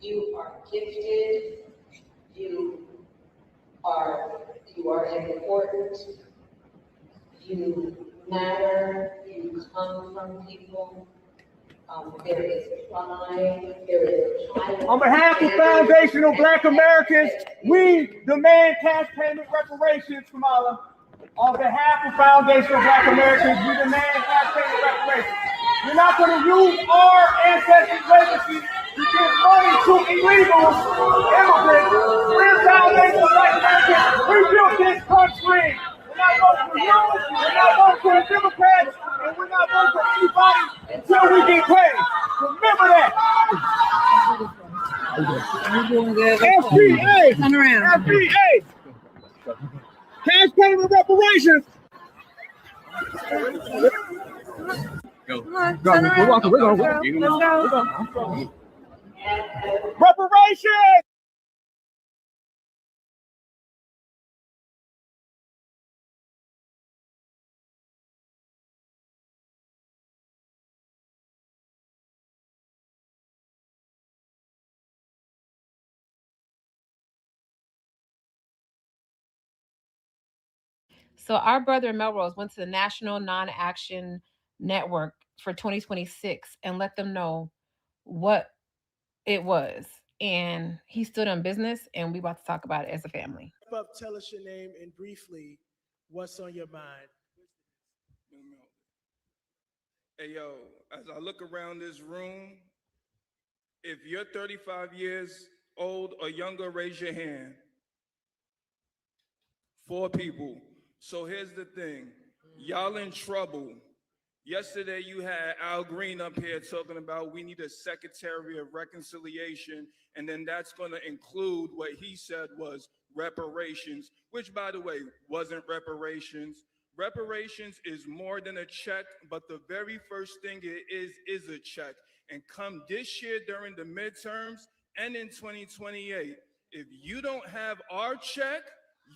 You are gifted. You are important. You matter. You come from people. There is pride. There is pride. On behalf of foundational Black Americans, we demand cash payment reparations, Kamala. On behalf of foundational Black Americans, we demand cash payment reparations. You're not going to use our ancestors' legacy to give money to illegals, immigrants. We're foundational Black Americans. We built this country. We're not voting for you. We're not voting for the Democrats. And we're not voting for anybody until we get paid. Remember that. SBA. Turn around. SBA. Cash payment reparations. Go. Turn around. Let's go. Reparations. So our brother Melrose went to the National Non-Action Network for 2026 and let them know what it was. And he stood on business, and we about to talk about it as a family. Tell us your name and briefly what's on your mind. Hey, yo, as I look around this room, if you're 35 years old or younger, raise your hand. 4 people. So here's the thing, y'all in trouble. Yesterday you had Al Green up here talking about we need a Secretary of Reconciliation, and then that's going to include what he said was reparations, which, by the way, wasn't reparations. Reparations is more than a check, but the very first thing it is a check. And come this year during the midterms and in 2028, if you don't have our check,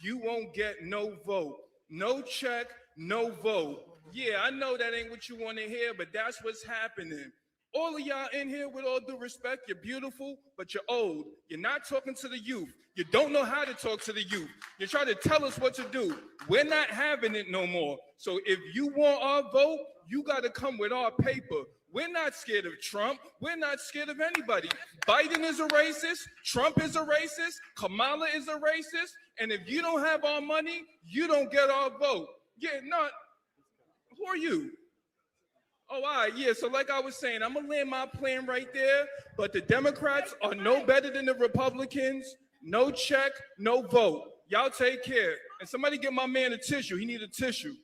you won't get no vote. No check, no vote. Yeah, I know that ain't what you want to hear, but that's what's happening. All of y'all in here, with all due respect, you're beautiful, but you're old. You're not talking to the youth. You don't know how to talk to the youth. You're trying to tell us what to do. We're not having it no more. So if you want our vote, you got to come with our paper. We're not scared of Trump. We're not scared of anybody. Biden is a racist. Trump is a racist. Kamala is a racist. And if you don't have our money, you don't get our vote. Yeah, not. Who are you? Oh, all right, yeah, so like I was saying, I'm going to land my plane right there, but the Democrats are no better than the Republicans. No check, no vote. Y'all take care. And somebody get my man a tissue. He need a tissue.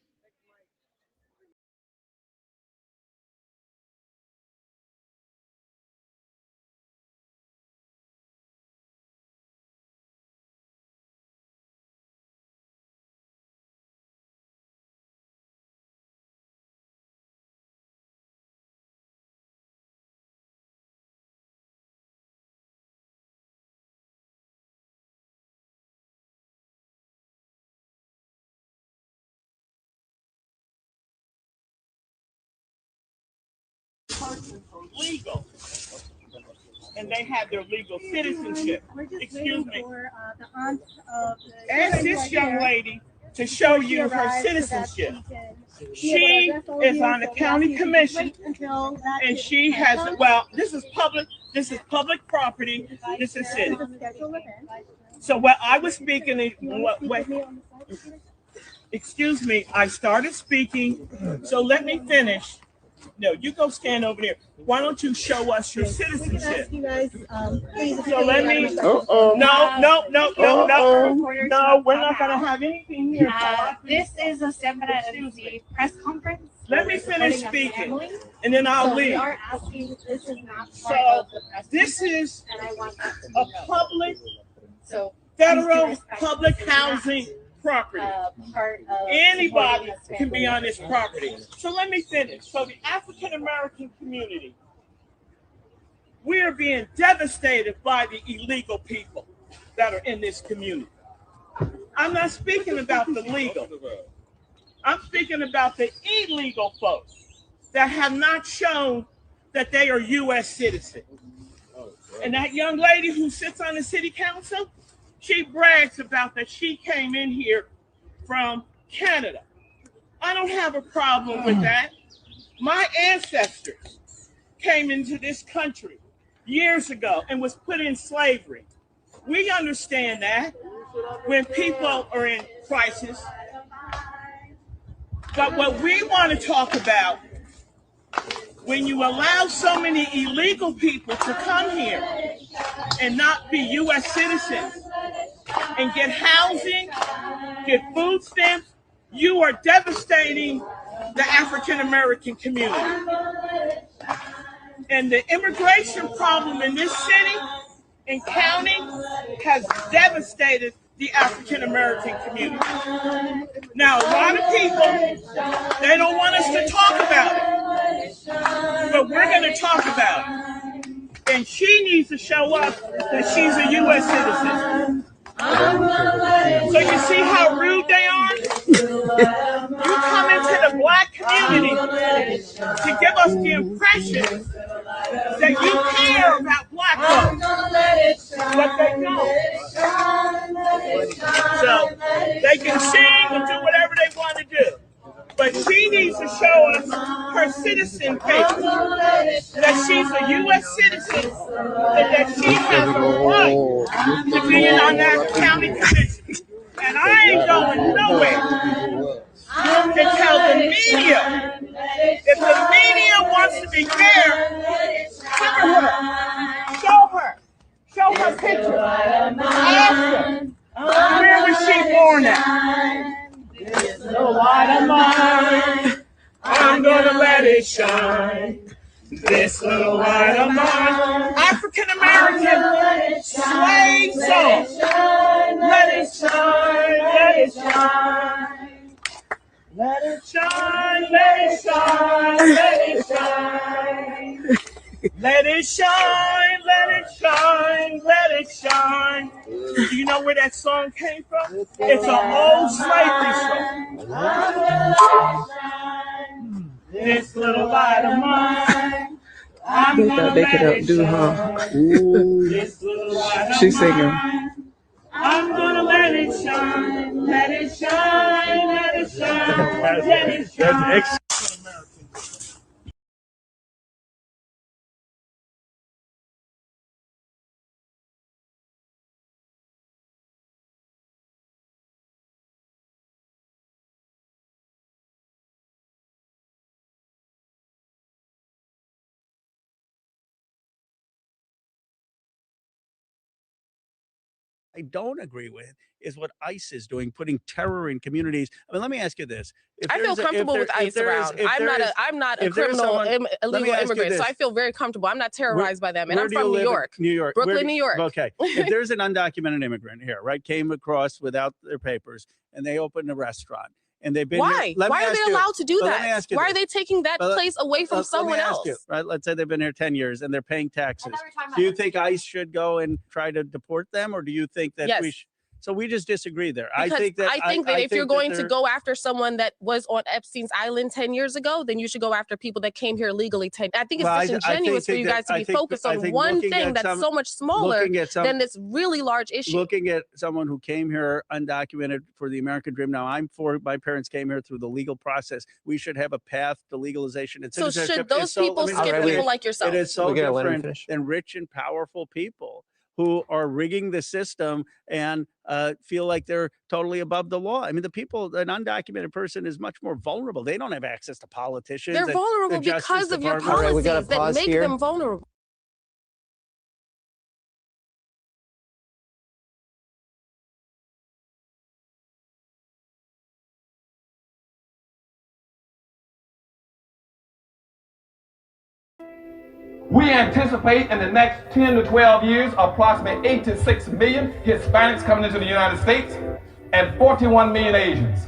Person from legal, and they have their legal citizenship. Excuse me. Ask this young lady to show you her citizenship. She is on the county commission, and she has, well, this is public property. This is city. So what I was speaking, excuse me, I started speaking, so let me finish. No, you go stand over there. Why don't you show us your citizenship? You guys, please. So let me. No, we're not gonna have anything here. This is a step at the press conference. Let me finish speaking, and then I'll leave. We are asking. This is not part of the press. This is a public, so federal public housing property. Anybody can be on this property. So let me finish. So the African American community, we are being devastated by the illegal people that are in this community. I'm not speaking about the legal. I'm speaking about the illegal folks that have not shown that they are U.S. citizens. And that young lady who sits on the city council, she brags about that she came in here from Canada. I don't have a problem with that. My ancestors came into this country years ago and was put in slavery. We understand that when people are in crisis. But what we want to talk about, when you allow so many illegal people to come here and not be U.S. citizens and get housing, get food stamps, you are devastating the African American community. And the immigration problem in this city and county has devastated the African American community. Now, a lot of people, they don't want us to talk about it, but we're going to talk about it. And she needs to show us that she's a U.S. citizen. So you see how rude they are? You come into the black community to give us the impression that you care about black folks, but they don't. So they can sing and do whatever they want to do. But she needs to show us her citizen paper, that she's a U.S. citizen, and that she has a right to be on that county commission. And I ain't going nowhere to tell the media. If the media wants to be fair, cover her, show her picture, ask her, where was she born at? This little light of mine, I'm gonna let it shine. This little light of mine, African American slave song. Let it shine, let it shine. Let it shine, let it shine, let it shine. Let it shine, let it shine, let it shine. Do you know where that song came from? It's an old slavery song. This little light of mine, I'm gonna let it shine. This little light of She's singing. mine, I'm gonna let it shine, let it shine, let it shine, let it shine. I don't agree with is what ICE is doing, putting terror in communities. I mean, let me ask you this. I feel comfortable with ICE around. I'm not a criminal, illegal immigrant, so I feel very comfortable. I'm not terrorized by them, and I'm from New York. New York. Brooklyn, New York. Okay. If there's an undocumented immigrant here, right, came across without their papers, and they opened a restaurant, and they've been Why? Here, Why are they allowed to do that? Why are they taking that But place away from someone else? Right? Let's say they've been here 10 years and they're paying taxes. Do you think ICE should go and try to deport them, or do you think that we should? So we just disagree there. Because I think that if you're going to go after someone that was on Epstein's Island 10 years ago, then you should go after people that came here legally. I think it's disingenuous for you guys to be focused on one thing that's so much smaller than this really large issue. Looking at someone who came here undocumented for the American dream. Now, my parents came here through the legal process. We should have a path to legalization. So should those people skip people like yourself? It is so different than rich and powerful people who are rigging the system and feel like they're totally above the law. I mean, an undocumented person is much more vulnerable. They don't have access to politicians. They're vulnerable because of your policies that make them vulnerable. We anticipate in the next 10 to 12 years, approximately 8 to 6 million Hispanics coming into the United States and 41 million Asians.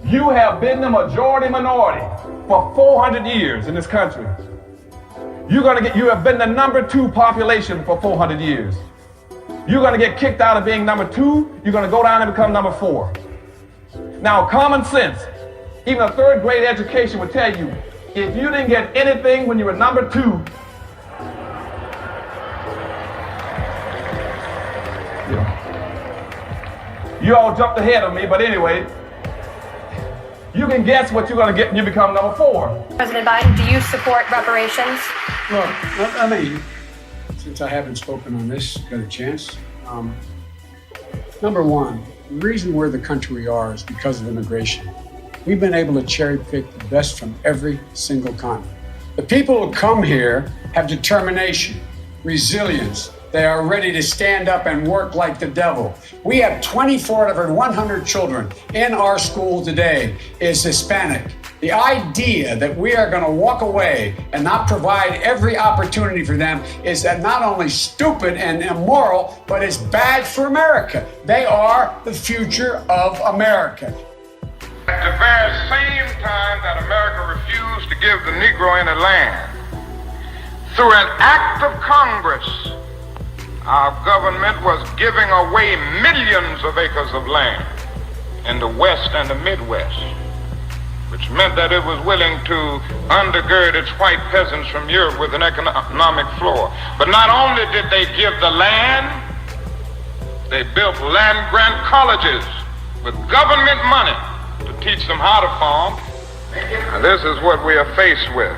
You have been the majority minority for 400 years in this country. You have been the number 2 population for 400 years. You're going to get kicked out of being number 2. You're going to go down and become number 4. Now, common sense, even a 3rd grade education would tell you, if you didn't get anything when you were number 2, You all jumped ahead of me, but anyway, you can guess what you're going to get when you become number 4. President Biden, do you support reparations? Well, I mean, since I haven't spoken on this, got a chance. Number one, the reason we're the country we are is because of immigration. We've been able to cherry pick the best from every single continent. The people who come here have determination, resilience. They are ready to stand up and work like the devil. We have 24 out of every 100 children in our school today is Hispanic. The idea that we are going to walk away and not provide every opportunity for them is not only stupid and immoral, but it's bad for America. They are the future of America. At the very same time that America refused to give the Negro any land, through an act of Congress, our government was giving away millions of acres of land in the West and the Midwest, which meant that it was willing to undergird its white peasants from Europe with an economic floor. But not only did they give the land, they built land-grant colleges with government money to teach them how to farm. And this is what we are faced with.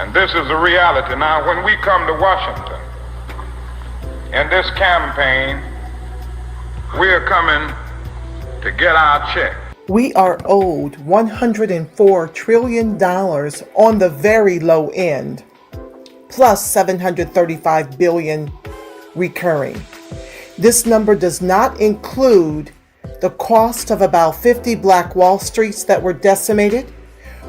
And this is the reality. Now, when we come to Washington, in this campaign, we are coming to get our check. We are owed $104 trillion on the very low end, plus $735 billion recurring. This number does not include the cost of about 50 Black Wall Streets that were decimated,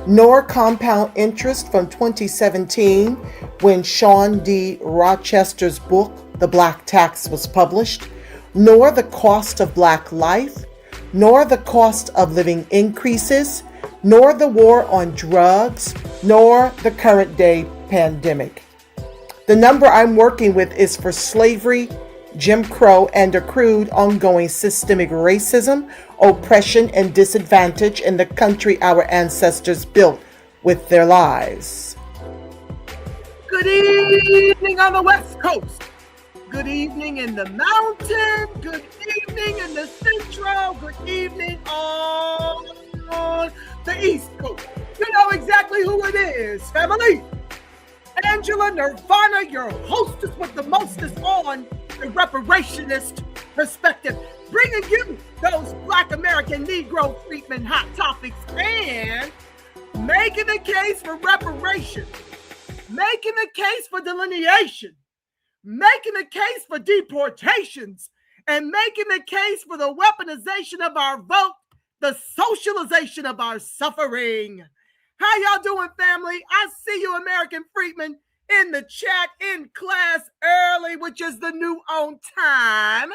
nor compound interest from 2017 when Sean D. Rochester's book, The Black Tax, was published, nor the cost of Black life, nor the cost of living increases, nor the war on drugs, nor the current day pandemic. The number I'm working with is for slavery, Jim Crow, and accrued ongoing systemic racism, oppression, and disadvantage in the country our ancestors built with their lives. Good evening on the West Coast. Good evening in the mountain. Good evening in the central. Good evening on the East Coast. You know exactly who it is, family. Angela Nirvana, your hostess with the mostest on the reparationist perspective, bringing you those Black American Negro treatment hot topics and making the case for reparations, making the case for delineation, making the case for deportations, and making the case for the weaponization of our vote, the socialization of our suffering. How y'all doing, family? I see you, American freedmen, in the chat, in class early, which is the new on time.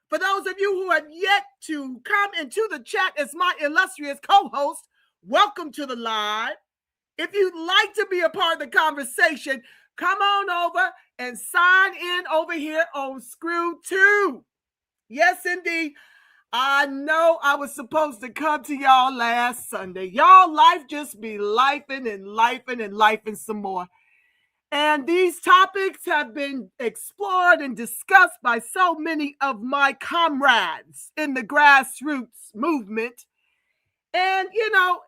For those of you who have yet to come into the chat as my illustrious co-host, welcome to the live. If you'd like to be a part of the conversation, come on over and sign in over here on Screw 2. Yes, indeed. I know I was supposed to come to y'all last Sunday. Y'all, life just be lifing and lifing and lifing some more. And these topics have been explored and discussed by so many of my comrades in the grassroots movement. And, you know,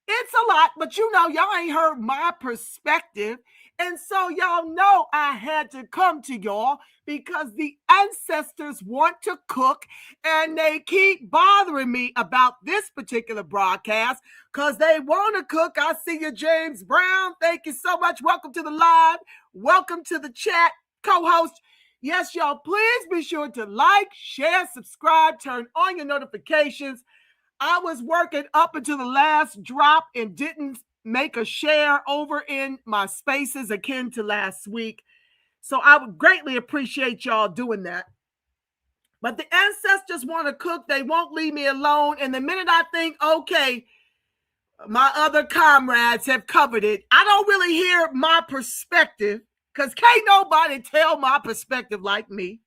it's a lot, but you know, y'all ain't heard my perspective. And so y'all know I had to come to y'all because the ancestors want to cook and they keep bothering me about this particular broadcast because they want to cook. I see you, James Brown. Thank you so much. Welcome to the live. Welcome to the chat, co-host. Yes, y'all, please be sure to like, share, subscribe, turn on your notifications. I was working up until the last drop and didn't make a share over in my spaces akin to last week. So I would greatly appreciate y'all doing that. But the ancestors want to cook. They won't leave me alone. And the minute I think, okay, my other comrades have covered it, I don't really hear my perspective because can't nobody tell my perspective like me.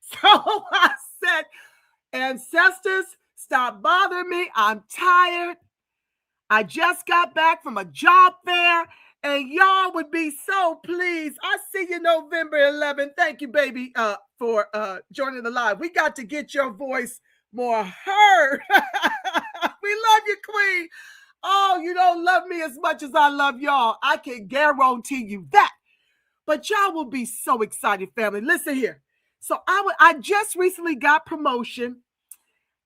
So I said, ancestors, stop bothering me. I'm tired. I just got back from a job fair, and y'all would be so pleased. I see you November 11th. Thank you, baby, for joining the live. We got to get your voice more heard. We love you, Queen. Oh, you don't love me as much as I love y'all. I can guarantee you that. But y'all will be so excited, family. Listen here. So I just recently got promotion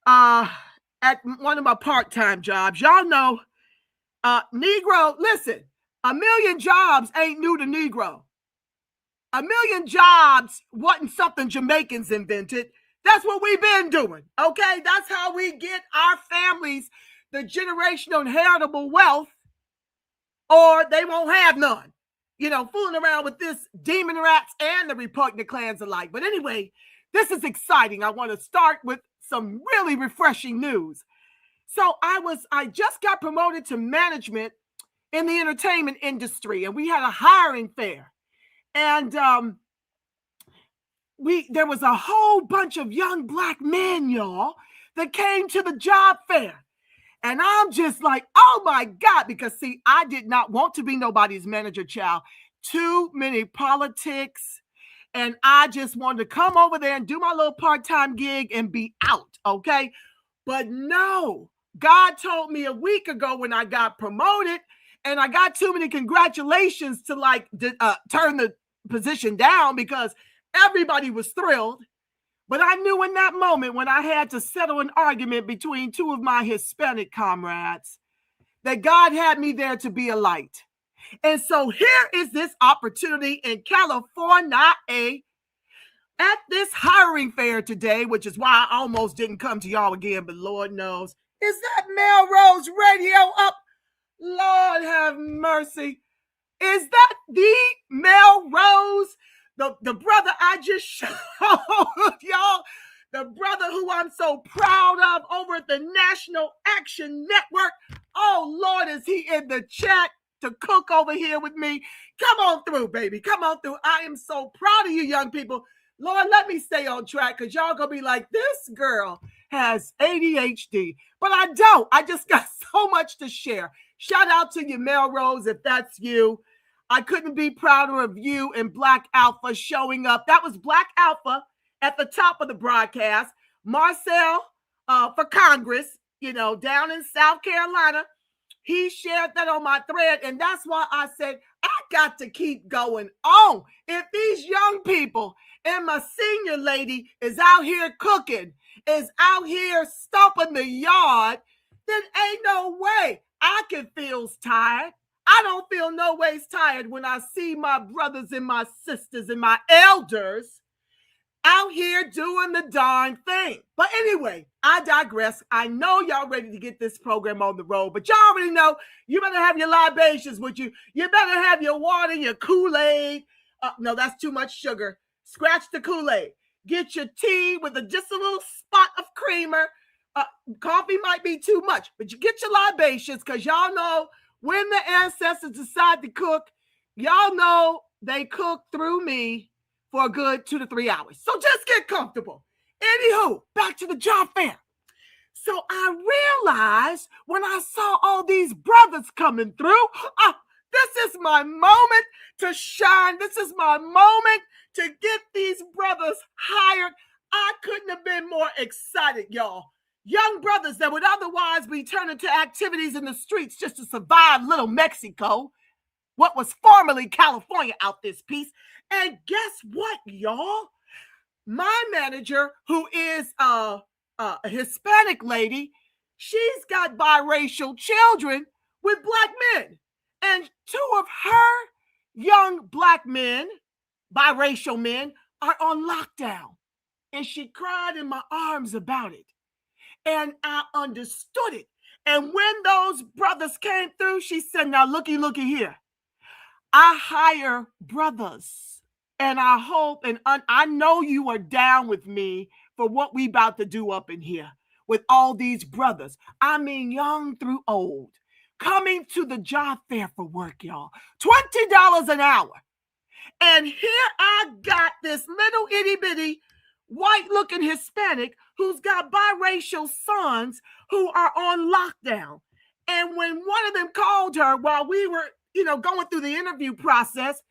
at one of my part-time jobs. Y'all know, Negro, listen, 1 million jobs ain't new to Negro. 1 million jobs wasn't something Jamaicans invented. That's what we've been doing, okay? That's how we get our families the generational inheritable wealth, or they won't have none. You know, fooling around with this Demonrats and the repugnant clans alike. But anyway, this is exciting. I want to start with some really refreshing news. So I just got promoted to management in the entertainment industry, and we had a hiring fair. And there was a whole bunch of young Black men, y'all, that came to the job fair. And I'm just like, oh my God, because see, I did not want to be nobody's manager, child. Too many politics. And I just wanted to come over there and do my little part-time gig and be out, okay? But no, God told me a week ago when I got promoted, and I got too many congratulations to turn the position down because everybody was thrilled. But I knew in that moment when I had to settle an argument between two of my Hispanic comrades that God had me there to be a light. And so here is this opportunity in California at this hiring fair today, which is why I almost didn't come to y'all again, but Lord knows. Is that Melrose Radio up? Lord have mercy. Is that the Melrose? The brother I just showed y'all, the brother who I'm so proud of over at the National Action Network. Oh, Lord, is he in the chat to cook over here with me? Come on through, baby. Come on through. I am so proud of you, young people. Lord, let me stay on track because y'all going to be like, this girl has ADHD. But I don't. I just got so much to share. Shout out to you, Melrose, if that's you. I couldn't be prouder of you and Black Alpha showing up. That was Black Alpha at the top of the broadcast. Marcel for Congress, you know, down in South Carolina. He shared that on my thread, and that's why I said, I got to keep going on. If these young people and my senior lady is out here cooking, is out here stomping the yard, then ain't no way I can feel tired. I don't feel no ways tired when I see my brothers and my sisters and my elders out here doing the darn thing. But anyway, I digress. I know y'all ready to get this program on the road, but y'all already know you better have your libations with you. You better have your water, your Kool-Aid. No, that's too much sugar. Scratch the Kool-Aid. Get your tea with just a little spot of creamer. Coffee might be too much, but you get your libations because y'all know when the ancestors decide to cook, y'all know they cook through me for a good 2 to 3 hours. So just get comfortable. Anywho, back to the job fair. So I realized when I saw all these brothers coming through, this is my moment to shine. This is my moment to get these brothers hired. I couldn't have been more excited, y'all. Young brothers that would otherwise be turning to activities in the streets just to survive little Mexico, what was formerly California out this piece. And guess what, y'all? My manager, who is a Hispanic lady, she's got biracial children with Black men. And 2 of her young Black men, biracial men, are on lockdown. And she cried in my arms about it. And I understood it. And when those brothers came through, she said, now looky here. I hire brothers. And I hope, and I know you are down with me for what we about to do up in here with all these brothers. I mean, young through old, coming to the job fair for work, y'all. $20 an hour. And here I got this little itty bitty white-looking Hispanic who's got biracial sons who are on lockdown. And when one of them called her while we were, going through the interview process,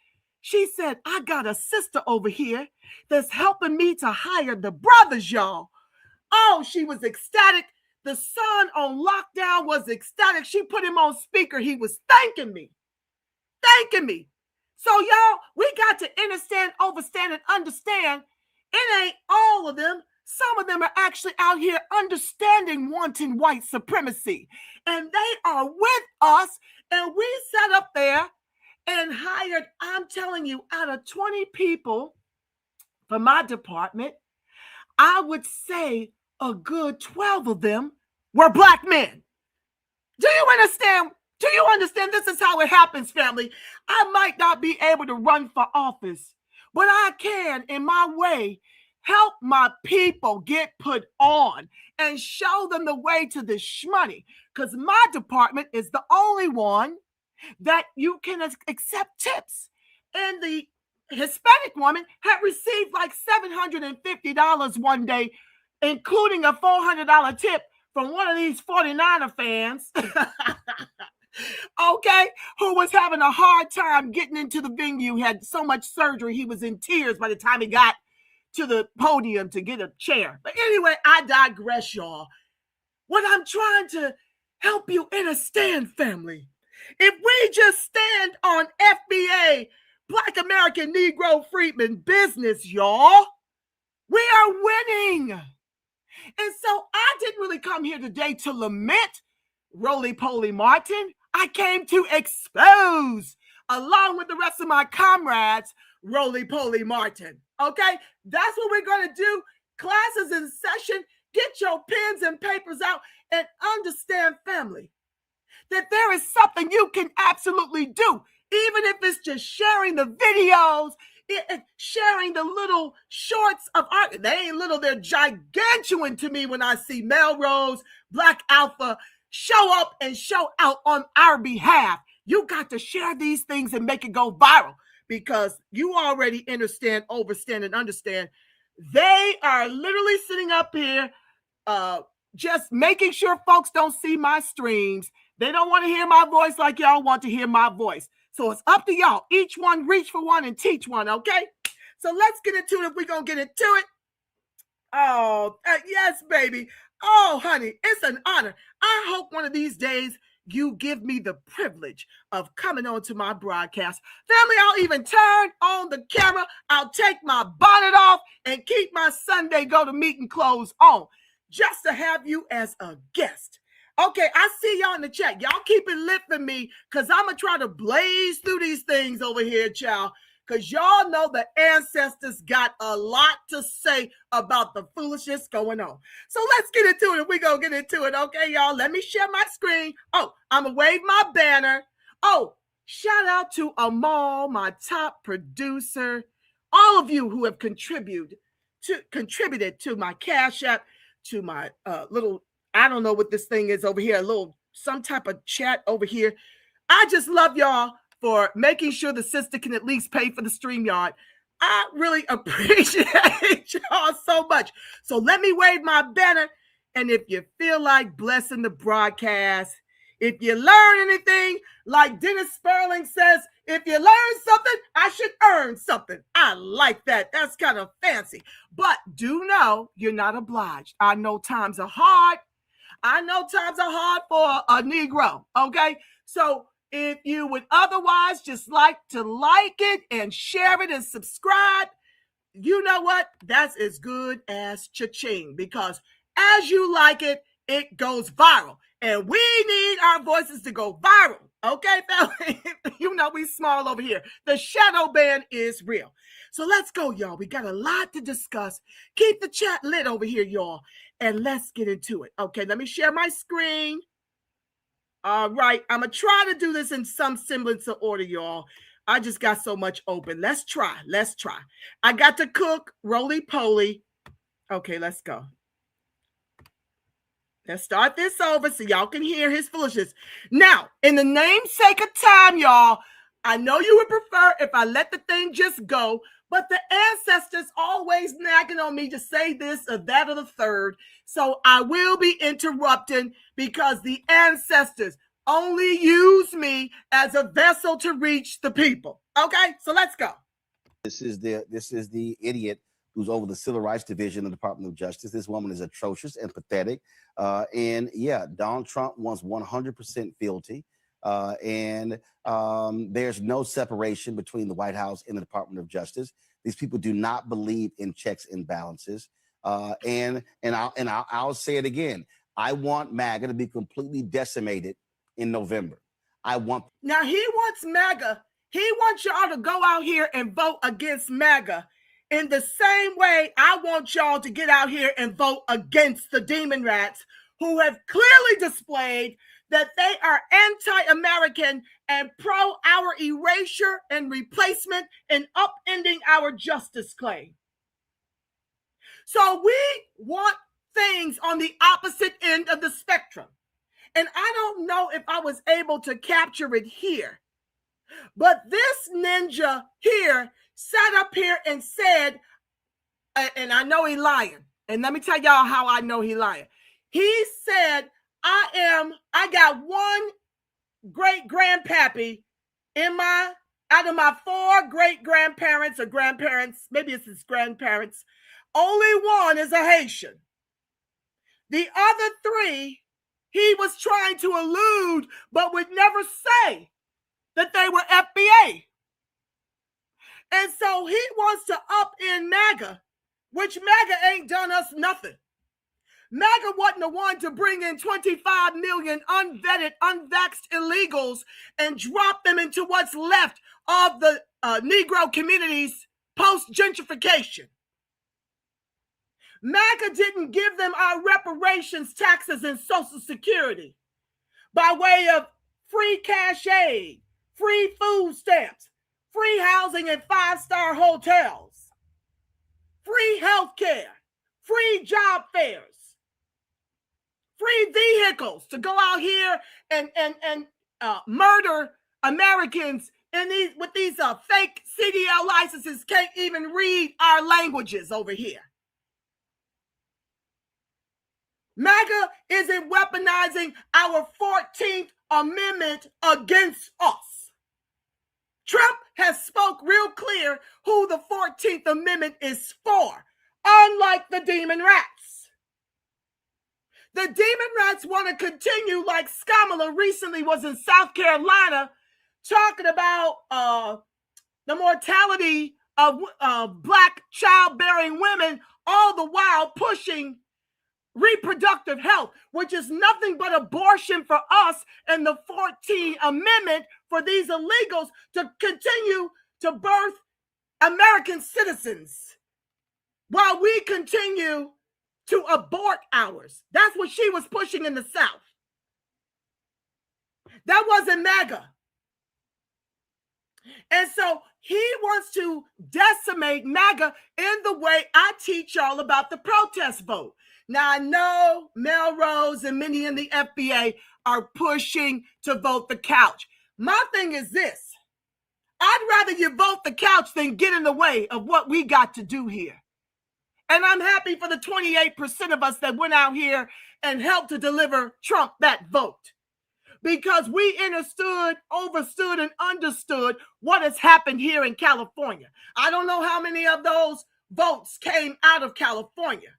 she said, I got a sister over here that's helping me to hire the brothers, y'all. Oh, she was ecstatic. The son on lockdown was ecstatic. She put him on speaker. He was thanking me. So y'all, we got to understand, overstand, and understand. It ain't all of them. Some of them are actually out here understanding wanting white supremacy. And they are with us. And we sat up there and hired, I'm telling you, out of 20 people for my department, I would say a good 12 of them were Black men. Do you understand? Do you understand? This is how it happens, family. I might not be able to run for office, but I can, in my way, help my people get put on and show them the way to the shmoney, because my department is the only one that you can accept tips. And the Hispanic woman had received like $750 one day, including a $400 tip from one of these 49er fans, okay, who was having a hard time getting into the venue, had so much surgery, he was in tears by the time he got to the podium to get a chair. But anyway, I digress, y'all. What I'm trying to help you understand, family, if we just stand on FBA, Black American Negro Freedmen business, y'all, we are winning. And so I didn't really come here today to lament Roland Martin. I came to expose, along with the rest of my comrades, Roland Martin. Okay, that's what we're going to do. Classes in session. Get your pens and papers out and understand, family, that there is something you can absolutely do, even if it's just sharing the videos, sharing the little shorts of art. They ain't little, they're gigantuan to me when I see Melrose, Black Alpha show up and show out on our behalf. You got to share these things and make it go viral, because you already understand, overstand, and understand. They are literally sitting up here just making sure folks don't see my streams. They don't want to hear my voice like y'all want to hear my voice. So it's up to y'all. Each one reach for one and teach one, okay? So let's get into it if we're going to get into it. Oh, yes, baby. Oh, honey, it's an honor. I hope one of these days you give me the privilege of coming on to my broadcast. Family, I'll even turn on the camera. I'll take my bonnet off and keep my Sunday go-to-meeting clothes on just to have you as a guest. Okay, I see y'all in the chat. Y'all keep it lit for me, because I'm going to try to blaze through these things over here, child, because y'all know the ancestors got a lot to say about the foolishness going on. So let's get into it. We're going to get into it, okay, y'all? Let me share my screen. Oh, I'm going to wave my banner. Oh, shout out to Amal, my top producer, all of you who have contributed to my Cash App, to my little, I don't know what this thing is over here, a little, some type of chat over here. I just love y'all for making sure the sister can at least pay for the StreamYard. I really appreciate y'all so much. So let me wave my banner. And if you feel like blessing the broadcast, if you learn anything, like Dennis Sperling says, if you learn something, I should earn something. I like that. That's kind of fancy. But do know you're not obliged. I know times are hard. I know times are hard for a Negro, okay? So if you would otherwise just like to like it and share it and subscribe, you know what? That's as good as cha-ching, because as you like it, it goes viral. And we need our voices to go viral, okay, family? You know we small over here. The shadow ban is real. So let's go, y'all. We got a lot to discuss. Keep the chat lit over here, y'all. And let's get into it. Okay, let me share my screen. All right, I'm going to try to do this in some semblance of order, y'all. I just got so much open. Let's try. I got to cook roly-poly. Okay, let's go. Let's start this over so y'all can hear his foolishness. Now, in the namesake of time, y'all, I know you would prefer if I let the thing just go, but the ancestors always nagging on me to say this or that or the third. So I will be interrupting, because the ancestors only use me as a vessel to reach the people. Okay, so let's go. This is the idiot who's over the Civil Rights Division of the Department of Justice. This woman is atrocious and pathetic. And yeah, Donald Trump wants 100% fealty. And there's no separation between the White House and the Department of Justice. These people do not believe in checks and balances. And I'll say it again. I want MAGA to be completely decimated in November. Now he wants MAGA. He wants y'all to go out here and vote against MAGA in the same way I want y'all to get out here and vote against the Demonrats, who have clearly displayed that they are anti-American and pro our erasure and replacement and upending our justice claim. So we want things on the opposite end of the spectrum. And I don't know if I was able to capture it here, but this ninja here sat up here and said, and I know he lying, and let me tell y'all how I know he lying. He said, I got one great grandpappy out of my 4 great grandparents or grandparents, maybe it's his grandparents, only one is a Haitian. The other 3, he was trying to allude, but would never say that they were FBA. And so he wants to upend MAGA, which MAGA ain't done us nothing. MAGA wasn't the one to bring in 25 million unvetted, unvaxxed illegals and drop them into what's left of the Negro communities post-gentrification. MAGA didn't give them our reparations, taxes, and Social Security by way of free cash aid, free food stamps, free housing in 5-star hotels, free health care, free job fairs, free vehicles to go out here and murder Americans with these fake CDL licenses, can't even read our languages over here. MAGA isn't weaponizing our 14th Amendment against us. Trump has spoke real clear who the 14th Amendment is for, unlike the Demonrats. The Demonrats want to continue like Kamala recently was in South Carolina talking about the mortality of Black childbearing women, all the while pushing reproductive health, which is nothing but abortion for us, and the 14th Amendment for these illegals to continue to birth American citizens while we continue to abort ours. That's what she was pushing in the South. That wasn't MAGA. And so he wants to decimate MAGA in the way I teach y'all about the protest vote. Now, I know Melrose and many in the FBA are pushing to vote the couch. My thing is this. I'd rather you vote the couch than get in the way of what we got to do here. And I'm happy for the 28% of us that went out here and helped to deliver Trump that vote. Because we understood, overstood, and understood what has happened here in California. I don't know how many of those votes came out of California.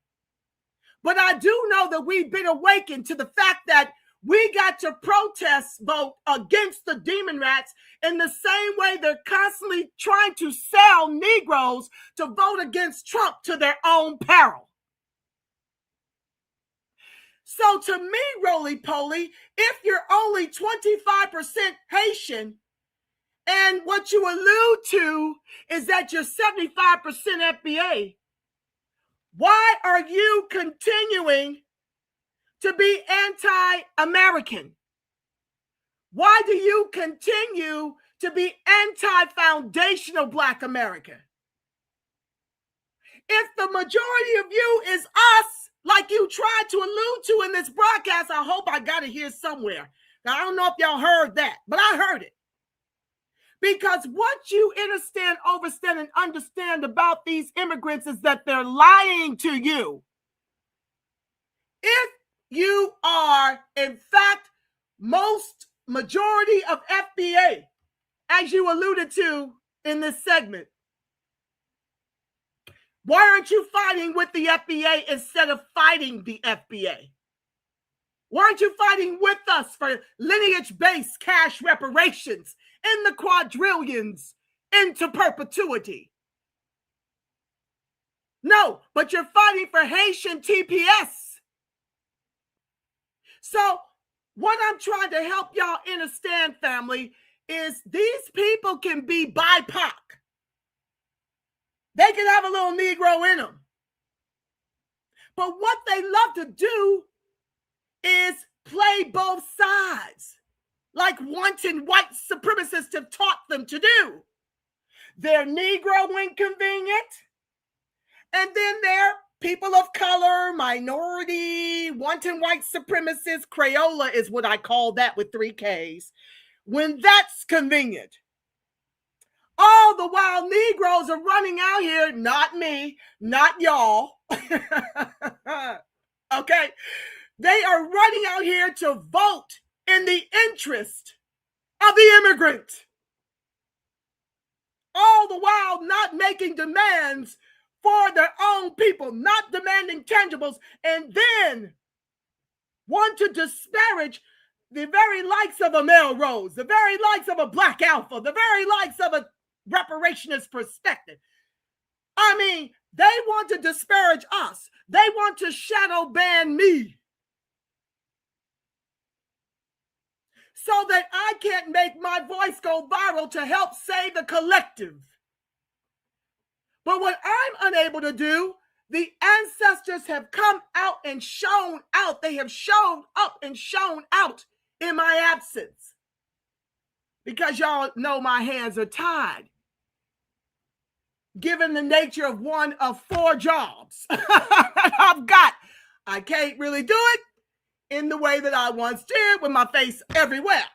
But I do know that we've been awakened to the fact that we got to protest vote against the Demonrats in the same way they're constantly trying to sell Negroes to vote against Trump to their own peril. So to me, roly-poly, if you're only 25% Haitian, and what you allude to is that you're 75% FBA, why are you continuing to be anti-American? Why do you continue to be anti-foundational Black America? If the majority of you is us, like you tried to allude to in this broadcast, I hope I got it here somewhere. Now, I don't know if y'all heard that, but I heard it. Because what you understand, overstand, and understand about these immigrants is that they're lying to you. If you are, in fact, majority of FBA, as you alluded to in this segment, Why aren't you fighting with the FBA instead of fighting the FBA? Why aren't you fighting with us for lineage-based cash reparations in the quadrillions into perpetuity? No, but you're fighting for Haitian TPS. So what I'm trying to help y'all understand, family, is these people can be BIPOC. They can have a little Negro in them. But what they love to do is play both sides, like wanton white supremacists have taught them to do. They're Negro when convenient, and then they're people of color, minority, wanton white supremacists. Crayola is what I call that with 3 Ks, when that's convenient. All the while Negroes are running out here, not me, not y'all. Okay? They are running out here to vote in the interest of the immigrant. All the while not making demands for their own people, not demanding tangibles, and then want to disparage the very likes of a Melrose, the very likes of a Black Alpha, the very likes of a reparationist perspective. I mean, they want to disparage us. They want to shadow ban me so that I can't make my voice go viral to help save the collective. But what I'm unable to do, the ancestors have come out and shown out. They have shown up and shown out in my absence. Because y'all know my hands are tied, given the nature of one of 4 jobs I've got. I can't really do it in the way that I once did with my face everywhere.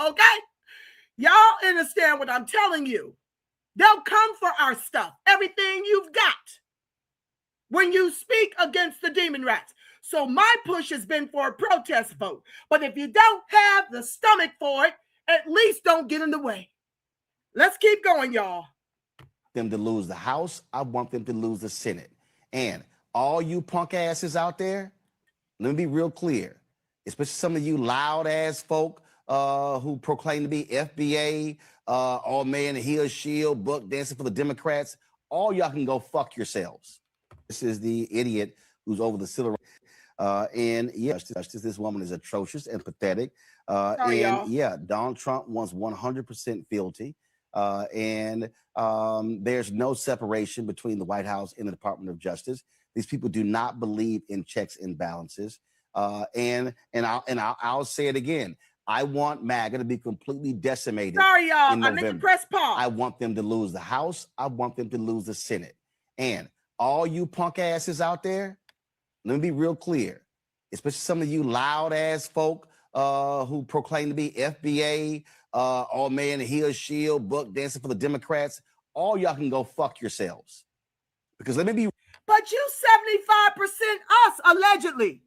Okay? Y'all understand what I'm telling you. They'll come for our stuff, everything you've got, when you speak against the Demonrats. So my push has been for a protest vote. But if you don't have the stomach for it, at least don't get in the way. Let's keep going, y'all. Them to lose the House, I want them to lose the Senate. And all you punk asses out there, let me be real clear, especially some of you loud ass folk who proclaim to be FBA, all man, he or she, book dancing for the Democrats, all y'all can go fuck yourselves. This is the idiot who's over the civil and yeah, this woman is atrocious and pathetic. Yeah, Donald Trump wants 100% fealty. And there's no separation between the White House and the Department of Justice. These people do not believe in checks and balances. And I'll say it again. I want MAGA to be completely decimated. Sorry, y'all. I meant to press pause. I want them to lose the House. I want them to lose the Senate. And all you punk asses out there, let me be real clear, especially some of you loud ass folk who proclaim to be FBA, all man, he or she, book dancing for the Democrats, all y'all can go fuck yourselves. Because let me be. But you 75% us, allegedly.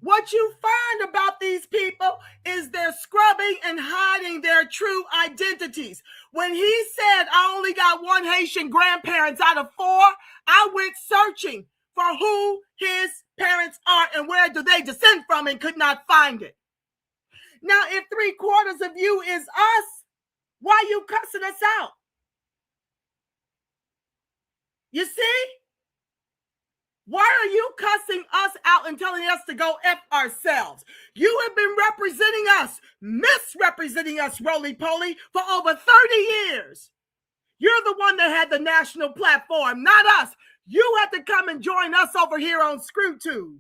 What you find about these people is they're scrubbing and hiding their true identities. When he said, I only got 1 Haitian grandparents out of 4, I went searching for who his parents are and where do they descend from and could not find it. Now, if 3/4 of you is us, why you cussing us out? You see? Why are you cussing us out and telling us to go F ourselves? You have been representing us, misrepresenting us, roly-poly, for over 30 years. You're the one that had the national platform, not us. You had to come and join us over here on ScrewTube.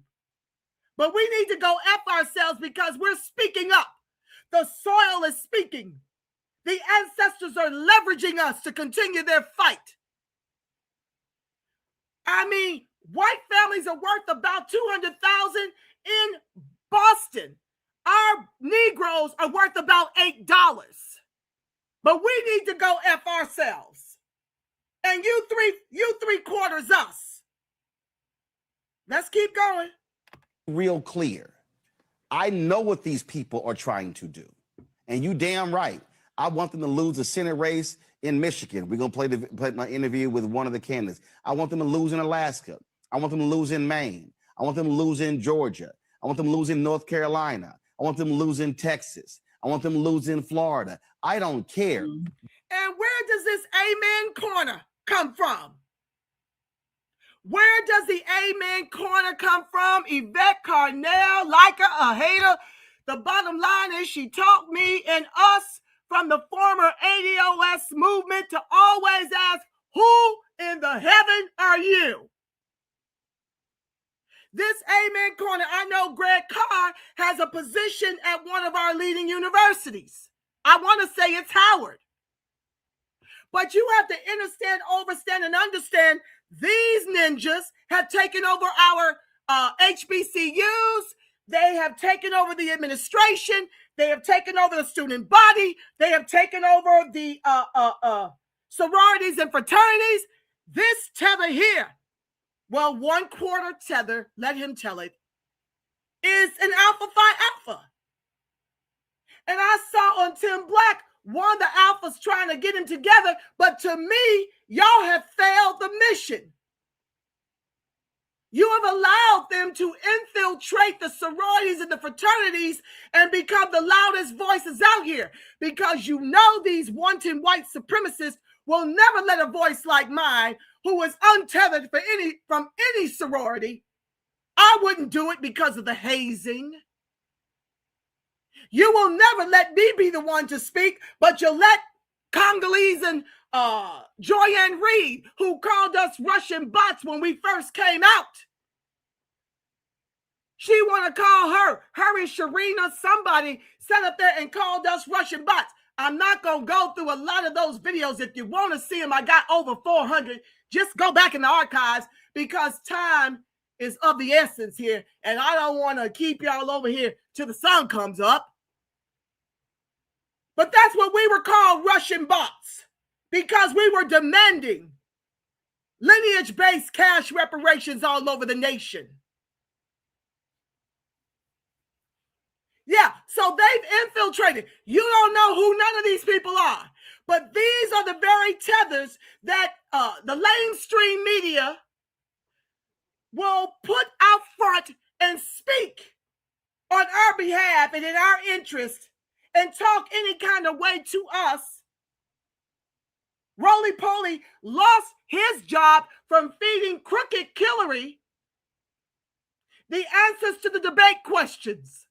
But we need to go F ourselves because we're speaking up. The soil is speaking. The ancestors are leveraging us to continue their fight. I mean, white families are worth about $200,000 in Boston. Our Negroes are worth about $8. But we need to go F ourselves. And you 3/4 us. Let's keep going. Real clear. I know what these people are trying to do. And you damn right. I want them to lose the Senate race in Michigan. We're going to play my interview with one of the candidates. I want them to lose in Alaska. I want them to lose in Maine. I want them to lose in Georgia. I want them to lose in North Carolina. I want them to lose in Texas. I want them to lose in Florida. I don't care. And where does this amen corner come from? Where does the amen corner come from? Yvette Carnell, like a hater. The bottom line is she taught me and us from the former ADOS movement to always ask, who in the heaven are you? This amen corner, I know Greg Carr has a position at one of our leading universities. I want to say it's Howard. But you have to understand, overstand, and understand these ninjas have taken over our HBCUs. They have taken over the administration. They have taken over the student body. They have taken over the sororities and fraternities. This tether here, well, 1/4 tether, let him tell it, is an Alpha Phi Alpha. And I saw on Tim Black, one of the alphas trying to get him together, but to me, y'all have failed the mission. You have allowed them to infiltrate the sororities and the fraternities and become the loudest voices out here, because you know these wanton white supremacists will never let a voice like mine, who is untethered from any sorority. I wouldn't do it because of the hazing. You will never let me be the one to speak, but you'll let Congolese and Joyanne Reed, who called us Russian bots when we first came out. She want to call her and Sharina, somebody sat up there and called us Russian bots. I'm not going to go through a lot of those videos. If you want to see them, I got over 400. Just go back in the archives, because time is of the essence here. And I don't want to keep y'all over here till the sun comes up. But that's what we were called, Russian bots, because we were demanding lineage-based cash reparations all over the nation. Yeah, so they've infiltrated. You don't know who none of these people are, but these are the very tethers that the mainstream media will put out front and speak on our behalf and in our interest and talk any kind of way to us. Roly-poly lost his job from feeding Crooked Hillary the answers to the debate questions.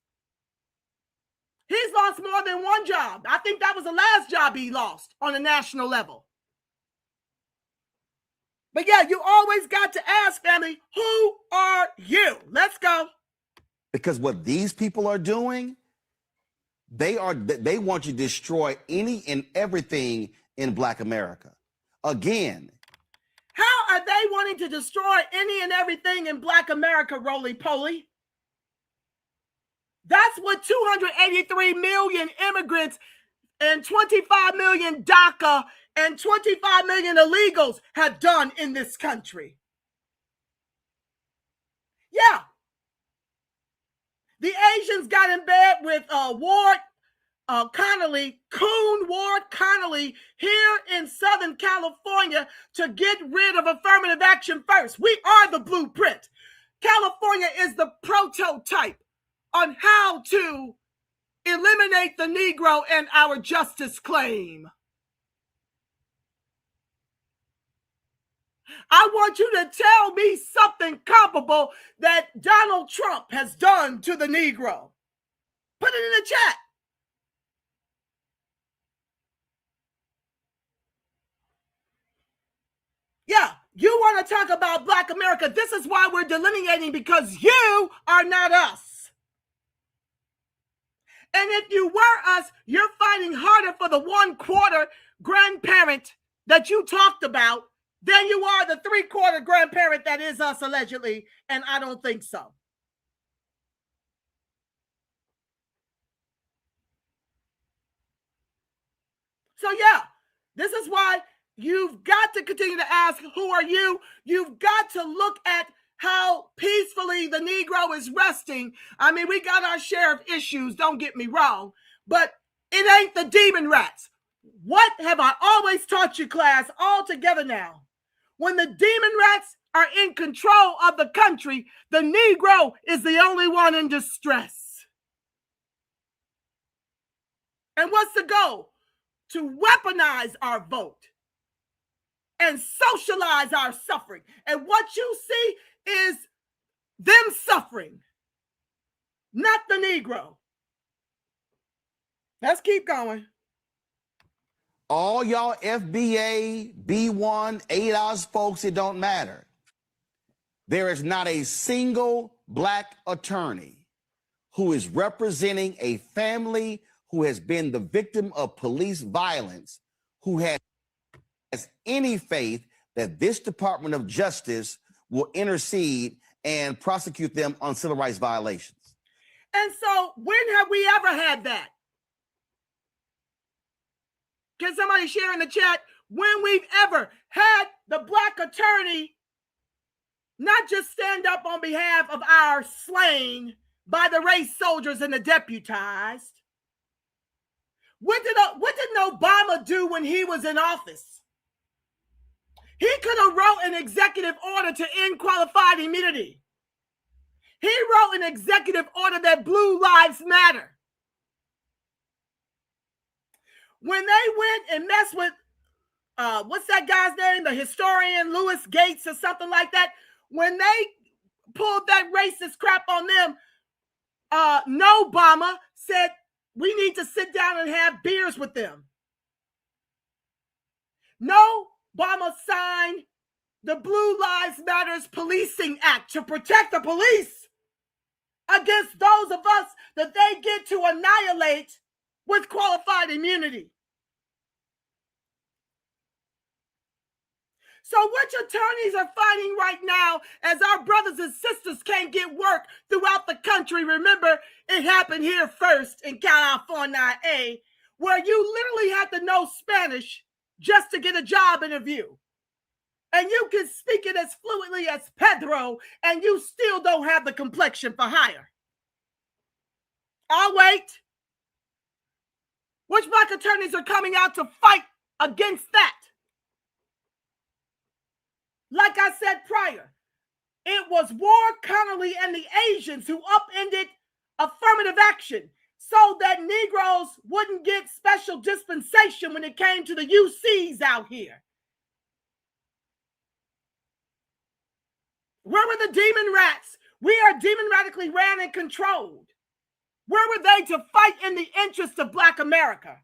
He's lost more than one job. I think that was the last job he lost on a national level. But yeah, you always got to ask, family, who are you? Let's go. Because what these people are doing, they want you to destroy any and everything in Black America. Again. How are they wanting to destroy any and everything in Black America, roly-poly? That's what 283 million immigrants and 25 million DACA and 25 million illegals have done in this country. Yeah. The Asians got in bed with Ward Connolly here in Southern California to get rid of affirmative action first. We are the blueprint. California is the prototype on how to eliminate the Negro and our justice claim. I want you to tell me something comparable that Donald Trump has done to the Negro. Put it in the chat. Yeah, you want to talk about Black America. This is why we're delineating, because you are not us. And if you were us, you're fighting harder for the 1/4 grandparent that you talked about than you are the 3/4 grandparent that is us, allegedly. And I don't think so. So yeah, this is why you've got to continue to ask, who are you? You've got to look at how peacefully the Negro is resting. I mean, we got our share of issues, don't get me wrong, but it ain't the Demonrats. What have I always taught you, class, all together now? When the Demonrats are in control of the country, the Negro is the only one in distress. And what's the goal? To weaponize our vote and socialize our suffering. And what you see is them suffering, not the Negro. Let's keep going. All y'all FBA, B1, ADOS folks, it don't matter. There is not a single Black attorney who is representing a family who has been the victim of police violence, who has any faith that this Department of Justice will intercede and prosecute them on civil rights violations. And so when have we ever had that? Can somebody share in the chat when we've ever had the Black attorney not just stand up on behalf of our slain by the race soldiers and the deputized? What did Obama do when he was in office? He could have wrote an executive order to end qualified immunity. He wrote an executive order that Blue Lives Matter. When they went and messed with, what's that guy's name? The historian Louis Gates or something like that. When they pulled that racist crap on them, no Obama said, we need to sit down and have beers with them. No Obama signed the Blue Lives Matters Policing Act to protect the police against those of us that they get to annihilate with qualified immunity. So which attorneys are fighting right now as our brothers and sisters can't get work throughout the country? Remember, it happened here first in California, where you literally had to know Spanish just to get a job interview. And you can speak it as fluently as Pedro, and you still don't have the complexion for hire. I'll wait. Which Black attorneys are coming out to fight against that? Like I said prior, it was Ward Connolly and the Asians who upended affirmative action so that Negroes wouldn't get special dispensation when it came to the UCs out here. Where were the Demonrats? We are demonratically ran and controlled. Where were they to fight in the interest of Black America?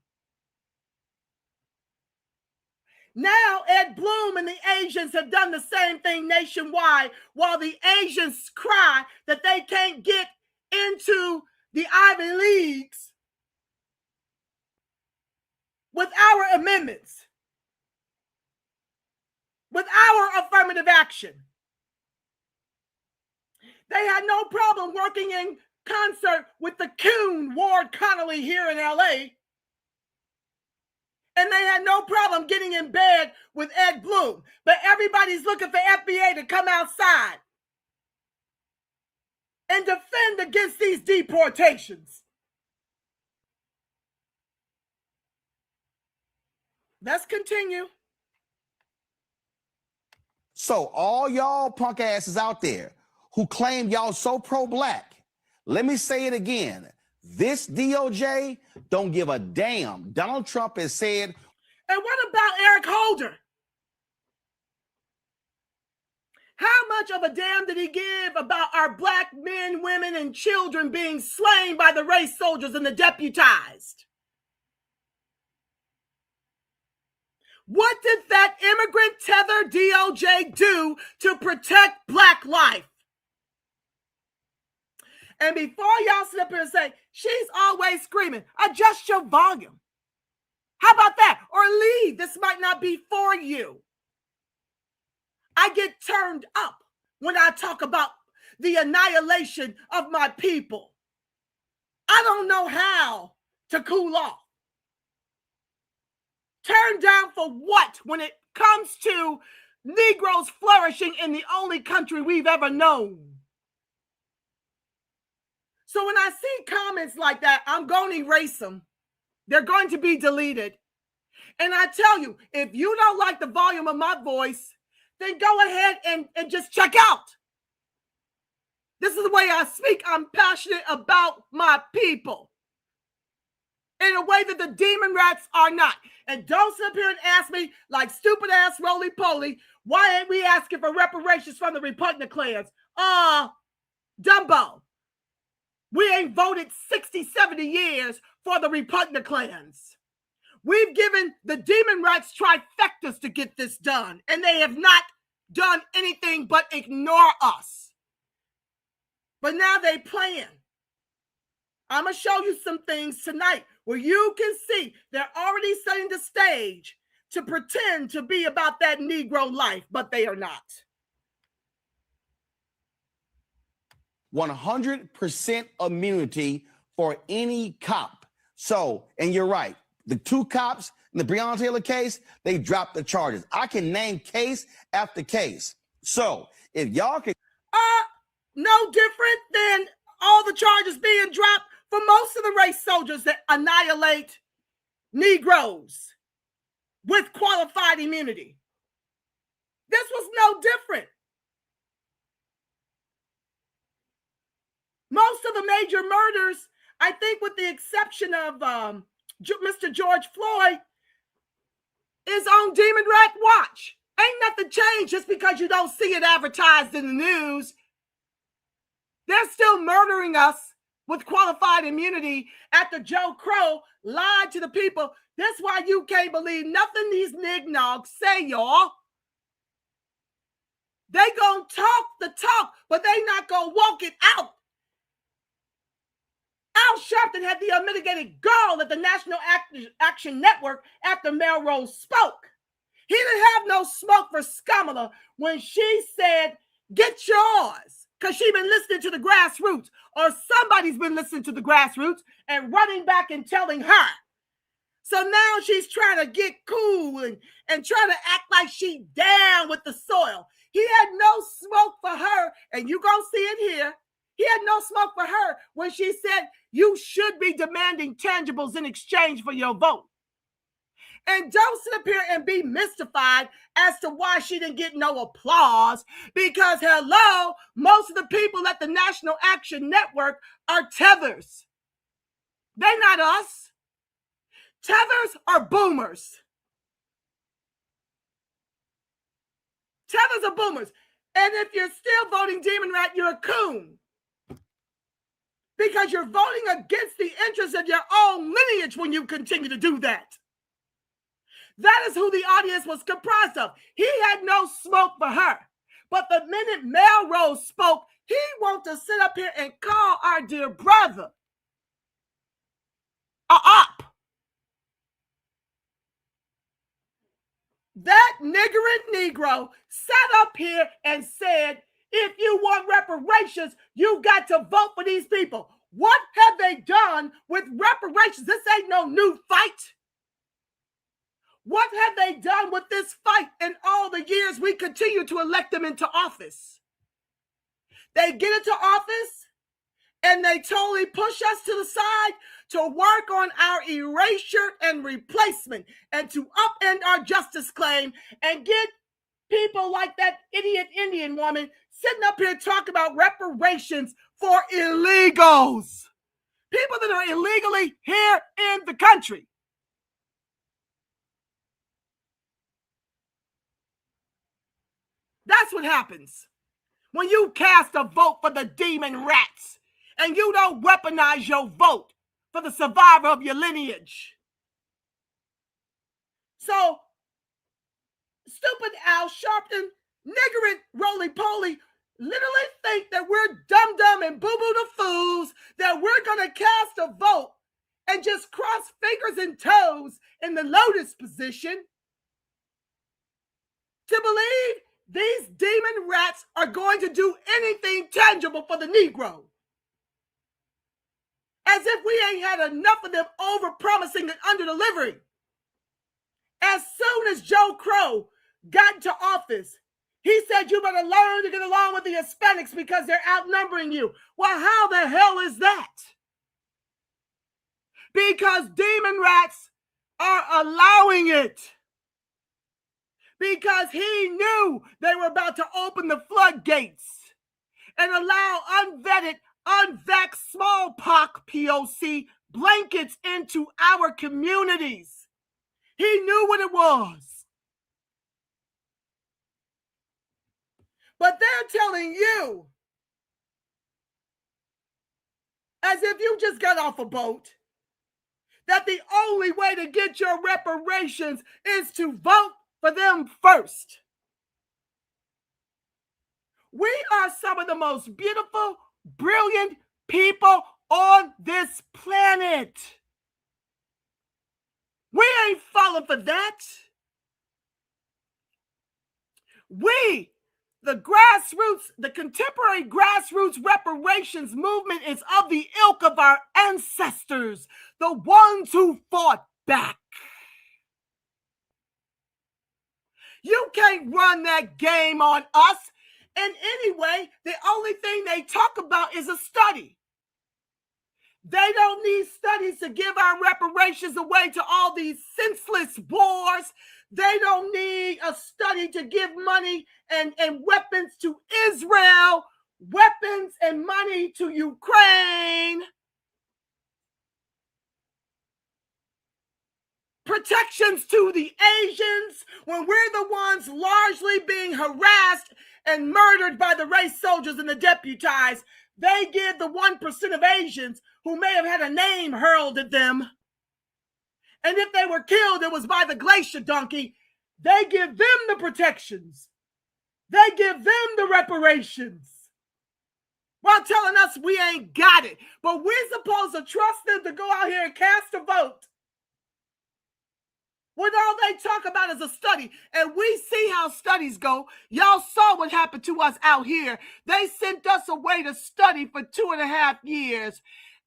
Now Ed Bloom and the Asians have done the same thing nationwide, while the Asians cry that they can't get into the Ivy Leagues with our amendments, with our affirmative action. They had no problem working in concert with the coon Ward Connolly here in LA. And they had no problem getting in bed with Ed Bloom. But everybody's looking for FBA to come outside and defend against these deportations. Let's continue. So all y'all punk asses out there who claim y'all so pro-Black, let me say it again. This DOJ don't give a damn. Donald Trump has said. And what about Eric Holder? How much of a damn did he give about our Black men, women, and children being slain by the race soldiers and the deputized? What did that immigrant tether DOJ do to protect Black life? And before y'all sit up here and say, she's always screaming, adjust your volume. How about that? Or leave. This might not be for you. I get turned up when I talk about the annihilation of my people. I don't know how to cool off. Turn down for what when it comes to Negroes flourishing in the only country we've ever known? So when I see comments like that, I'm going to erase them. They're going to be deleted. And I tell you, if you don't like the volume of my voice, then go ahead and just check out. This is the way I speak. I'm passionate about my people in a way that the Demonrats are not. And don't sit up here and ask me, like stupid ass roly-poly, why ain't we asking for reparations from the repugnant clans? Dumbo. We ain't voted 60, 70 years for the repugnant clans. We've given the Demonrats trifectas to get this done, and they have not done anything but ignore us. But now they playing. I'm going to show you some things tonight where you can see they're already setting the stage to pretend to be about that Negro life, but they are not. 100% immunity for any cop. So, and you're right, the two cops in the Breonna Taylor case, they dropped the charges. I can name case after case. So, if y'all can... No different than all the charges being dropped for most of the race soldiers that annihilate Negroes with qualified immunity. This was no different. Most of the major murders, I think with the exception of Mr. George Floyd, is on DemonRAT watch. Ain't nothing changed just because you don't see it advertised in the news. They're still murdering us with qualified immunity after Joe Crow lied to the people. That's why you can't believe nothing these nignogs say, y'all. They gonna talk the talk, but they not gonna walk it out. Al Sharpton had the unmitigated gall at the National Action Network after Melrose spoke. He didn't have no smoke for Skamala when she said, get yours, because she been listening to the grassroots, or somebody's been listening to the grassroots and running back and telling her. So now she's trying to get cool and trying to act like she down with the soil. He had no smoke for her, and you gonna see it here. He had no smoke for her when she said, you should be demanding tangibles in exchange for your vote. And don't sit up here and be mystified as to why she didn't get no applause, because, hello, most of the people at the National Action Network are tethers. They're not us. Tethers are boomers. Tethers are boomers. And if you're still voting DemonRAT, you're a coon. Because you're voting against the interests of your own lineage when you continue to do that. That is who the audience was comprised of. He had no smoke for her. But the minute Melrose spoke, he wanted to sit up here and call our dear brother a op. That niggering Negro sat up here and said, if you want reparations, you got to vote for these people. What have they done with reparations? This ain't no new fight. What have they done with this fight in all the years we continue to elect them into office? They get into office and they totally push us to the side to work on our erasure and replacement and to upend our justice claim and get people like that idiot Indian woman sitting up here talking about reparations for illegals. People that are illegally here in the country. That's what happens when you cast a vote for the Demonrats and you don't weaponize your vote for the survivor of your lineage. So, stupid Al Sharpton, niggering roly-poly, literally think that we're dumb and boo-boo the fools, that we're going to cast a vote and just cross fingers and toes in the lotus position to believe these Demonrats are going to do anything tangible for the Negro. As if we ain't had enough of them over-promising and under-delivering. As soon as Joe Crow got into office, he said, you better learn to get along with the Hispanics because they're outnumbering you. Well, how the hell is that? Because Demonrats are allowing it because he knew they were about to open the floodgates and allow unvetted, unvaxxed smallpox POC blankets into our communities. He knew what it was. But they're telling you, as if you just got off a boat, that the only way to get your reparations is to vote for them first. We are some of the most beautiful, brilliant people on this planet. We ain't falling for that. We, the grassroots, the contemporary grassroots reparations movement is of the ilk of our ancestors, the ones who fought back. You can't run that game on us. And anyway, the only thing they talk about is a study. They don't need studies to give our reparations away to all these senseless wars. They don't need a study to give money and weapons to Israel, weapons and money to Ukraine, protections to the Asians when we're the ones largely being harassed and murdered by the race soldiers and the deputized. They give the 1% of Asians who may have had a name hurled at them. And if they were killed, it was by the glacier donkey. They give them the protections. They give them the reparations. While telling us we ain't got it. But we're supposed to trust them to go out here and cast a vote when all they talk about is a study. And we see how studies go. Y'all saw what happened to us out here. They sent us away to study for 2.5 years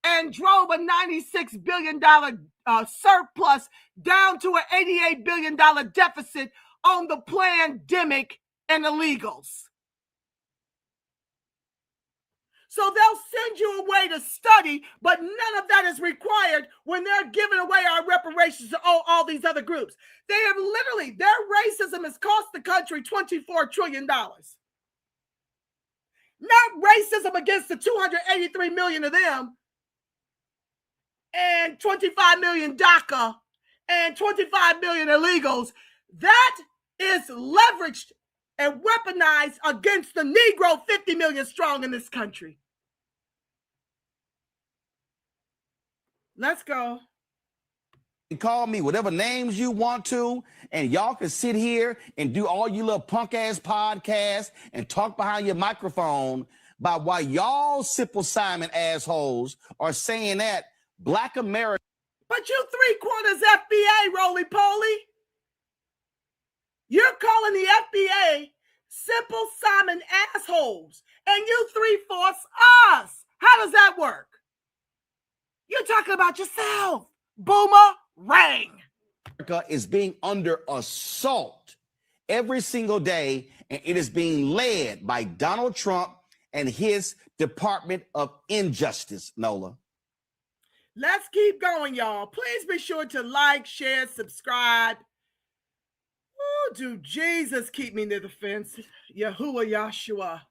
and drove a $96 billion surplus down to an $88 billion deficit on the pandemic and illegals. So they'll send you away to study, but none of that is required when they're giving away our reparations to all these other groups. They have literally, their racism has cost the country $24 trillion. Not racism against the 283 million of them and 25 million DACA and 25 million illegals. That is leveraged and weaponized against the Negro 50 million strong in this country. Let's go. Call me whatever names you want to, and y'all can sit here and do all you little punk ass podcasts and talk behind your microphone about why y'all Simple Simon assholes are saying that Black America. But you 3/4 FBA, roly-poly. You're calling the FBA Simple Simon assholes, and you 3/4 us. How does that work? You're talking about yourself. Boomerang. America is being under assault every single day, and it is being led by Donald Trump and his Department of Injustice, Nola. Let's keep going, y'all. Please be sure to like, share, subscribe. Oh, do Jesus keep me near the fence. Yahuwah, Yahshua,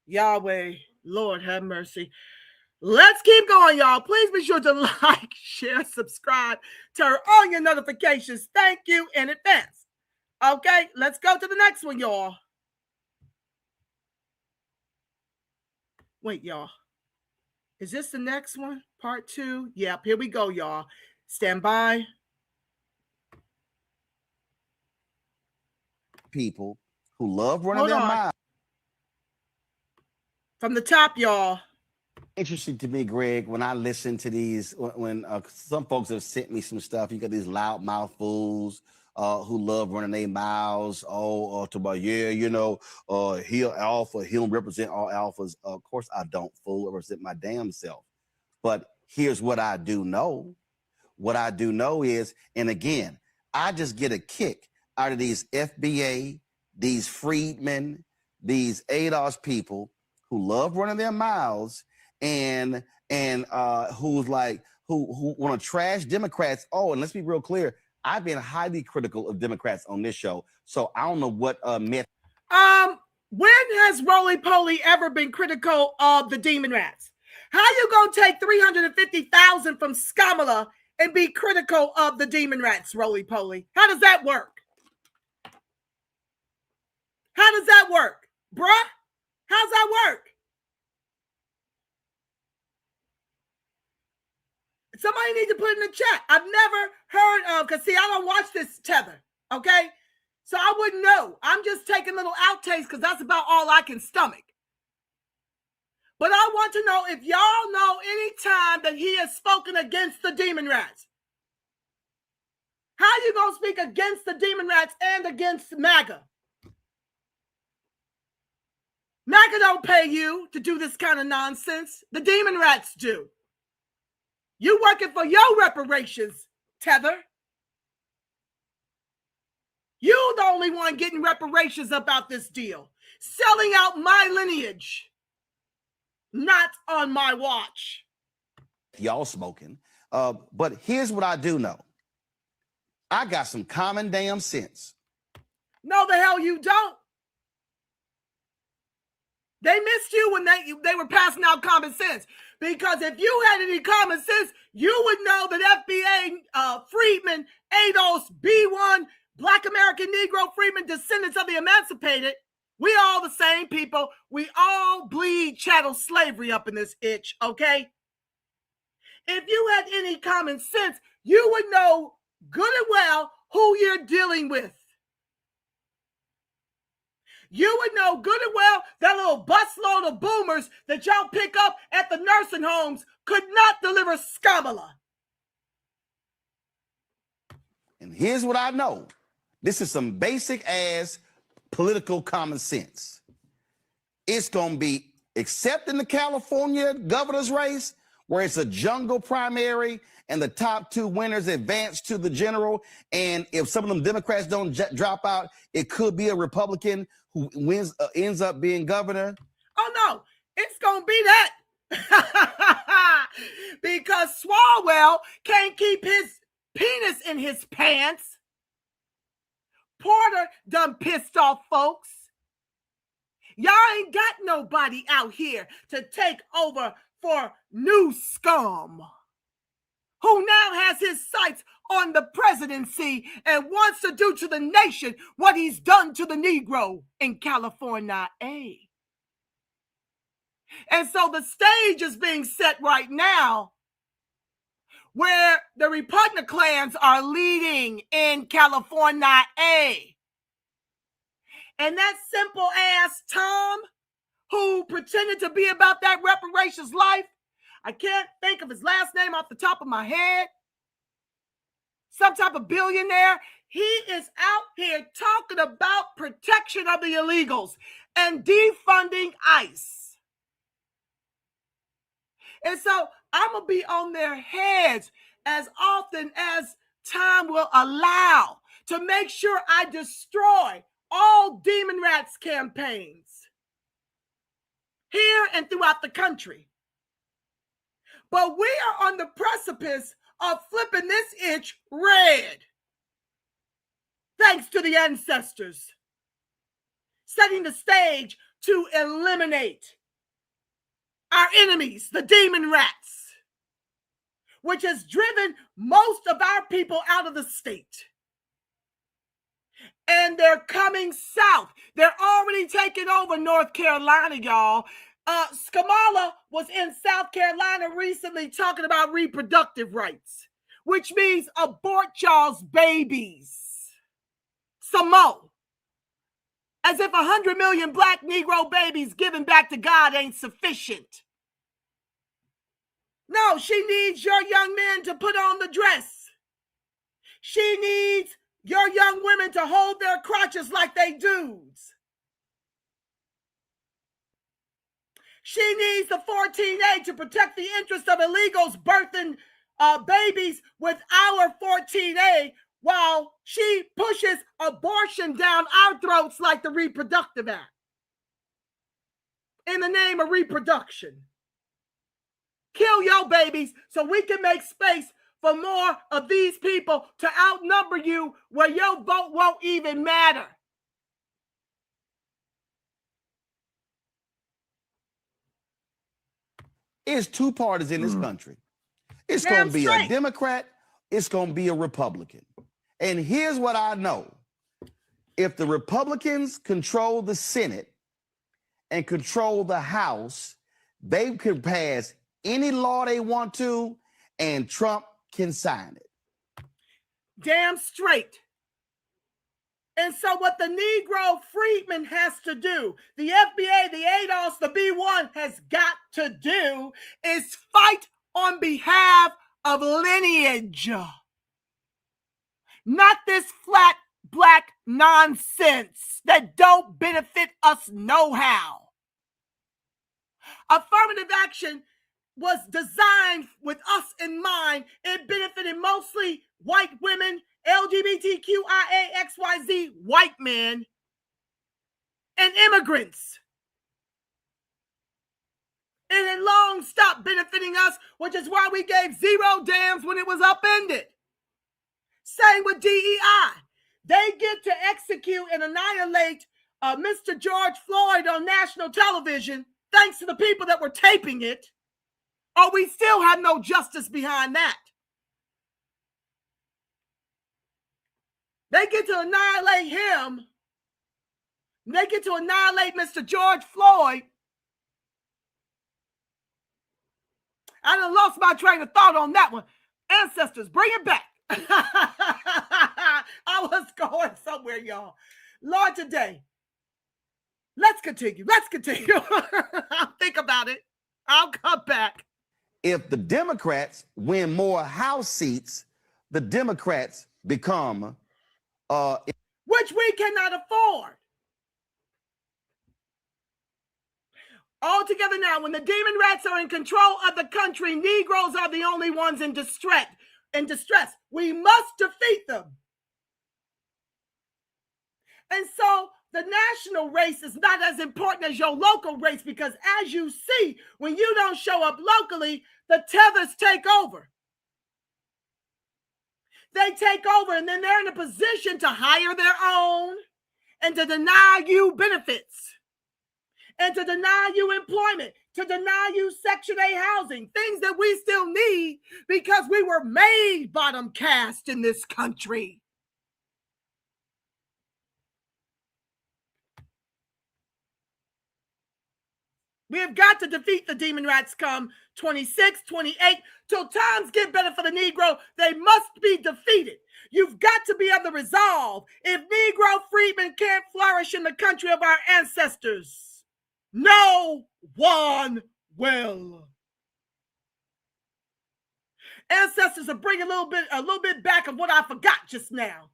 Yahweh, Lord have mercy. Let's keep going, y'all. Please be sure to like, share, subscribe, turn on your notifications. Thank you in advance. Okay, let's go to the next one, y'all. Wait, y'all. Is this the next one? Part 2? Yep, here we go, y'all. Stand by. People who love running their mouths. From the top, y'all. Interesting to me, Greg, when I listen to these, when some folks have sent me some stuff, you got these loudmouth fools who love running their mouths. To about, yeah, you know, he'll alpha, he'll represent all alphas. Of course I don't, fool. I represent my damn self. But here's what I do know. What I do know is, and again, I just get a kick out of these FBA, these freedmen, these ADOS people who love running their mouths and who's like, who want to trash Democrats. Oh, and let's be real clear. I've been highly critical of Democrats on this show, so I don't know what myth. When has Roly Poly ever been critical of the Demonrats? How you gonna take 350,000 from Skamala and be critical of the Demonrats, Roly Poly? How does that work? How does that work, bruh? How's that work? Somebody needs to put in the chat. I've never heard of, because see, I don't watch this tether, okay? So I wouldn't know. I'm just taking little outtakes because that's about all I can stomach. But I want to know if y'all know any time that he has spoken against the Demonrats. How you going to speak against the Demonrats and against MAGA? MAGA don't pay you to do this kind of nonsense. The Demonrats do. You working for your reparations, Tether. You the only one getting reparations about this deal. Selling out my lineage. Not on my watch. Y'all smoking. But here's what I do know. I got some common damn sense. No, the hell you don't. They missed you when they were passing out common sense. Because if you had any common sense, you would know that FBA freedmen, ADOS, B1, Black American Negro freedmen, descendants of the emancipated, we all the same people. We all bleed chattel slavery up in this itch, okay? If you had any common sense, you would know good and well who you're dealing with. You would know good and well that little busload of boomers that y'all pick up at the nursing homes could not deliver Skamala. And here's what I know. This is some basic ass political common sense. It's going to be, except in the California governor's race, where it's a jungle primary and the top two winners advance to the general. And if some of them Democrats don't drop out, it could be a Republican who wins, ends up being governor. Oh, no, it's going to be that. Because Swalwell can't keep his penis in his pants. Porter done pissed off folks. Y'all ain't got nobody out here to take over for new scum, who now has his sights on the presidency and wants to do to the nation what he's done to the Negro in California. And so the stage is being set right now where the Repugnant clans are leading in California. And that simple ass Tom, who pretended to be about that reparations life, I can't think of his last name off the top of my head, some type of billionaire, he is out here talking about protection of the illegals and defunding ICE. And so I'm going to be on their heads as often as time will allow to make sure I destroy all Demonrats campaigns here and throughout the country. But we are on the precipice of flipping this itch red. Thanks to the ancestors. Setting the stage to eliminate our enemies, the Demonrats, which has driven most of our people out of the state. And they're coming south. They're already taking over North Carolina, y'all. Skamala was in South Carolina recently talking about reproductive rights, which means abort y'all's babies. Some more. As if 100 million Black Negro babies given back to God ain't sufficient. No, she needs your young men to put on the dress. She needs your young women to hold their crotches like they dudes. She needs the 14A to protect the interests of illegals birthing babies with our 14A while she pushes abortion down our throats like the Reproductive Act in the name of reproduction. Kill your babies so we can make space for more of these people to outnumber you where your vote won't even matter. It's two parties in this country. It's going to be a Democrat. It's going to be a Republican. And here's what I know. If the Republicans control the Senate and control the House, they can pass any law they want to, and Trump can sign it. Damn straight. And so what the Negro freedman has to do, the FBA, the ADOS, the B1 has got to do is fight on behalf of lineage. Not this flat black nonsense that don't benefit us no how. Affirmative action was designed with us in mind. It benefited mostly white women, LGBTQIA, white men, and immigrants. It had long stopped benefiting us, which is why we gave 0 damns when it was upended. Same with DEI. They get to execute and annihilate Mr. George Floyd on national television, thanks to the people that were taping it, or we still have no justice behind that. They get to annihilate him. They get to annihilate Mr. George Floyd. I done lost my train of thought on that one. Ancestors, bring it back. I was going somewhere, y'all. Lord, today, let's continue. I'll think about it. I'll come back. If the Democrats win more House seats, the Democrats become... which we cannot afford. Altogether now, when the Demonrats are in control of the country, Negroes are the only ones in distress. We must defeat them. And so the national race is not as important as your local race, because as you see, when you don't show up locally, the tethers take over. They take over, and then they're in a position to hire their own and to deny you benefits and to deny you employment, to deny you Section 8 housing, things that we still need because we were made bottom caste in this country. We have got to defeat the Demonrats come 26, 28. Till times get better for the Negro, they must be defeated. You've got to be of the resolve. If Negro freedmen can't flourish in the country of our ancestors, no one will. Ancestors are bringing a little bit back of what I forgot just now.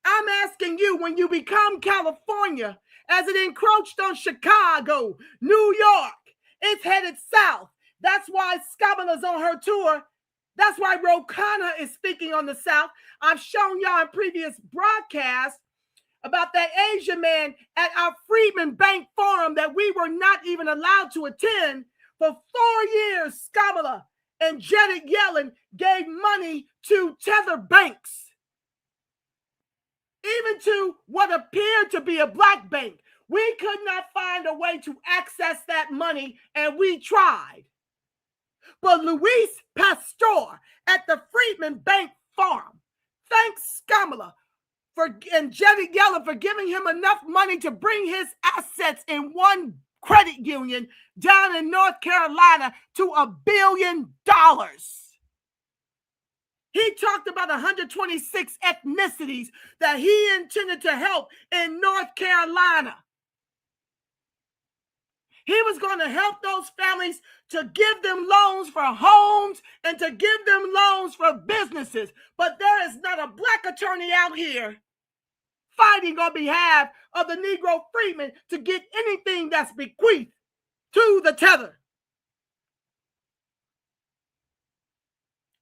I'm asking you, when you become California, as it encroached on Chicago, New York, it's headed south. That's why Scamala's on her tour. That's why Rokana is speaking on the South. I've shown y'all in previous broadcasts about that Asian man at our Freedmen Bank Forum that we were not even allowed to attend. For 4 years, Scamala and Janet Yellen gave money to tether banks, even to what appeared to be a black bank. We could not find a way to access that money, and we tried. But Luis Pastor at the Freedmen Bank Forum thanks Scamala and Janet Yellen for giving him enough money to bring his assets in one credit union down in North Carolina to $1 billion. He talked about 126 ethnicities that he intended to help in North Carolina. He was going to help those families to give them loans for homes and to give them loans for businesses. But there is not a black attorney out here fighting on behalf of the Negro freedmen to get anything that's bequeathed to the tether.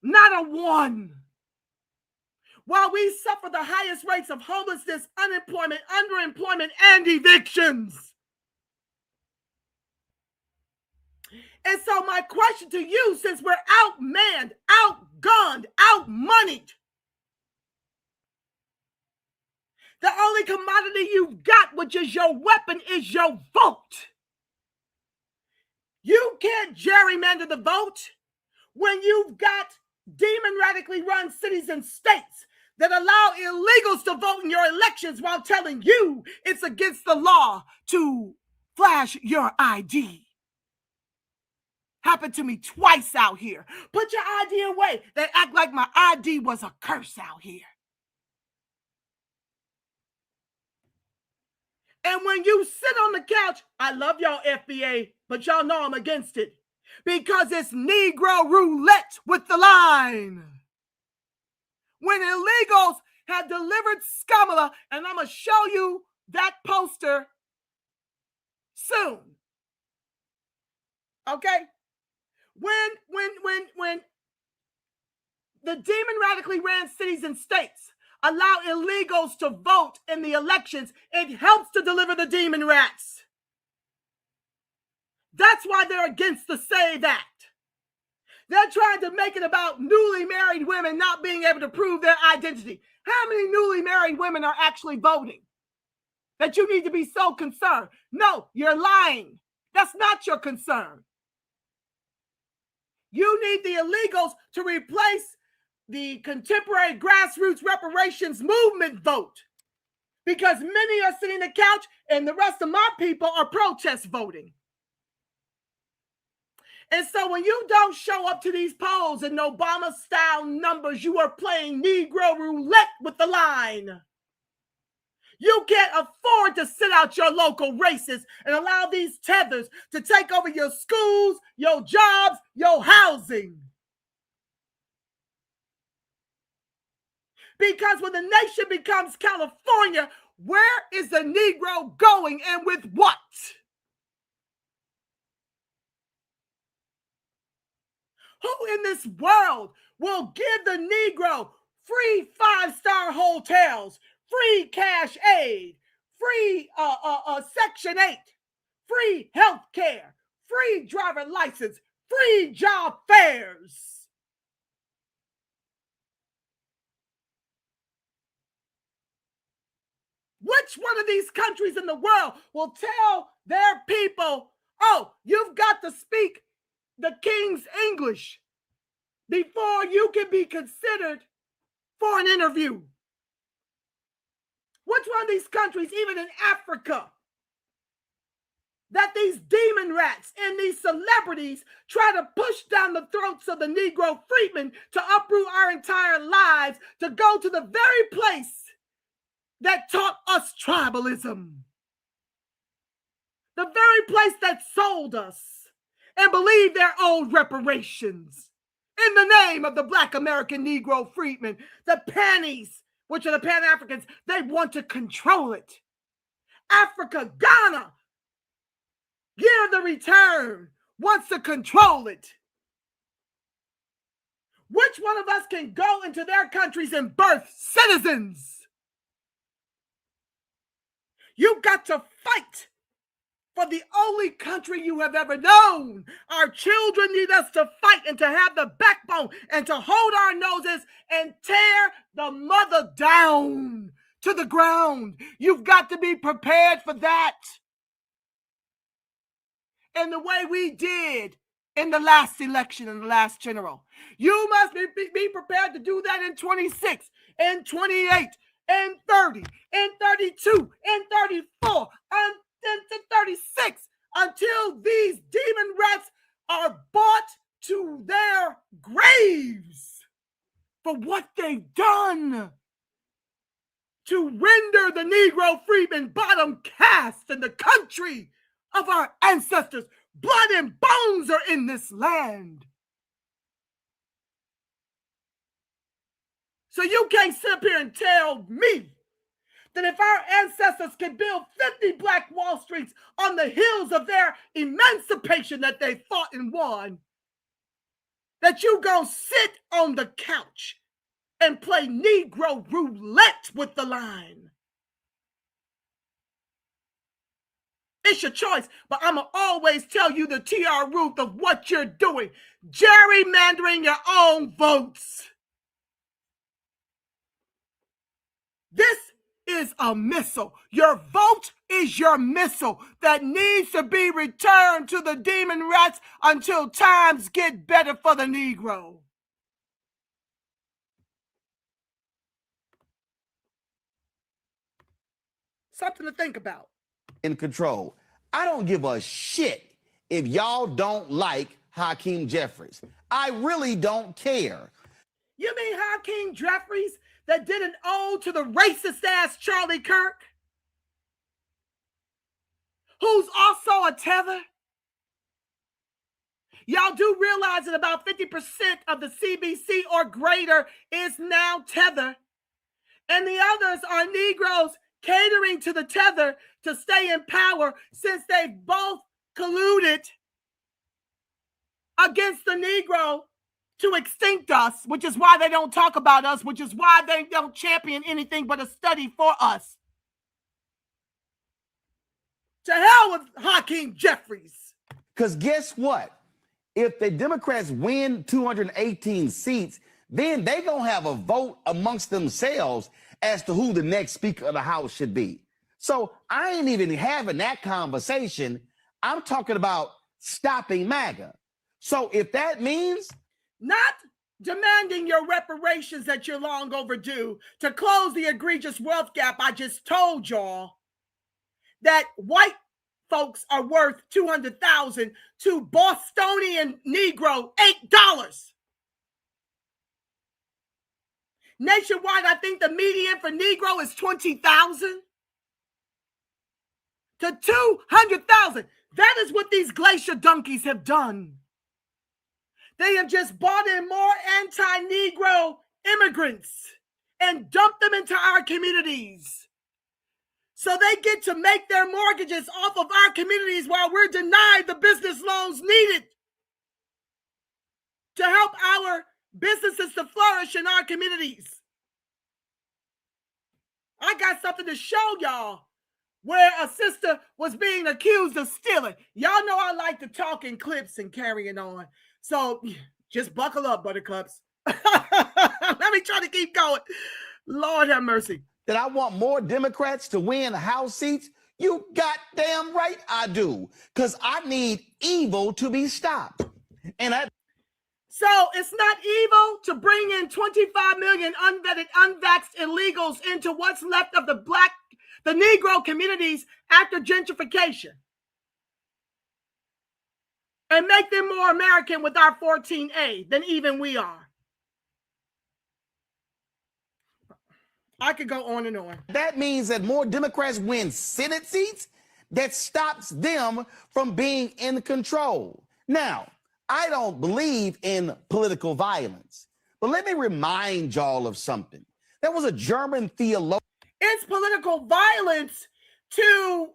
Not a one. While we suffer the highest rates of homelessness, unemployment, underemployment, and evictions. And so my question to you, since we're outmanned, outgunned, outmoneyed. The only commodity you've got, which is your weapon, is your vote. You can't gerrymander the vote when you've got demon-radically run cities and states that allow illegals to vote in your elections while telling you it's against the law to flash your ID. Happened to me twice out here. Put your ID away. They act like my ID was a curse out here. And when you sit on the couch, I love y'all FBA, but y'all know I'm against it because it's Negro roulette with the line. When illegals have delivered Scamala, and I'm going to show you that poster soon. Okay? When the demon radically ran cities and states allow illegals to vote in the elections, it helps to deliver the demon rats. That's why they're against the Say That. They're trying to make it about newly married women not being able to prove their identity. How many newly married women are actually voting? That you need to be so concerned. No, you're lying. That's not your concern. You need the illegals to replace the contemporary grassroots reparations movement vote because many are sitting on the couch and the rest of my people are protest voting. And so when you don't show up to these polls in Obama-style numbers, you are playing Negro roulette with the line. You can't afford to sit out your local races and allow these tethers to take over your schools, your jobs, your housing. Because when the nation becomes California, where is the Negro going and with what? Who in this world will give the Negro free 5-star hotels, free cash aid, free Section 8, free health care, free driver license, free job fairs? Which one of these countries in the world will tell their people, oh, you've got to speak the King's English before you can be considered for an interview? Which one of these countries, even in Africa, that these demon rats and these celebrities try to push down the throats of the Negro freedmen to uproot our entire lives, to go to the very place that taught us tribalism, the very place that sold us and believed their own reparations in the name of the Black American Negro freedmen, the panties, which are the Pan-Africans. They want to control it. Africa, Ghana, Year of the Return, wants to control it. Which one of us can go into their countries and birth citizens? You got to fight for the only country you have ever known. Our children need us to fight and to have the backbone and to hold our noses and tear the mother down to the ground. You've got to be prepared for that. In the way we did in the last election, in the last general. You must be prepared to do that in 26, in 28, in 30, in 32, in 34, and to 36, until these demon rats are brought to their graves for what they've done to render the Negro freedmen bottom caste in the country of our ancestors. Blood and bones are in this land. So you can't sit up here and tell me that if our ancestors can build 50 Black Wall Streets on the heels of their emancipation that they fought and won, that you gonna sit on the couch and play Negro roulette with the line. It's your choice, but I'm going to always tell you the TR root of what you're doing. Gerrymandering your own votes. This is a missile. Your vote is your missile that needs to be returned to the Demonrats until times get better for the Negro. Something to think about. In control. I don't give a shit if y'all don't like Hakeem Jeffries. I really don't care. You mean Hakeem Jeffries that did an ode to the racist-ass Charlie Kirk? Who's also a tether? Y'all do realize that about 50% of the CBC or greater is now tether, and the others are Negroes catering to the tether to stay in power since they've both colluded against the Negro to extinct us, which is why they don't talk about us, which is why they don't champion anything but a study for us. To hell with Hakeem Jeffries. Because guess what? If the Democrats win 218 seats, then they're going to have a vote amongst themselves as to who the next Speaker of the House should be. So I ain't even having that conversation. I'm talking about stopping MAGA. So if that means not demanding your reparations that you're long overdue to close the egregious wealth gap, I just told y'all that white folks are worth $200,000 to Bostonian Negro $8. Nationwide, I think the median for Negro is 20,000 to 200,000. That is what these glacier donkeys have done. They have just brought in more anti-Negro immigrants and dumped them into our communities. So they get to make their mortgages off of our communities while we're denied the business loans needed to help our businesses to flourish in our communities. I got something to show y'all where a sister was being accused of stealing. Y'all know I like to talk in clips and carrying on. So just buckle up, buttercups. Let me try to keep going. Lord have mercy. that I want more Democrats to win House seats? You goddamn right I do, because I need evil to be stopped. So it's not evil to bring in 25 million unvetted, unvaxxed illegals into what's left of the Negro communities after gentrification and make them more American with our 14A than even we are. I could go on and on. That means that more Democrats win Senate seats. That stops them from being in control. Now, I don't believe in political violence, but let me remind y'all of something. There was a German theologian. It's political violence to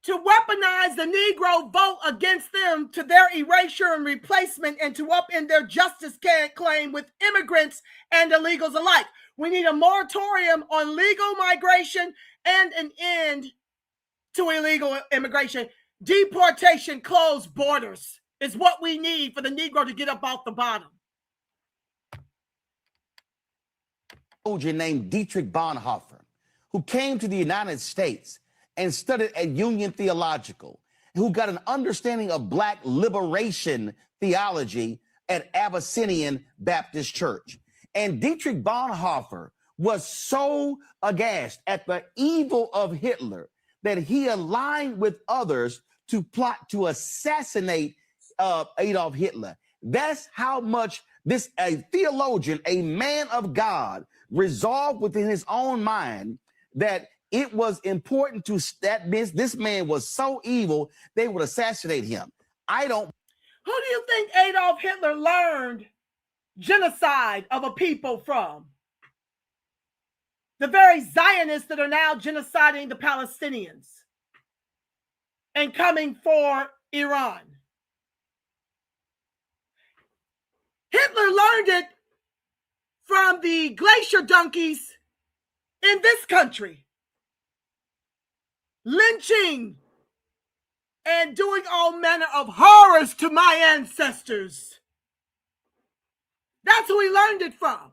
weaponize the Negro vote against them to their erasure and replacement and to upend their justice claim with immigrants and illegals alike. We need a moratorium on legal migration and an end to illegal immigration. Deportation, closed borders is what we need for the Negro to get up off the bottom. Named Dietrich Bonhoeffer, who came to the United States and studied at Union Theological, who got an understanding of Black liberation theology at Abyssinian Baptist Church. And Dietrich Bonhoeffer was so aghast at the evil of Hitler that he aligned with others to plot to assassinate Adolf Hitler. That's how much a theologian, a man of God, resolved within his own mind that it was important to this man was so evil they would assassinate him. Who do you think Adolf Hitler learned genocide of a people from? The very Zionists that are now genociding the Palestinians and coming for Iran. Hitler learned it from the glacier donkeys in this country. Lynching and doing all manner of horrors to my ancestors. That's who he learned it from.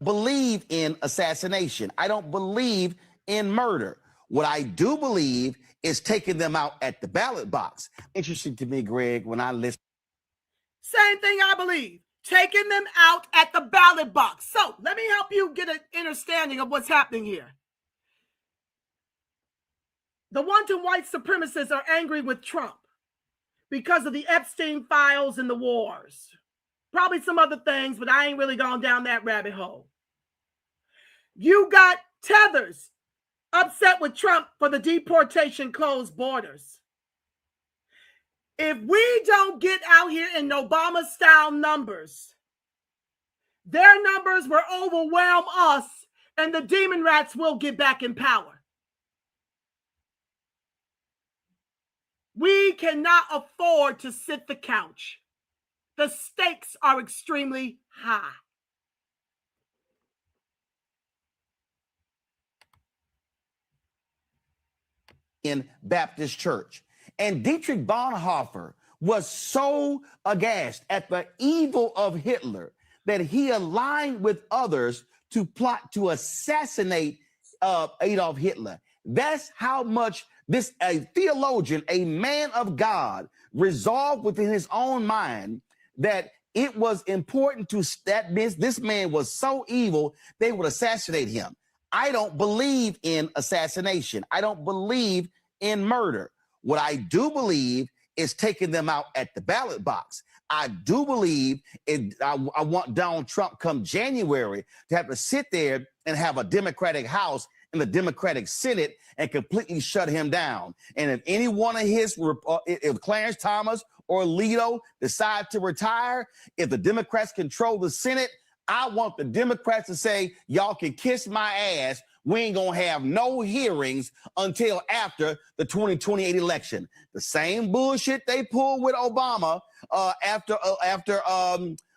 Believe in assassination. I don't believe in murder. What I do believe is taking them out at the ballot box. Interesting to me, Greg, when I listen. Same thing I believe. Taking them out at the ballot box. So let me help you get an understanding of what's happening here. The wanton white supremacists are angry with Trump because of the Epstein files and the wars. Probably some other things, but I ain't really gone down that rabbit hole. You got tethers upset with Trump for the deportation closed borders. If we don't get out here in Obama-style numbers, their numbers will overwhelm us and the Demonrats will get back in power. We cannot afford to sit the couch. The stakes are extremely high. In Baptist Church. And Dietrich Bonhoeffer was so aghast at the evil of Hitler that he aligned with others to plot to assassinate Adolf Hitler. That's how much a theologian, a man of God, resolved within his own mind that it was important to that this man was so evil they would assassinate him. I don't believe in assassination. I don't believe in murder. What I do believe is taking them out at the ballot box. I do believe I want Donald Trump come January to have to sit there and have a Democratic House and the Democratic Senate and completely shut him down. And if any one of if Clarence Thomas or Alito decide to retire, if the Democrats control the Senate, I want the Democrats to say, y'all can kiss my ass. We ain't gonna have no hearings until after the 2028 election. The same bullshit they pulled with Obama after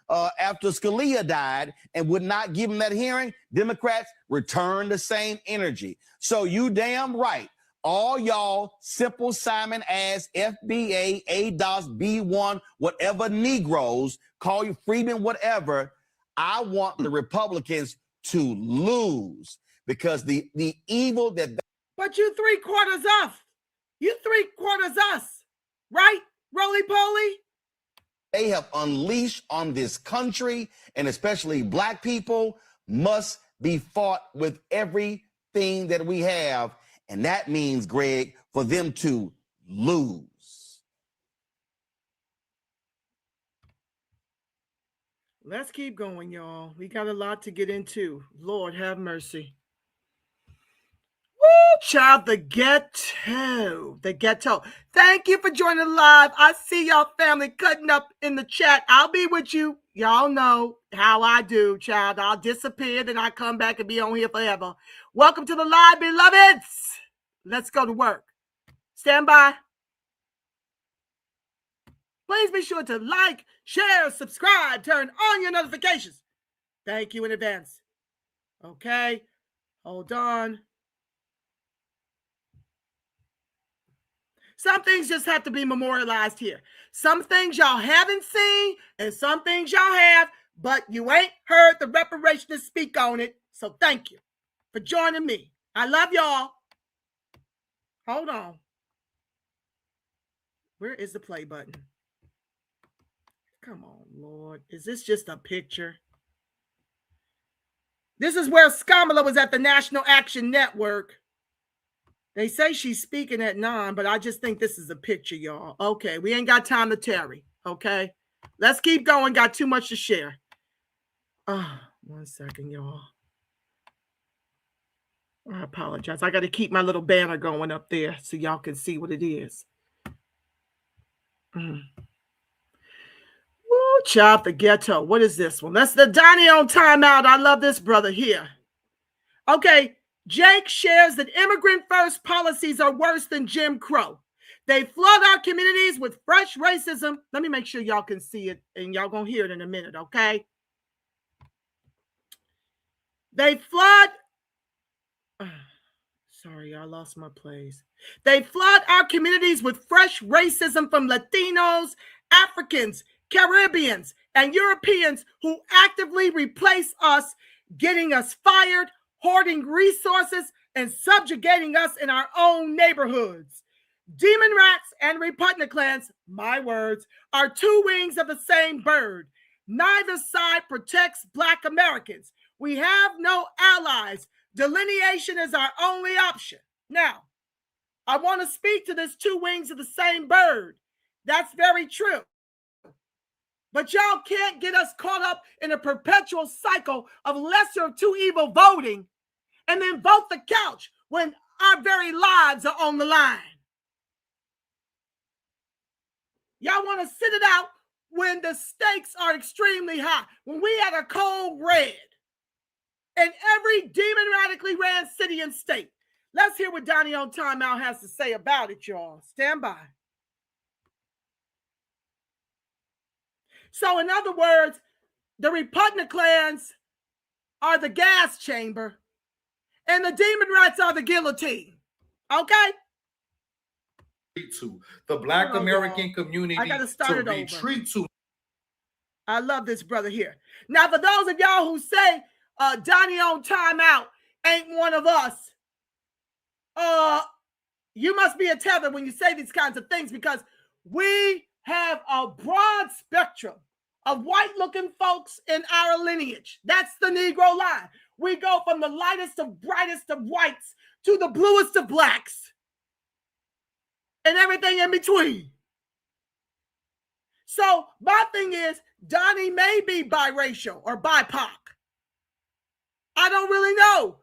Scalia died and would not give him that hearing. Democrats return the same energy. So you damn right. All y'all simple Simon ass FBA, ADOS, B1, whatever Negroes, call you Freeman, whatever. I want the Republicans to lose because the evil that. But you 3/4 us. You 3/4 us, right? Roly poly. They have unleashed on this country, and especially black people, must be fought with everything that we have. And that means, Greg, for them to lose. Let's keep going, y'all. We got a lot to get into. Lord have mercy. Woo, child, the ghetto. The ghetto. Thank you for joining live. I see y'all family cutting up in the chat. I'll be with you. Y'all know how I do, child. I'll disappear, then I come back and be on here forever. Welcome to the live, beloveds. Let's go to work. Stand by. Please be sure to like, share, subscribe, turn on your notifications. Thank you in advance. Okay, hold on. Some things just have to be memorialized here. Some things y'all haven't seen and some things y'all have, but you ain't heard the reparationists speak on it. So thank you for joining me. I love y'all. Hold on. Where is the play button? Come on, Lord. Is this just a picture? This is where Skamala was at the National Action Network. They say she's speaking at 9, but I just think this is a picture, y'all. Okay, we ain't got time to tarry, okay? Let's keep going. Got too much to share. 1 second, y'all. I apologize. I got to keep my little banner going up there so y'all can see what it is. Woo, child, the ghetto. What is this one? That's the Donnie on timeout. I love this brother here. Okay, Jake shares that immigrant first policies are worse than Jim Crow. They flood our communities with fresh racism. Let me make sure y'all can see it and y'all gonna hear it in a minute, okay? They flood. Sorry, I lost my place. They flood our communities with fresh racism from Latinos, Africans, Caribbeans, and Europeans who actively replace us, getting us fired, hoarding resources, and subjugating us in our own neighborhoods. Demonrats and Republicans, my words, are two wings of the same bird. Neither side protects Black Americans. We have no allies. Delineation is our only option. Now, I want to speak to this two wings of the same bird. That's very true. But y'all can't get us caught up in a perpetual cycle of lesser of two evil voting and then vote the couch when our very lives are on the line. Y'all want to sit it out when the stakes are extremely high, when we had a cold red in every democratically ran city and state. Let's hear what Donnie on Timeout has to say about it, y'all. Stand by. So, in other words, the Republicans are the gas chamber and the Demonrats are the guillotine. Okay? To the Black American community I gotta start to it retreat over. to. I love this brother here. Now, for those of y'all who say Donnie on Timeout ain't one of us, you must be a tether when you say these kinds of things, because we have a broad spectrum of white-looking folks in our lineage. That's the Negro line. We go from the lightest of brightest of whites to the bluest of blacks and everything in between. So my thing is, Donnie may be biracial or BIPOC. I don't really know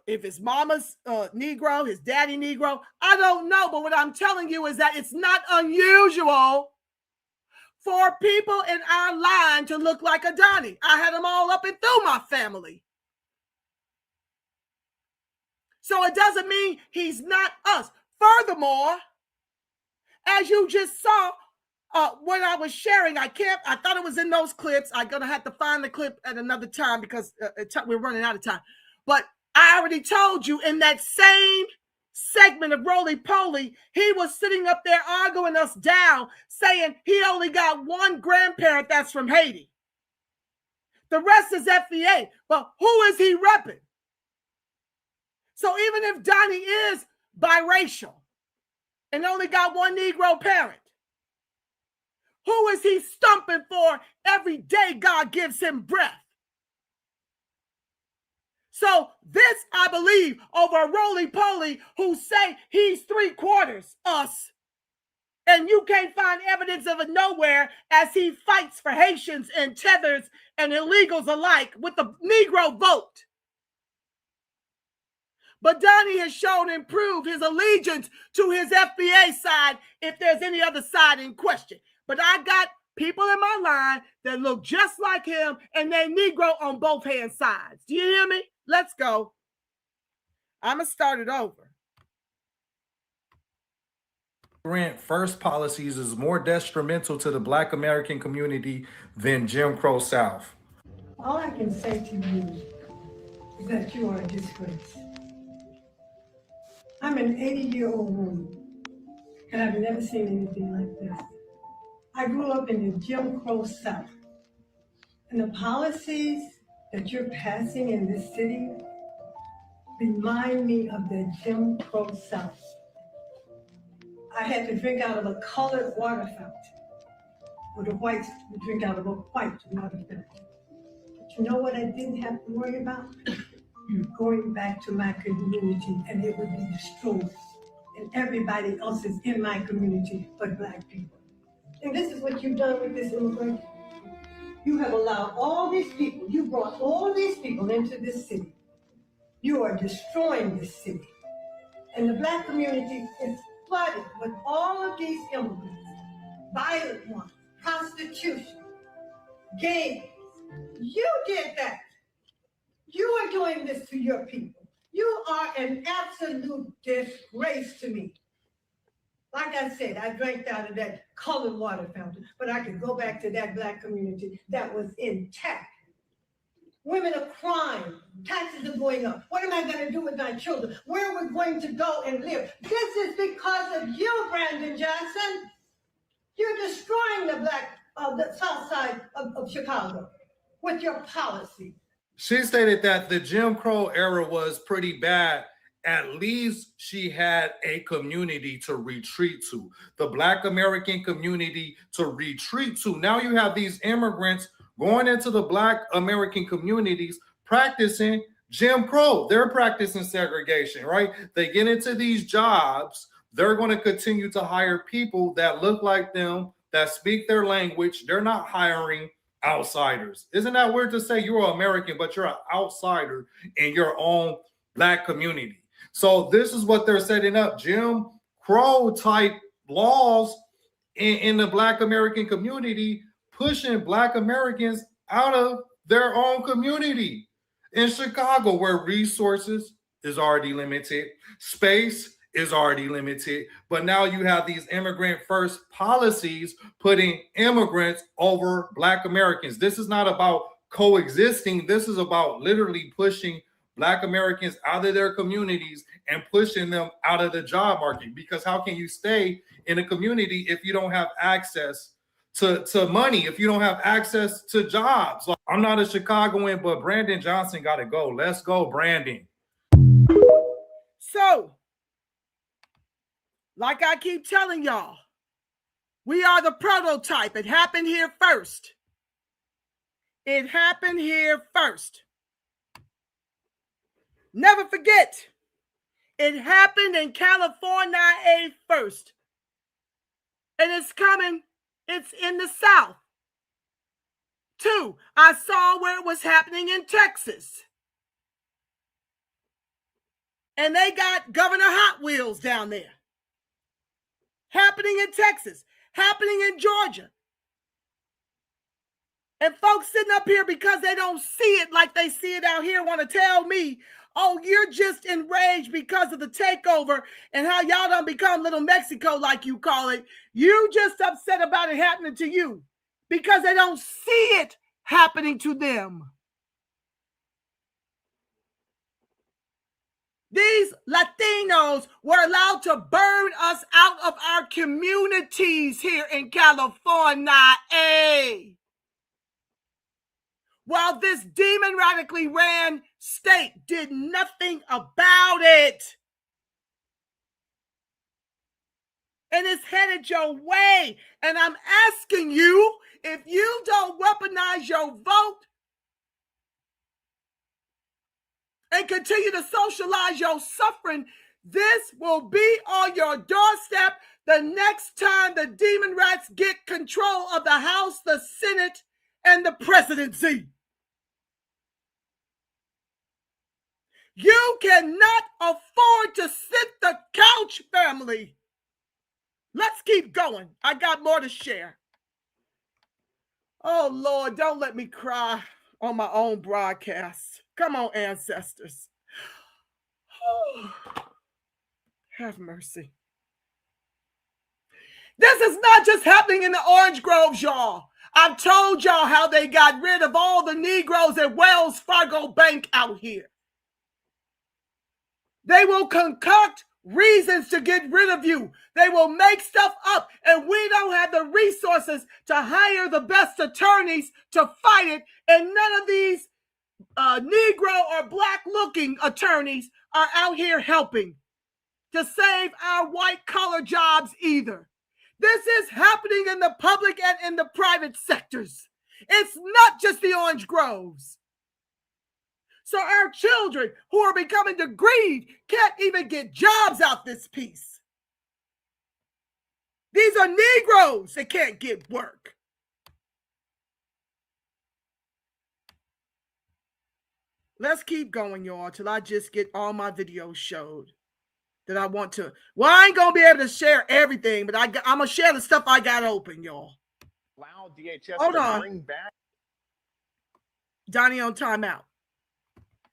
if his mama's Negro, his daddy Negro. I don't know, but what I'm telling you is that it's not unusual for people in our line to look like a Donnie. I had them all up and through my family. So it doesn't mean he's not us. Furthermore, as you just saw, when I was sharing, I thought it was in those clips. I'm going to have to find the clip at another time because we're running out of time. But I already told you in that same segment of Roly Poly, he was sitting up there arguing us down, saying he only got one grandparent that's from Haiti. The rest is FBA. But who is he repping? So even if Donnie is biracial and only got one Negro parent, who is he stumping for every day God gives him breath? So this, I believe, over a roly-poly who say he's 3/4 us, and you can't find evidence of it nowhere as he fights for Haitians and tethers and illegals alike with the Negro vote. But Donnie has shown and proved his allegiance to his FBA side if there's any other side in question. But I got people in my line that look just like him and they Negro on both hand sides. Do you hear me? Let's go. I'm going to start it over. First policies is more detrimental to the Black American community than Jim Crow South. All I can say to you is that you are a disgrace. I'm an 80-year-old woman, and I've never seen anything like this. I grew up in the Jim Crow South, and the policies that you're passing in this city remind me of the Jim Crow South. I had to drink out of a colored water fountain, where the whites would drink out of a white water fountain. But you know what I didn't have to worry about? Going back to my community, and it would be destroyed. And everybody else is in my community but Black people. And this is what you've done with this immigration. You have allowed all these people, you brought all these people into this city. You are destroying this city. And the Black community is flooded with all of these immigrants, violent ones, prostitution, gangs. You did that. You are doing this to your people. You are an absolute disgrace to me. Like I said, I drank out of that colored water fountain, but I could go back to that Black community that was intact. Women are crying. Taxes are going up. What am I going to do with my children? Where are we going to go and live? This is because of you, Brandon Johnson. You're destroying the south side of Chicago with your policy. She stated that the Jim Crow era was pretty bad. At least she had a community to retreat to, the Black American community to retreat to. Now you have these immigrants going into the Black American communities practicing Jim Crow. They're practicing segregation, right? They get into these jobs. They're going to continue to hire people that look like them, that speak their language. They're not hiring outsiders. Isn't that weird to say you're American, but you're an outsider in your own Black community? So this is what they're setting up, Jim Crow type laws in the Black American community, pushing Black Americans out of their own community. In Chicago, where resources is already limited, space is already limited, but now you have these immigrant first policies putting immigrants over Black Americans. This is not about coexisting. This is about literally pushing Black Americans out of their communities and pushing them out of the job market. Because how can you stay in a community if you don't have access to money, if you don't have access to jobs? Like, I'm not a Chicagoan, but Brandon Johnson got to go. Let's go, Brandon. So, like I keep telling y'all, we are the prototype. It happened here first. It happened here first. Never forget, it happened in California first. And it's coming, it's in the South. 2, I saw where it was happening in Texas. And they got Governor Hot Wheels down there. Happening in Texas, happening in Georgia. And folks sitting up here because they don't see it like they see it out here want to tell me, oh, you're just enraged because of the takeover and how y'all done become Little Mexico, like you call it. You just upset about it happening to you because they don't see it happening to them. These Latinos were allowed to burn us out of our communities here in California. While this demon-radically ran state did nothing about it. And it's headed your way. And I'm asking you, if you don't weaponize your vote and continue to socialize your suffering, this will be on your doorstep the next time the Demonrats get control of the House, the Senate, and the presidency. You cannot afford to sit the couch, family. Let's keep going. I got more to share. Oh, Lord, don't let me cry on my own broadcast. Come on, ancestors. Oh, have mercy. This is not just happening in the Orange Groves, y'all. I've told y'all how they got rid of all the Negroes at Wells Fargo Bank out here. They will concoct reasons to get rid of you. They will make stuff up, and we don't have the resources to hire the best attorneys to fight it, and none of these Negro or Black-looking attorneys are out here helping to save our white-collar jobs either. This is happening in the public and in the private sectors. It's not just the Orange Groves. So our children who are becoming degreed can't even get jobs out this piece. These are Negroes that can't get work. Let's keep going, y'all, till I just get all my videos showed that I want to. Well, I ain't going to be able to share everything, but I'm going to share the stuff I got open, y'all. Allow DHS Hold to on. bring back. Donnie on timeout.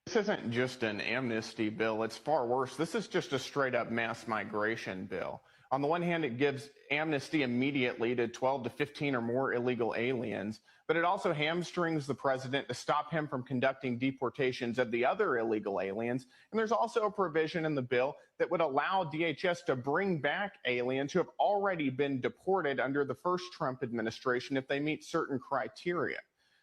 This isn't just an amnesty bill. It's far worse. This is just a straight up mass migration bill. On the one hand, it gives amnesty immediately to 12 to 15 or more illegal aliens, but it also hamstrings the president to stop him from conducting deportations of the other illegal aliens. And there's also a provision in the bill that would allow DHS to bring back aliens who have already been deported under the first Trump administration if they meet certain criteria.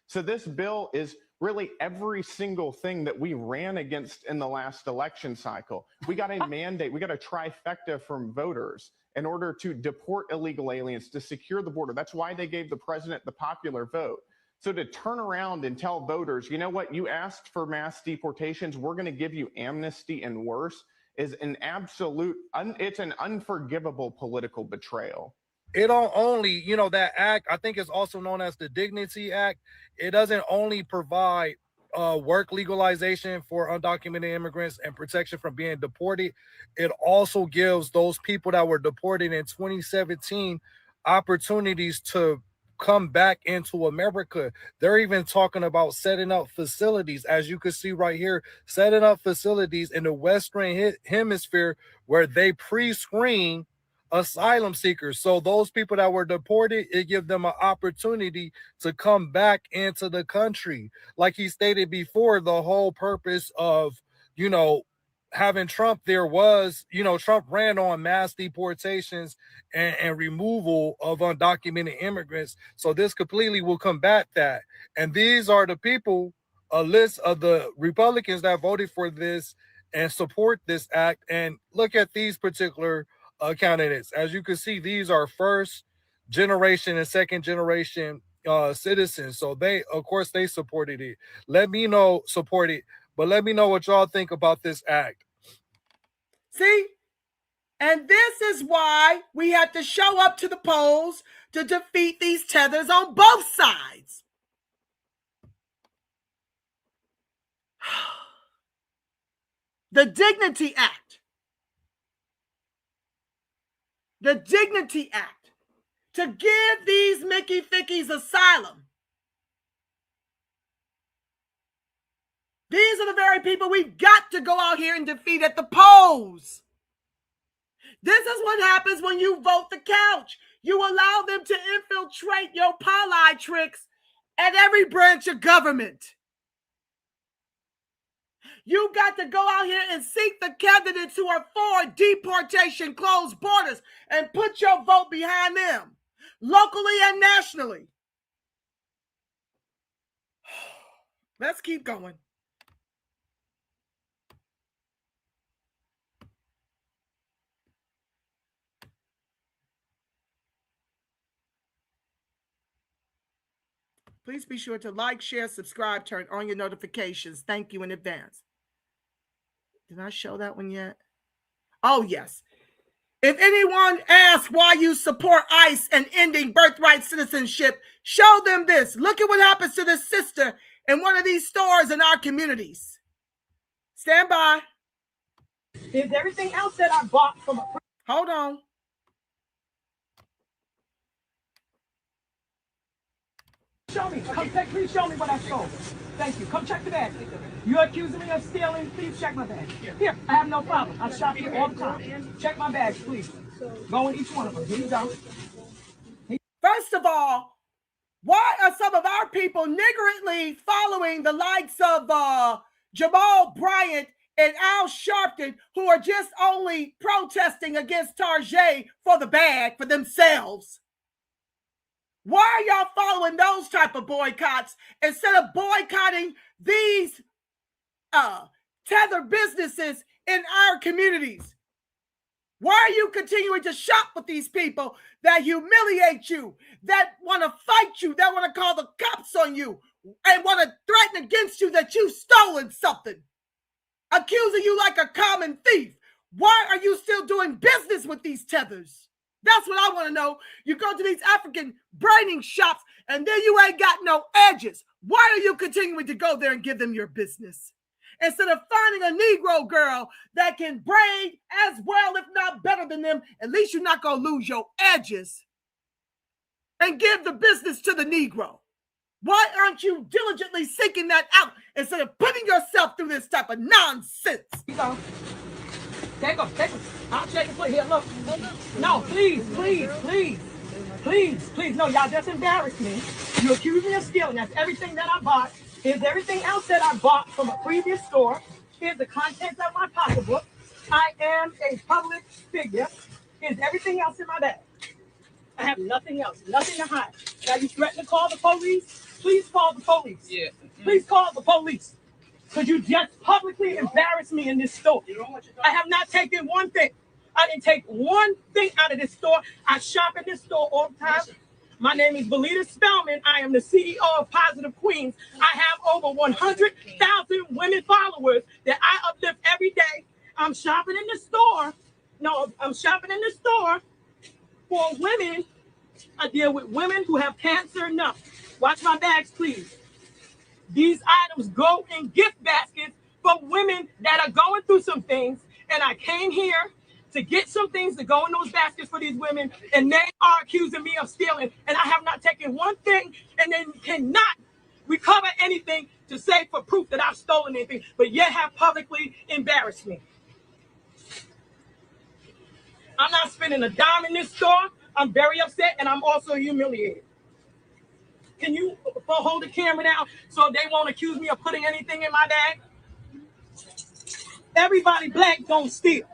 So this bill is really every single thing that we ran against in the last election cycle. We got a mandate, we got a trifecta from voters in order to deport illegal aliens, to secure the border. That's why they gave the president the popular vote. So to turn around and tell voters, you know what, you asked for mass deportations, we're going to give you amnesty and worse, is an absolute, it's an unforgivable political betrayal. It don't only, you know, that act, I think it's also known as the Dignity Act. It doesn't only provide work legalization for undocumented immigrants and protection from being deported. It also gives those people that were deported in 2017 opportunities to come back into America. They're even talking about setting up facilities, as you can see right here, setting up facilities in the Western Hemisphere where they pre-screen asylum seekers. So those people that were deported, it gives them an opportunity to come back into the country. Like he stated before, the whole purpose of, you know, having Trump there was, you know, Trump ran on mass deportations and removal of undocumented immigrants. So this completely will combat that. And these are the people, a list of the Republicans that voted for this and support this act. And look at these particular candidates. As you can see, these are first generation and second generation citizens. So they, of course, they supported it. Let me know, support it, but let me know what y'all think about this act. See? And this is why we had to show up to the polls to defeat these tethers on both sides. The Dignity Act. The Dignity Act, to give these Mickey Fickies asylum. These are the very people we've got to go out here and defeat at the polls. This is what happens when you vote the couch. You allow them to infiltrate your parlay tricks at every branch of government. You got to go out here and seek the candidates who are for deportation, closed borders, and put your vote behind them, locally and nationally. Let's keep going. Please be sure to like, share, subscribe, turn on your notifications. Thank you in advance. Did I show that one yet? Oh, yes. If anyone asks why you support ICE and ending birthright citizenship, show them this. Look at what happens to this sister in one of these stores in our communities. Stand by. Is everything else that I bought from a... Hold on. Show me. Please show me what I stole. Thank you. Come check the bag. You're accusing me of stealing. Please check my bag. Here, I have no problem. I shop here all the time. Check my bags, please. Go in each one of them. Here you go. First of all, why are some of our people niggardly following the likes of Jamal Bryant and Al Sharpton, who are just only protesting against Tarjay for the bag for themselves? Why are y'all following those type of boycotts instead of boycotting these tether businesses in our communities? Why are you continuing to shop with these people that humiliate you, that want to fight you, that want to call the cops on you, and want to threaten against you that you've stolen something, accusing you like a common thief? Why are you still doing business with these tethers? That's what I want to know. You go to these African braining shops and then you ain't got no edges. Why are you continuing to go there and give them your business? Instead of finding a Negro girl that can braid as well, if not better than them, at least you're not going to lose your edges and give the business to the Negro. Why aren't you diligently seeking that out instead of putting yourself through this type of nonsense? Take them. I'll check and put here. Look. No, please. No, y'all just embarrassed me. You accuse me of stealing. That's everything that I bought. Here's everything else that I bought from a previous store. Here's the contents of my pocketbook. I am a public figure. Here's everything else in my bag. I have nothing else, nothing to hide. Now you threaten to call the police? Please call the police. Yeah. Please call the police. Because you just publicly embarrassed me in this store. I have not taken one thing. I didn't take one thing out of this store. I shop in this store all the time. My name is Belita Spellman. I am the CEO of Positive Queens. I have over 100,000 women followers that I uplift every day. I'm shopping in the store. No, I'm shopping in the store for women. I deal with women who have cancer. No. Watch my bags, please. These items go in gift baskets for women that are going through some things. And I came here to get some things to go in those baskets for these women. And they are accusing me of stealing. And I have not taken one thing, and they cannot recover anything to say for proof that I've stolen anything, but yet have publicly embarrassed me. I'm not spending a dime in this store. I'm very upset, and I'm also humiliated. Can you hold the camera down so they won't accuse me of putting anything in my bag? Everybody black don't steal.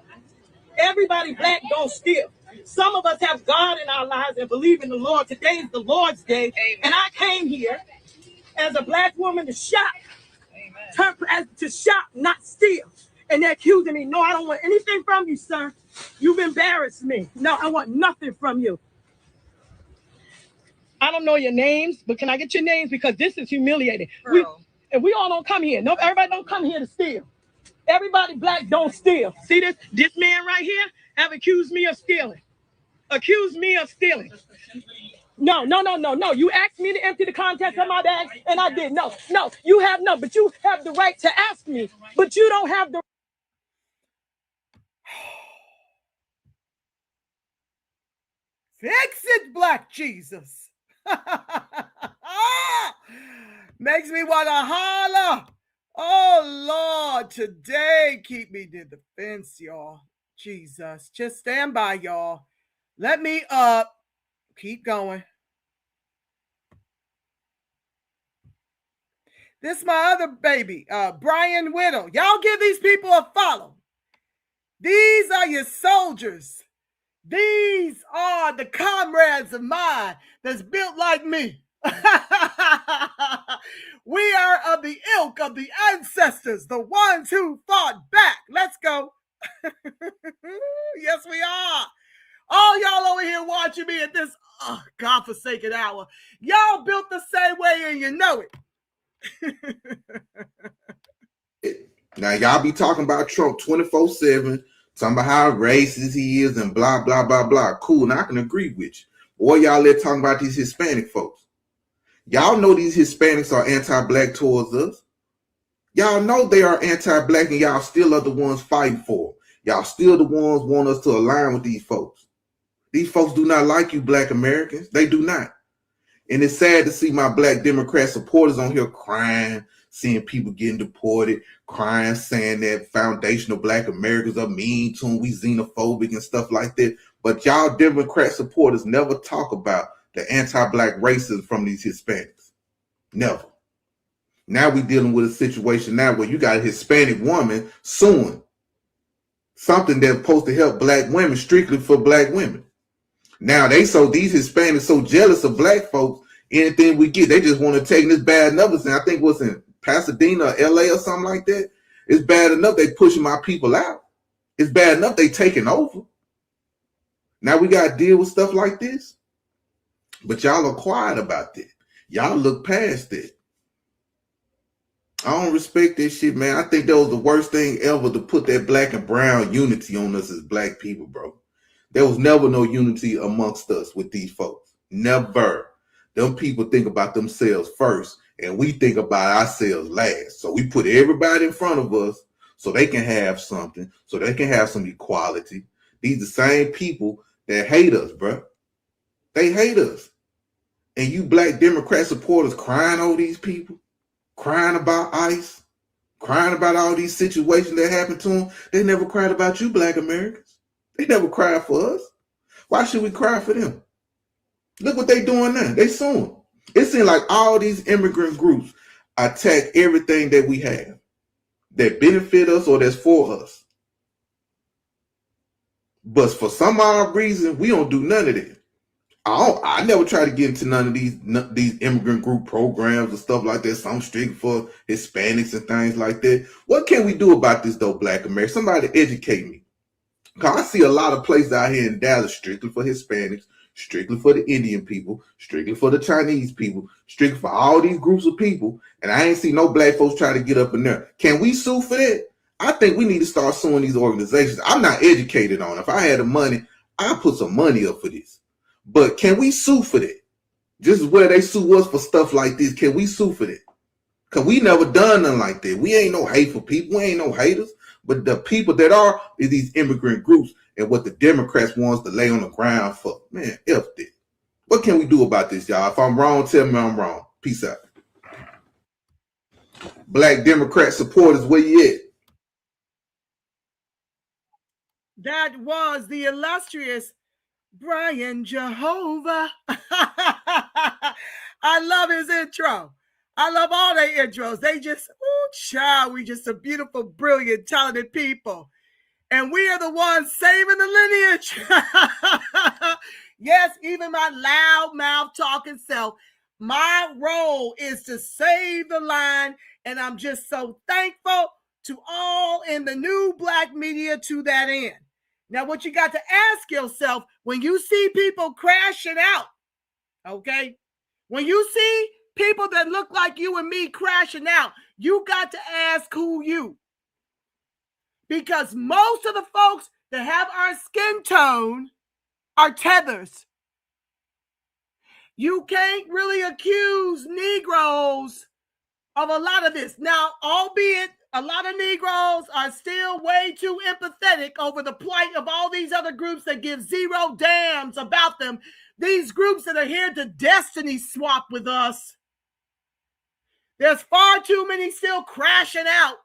Everybody black don't steal. Some of us have God in our lives and believe in the Lord. Today is the Lord's day. Amen. And I came here as a black woman to shop. To shop, not steal. And they're accusing me. No, I don't want anything from you, sir. You've embarrassed me. No, I want nothing from you. I don't know your names, but can I get your names? Because this is humiliating. We all don't come here. No, everybody don't come here to steal. Everybody black don't steal. See this? This man right here have accused me of stealing. Accused me of stealing. No. You asked me to empty the contents of my bag, and I did. No. You have no, but you have the right to ask me, but you don't have the. Fix it, Black Jesus. Makes me want to holler. Oh, Lord, today keep me to the fence, y'all. Jesus, just stand by, y'all. Let me up. Keep going. This is my other baby, Brian Whittle. Y'all give these people a follow. These are your soldiers. These are the comrades of mine that's built like me. We are of the ilk of the ancestors, the ones who fought back. Let's go. Yes, we are. All y'all over here watching me at this godforsaken hour. Y'all built the same way and you know it. Now, y'all be talking about Trump 24/7, talking about how racist he is and blah, blah, blah, blah. Cool, and I can agree with you. Or y'all there talking about these Hispanic folks. Y'all know these Hispanics are anti-black towards us. Y'all know they are anti-black, and y'all still are the ones fighting for them. Y'all still the ones want us to align with these folks. These folks do not like you, Black Americans. They do not. And it's sad to see my Black Democrat supporters on here crying, seeing people getting deported, crying, saying that foundational Black Americans are mean to them, we xenophobic and stuff like that. But y'all Democrat supporters never talk about the anti-Black racism from these Hispanics. Never. Now we dealing with a situation now where you got a Hispanic woman suing something that's supposed to help Black women, strictly for Black women. Now these Hispanics so jealous of Black folks, anything we get, they just want to take this bad numbers. And I think what's in Pasadena or LA or something like that. It's bad enough they pushing my people out. It's bad enough they taking over. Now we got to deal with stuff like this. But y'all are quiet about that. Y'all look past it. I don't respect this shit, man. I think that was the worst thing ever to put that Black and brown unity on us as Black people, bro. There was never no unity amongst us with these folks. Never. Them people think about themselves first, and we think about ourselves last. So we put everybody in front of us so they can have something, so they can have some equality. These the same people that hate us, bro. They hate us. And you Black Democrat supporters crying over these people, crying about ICE. crying about all these situations that happened to them. They never cried about you, Black Americans. They never cried for us. Why should we cry for them? Look what they doing now. They suing. It seems like all these immigrant groups attack everything that we have that benefit us or that's for us. But for some odd reason, we don't do none of that. I never try to get into none of these immigrant group programs and stuff like that. Some strict for Hispanics and things like that. What can we do about this though, Black America? Somebody educate me. Because I see a lot of places out here in Dallas strictly for Hispanics, strictly for the Indian people, strictly for the Chinese people, strictly for all these groups of people. And I ain't see no Black folks try to get up in there. Can we sue for that? I think we need to start suing these organizations. I'm not educated on it. If I had the money, I'd put some money up for this. But can we sue for that? Just as where they sue us for stuff like this, can we sue for that? Because we never done nothing like that. We ain't no hateful people. We ain't no haters. But the people that are is these immigrant groups and what the Democrats wants to lay on the ground for. Man, F that. What can we do about this, y'all? If I'm wrong, tell me I'm wrong. Peace out. Black Democrat supporters, where you at? That was the illustrious Brian Jehovah. I love his intro. I love all their intros. They just, ooh, child, we just a beautiful, brilliant, talented people. And we are the ones saving the lineage. Yes, even my loud mouth talking self. My role is to save the line. And I'm just so thankful to all in the new Black media to that end. Now, what you got to ask yourself when you see people crashing out, okay? When you see people that look like you and me crashing out, you got to ask who you. Because most of the folks that have our skin tone are tethers. You can't really accuse Negroes of a lot of this. Now, albeit a lot of Negroes are still way too empathetic over the plight of all these other groups that give zero damns about them. These groups that are here to destiny swap with us. There's far too many still crashing out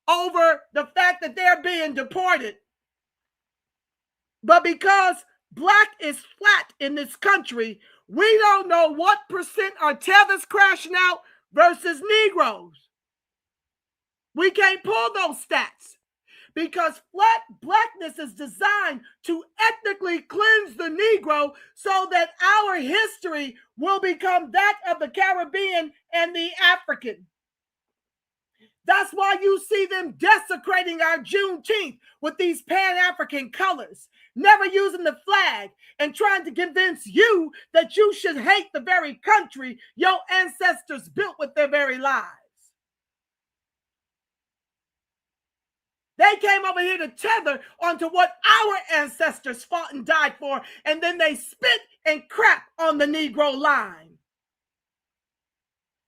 over the fact that they're being deported. But because Black is flat in this country, we don't know what percent are tethers crashing out versus Negroes. We can't pull those stats because flat Blackness is designed to ethnically cleanse the Negro so that our history will become that of the Caribbean and the African. That's why you see them desecrating our Juneteenth with these Pan-African colors, never using the flag and trying to convince you that you should hate the very country your ancestors built with their very lives. They came over here to tether onto what our ancestors fought and died for, and then they spit and crap on the Negro line.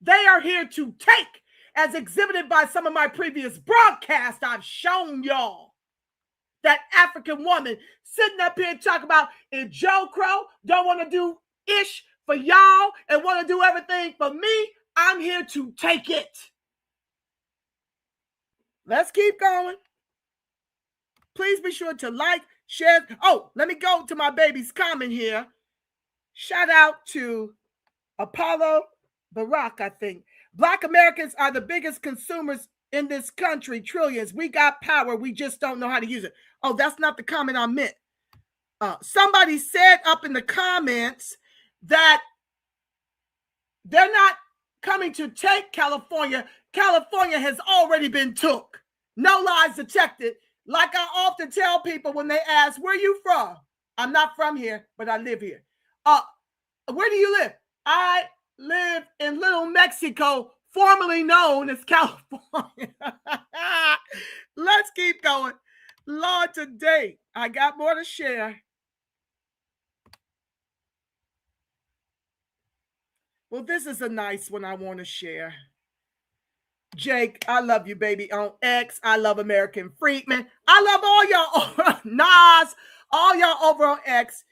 They are here to take, as exhibited by some of my previous broadcasts, I've shown y'all that African woman sitting up here talking about if Joe Crow don't want to do ish for y'all and want to do everything for me, I'm here to take it. Let's keep going. Please be sure to like, share. Oh, let me go to my baby's comment here. Shout out to Apollo Barack, I think. Black Americans are the biggest consumers in this country, trillions. We got power. We just don't know how to use it. Oh, that's not the comment I meant. Somebody said up in the comments that they're not coming to take California. California has already been took. No lies detected. Like I often tell people when they ask, where are you from? I'm not from here, but I live here. Where do you live? I live in Little Mexico, formerly known as California. Let's keep going. Lord, today, I got more to share. Well, this is a nice one I want to share. Jake, I love you, baby. On X, I love American Freedman. I love all y'all. Nas, all y'all over on X.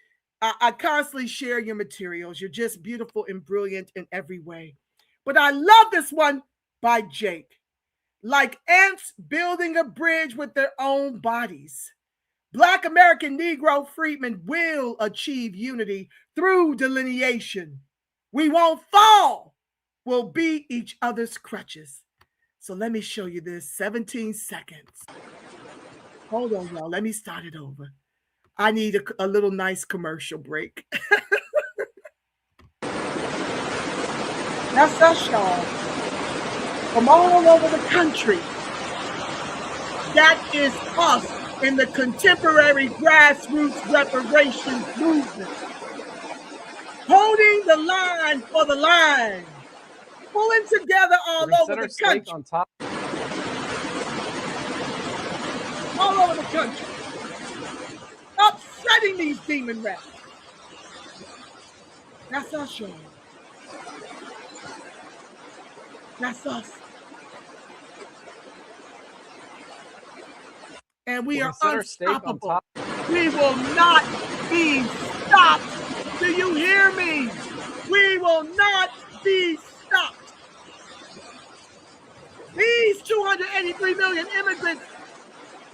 I constantly share your materials. You're just beautiful and brilliant in every way. But I love this one by Jake. like ants building a bridge with their own bodies. Black American Negro freedmen will achieve unity through delineation. We won't fall. We'll be each other's crutches. So let me show you this. 17 seconds. Hold on, y'all. Let me start it over. I need a little nice commercial break. That's us, y'all. From all over the country. That is us in the contemporary grassroots reparations movement. Holding the line for the line. Pulling together all over the country. On top. All over the country. Upsetting these Demonrats. That's us, y'all. That's us. And we are unstoppable. We will not be stopped. Do you hear me? We will not be stopped. These 283 million immigrants,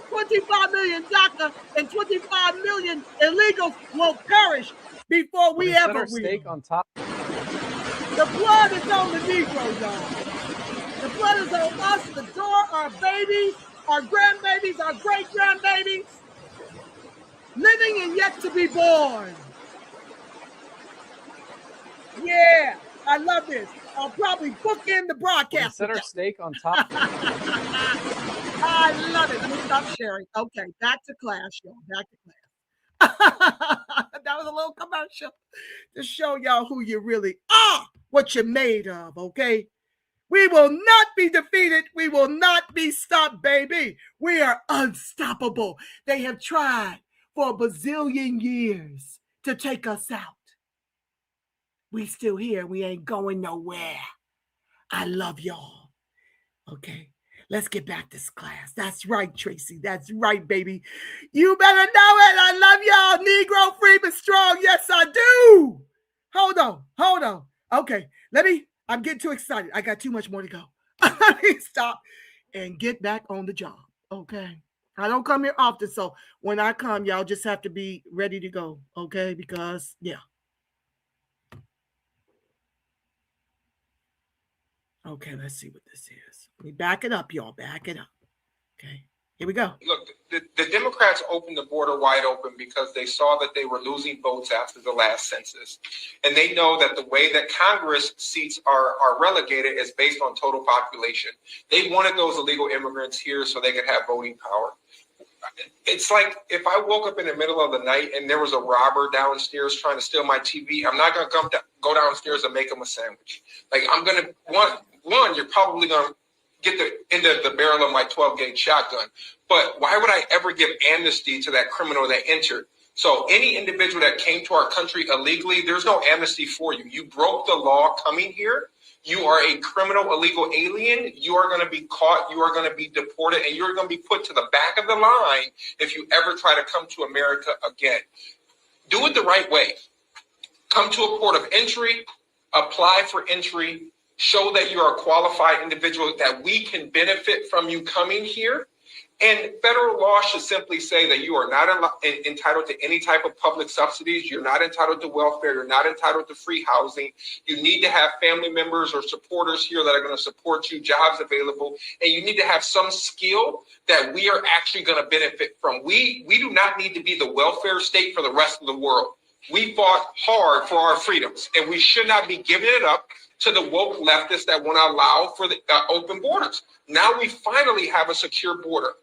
25 million DACA, and 25 million illegals will perish before we ever will. On top. The blood is on the Negro, y'all. The blood is on us, the door, our babies, our grandbabies, our great-grandbabies, living and yet to be born. Yeah, I love this. I'll probably book in the broadcast. Center stake on top. I love it. Let me stop sharing. Okay, back to class, y'all. Back to class. That was a little commercial to show y'all who you really are, what you're made of, okay? We will not be defeated. We will not be stopped, baby. We are unstoppable. They have tried for a bazillion years to take us out. We still here. We ain't going nowhere. I love y'all. Okay, let's get back to this class. That's right, Tracy. That's right, baby. You better know it. I love y'all. Negro free but strong. Yes, I do. Hold on. Okay, I'm getting too excited. I got too much more to go. Let me stop and get back on the job. Okay. I don't come here often, so when I come, y'all just have to be ready to go. Okay, because yeah. Okay, let's see what this is. Let me back it up, y'all. Back it up. Okay, here we go. Look, the Democrats opened the border wide open because they saw that they were losing votes after the last census. And they know that the way that Congress seats are relegated is based on total population. They wanted those illegal immigrants here so they could have voting power. It's like if I woke up in the middle of the night and there was a robber downstairs trying to steal my TV, I'm not going to go downstairs and make him a sandwich. Like, I'm going to, one, you're probably going to get the end of the barrel of my 12-gauge shotgun. But why would I ever give amnesty to that criminal that entered? So any individual that came to our country illegally, there's no amnesty for you. You broke the law coming here. You are a criminal illegal alien. You are going to be caught. You are going to be deported, and you're going to be put to the back of the line if you ever try to come to America again. Do it the right way. Come to a port of entry, apply for entry, show that you're a qualified individual, that we can benefit from you coming here. And federal law should simply say that you are not entitled to any type of public subsidies. You're not entitled to welfare. You're not entitled to free housing. You need to have family members or supporters here that are going to support you, jobs available. And you need to have some skill that we are actually going to benefit from. We do not need to be the welfare state for the rest of the world. We fought hard for our freedoms, and we should not be giving it up to the woke leftists that want to allow for the open borders. Now we finally have a secure border.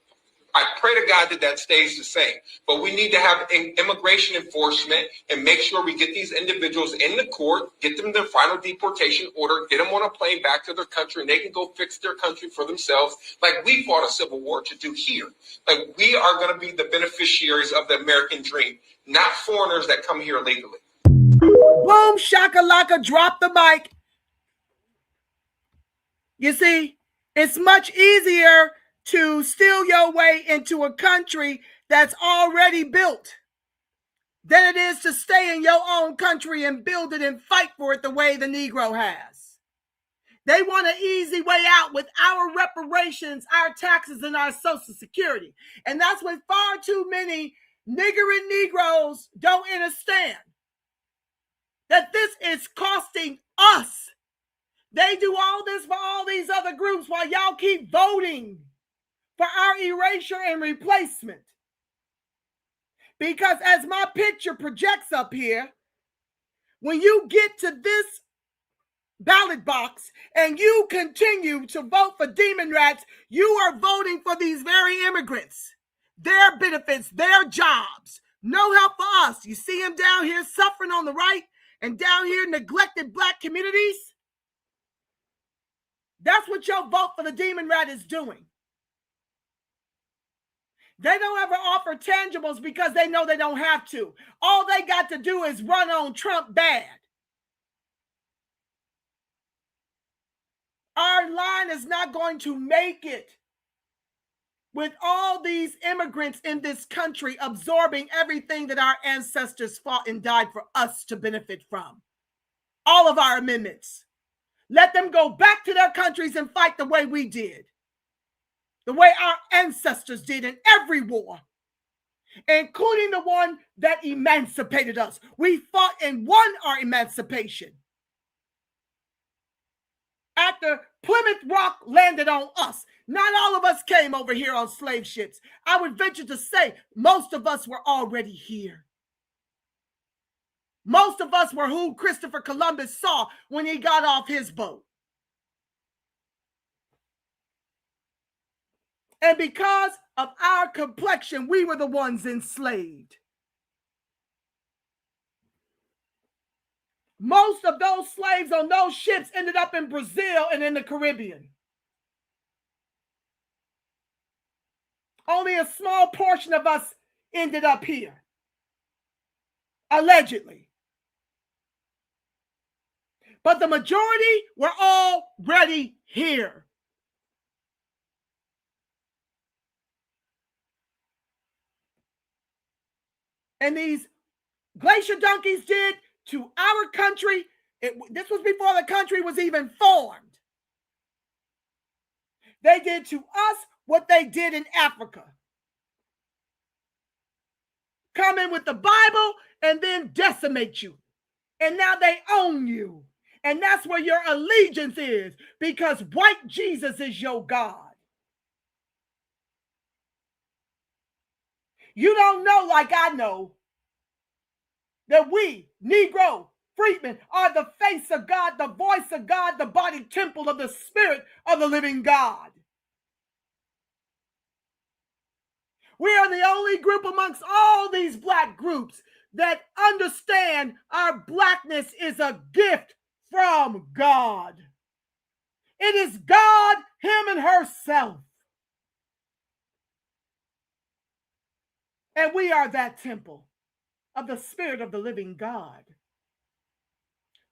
I pray to God that stays the same. But we need to have immigration enforcement and make sure we get these individuals in the court, get them their final deportation order, get them on a plane back to their country, and they can go fix their country for themselves like we fought a civil war to do here. Like, we are going to be the beneficiaries of the American dream, not foreigners that come here illegally. Boom, shakalaka, drop the mic. You see, it's much easier to steal your way into a country that's already built than it is to stay in your own country and build it and fight for it the way the Negro has. They want an easy way out with our reparations, our taxes, and our Social Security. And that's what far too many nigger and Negroes don't understand. That this is costing us. They do all this for all these other groups while y'all keep voting for our erasure and replacement. Because as my picture projects up here, when you get to this ballot box and you continue to vote for DemonRats, you are voting for these very immigrants, their benefits, their jobs. No help for us. You see them down here suffering on the right and down here neglected Black communities. That's what your vote for the DemonRat is doing. They don't ever offer tangibles because they know they don't have to. All they got to do is run on Trump bad. Our line is not going to make it with all these immigrants in this country absorbing everything that our ancestors fought and died for us to benefit from. All of our amendments. Let them go back to their countries and fight the way we did. The way our ancestors did in every war, including the one that emancipated us. We fought and won our emancipation. After Plymouth Rock landed on us, not all of us came over here on slave ships. I would venture to say most of us were already here. Most of us were who Christopher Columbus saw when he got off his boat. And because of our complexion, we were the ones enslaved. Most of those slaves on those ships ended up in Brazil and in the Caribbean. Only a small portion of us ended up here, allegedly. But the majority were already here. And these glacier donkeys did to our country, this was before the country was even formed. They did to us what they did in Africa. Come in with the Bible and then decimate you. And now they own you. And that's where your allegiance is, because white Jesus is your God. You don't know like I know that we, Negro, freedmen, are the face of God, the voice of God, the body temple of the Spirit of the living God. We are the only group amongst all these Black groups that understand our Blackness is a gift from God. It is God, Him and herself. And we are that temple of the Spirit of the living God.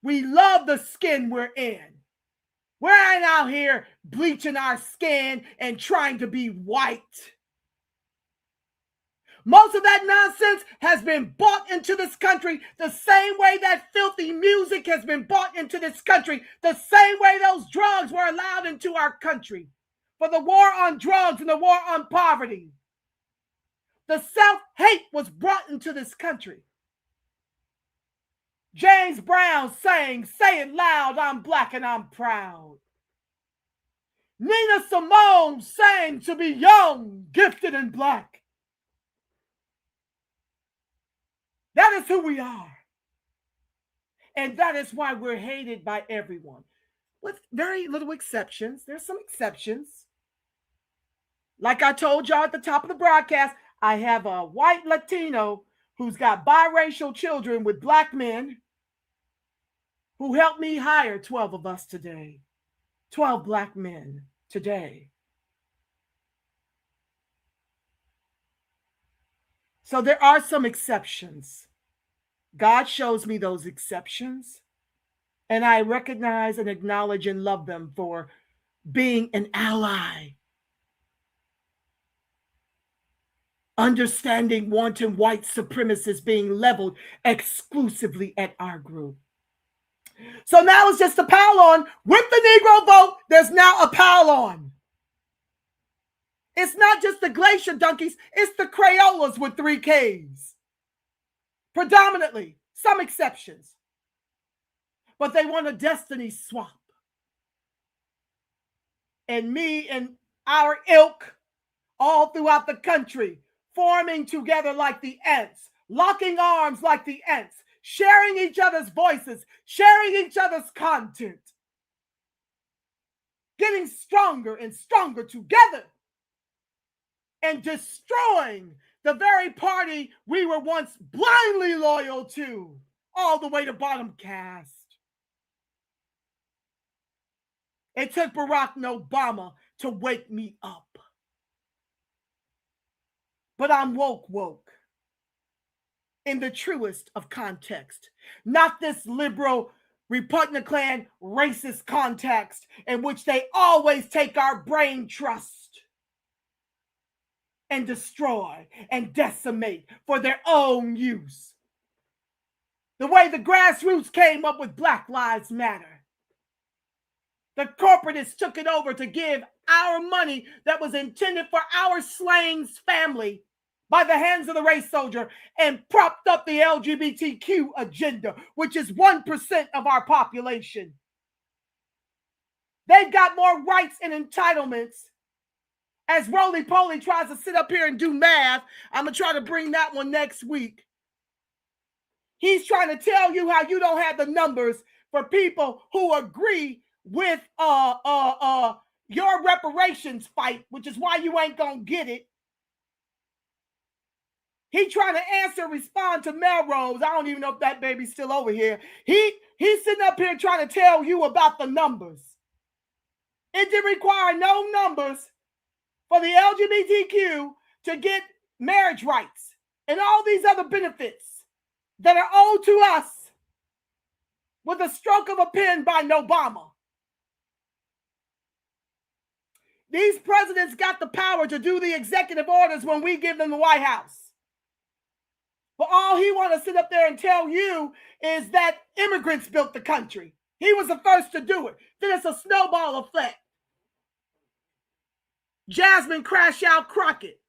We love the skin we're in. We ain't out here bleaching our skin and trying to be white. Most of that nonsense has been bought into this country the same way that filthy music has been bought into this country, the same way those drugs were allowed into our country. For the war on drugs and the war on poverty. The self-hate was brought into this country. James Brown sang, "Say it loud, I'm Black and I'm proud." Nina Simone sang, "To be young, gifted, and Black." That is who we are. And that is why we're hated by everyone. With very little exceptions. There's some exceptions. Like I told y'all at the top of the broadcast, I have a white Latino who's got biracial children with Black men who helped me hire 12 of us today. 12 Black men today. So there are some exceptions. God shows me those exceptions, and I recognize and acknowledge and love them for being an ally. Understanding wanton white supremacists being leveled exclusively at our group. So now it's just a pile on. With the Negro vote, there's now a pile on. It's not just the glacier donkeys, it's the Crayolas with 3 Ks. Predominantly, some exceptions. But they want a destiny swap. And me and our ilk all throughout the country, forming together like the ants, locking arms like the ants, sharing each other's voices, sharing each other's content, getting stronger and stronger together, and destroying the very party we were once blindly loyal to, all the way to bottom caste. It took Barack Obama to wake me up. But I'm woke in the truest of context, not this liberal Repugnant Klan racist context in which they always take our brain trust and destroy and decimate for their own use. The way the grassroots came up with Black Lives Matter. The corporatists took it over to give our money that was intended for our slaying's family by the hands of the race soldier and propped up the LGBTQ agenda, which is 1% of our population. They've got more rights and entitlements. As Roly-Poly tries to sit up here and do math, I'm going to try to bring that one next week. He's trying to tell you how you don't have the numbers for people who agree with your reparations fight, which is why you ain't going to get it. He trying to respond to Melrose. I don't even know if that baby's still over here. He's sitting up here trying to tell you about the numbers. It did require no numbers for the LGBTQ to get marriage rights and all these other benefits that are owed to us with a stroke of a pen by Obama. These presidents got the power to do the executive orders when we give them the White House. But all he wants to sit up there and tell you is that immigrants built the country. He was the first to do it. Then it's a snowball effect. Jasmine Crash Out Crockett,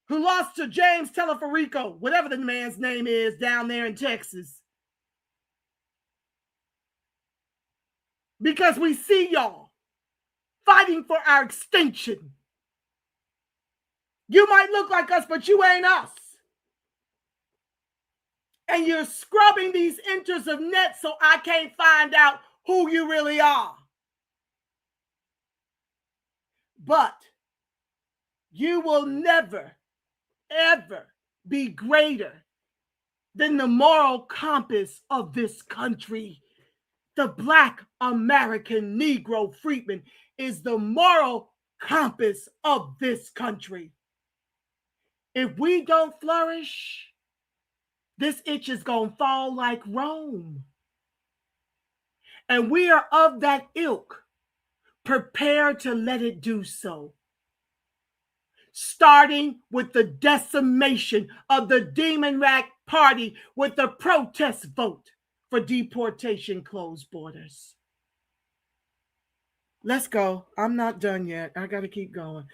who lost to James Teleferico, whatever the man's name is down there in Texas. Because we see y'all fighting for our extinction. You might look like us, but you ain't us. And you're scrubbing these inches of net so I can't find out who you really are. But you will never, ever be greater than the moral compass of this country. The Black American Negro freedman is the moral compass of this country. If we don't flourish, this itch is going to fall like Rome. And we are of that ilk, prepared to let it do so. Starting with the decimation of the DemonRAT party with the protest vote for deportation, closed borders. Let's go. I'm not done yet. I got to keep going.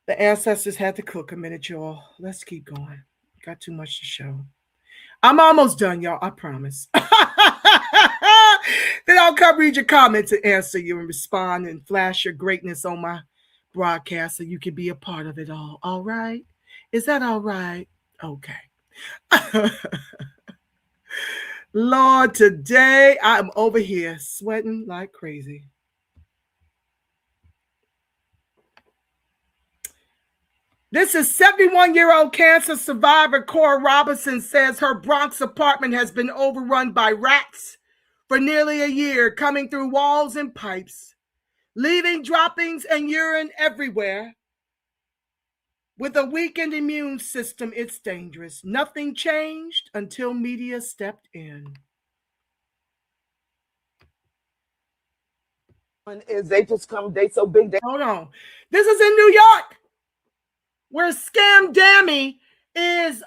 The ancestors had to cook a minute, y'all. Let's keep going. Got too much to show. I'm almost done, y'all. I promise. Then I'll come read your comments and answer you and respond and flash your greatness on my broadcast so you can be a part of it all. All right? Is that all right? Okay. Lord, today I'm over here sweating like crazy. This is 71-year-old cancer survivor Cora Robinson says her Bronx apartment has been overrun by rats for nearly a year, coming through walls and pipes, leaving droppings and urine everywhere. With a weakened immune system, it's dangerous. Nothing changed until media stepped in. Is they just come, they so big. Hold on. This is in New York, where Scam Dammy is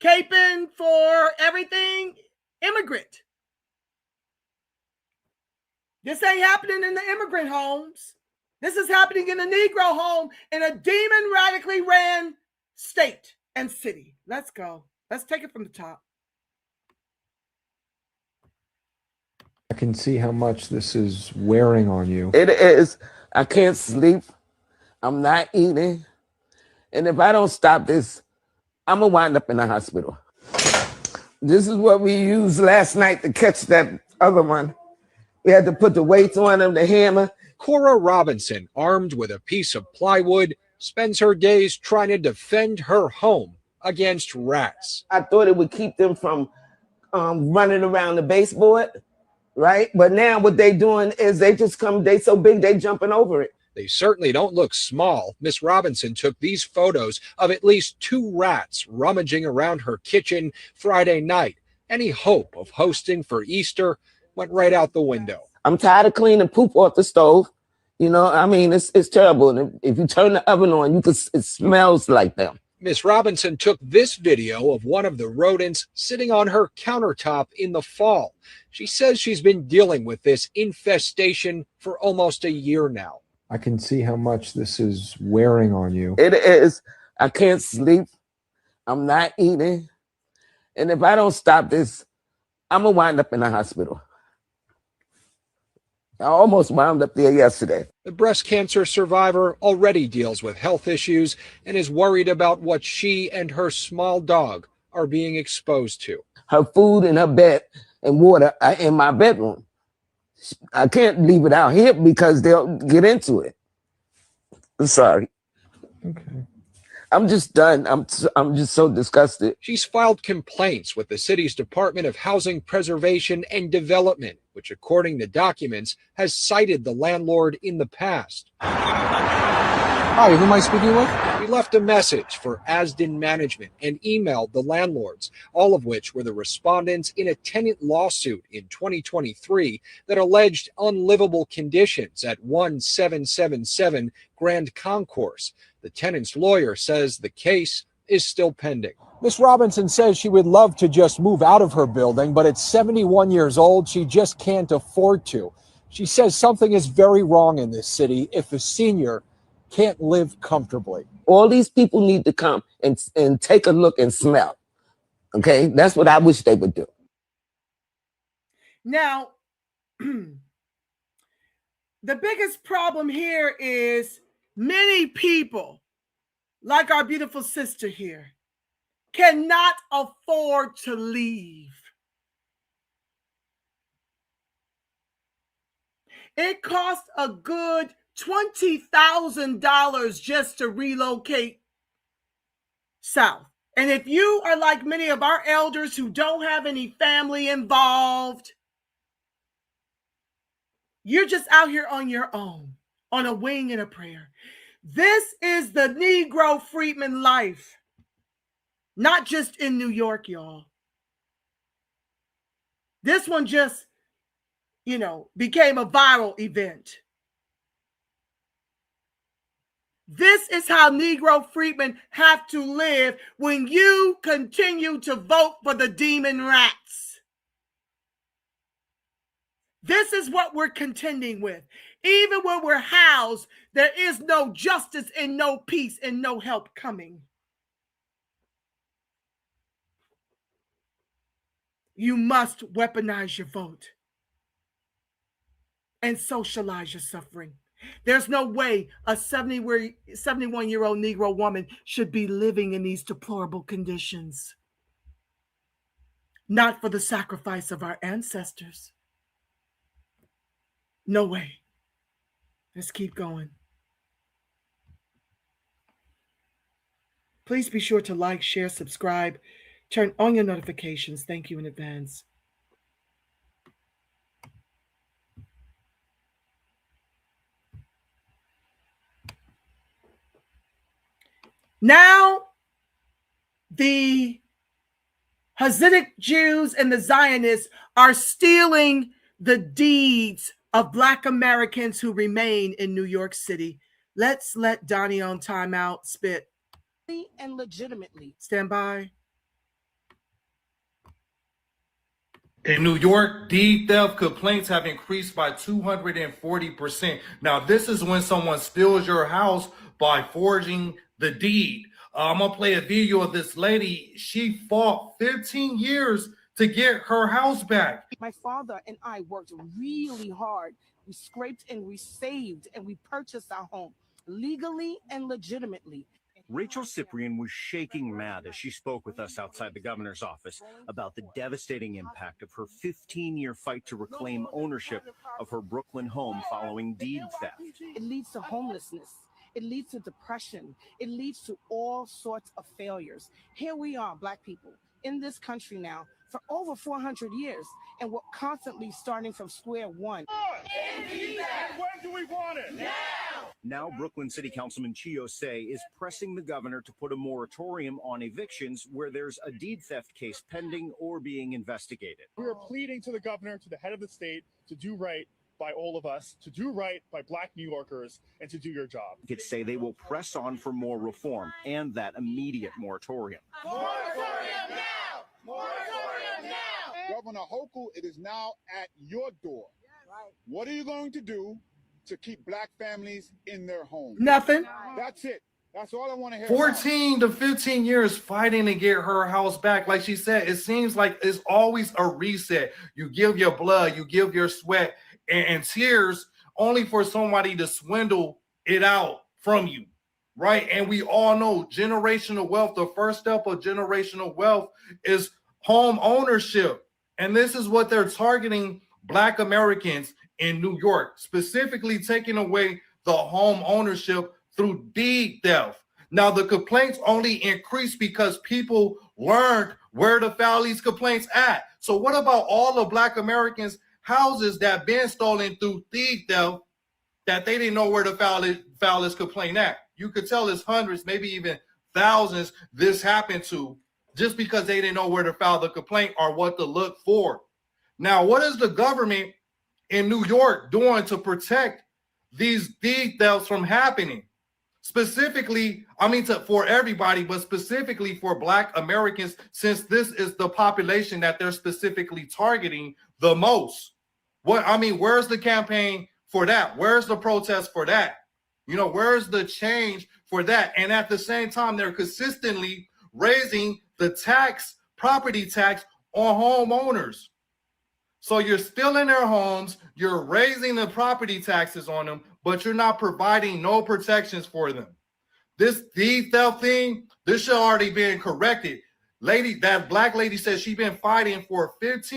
caping for everything immigrant. This ain't happening in the immigrant homes. This is happening in a Negro home in a demon-radically ran state and city. Let's go. Let's take it from the top. I can see how much this is wearing on you. It is. I can't sleep. I'm not eating. And if I don't stop this, I'm going to wind up in the hospital. This is what we used last night to catch that other one. We had to put the weights on him, the hammer. Cora Robinson, armed with a piece of plywood, spends her days trying to defend her home against rats. I thought it would keep them from running around the baseboard, right? But now what they doing is they just come, they so big, they jumping over it. They certainly don't look small. Miss Robinson took these photos of at least 2 rats rummaging around her kitchen Friday night. Any hope of hosting for Easter went right out the window. I'm tired of cleaning poop off the stove. You know, I mean, it's terrible. And if you turn the oven on, it smells like them. Miss Robinson took this video of one of the rodents sitting on her countertop in the fall. She says she's been dealing with this infestation for almost a year now. I can see how much this is wearing on you. It is. I can't sleep. I'm not eating. And if I don't stop this, I'm going to wind up in the hospital. I almost wound up there yesterday. The breast cancer survivor already deals with health issues and is worried about what she and her small dog are being exposed to. Her food and her bed and water are in my bedroom. I can't leave it out here because they'll get into it. I'm sorry. Okay. I'm just done. I'm just so disgusted. She's filed complaints with the city's Department of Housing Preservation and Development, which, according to documents, has cited the landlord in the past. Hi, who am I speaking with? We left a message for Asden Management and emailed the landlords, all of which were the respondents in a tenant lawsuit in 2023 that alleged unlivable conditions at 1777 Grand Concourse. The tenant's lawyer says the case is still pending. Miss Robinson says she would love to just move out of her building, but at 71 years old, she just can't afford to. She says something is very wrong in this city if a senior can't live comfortably. All these people need to come and take a look and smell. Okay, that's what I wish they would do. Now, the biggest problem here is many people, like our beautiful sister here, cannot afford to leave. It costs a good $20,000 just to relocate south. And if you are like many of our elders who don't have any family involved, you're just out here on your own, on a wing and a prayer. This is the Negro freedman life, not just in New York, y'all. This one just, became a viral event. This is how Negro freedmen have to live when you continue to vote for the Demonrats. This is what we're contending with. Even when we're housed, there is no justice and no peace and no help coming. You must weaponize your vote and socialize your suffering. There's no way a 71-year-old Negro woman should be living in these deplorable conditions. Not for the sacrifice of our ancestors. No way. Let's keep going. Please be sure to like, share, subscribe, turn on your notifications. Thank you in advance. Now, the Hasidic Jews and the Zionists are stealing the deeds of Black Americans who remain in New York City. Let's let Donnie on timeout spit. And legitimately. Stand by. In New York, deed theft complaints have increased by 240%. Now, this is when someone steals your house by forging the deed. I'm going to play a video of this lady. She fought 15 years to get her house back. My father and I worked really hard. We scraped and we saved and we purchased our home legally and legitimately. Rachel Cyprian was shaking mad as she spoke with us outside the governor's office about the devastating impact of her 15-year fight to reclaim ownership of her Brooklyn home following deed theft. It leads to homelessness. It leads to depression. It leads to all sorts of failures. Here we are, Black people, in this country now for over 400 years, and we're constantly starting from square one. When do we want it? Now, Brooklyn City Councilman Chio Say is pressing the governor to put a moratorium on evictions where there's a deed theft case pending or being investigated. We are pleading to the governor, to the head of the state, to do right by all of us, to do right by Black New Yorkers, and to do your job. Could say they will press on for more reform and that immediate moratorium. Moratorium now! Moratorium now! Governor Hochul, it is now at your door. Right. What are you going to do to keep Black families in their homes? Nothing. That's it. That's all I want to hear. 14 to 15 years fighting to get her house back. Like she said, it seems like it's always a reset. You give your blood, you give your sweat and tears only for somebody to swindle it out from you, right? And we all know generational wealth, the first step of generational wealth is home ownership. And this is what they're targeting Black Americans in New York, specifically taking away the home ownership through deed theft. Now, the complaints only increased because people learned where to file these complaints at. So what about all the Black Americans' houses that been stolen through deed theft that they didn't know where to file this complaint at? You could tell it's hundreds, maybe even thousands this happened to just because they didn't know where to file the complaint or what to look for. Now, what is the government in New York doing to protect these deed thefts from happening? Specifically, for everybody, but specifically for Black Americans, since this is the population that they're specifically targeting the most. Where's the campaign for that? Where's the protest for that? Where's the change for that? And at the same time, they're consistently raising the property tax on homeowners. So you're still in their homes, you're raising the property taxes on them, but you're not providing no protections for them. This deed theft thing, this should already been corrected. That Black lady said she's been fighting for 14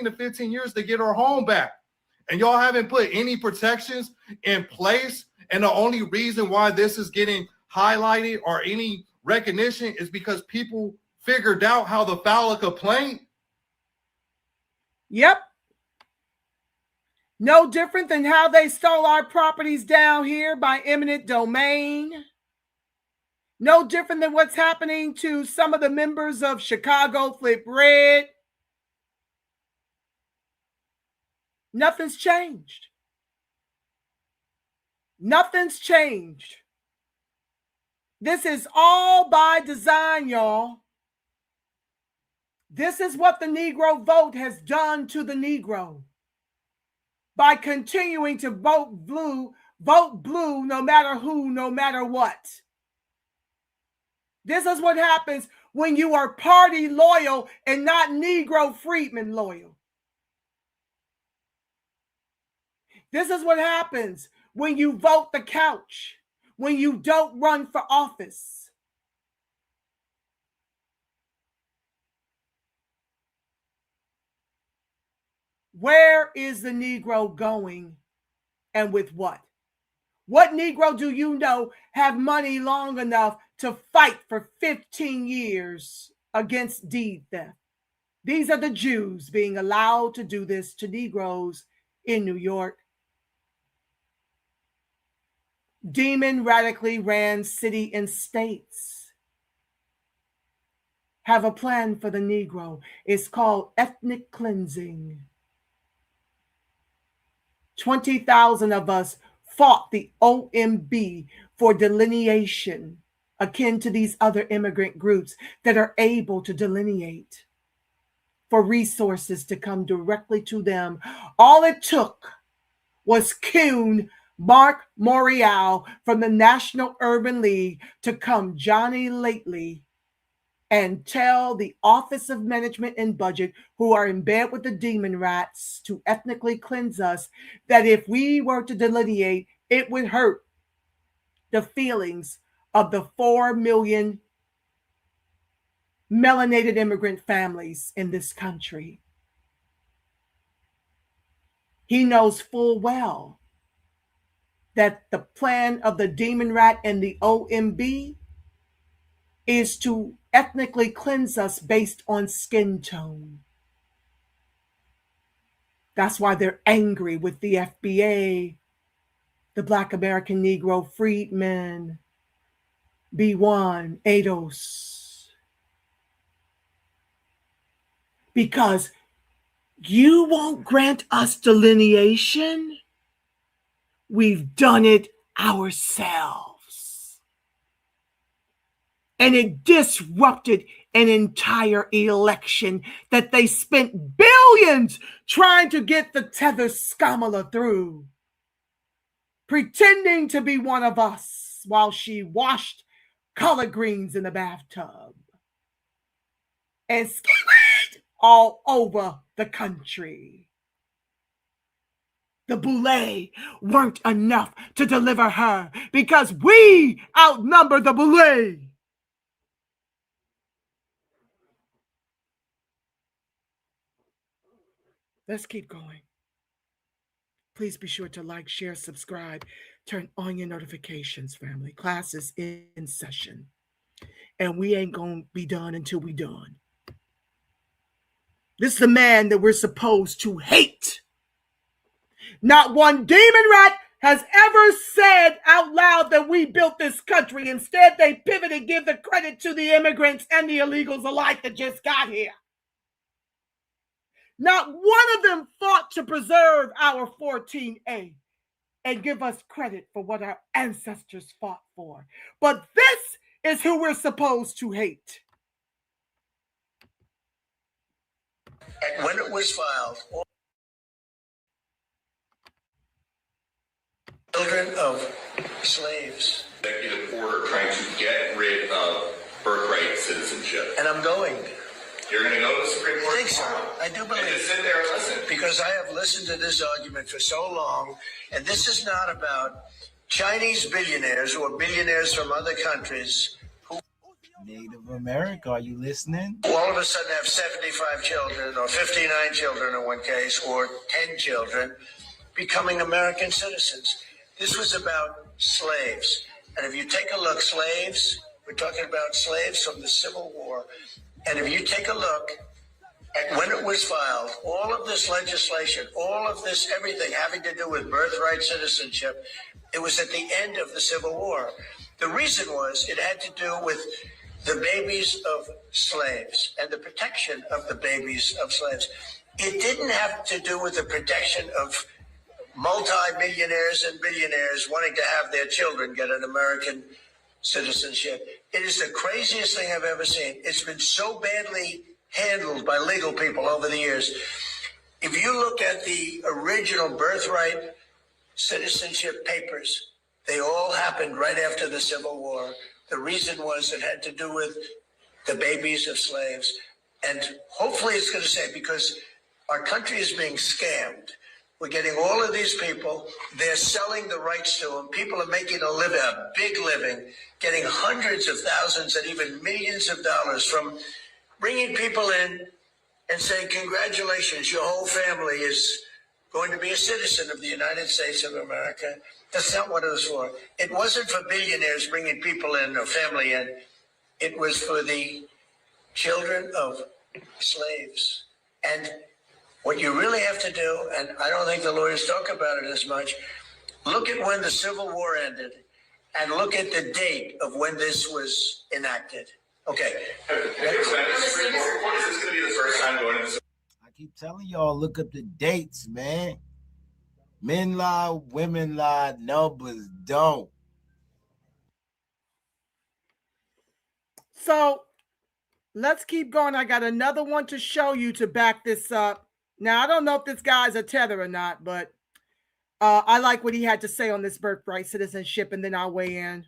to 15 years to get her home back. And y'all haven't put any protections in place. And the only reason why this is getting highlighted or any recognition is because people figured out how to file a complaint. Yep. No different than how they stole our properties down here by eminent domain. No different than what's happening to some of the members of Chicago Flip Red. Nothing's changed. Nothing's changed. This is all by design, y'all. This is what the Negro vote has done to the Negro. By continuing to vote blue no matter who, no matter what. This is what happens when you are party loyal and not Negro freedman loyal. This is what happens when you vote the couch, when you don't run for office. Where is the Negro going and with what? What Negro do you know have money long enough to fight for 15 years against deed theft? These are the Jews being allowed to do this to Negroes in New York. Demon radically ran city and states have a plan for the Negro. It's called ethnic cleansing. 20,000 of us fought the OMB for delineation, akin to these other immigrant groups that are able to delineate. for resources to come directly to them. All it took was Kuhn Mark Morial from the National Urban League to come Johnny lately and tell the Office of Management and Budget, who are in bed with the Demonrats to ethnically cleanse us, that if we were to delineate, it would hurt the feelings of the 4 million melanated immigrant families in this country. He knows full well that the plan of the DemonRAT and the OMB is to ethnically cleanse us based on skin tone. That's why they're angry with the FBA, the Black American Negro Freedmen, B1, ADOS. Because you won't grant us delineation? We've done it ourselves. And it disrupted an entire election that they spent billions trying to get the tether Skamala through, pretending to be one of us while she washed collard greens in the bathtub and skimmed all over the country. The boulets weren't enough to deliver her because we outnumber the boulets. Let's keep going. Please be sure to like, share, subscribe, turn on your notifications, family. Class is in session. And we ain't going to be done until we done. This is the man that we're supposed to hate. Not one Demonrat has ever said out loud that we built this country. Instead, they pivot and give the credit to the immigrants and the illegals alike that just got here. Not one of them fought to preserve our 14A and give us credit for what our ancestors fought for. But this is who we're supposed to hate. And when it was filed, all children of slaves. Executive order trying to get rid of birthright citizenship. And I'm going. You're going to go to the Supreme Court? I think so. I do believe. And just sit there and listen. Because I have listened to this argument for so long, and this is not about Chinese billionaires or billionaires from other countries who Native America, are you listening? all of a sudden have 75 children or 59 children in one case or 10 children becoming American citizens. This was about slaves. And if you take a look, slaves, we're talking about slaves from the Civil War. And if you take a look at when it was filed, all of this legislation, all of this, everything having to do with birthright citizenship, it was at the end of the Civil War. The reason was it had to do with the babies of slaves and the protection of the babies of slaves. It didn't have to do with the protection of multi-millionaires and billionaires wanting to have their children get an American citizenship. It is the craziest thing I've ever seen. It's been so badly handled by legal people over the years. If you look at the original birthright citizenship papers, they all happened right after the Civil War. The reason was it had to do with the babies of slaves. And hopefully it's going to say, because our country is being scammed. We're getting all of these people. They're selling the rights to them. People are making a living, a big living, getting hundreds of thousands and even millions of dollars from bringing people in and saying, congratulations, your whole family is going to be a citizen of the United States of America. That's not what it was for. It wasn't for billionaires bringing people in or family in. It was for the children of slaves. And what you really have to do, and I don't think the lawyers talk about it as much, look at when the Civil War ended and look at the date of when this was enacted. Okay. What is this going to be the first time going into? I keep telling y'all, look up the dates, man. Men lie, women lie, numbers don't. So Let's keep going. I got another one to show you to back this up. Now, I don't know if this guy's a tether or not, but I like what he had to say on this birthright citizenship, and then I'll weigh in.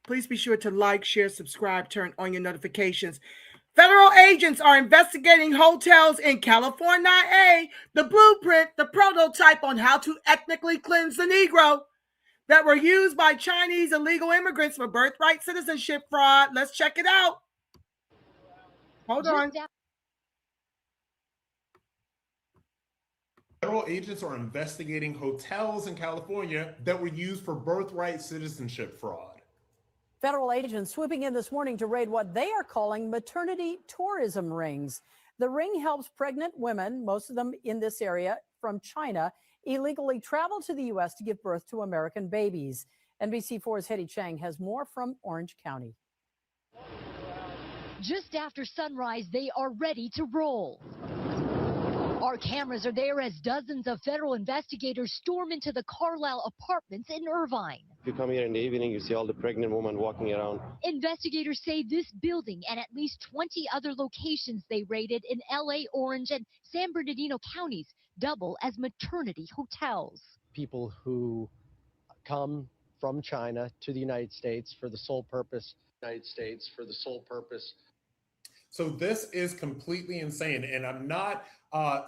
Please be sure to like, share, subscribe, turn on your notifications. Federal agents are investigating hotels in California, the blueprint, the prototype on how to ethnically cleanse the Negro that were used by Chinese illegal immigrants for birthright citizenship fraud. Let's check it out. Hold on. Federal agents are investigating hotels in California that were used for birthright citizenship fraud. Federal agents swooping in this morning to raid what they are calling maternity tourism rings. The ring helps pregnant women, most of them in this area from China, illegally travel to the U.S. to give birth to American babies. NBC4's Hetty Chang has more from Orange County. Just after sunrise, they are ready to roll. Our cameras are there as dozens of federal investigators storm into the Carlisle apartments in Irvine. You come here in the evening, you see all the pregnant women walking around. Investigators say this building and at least 20 other locations they raided in LA, Orange, and San Bernardino counties double as maternity hotels. People who come from China to the United States for the sole purpose. So this is completely insane, and I'm not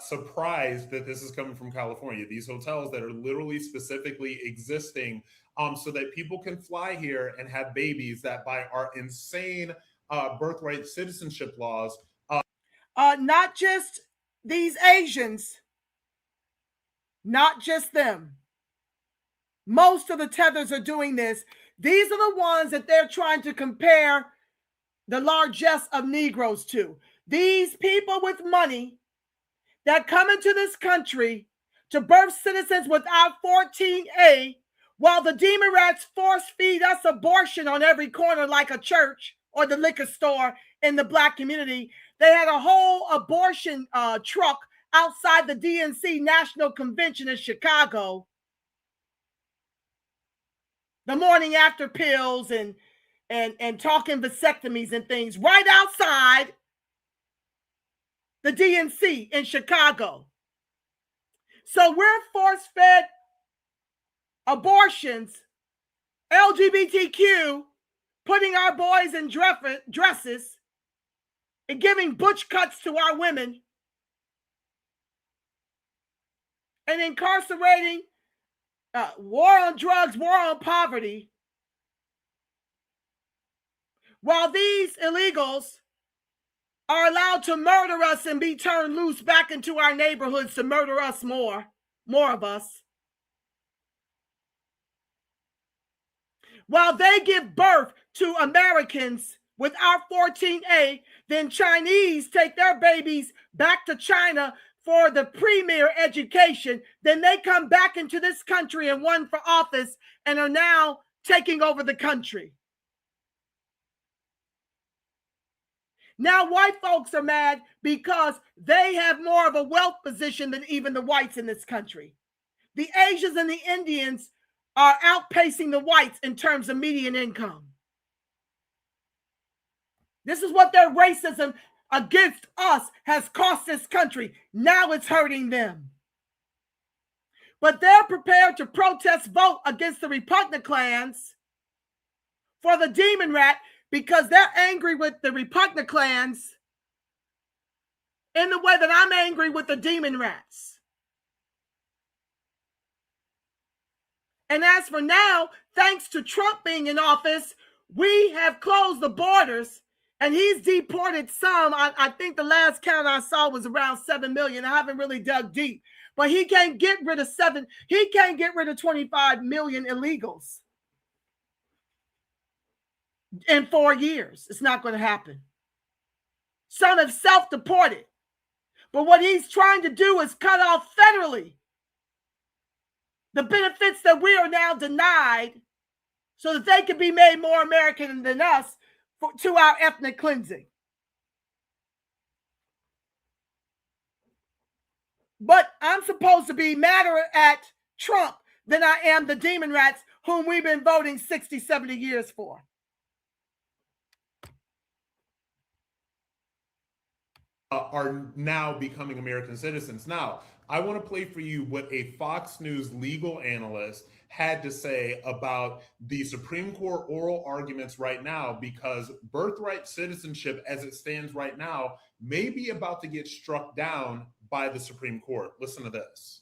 surprised that this is coming from California. These hotels that are literally specifically existing so that people can fly here and have babies that by our insane birthright citizenship laws. Not just these Asians, not just them. Most of the tethers are doing this. These are the ones that they're trying to compare the largesse of Negroes to. These people with money that come into this country to birth citizens without 14A, while the Demonrats force feed us abortion on every corner like a church or the liquor store in the Black community. They had a whole abortion truck outside the DNC National Convention in Chicago. The morning after pills and talking vasectomies and things right outside the DNC in Chicago. So we're force-fed abortions, LGBTQ, putting our boys in dresses and giving butch cuts to our women and incarcerating, war on drugs, war on poverty, while these illegals are allowed to murder us and be turned loose back into our neighborhoods to murder us more of us. While they give birth to Americans without 14A, then Chinese take their babies back to China for the premier education. Then they come back into this country and run for office and are now taking over the country. Now white folks are mad because they have more of a wealth position than even the whites in this country. The Asians and the Indians are outpacing the whites in terms of median income. This is what their racism against us has cost this country. Now it's hurting them. But they're prepared to protest vote against the repugnant clans for the DemonRAT because they're angry with the repugnant clans in the way that I'm angry with the DemonRats. And as for now, thanks to Trump being in office, we have closed the borders and he's deported some. I think the last count I saw was around 7 million. I haven't really dug deep, but he can't get rid of 25 million illegals in 4 years. It's not going to happen. Some have self-deported. But what he's trying to do is cut off federally the benefits that we are now denied so that they can be made more American than us to our ethnic cleansing. But I'm supposed to be madder at Trump than I am the DemonRats whom we've been voting 60, 70 years for. are now becoming American citizens. Now, I want to play for you what a Fox News legal analyst had to say about the Supreme Court oral arguments right now, because birthright citizenship as it stands right now may be about to get struck down by the Supreme Court. Listen to this.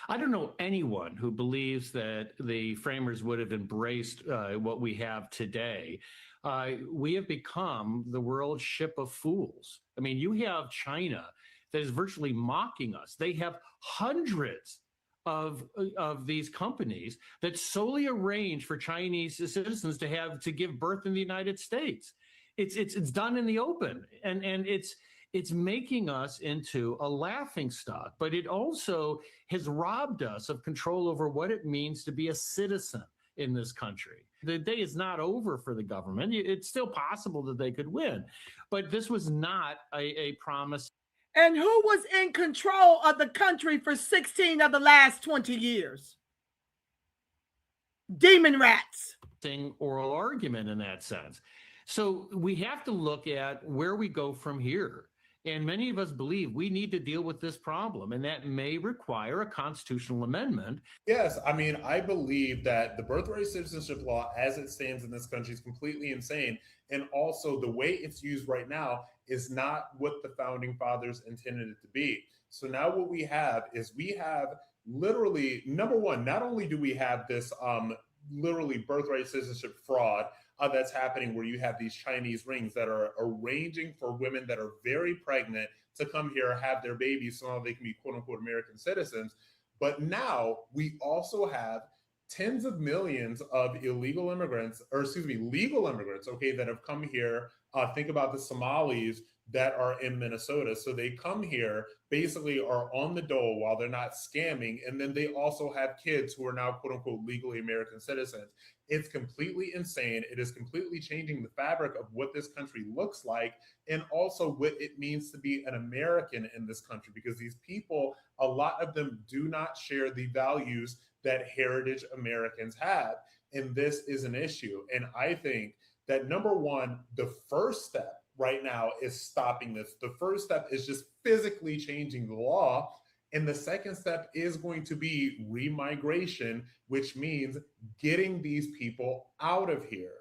I don't know anyone who believes that the framers would have embraced what we have today. We have become the world's ship of fools. I mean, you have China that is virtually mocking us. They have hundreds of these companies that solely arrange for Chinese citizens to give birth in the United States. It's done in the open, and it's making us into a laughingstock, but it also has robbed us of control over what it means to be a citizen in this country. The day is not over for the government. It's still possible that they could win, but this was not a promise. And who was in control of the country for 16 of the last 20 years? Demonrats. Oral argument in that sense. So we have to look at where we go from here. And many of us believe we need to deal with this problem, and that may require a constitutional amendment. Yes, I mean, I believe that the birthright citizenship law as it stands in this country is completely insane. And also the way it's used right now is not what the founding fathers intended it to be. So now what we have is we have literally, number one, not only do we have this literally birthright citizenship fraud that's happening, where you have these Chinese rings that are arranging for women that are very pregnant to come here, have their babies so they can be quote unquote American citizens. But now we also have tens of millions of legal immigrants, okay, that have come here. Think about the Somalis that are in Minnesota. So they come here, basically are on the dole while they're not scamming. And then they also have kids who are now quote unquote legally American citizens. It's completely insane. It is completely changing the fabric of what this country looks like, and also what it means to be an American in this country, because these people, a lot of them do not share the values that heritage Americans have. And this is an issue. And I think that number one, the first step right now is stopping this. The first step is just physically changing the law. And the second step is going to be remigration, which means getting these people out of here.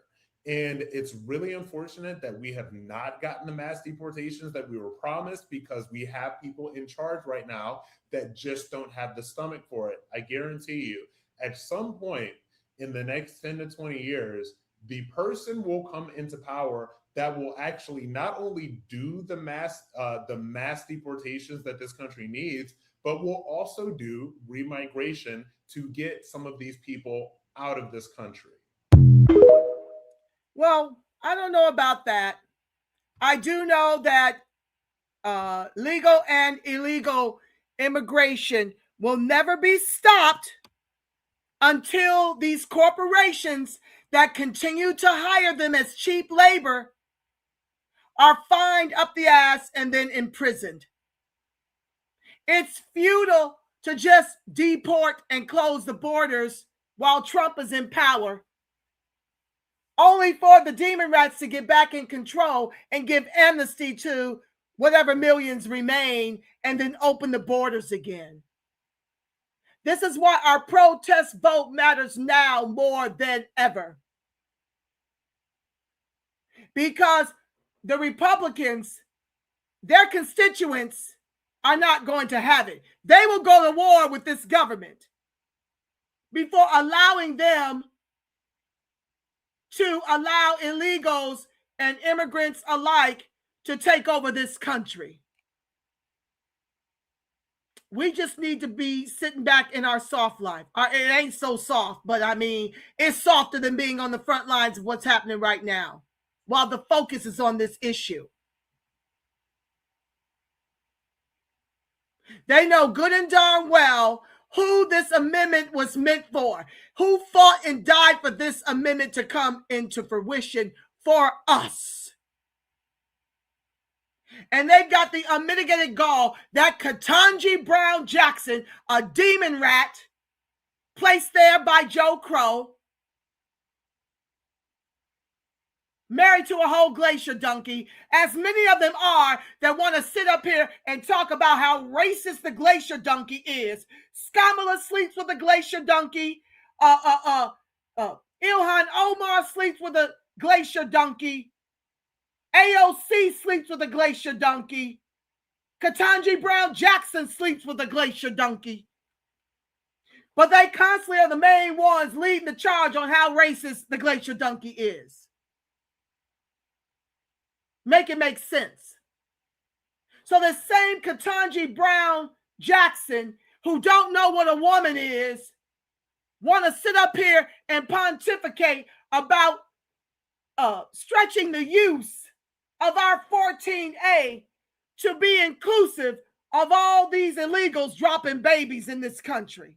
And it's really unfortunate that we have not gotten the mass deportations that we were promised, because we have people in charge right now that just don't have the stomach for it. I guarantee you, at some point in the next 10 to 20 years, the person will come into power that will actually not only do the mass deportations that this country needs, but will also do remigration to get some of these people out of this country. Well, I don't know about that. I do know that legal and illegal immigration will never be stopped until these corporations that continue to hire them as cheap labor are fined up the ass and then imprisoned. It's futile to just deport and close the borders while Trump is in power, only for the Demonrats to get back in control and give amnesty to whatever millions remain and then open the borders again. This is why our protest vote matters now more than ever. Because the Republicans, their constituents, are not going to have it. They will go to war with this government before allowing them to allow illegals and immigrants alike to take over this country. We just need to be sitting back in our soft life. It ain't so soft, but I mean, it's softer than being on the front lines of what's happening right now, while the focus is on this issue. They know good and darn well who this amendment was meant for, who fought and died for this amendment to come into fruition for us. And they've got the unmitigated gall that Ketanji Brown Jackson, a Demonrat, placed there by Joe Crow, married to a whole glacier donkey, as many of them are that want to sit up here and talk about how racist the glacier donkey is. Skamala sleeps with a glacier donkey. Ilhan Omar sleeps with a glacier donkey. AOC sleeps with a glacier donkey. Ketanji Brown Jackson sleeps with a glacier donkey. But they constantly are the main ones leading the charge on how racist the glacier donkey is. Make it make sense. So the same Ketanji Brown Jackson who don't know what a woman is want to sit up here and pontificate about stretching the use of our 14A to be inclusive of all these illegals dropping babies in this country.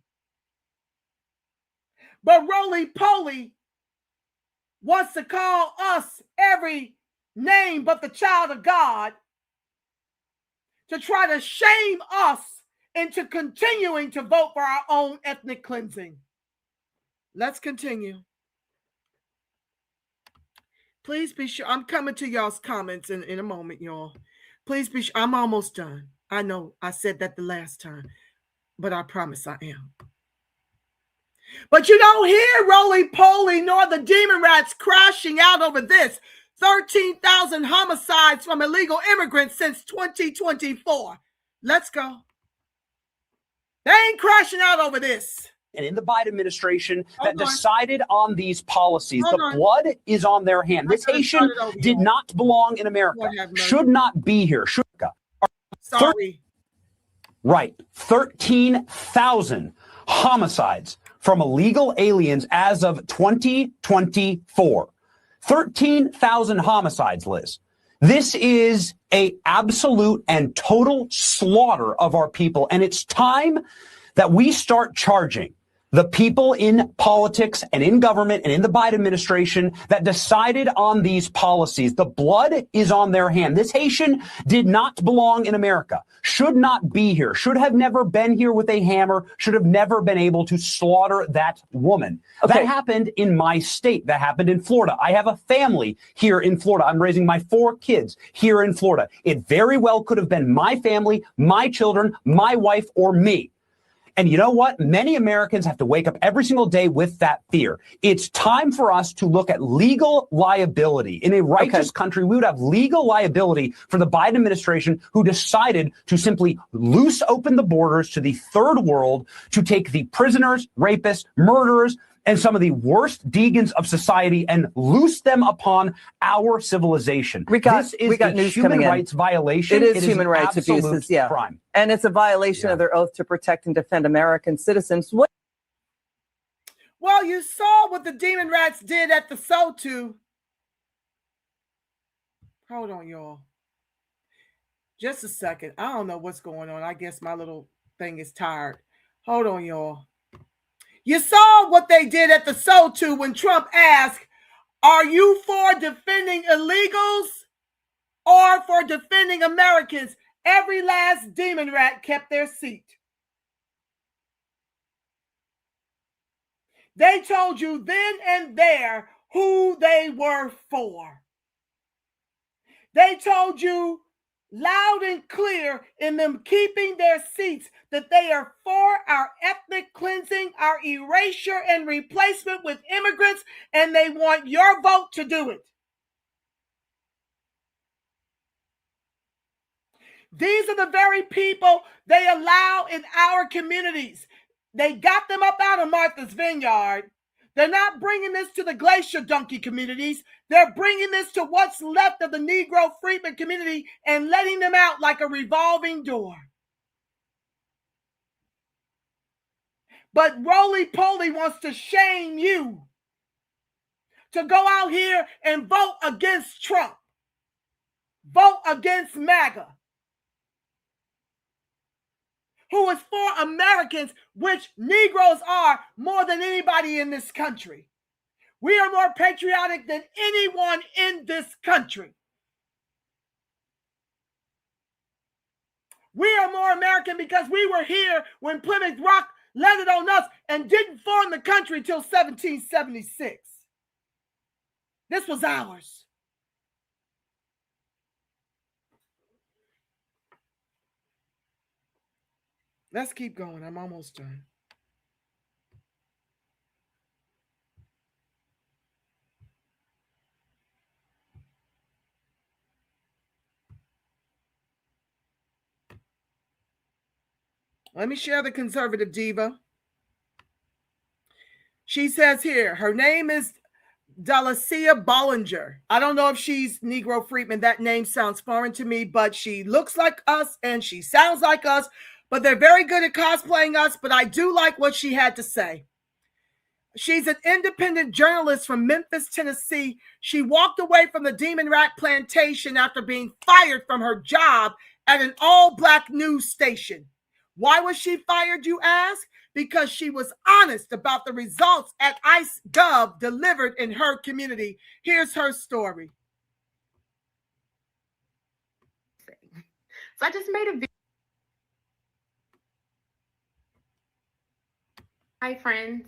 But roly-poly wants to call us every name but the child of God to try to shame us into continuing to vote for our own ethnic cleansing. Let's continue. Please be sure. I'm coming to y'all's comments in a moment, y'all. Please be sure. I'm almost done. I know I said that the last time, but I promise I am. But you don't hear roly-poly nor the Demonrats crashing out over this. 13,000 homicides from illegal immigrants since 2024. Let's go. They ain't crashing out over this. And in the Biden administration that decided on these policies, the blood is on their hand. This Haitian did not belong in America, should not be here. Sorry. Right. 13,000 homicides from illegal aliens as of 2024. 13,000 homicides, Liz. This is an absolute and total slaughter of our people. And it's time that we start charging the people in politics and in government and in the Biden administration that decided on these policies. The blood is on their hand. This Haitian did not belong in America, should not be here, should have never been here with a hammer, should have never been able to slaughter that woman. Okay. That happened in my state. That happened in Florida. I have a family here in Florida. I'm raising my 4 kids here in Florida. It very well could have been my family, my children, my wife, or me. And you know what? Many Americans have to wake up every single day with that fear. It's time for us to look at legal liability. In a righteous country, we would have legal liability for the Biden administration who decided to simply loose open the borders to the third world to take the prisoners, rapists, murderers, and some of the worst degens of society and loose them upon our civilization. This is a human rights violation. It is human rights abuses, yeah. Crime. And it's a violation of their oath to protect and defend American citizens. Well, you saw what the Demonrats did at the SOTU. Hold on, y'all. Just a second. I don't know what's going on. I guess my little thing is tired. Hold on, y'all. You saw what they did at the SOTU when Trump asked, are you for defending illegals or for defending Americans? Every last Demonrat kept their seat. They told you then and there who they were for. They told you loud and clear in them keeping their seats that they are for our ethnic cleansing, our erasure and replacement with immigrants, and they want your vote to do it. These are the very people they allow in our communities. They got them up out of Martha's Vineyard. They're not bringing this to the glacier donkey communities. They're bringing this to what's left of the Negro freedman community and letting them out like a revolving door. But roly-poly wants to shame you to go out here and vote against Trump. Vote against MAGA, who is for Americans, which Negroes are more than anybody in this country. We are more patriotic than anyone in this country. We are more American because we were here when Plymouth Rock landed on us and didn't form the country till 1776. This was ours. Let's keep going. I'm almost done. Let me share the conservative diva. She says here, her name is Delicia Bollinger. I don't know if she's Negro Freedman. That name sounds foreign to me, but she looks like us and she sounds like us. But they're very good at cosplaying us. But I do like what she had to say. She's an independent journalist from Memphis, Tennessee. She walked away from the DemonRAT plantation after being fired from her job at an all-black news station. Why was she fired, you ask? Because she was honest about the results at ICE.gov delivered in her community. Here's her story. So I just made a video. Hi, friends.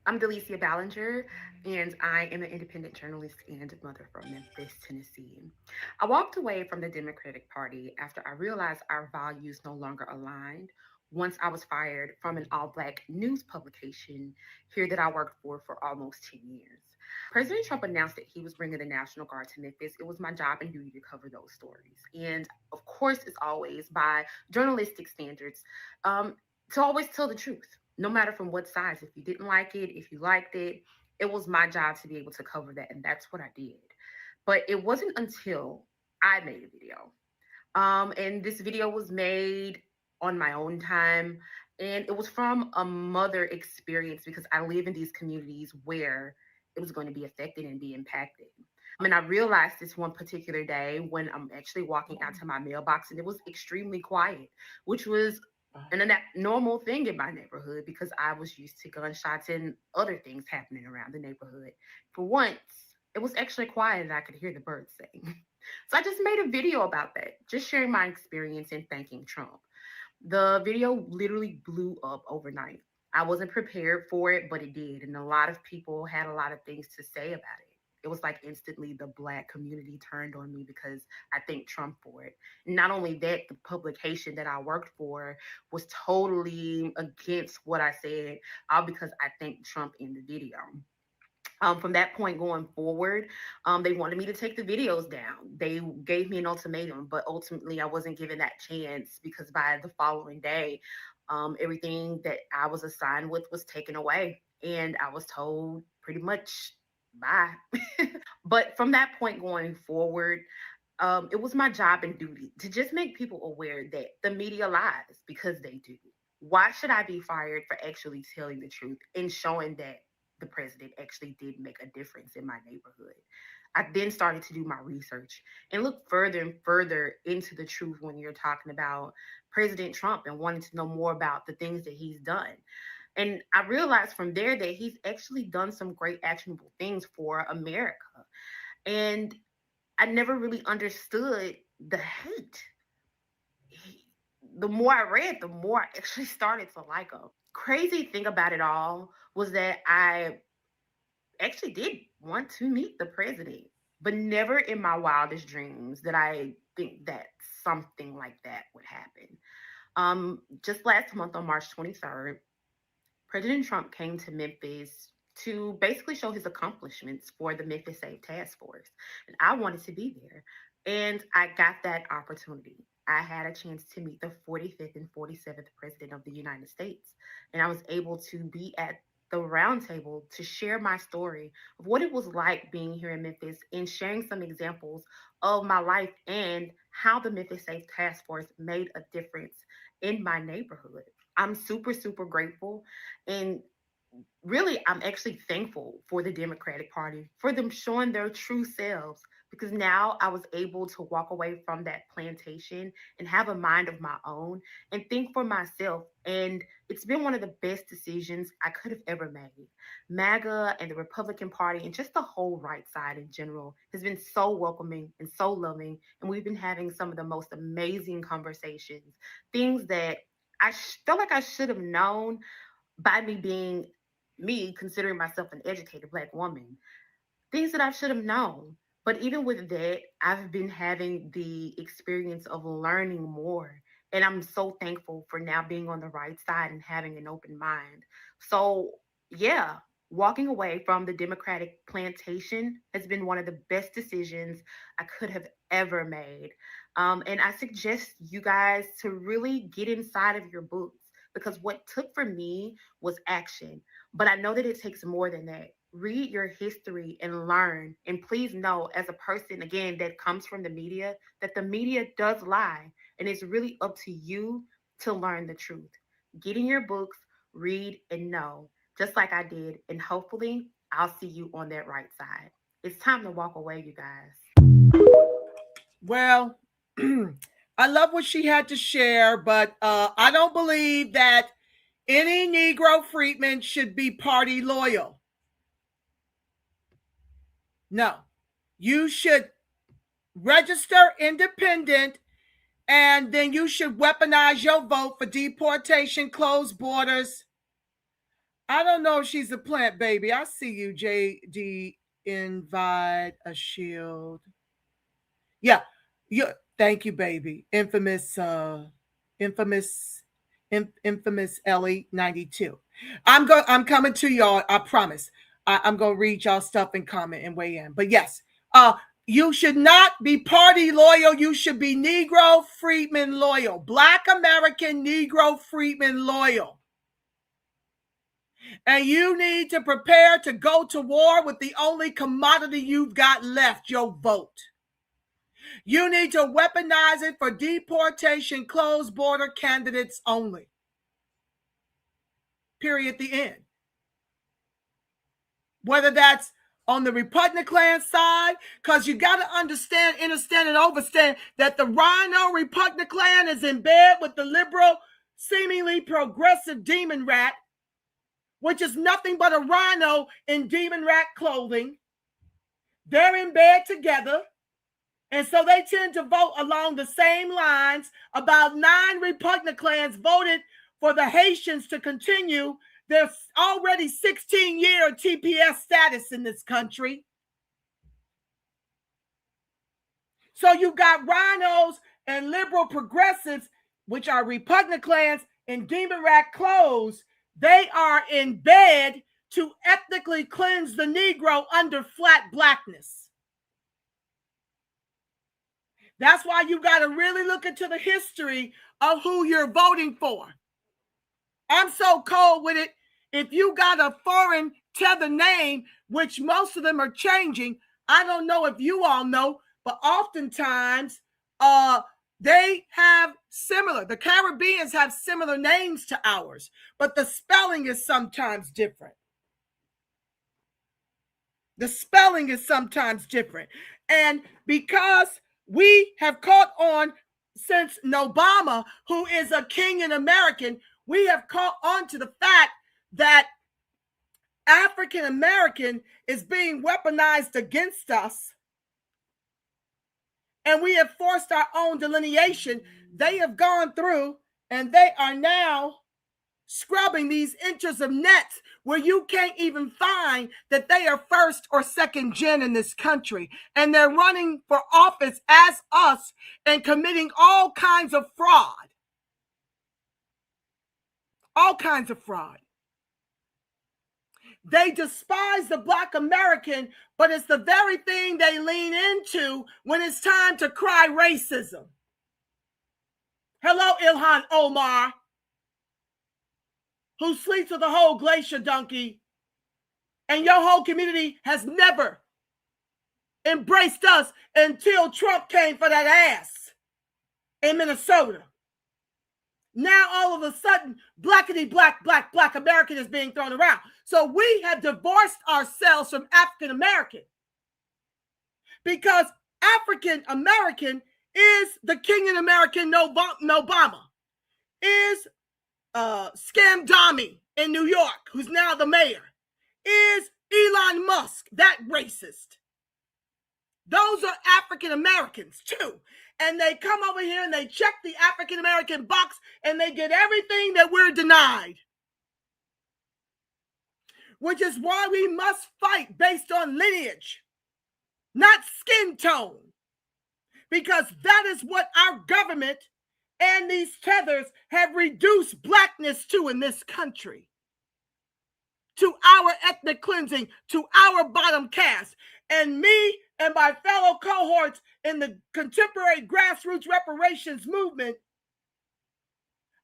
I'm Delicia Ballinger, and I am an independent journalist and mother from Memphis, Tennessee. I walked away from the Democratic Party after I realized our values no longer aligned once I was fired from an all-black news publication here that I worked for almost 10 years. President Trump announced that he was bringing the National Guard to Memphis. It was my job and duty to cover those stories. And of course, as always, by journalistic standards, to always tell the truth, no matter from what size. If you didn't like it, if you liked it, it was my job to be able to cover that. And that's what I did. But it wasn't until I made a video. And this video was made on my own time. And it was from a mother experience because I live in these communities where it was going to be affected and be impacted. And I realized this one particular day when I'm actually walking out to my mailbox and it was extremely quiet, which was a normal thing in my neighborhood because I was used to gunshots and other things happening around the neighborhood. For once, it was actually quiet and I could hear the birds sing. So I just made a video about that, just sharing my experience and thanking Trump. The video literally blew up overnight. I wasn't prepared for it, but it did. And a lot of people had a lot of things to say about it. It was like instantly the Black community turned on me because I thanked Trump for it. Not only that, the publication that I worked for was totally against what I said, all because I thanked Trump in the video. From that point going forward, they wanted me to take the videos down. They gave me an ultimatum, but ultimately I wasn't given that chance because by the following day, everything that I was assigned with was taken away. And I was told pretty much, bye. But from that point going forward, it was my job and duty to just make people aware that the media lies because they do. Why should I be fired for actually telling the truth and showing that the president actually did make a difference in my neighborhood? I then started to do my research and look further and further into the truth when you're talking about President Trump and wanting to know more about the things that he's done. And I realized from there that he's actually done some great actionable things for America. And I never really understood the hate. The more I read, the more I actually started to like him. Crazy thing about it all was that I actually did want to meet the president, but never in my wildest dreams did I think that something like that would happen. Just last month on March 23rd, President Trump came to Memphis to basically show his accomplishments for the Memphis Safe Task Force. And I wanted to be there. And I got that opportunity. I had a chance to meet the 45th and 47th President of the United States. And I was able to be at the roundtable to share my story of what it was like being here in Memphis and sharing some examples of my life and how the Memphis Safe Task Force made a difference in my neighborhood. I'm super, super grateful. And really, I'm actually thankful for the Democratic Party for them showing their true selves because now I was able to walk away from that plantation and have a mind of my own and think for myself. And it's been one of the best decisions I could have ever made. MAGA and the Republican Party and just the whole right side in general has been so welcoming and so loving. And we've been having some of the most amazing conversations, things that I felt like I should have known by me being me, considering myself an educated Black woman, things that I should have known. But even with that, I've been having the experience of learning more And I'm so thankful for now being on the right side and having an open mind. So, yeah, walking away from the Democratic plantation has been one of the best decisions I could have ever made. And I suggest you guys to really get inside of your boots, because what took for me was action. But I know that it takes more than that. Read your history and learn. And please know, as a person, again, that comes from the media, that the media does lie. And it's really up to you to learn the truth. Get in your books, read, and know, just like I did. And hopefully, I'll see you on that right side. It's time to walk away, you guys. Well, I love what she had to share, but I don't believe that any Negro freedman should be party loyal. No, you should register independent, and then you should weaponize your vote for deportation, closed borders. I don't know if she's a plant baby. I see you, JD. Invite a shield. Yeah, thank you, baby. Infamous Ellie 92. I'm coming to y'all. I promise. I'm gonna read y'all stuff and comment and weigh in. But yes, you should not be party loyal. You should be Negro freedman loyal. Black American Negro freedman loyal. And you need to prepare to go to war with the only commodity you've got left, your vote. You need to weaponize it for deportation, closed border candidates only. Period. The end. Whether that's on the Republican side, because you got to understand, understand, and overstand that the Rhino Republican is in bed with the liberal, seemingly progressive DemonRAT, which is nothing but a rhino in DemonRAT clothing. They're in bed together. And so they tend to vote along the same lines. About 9 Republicans voted for the Haitians to continue their already 16-year TPS status in this country. So you've got rhinos and liberal progressives, which are Republicans in DemonRAT clothes. They are in bed to ethnically cleanse the Negro under flat blackness. That's why you got to really look into the history of who you're voting for. I'm so cold with it. If you got a foreign tether name, which most of them are changing, I don't know if you all know, but oftentimes they have similar. The Caribbeans have similar names to ours, but the spelling is sometimes different. The spelling is sometimes different. And because we have caught on since Obama, who is a Kenyan American, we have caught on to the fact that African American is being weaponized against us. And we have forced our own delineation. They have gone through and they are now scrubbing these inches of nets where you can't even find that they are first or second gen in this country. And they're running for office as us and committing all kinds of fraud. All kinds of fraud. They despise the Black American, but it's the very thing they lean into when it's time to cry racism. Hello, Ilhan Omar, who sleeps with a whole glacier donkey, and your whole community has never embraced us until Trump came for that ass in Minnesota. Now, all of a sudden, black American is being thrown around. So we have divorced ourselves from African American because African American is the Kenyan American Obama, is Scamdami in New York, who's now the mayor, is Elon Musk, that racist. Those are African Americans too. And they come over here and they check the African American box and they get everything that we're denied. Which is why we must fight based on lineage, not skin tone. Because that is what our government and these tethers have reduced blackness to in this country, to our ethnic cleansing, to our bottom caste. And me and my fellow cohorts in the contemporary grassroots reparations movement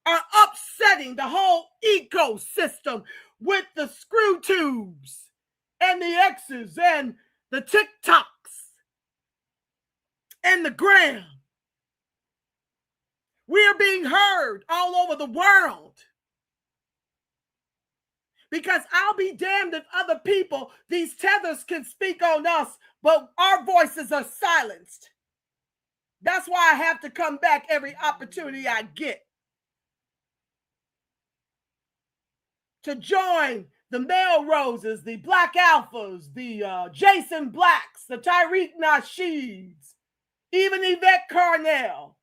are upsetting the whole ecosystem with the screw tubes and the X's and the TikToks and the gram. We are being heard all over the world. Because I'll be damned if other people, these tethers can speak on us, but our voices are silenced. That's why I have to come back every opportunity I get to join the Melroses, the Black Alphas, the Jason Blacks, the Tyreek Nasheeds, even Yvette Carnell.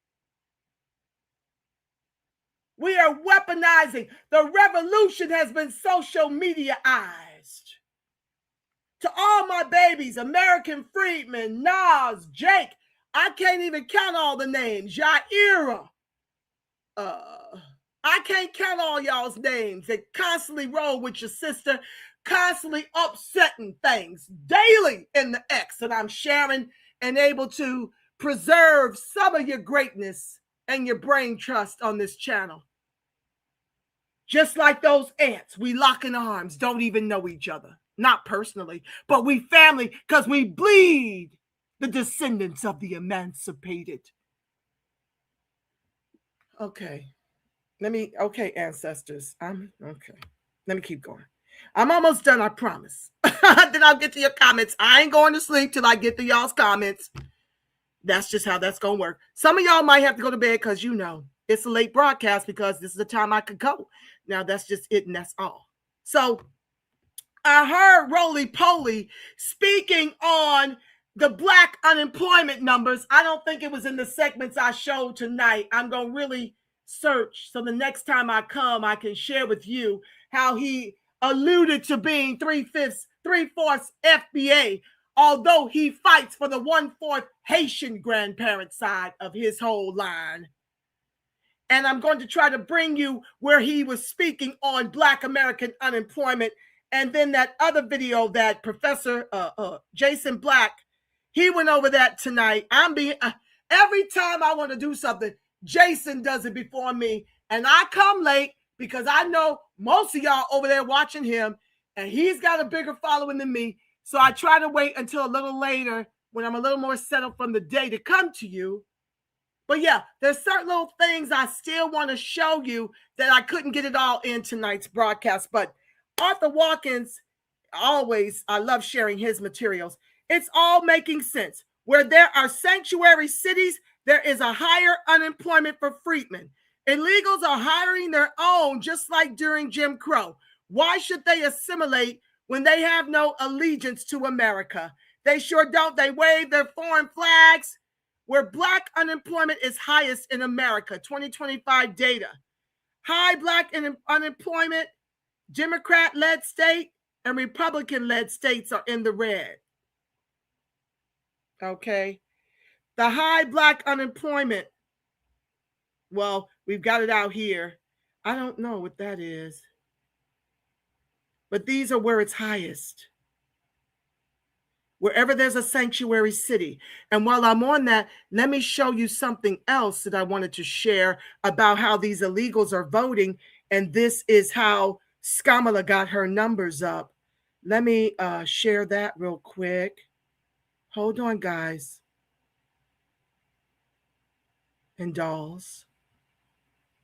We are weaponizing. The revolution has been social mediaized. To all my babies, American Freedman, Nas, Jake, I can't even count all the names. Yaira. I can't count all y'all's names. They constantly roll with your sister, constantly upsetting things daily in the X. And I'm sharing and able to preserve some of your greatness and your brain trust on this channel. Just like those ants, we lock in arms, don't even know each other. Not personally, but we family because we bleed the descendants of the emancipated. Okay. Ancestors. Okay. Let me keep going. I'm almost done, I promise. Then I'll get to your comments. I ain't going to sleep till I get to y'all's comments. That's just how that's going to work. Some of y'all might have to go to bed because you know it's a late broadcast because this is the time I could go. Now that's just it and that's all. So I heard Roly Poly speaking on the Black unemployment numbers. I don't think it was in the segments I showed tonight. I'm going to really search so the next time I come, I can share with you how he alluded to being 3/4 FBA, although he fights for the 1/4 Haitian grandparent side of his whole line. And I'm going to try to bring you where he was speaking on Black American unemployment. And then that other video that Professor Jason Black, he went over that tonight. Every time I want to do something, Jason does it before me. And I come late because I know most of y'all over there watching him, and he's got a bigger following than me. So I try to wait until a little later when I'm a little more settled from the day to come to you. But yeah, there's certain little things I still want to show you that I couldn't get it all in tonight's broadcast. But Arthur Watkins, always, I love sharing his materials. It's all making sense. Where there are sanctuary cities, there is a higher unemployment for freedmen. Illegals are hiring their own, just like during Jim Crow. Why should they assimilate when they have no allegiance to America? They sure don't. They wave their foreign flags. Where Black unemployment is highest in America, 2025 data. High Black unemployment, Democrat-led state and Republican-led states are in the red. Okay. The high Black unemployment, well, we've got it out here. I don't know what that is. But these are where it's highest. Wherever there's a sanctuary city. And while I'm on that, let me show you something else that I wanted to share about how these illegals are voting. And this is how Skamala got her numbers up. Let me share that real quick. Hold on, guys. And dolls.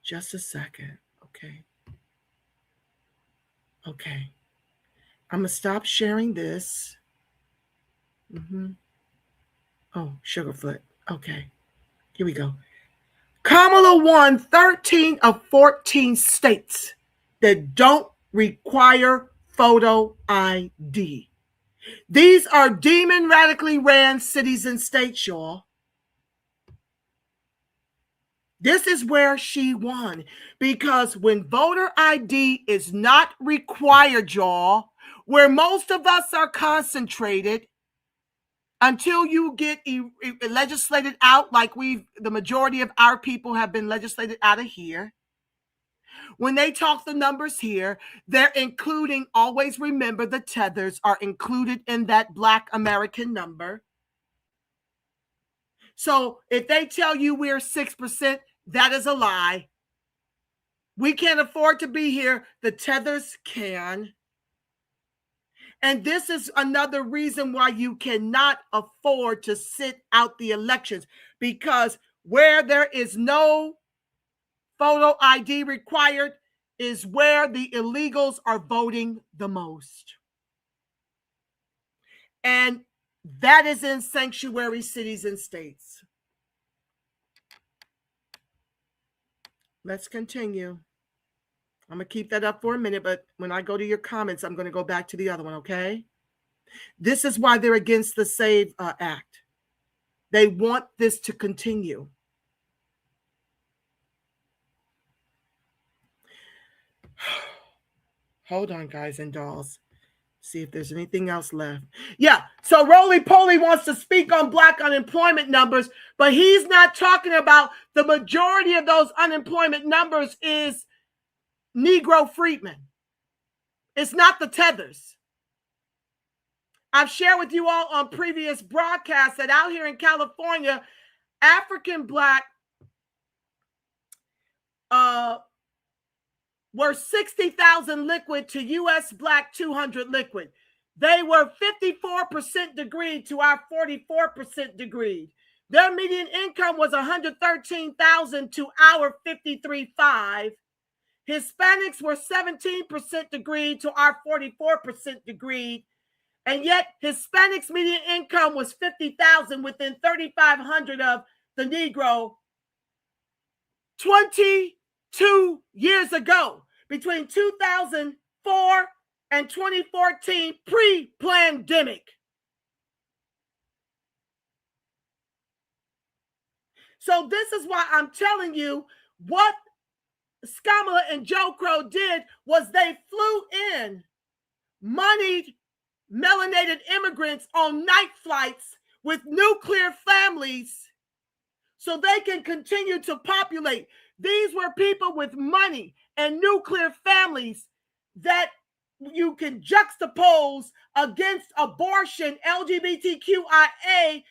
Just a second. Okay. Okay. I'm going to stop sharing this. Oh, Sugarfoot. Okay. Here we go. Kamala won 13 of 14 states that don't require photo ID. These are demon radically ran cities and states, y'all. This is where she won, because when voter ID is not required, y'all, where most of us are concentrated, until you get legislated out, like the majority of our people have been legislated out of here. When they talk the numbers here, they're including, always remember the tethers are included in that Black American number. So if they tell you we're 6%, that is a lie. We can't afford to be here. The tethers can. And this is another reason why you cannot afford to sit out the elections, because where there is no photo ID required is where the illegals are voting the most. And that is in sanctuary cities and states. Let's continue. I'm going to keep that up for a minute, but when I go to your comments, I'm going to go back to the other one, okay? This is why they're against the SAVE Act. They want this to continue. Hold on, guys and dolls. See if there's anything else left. Yeah, so Roly-Poly wants to speak on Black unemployment numbers, but he's not talking about the majority of those unemployment numbers is Negro freedmen. It's not the tethers. I've shared with you all on previous broadcasts that out here in California, African Black were 60,000 liquid to U.S. Black 200 liquid. They were 54% degreed to our 44% degreed. Their median income was 113,000 to our 53.5. Hispanics were 17% degreed to our 44% degreed. And yet Hispanics' median income was 50,000 within 3,500 of the Negro 22 years ago, between 2004 and 2014, pre-pandemic. So this is why I'm telling you what Skamala and Joe Crow did was they flew in moneyed melanated immigrants on night flights with nuclear families so they can continue to populate. These were people with money and nuclear families that you can juxtapose against abortion, LGBTQIA,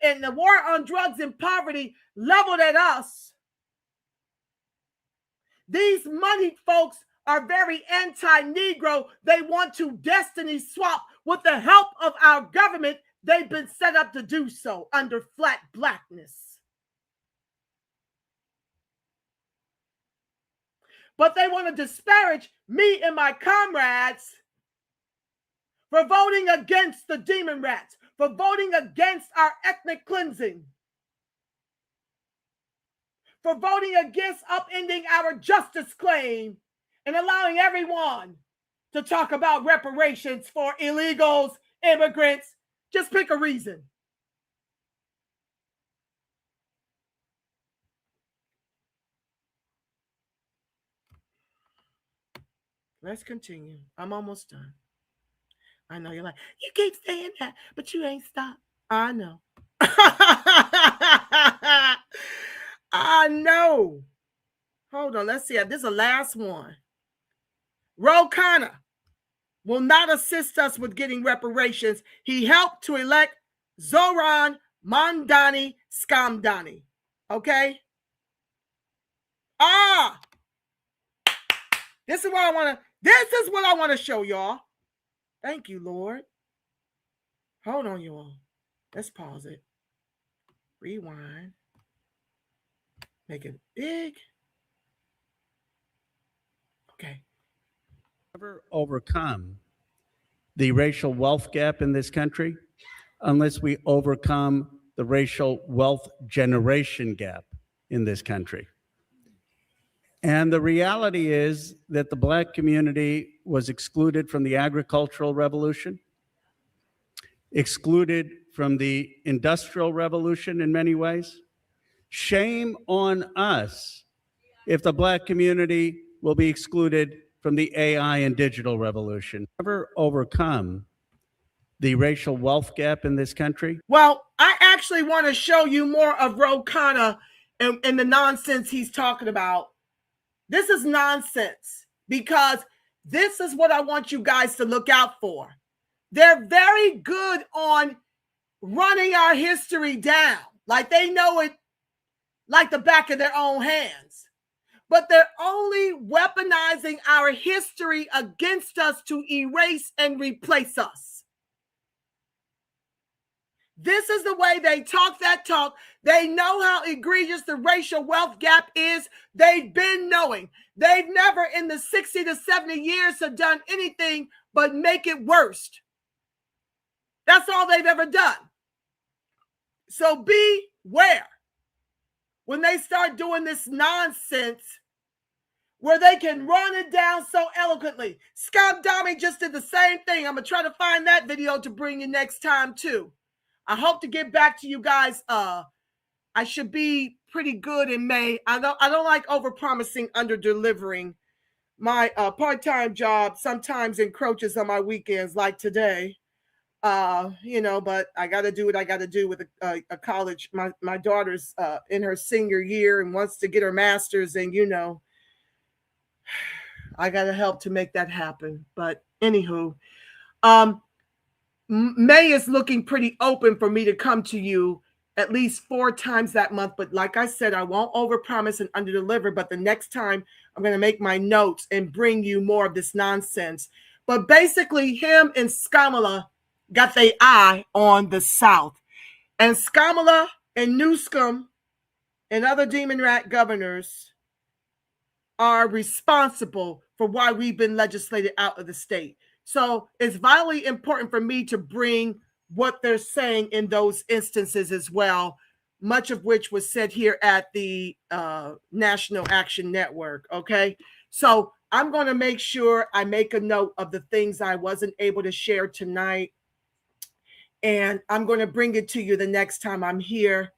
and the war on drugs and poverty leveled at us. These moneyed folks are very anti-Negro. They want to destiny swap with the help of our government. They've been set up to do so under flat blackness. But they want to disparage me and my comrades for voting against the Demonrats, for voting against our ethnic cleansing, for voting against upending our justice claim and allowing everyone to talk about reparations for illegals, immigrants. Just pick a reason. Let's continue. I'm almost done. I know you're like, you keep saying that, but you ain't stopped. I know. I know. Hold on. Let's see. This is the last one. Ro Khanna will not assist us with getting reparations. He helped to elect Zoran Mandani Skamdani. Okay? This is what I want to show y'all. Thank you, Lord. Hold on, y'all. Let's pause it. Rewind. Make it big. Okay. Never overcome the racial wealth gap in this country unless we overcome the racial wealth generation gap in this country. And the reality is that the Black community was excluded from the agricultural revolution, excluded from the industrial revolution in many ways. Shame on us if the Black community will be excluded from the AI and digital revolution. Never overcome the racial wealth gap in this country? Well, I actually want to show you more of Ro Khanna and the nonsense he's talking about. This is nonsense because this is what I want you guys to look out for. They're very good on running our history down, like they know it like the back of their own hands. But they're only weaponizing our history against us to erase and replace us. This is the way they talk that talk. They know how egregious the racial wealth gap is. They've been knowing. They've never in the 60 to 70 years have done anything but make it worse. That's all they've ever done. So beware when they start doing this nonsense where they can run it down so eloquently. Scott Dami just did the same thing. I'm going to try to find that video to bring you next time too. I hope to get back to you guys. I should be pretty good in May. I don't like over-promising, under-delivering. My part-time job sometimes encroaches on my weekends like today. But I got to do what I got to do with a college. My daughter's in her senior year and wants to get her master's, and I got to help to make that happen. But anywho, May is looking pretty open for me to come to you at least 4 times that month. But like I said, I won't overpromise and underdeliver. But the next time I'm going to make my notes and bring you more of this nonsense. But basically, him and Skamala got their eye on the South. And Skamala and Newsom and other Demonrat governors are responsible for why we've been legislated out of the state. So it's vitally important for me to bring what they're saying in those instances as well, much of which was said here at the National Action Network, okay? So I'm going to make sure I make a note of the things I wasn't able to share tonight, and I'm going to bring it to you the next time I'm here.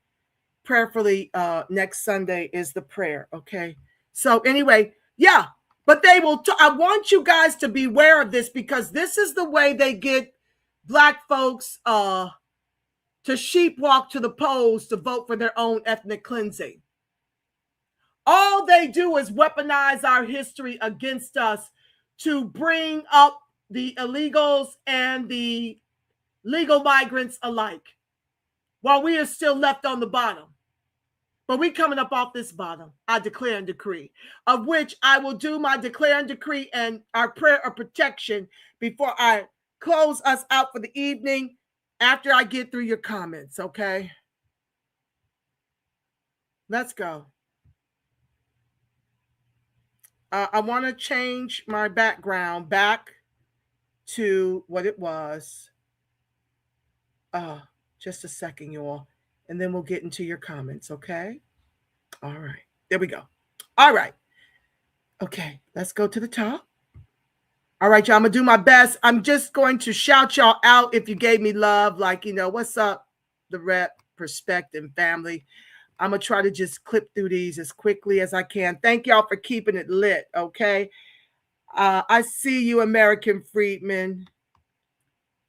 Prayerfully, next Sunday is the prayer, okay? So anyway, yeah. But they will, I want you guys to beware of this because this is the way they get Black folks to sheepwalk to the polls to vote for their own ethnic cleansing. All they do is weaponize our history against us to bring up the illegals and the legal migrants alike while we are still left on the bottom. But we coming up off this bottom, I declare and decree, of which I will do my declare and decree and our prayer of protection before I close us out for the evening after I get through your comments, okay? Let's go. I want to change my background back to what it was. Just a second, y'all. And then we'll get into your comments, okay? All right. There we go. All right. Okay, let's go to the top. All right, y'all, I'm going to do my best. I'm just going to shout y'all out if you gave me love, like, what's up, the Rep Perspective family. I'm going to try to just clip through these as quickly as I can. Thank y'all for keeping it lit, okay? I see you, American Freedman,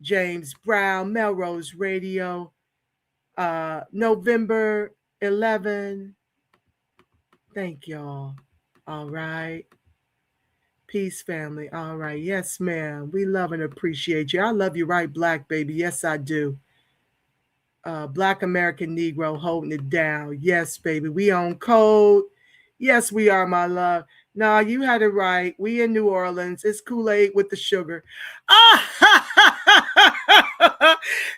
James Brown, Melrose Radio, November 11. Thank y'all. All right. Peace, family. All right. Yes, ma'am. We love and appreciate you. I love you, right, Black baby? Yes, I do. Black American Negro holding it down. Yes, baby. We on code. Yes, we are, my love. No, you had it right. We in New Orleans. It's Kool-Aid with the sugar.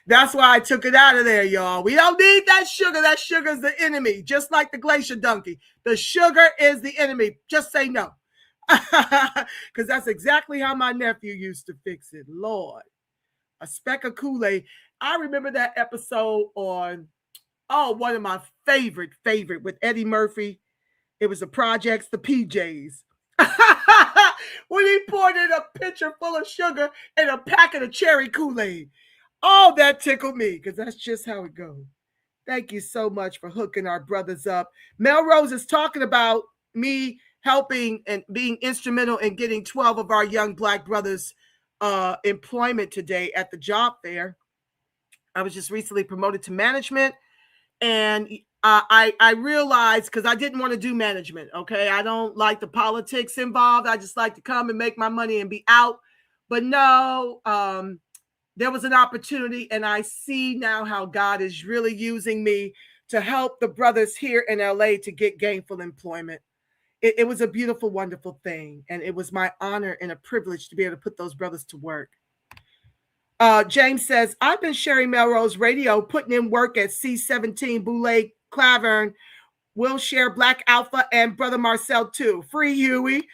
That's why I took it out of there, y'all. We don't need that sugar. That sugar is the enemy, just like the glacier donkey. The sugar is the enemy. Just say no. Because that's exactly how my nephew used to fix it. Lord, a speck of Kool-Aid. I remember that episode on, one of my favorite with Eddie Murphy. It was the Projects, the PJs. When he poured in a pitcher full of sugar and a packet of cherry Kool-Aid. Oh, that tickled me because that's just how it goes. Thank you so much for hooking our brothers up. Melrose is talking about me helping and being instrumental in getting 12 of our young Black brothers employment today at the job fair. I was just recently promoted to management, and I realized, because I didn't want to do management, okay? I don't like the politics involved. I just like to come and make my money and be out. But no, there was an opportunity, and I see now how God is really using me to help the brothers here in LA to get gainful employment. It was a beautiful, wonderful thing, and it was my honor and a privilege to be able to put those brothers to work. James says, I've been sharing Melrose Radio, putting in work at C17, Boulay, Clavern, Wilshire, Black Alpha, and Brother Marcel too. Free Huey.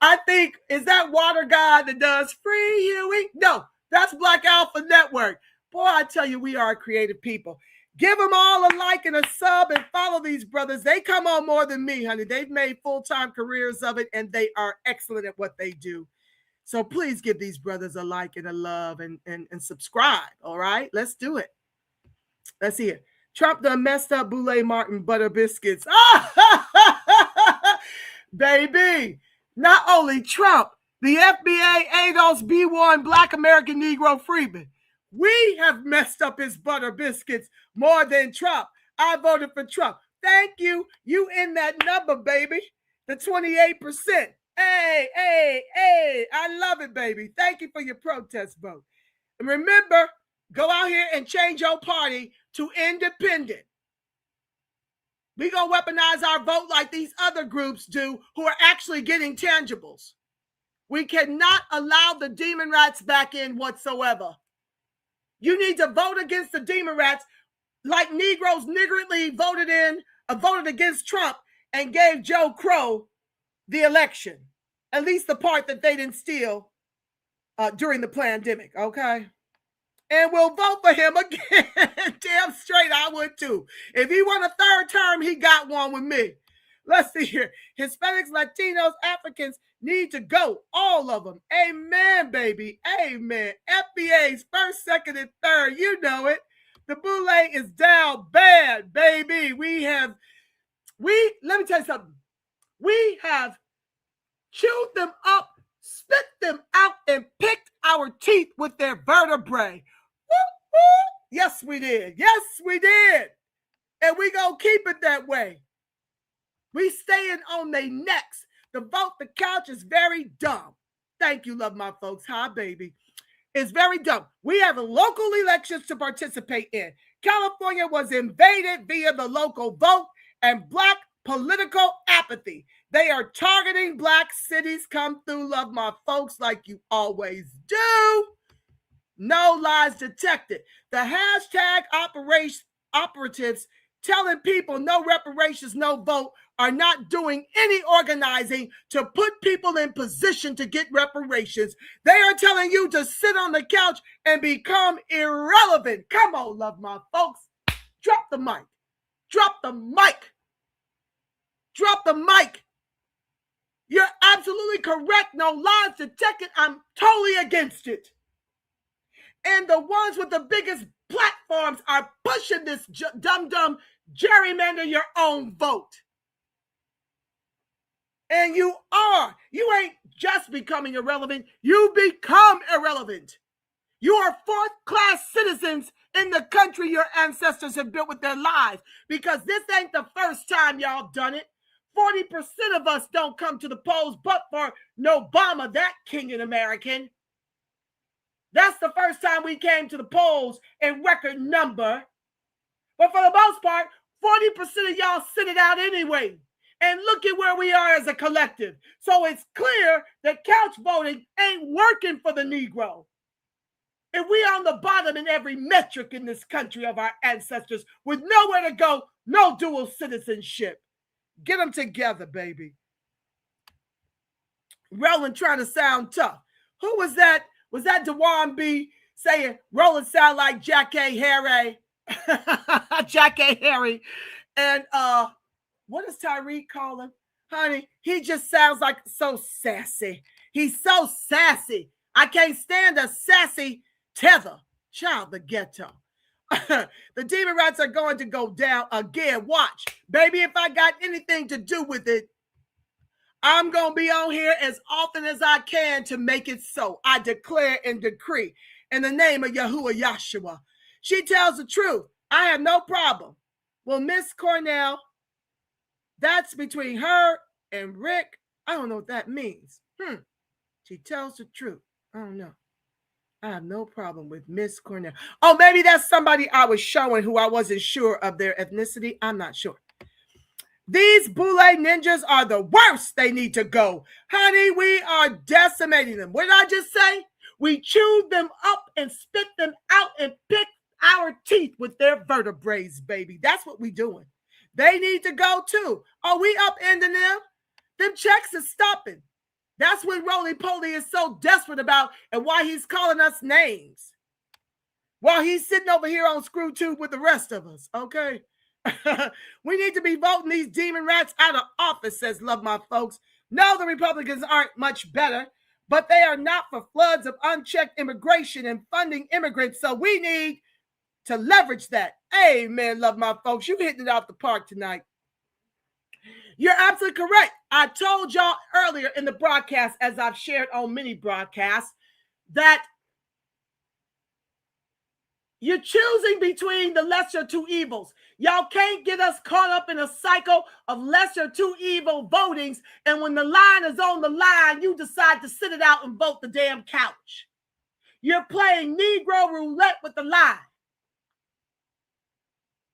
I think, is that Water God that does Free Huey? No, that's Black Alpha Network. Boy, I tell you, we are creative people. Give them all a like and a sub and follow these brothers. They come on more than me, honey. They've made full-time careers of it, and they are excellent at what they do. So please give these brothers a like and a love and subscribe, all right? Let's do it. Let's see it. Trump done messed up Boulay Martin butter biscuits. Baby, not only Trump, the FBA, ADOS, B1, Black American Negro Freeman. We have messed up his butter biscuits more than Trump. I voted for Trump. Thank you. You in that number, baby. The 28%. Hey, I love it, baby. Thank you for your protest vote. And remember, go out here and change your party to independent. We're going to weaponize our vote like these other groups do who are actually getting tangibles. We cannot allow the Demonrats back in whatsoever. You need to vote against the Demonrats like Negroes niggardly voted against Trump and gave Joe Crow the election, at least the part that they didn't steal during the pandemic, okay? And we'll vote for him again. Damn straight, I would too. If he won a third term, he got one with me. Let's see here. Hispanics, Latinos, Africans need to go. All of them. Amen, baby. Amen. FBA's first, second, and third. You know it. The Boulay is down bad, baby. Let me tell you something. We have chewed them up, spit them out, and picked our teeth with their vertebrae. Woo, woo. Yes, we did. Yes, we did. And we gonna keep it that way. We staying on their necks. The vote the couch is very dumb. Thank you, love my folks. Hi, baby. It's very dumb. We have local elections to participate in. California was invaded via the local vote and Black political apathy. They are targeting Black cities. Come through, love my folks, like you always do. No lies detected. The hashtag operatives telling people no reparations, no vote are not doing any organizing to put people in position to get reparations. They are telling you to sit on the couch and become irrelevant. Come on, love my folks. Drop the mic. Drop the mic. Drop the mic. You're absolutely correct. No lies detected. I'm totally against it. And the ones with the biggest platforms are pushing this dumb gerrymander your own vote. And you ain't just becoming irrelevant. You become irrelevant. You are fourth-class citizens in the country your ancestors have built with their lives, because this ain't the first time y'all done it. 40% of us don't come to the polls but for Obama, that king and American. That's the first time we came to the polls in record number. But for the most part, 40% of y'all sit it out anyway. And look at where we are as a collective. So it's clear that couch voting ain't working for the Negro. If we on the bottom in every metric in this country of our ancestors with nowhere to go, no dual citizenship. Get them together, baby. Roland trying to sound tough. Who was that? Was that Dewan B saying Roland sound like Jack A. Harry? Jack A. Harry. And what does Tyreek call him? Honey, he just sounds like so sassy. He's so sassy. I can't stand a sassy tether. Child, the ghetto. The Demonrats are going to go down again. Watch. Baby, if I got anything to do with it, I'm going to be on here as often as I can to make it so. I declare and decree in the name of Yahuwah Yahshua. She tells the truth. I have no problem. Well, Miss Cornell, that's between her and Rick. I don't know what that means. She tells the truth. I don't know. I have no problem with Miss Cornell. Oh, maybe that's somebody I was showing who I wasn't sure of their ethnicity. I'm not sure. These Boule ninjas are the worst. They need to go. Honey, we are decimating them. What did I just say? We chewed them up and spit them out and picked our teeth with their vertebrae, baby. That's what we doing. They need to go too. Are we upending them? Them checks is stopping. That's what Roly Poly is so desperate about and why he's calling us names. While he's sitting over here on ScrewTube with the rest of us, okay? We need to be voting these demon rats out of office, says Love My Folks. No, the Republicans aren't much better, but they are not for floods of unchecked immigration and funding immigrants, so we need to leverage that. Amen, Love My Folks. You hitting it out the park tonight. You're absolutely correct. I told y'all earlier in the broadcast, as I've shared on many broadcasts, that you're choosing between the lesser two evils. Y'all can't get us caught up in a cycle of lesser two evil votings, and when the line is on the line, you decide to sit it out and vote the damn couch. You're playing Negro roulette with the line.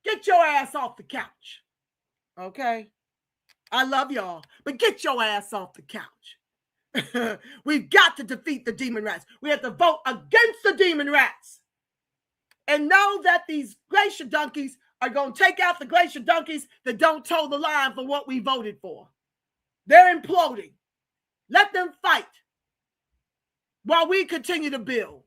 Get your ass off the couch, okay? I love y'all, but get your ass off the couch. We've got to defeat the demon rats. We have to vote against the demon rats. And know that these glacier donkeys are going to take out the glacier donkeys that don't toe the line for what we voted for. They're imploding. Let them fight while we continue to build.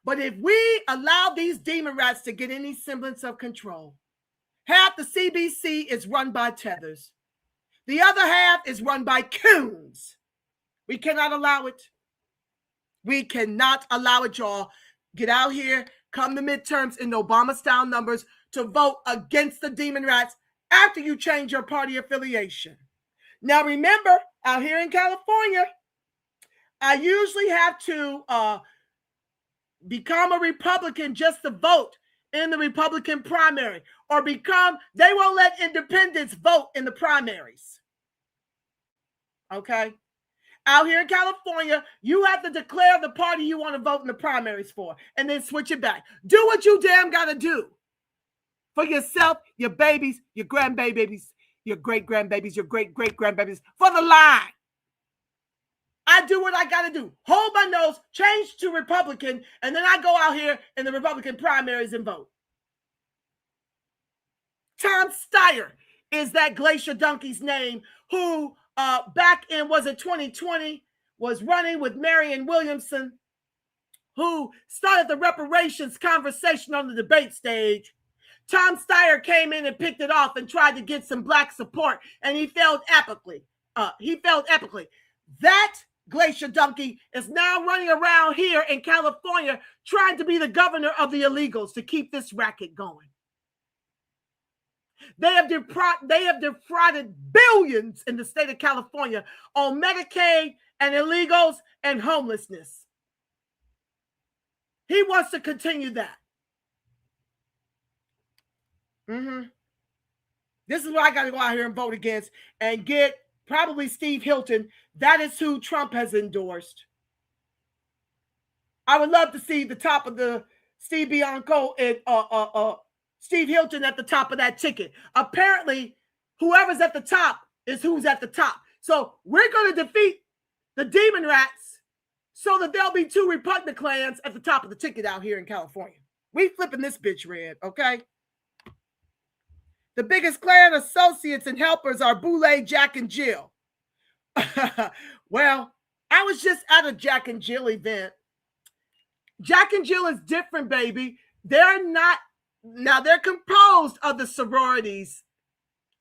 But if we allow these demon rats to get any semblance of control, half the CBC is run by tethers. The other half is run by coons. We cannot allow it. We cannot allow it, y'all. Get out here, come to midterms in Obama-style numbers to vote against the demon rats after you change your party affiliation. Now, remember, out here in California, I usually have to become a Republican just to vote in the Republican primary, or they won't let independents vote in the primaries. Okay? Out here in California, you have to declare the party you want to vote in the primaries for, and then switch it back. Do what you damn got to do for yourself, your babies, your grandbabies, your great-grandbabies, your great-great-grandbabies, for the line. I do what I got to do. Hold my nose, change to Republican, and then I go out here in the Republican primaries and vote. Tom Steyer is that glacier donkey's name who back in, was it 2020, was running with Marianne Williamson, who started the reparations conversation on the debate stage. Tom Steyer came in and picked it off and tried to get some black support, and he failed epically. That glacier donkey is now running around here in California trying to be the governor of the illegals to keep this racket going. They have defrauded billions in the state of California on Medicaid and illegals and homelessness. He wants to continue that. This is what I got to go out here and vote against and get probably Steve Hilton. That is who Trump has endorsed. I would love to see the top of the Steve Bianco and Steve Hilton at the top of that ticket. Apparently, whoever's at the top is who's at the top. So we're going to defeat the demon rats so that there'll be two repugnant clans at the top of the ticket out here in California. We flipping this bitch red, okay? The biggest clan associates and helpers are Boule, Jack, and Jill. Well, I was just at a Jack and Jill event. Jack and Jill is different, baby. They're composed of the sororities.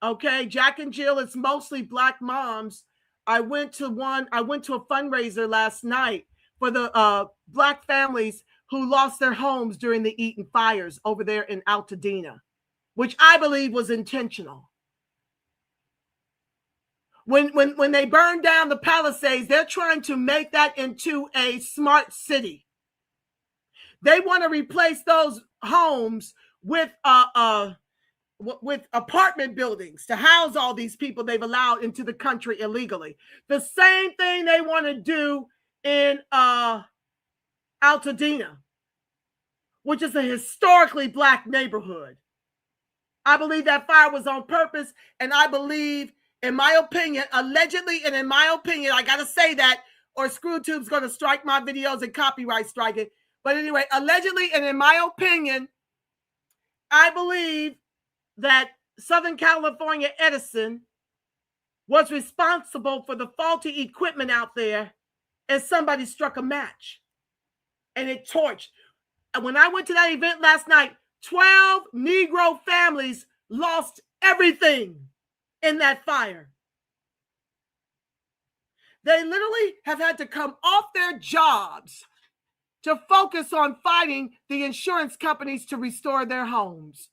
Okay, Jack and Jill is mostly black moms. I went to a fundraiser last night for the black families who lost their homes during the Eaton fires over there in Altadena, which I believe was intentional. When they burn down the Palisades, they're trying to make that into a smart city. They want to replace those homes with apartment buildings to house all these people they've allowed into the country illegally. The same thing they want to do in Altadena, which is a historically Black neighborhood. I believe that fire was on purpose, and I believe, in my opinion, allegedly, and in my opinion, I got to say that, or ScrewTube's going to strike my videos and copyright strike it. But anyway, allegedly, and in my opinion, I believe that Southern California Edison was responsible for the faulty equipment out there, and somebody struck a match, and it torched. And when I went to that event last night, 12 Negro families lost everything in that fire. They literally have had to come off their jobs to focus on fighting the insurance companies to restore their homes.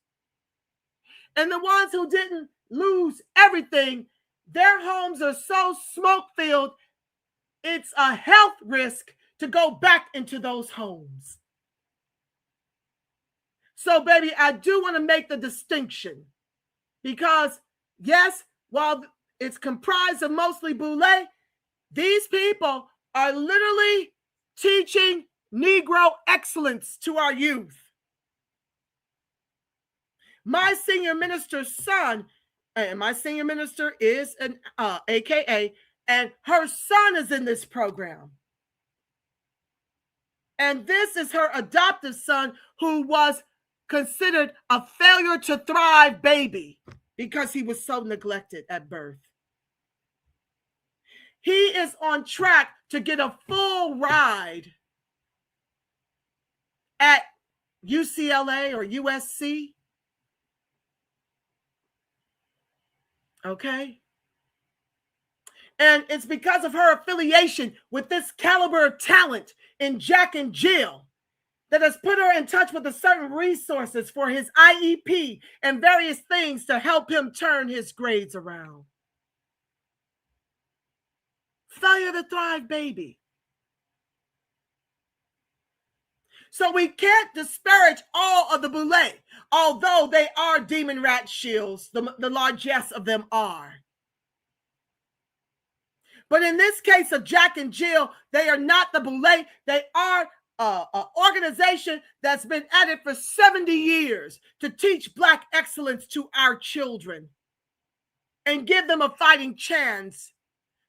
And the ones who didn't lose everything, their homes are so smoke-filled, it's a health risk to go back into those homes. So, baby, I do want to make the distinction because, yes, while it's comprised of mostly Boule, these people are literally teaching Negro excellence to our youth. My senior minister's son, and my senior minister is an AKA, and her son is in this program. And this is her adoptive son who was considered a failure to thrive baby because he was so neglected at birth. He is on track to get a full ride at UCLA or USC. Okay? And it's because of her affiliation with this caliber of talent in Jack and Jill that has put her in touch with a certain resources for his IEP and various things to help him turn his grades around. Failure to thrive baby. So we can't disparage all of the Boule, although they are DemonRAT shields, the largesse of them are. But in this case of Jack and Jill, they are not the Boule. They are an organization that's been at it for 70 years to teach Black excellence to our children and give them a fighting chance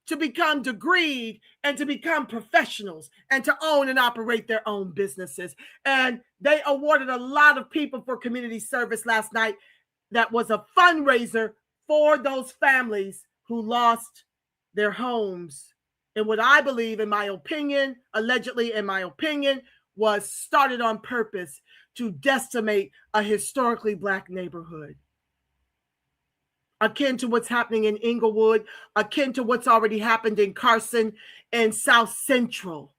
to become degreed and to become professionals and to own and operate their own businesses. And they awarded a lot of people for community service last night. That was a fundraiser for those families who lost their homes. And what I believe, in my opinion, allegedly in my opinion, was started on purpose to decimate a historically Black neighborhood. Akin to what's happening in Inglewood, akin to what's already happened in Carson and South Central.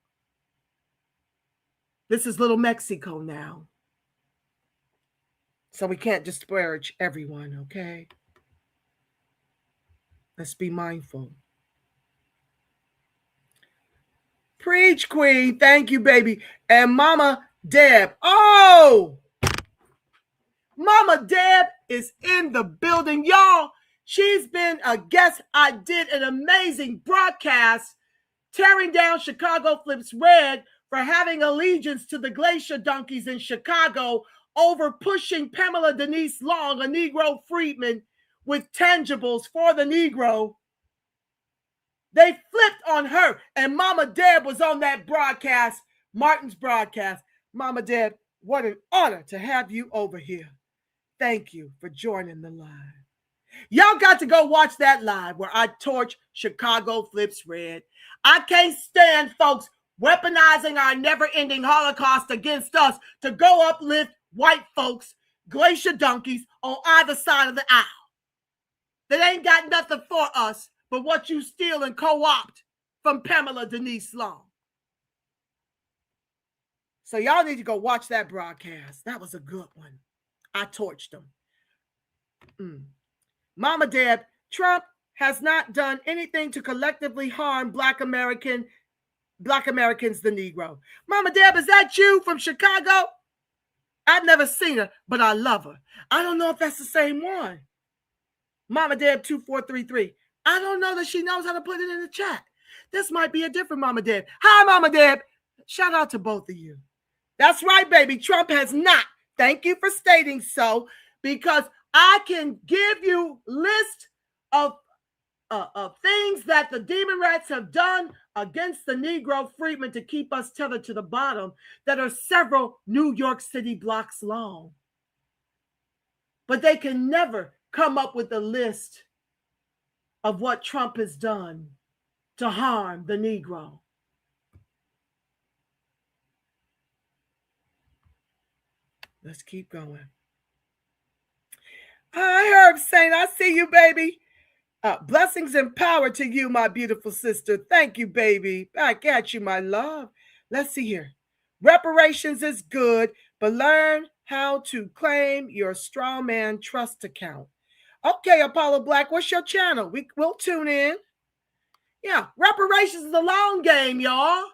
This is Little Mexico now. So we can't disparage everyone, okay? Let's be mindful. Preach, Queen. Thank you, baby. And Mama Deb. Oh! Mama Deb is in the building, y'all. She's been a guest. I did an amazing broadcast tearing down Chicago Flips Red for having allegiance to the Glacier Donkeys in Chicago over pushing Pamela Denise Long, a Negro freedman, with tangibles for the Negro. They flipped on her, and Mama Deb was on that broadcast, Martin's broadcast. Mama Deb, what an honor to have you over here. Thank you for joining the live. Y'all got to go watch that live where I torch Chicago Flips Red. I can't stand folks weaponizing our never-ending Holocaust against us to go uplift white folks, glacier donkeys on either side of the aisle. That ain't got nothing for us but what you steal and co-opt from Pamela Denise Long. So y'all need to go watch that broadcast. That was a good one. I torched them. Mama Deb, Trump has not done anything to collectively harm Black Americans, the Negro. Mama Deb, is that you from Chicago? I've never seen her, but I love her. I don't know if that's the same one. Mama Deb 2433. I don't know that she knows how to put it in the chat. This might be a different Mama Deb. Hi, Mama Deb. Shout out to both of you. That's right, baby. Trump has not. Thank you for stating so, because I can give you list of things that the Demonrats have done against the Negro freedmen to keep us tethered to the bottom that are several New York City blocks long. But they can never come up with a list of what Trump has done to harm the Negro. Let's keep going. Hi, Herb Saint. I see you, baby. Blessings and power to you, my beautiful sister. Thank you, baby. Back at you, my love. Let's see here. Reparations is good, but learn how to claim your straw man trust account. Okay, Apollo Black, what's your channel? We'll tune in. Yeah, reparations is a long game, y'all.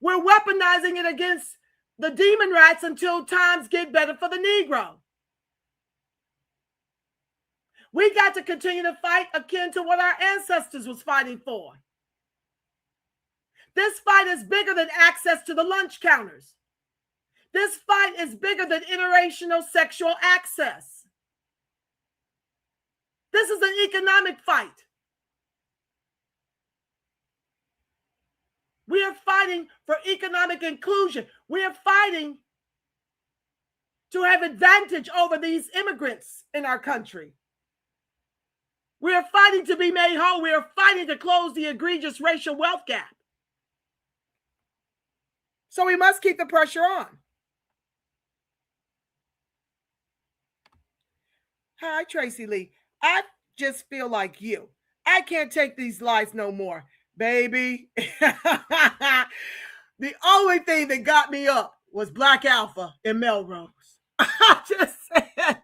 We're weaponizing it against the Demonrats until times get better for the Negro. We got to continue to fight akin to what our ancestors was fighting for. This fight is bigger than access to the lunch counters. This fight is bigger than interracial sexual access. This is an economic fight. We are fighting for economic inclusion. We are fighting to have advantage over these immigrants in our country. We are fighting to be made whole. We are fighting to close the egregious racial wealth gap. So we must keep the pressure on. Hi, Tracy Lee. I just feel like you. I can't take these lies no more, baby. The only thing that got me up was Black Alpha in Melrose. I just said,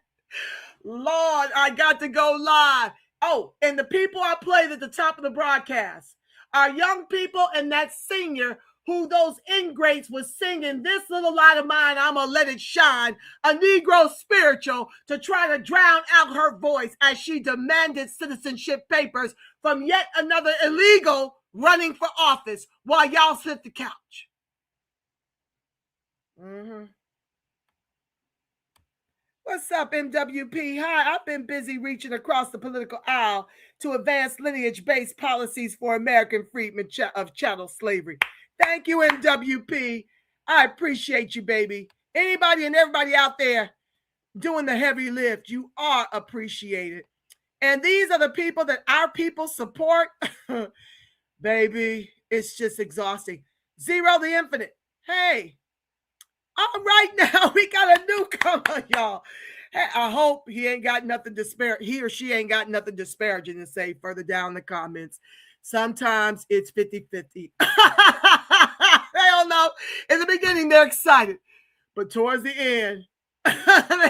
Lord, I got to go live. Oh, and the people I played at the top of the broadcast are young people and that senior who those ingrates was singing This Little Light of Mine, I'm gonna let it shine, a Negro spiritual, to try to drown out her voice as she demanded citizenship papers from yet another illegal running for office while y'all sit at the couch. What's up, MWP? Hi, I've been busy reaching across the political aisle to advance lineage-based policies for American freedmen of chattel slavery. Thank you, MWP. I appreciate you, baby. Anybody and everybody out there doing the heavy lift, you are appreciated. And these are the people that our people support. Baby, it's just exhausting. Zero the Infinite. Hey. All right, now we got a newcomer, y'all. Hey, I hope he or she ain't got nothing disparaging to say further down in the comments. Sometimes it's 50-50. They don't know. In the beginning, they're excited. But towards the end,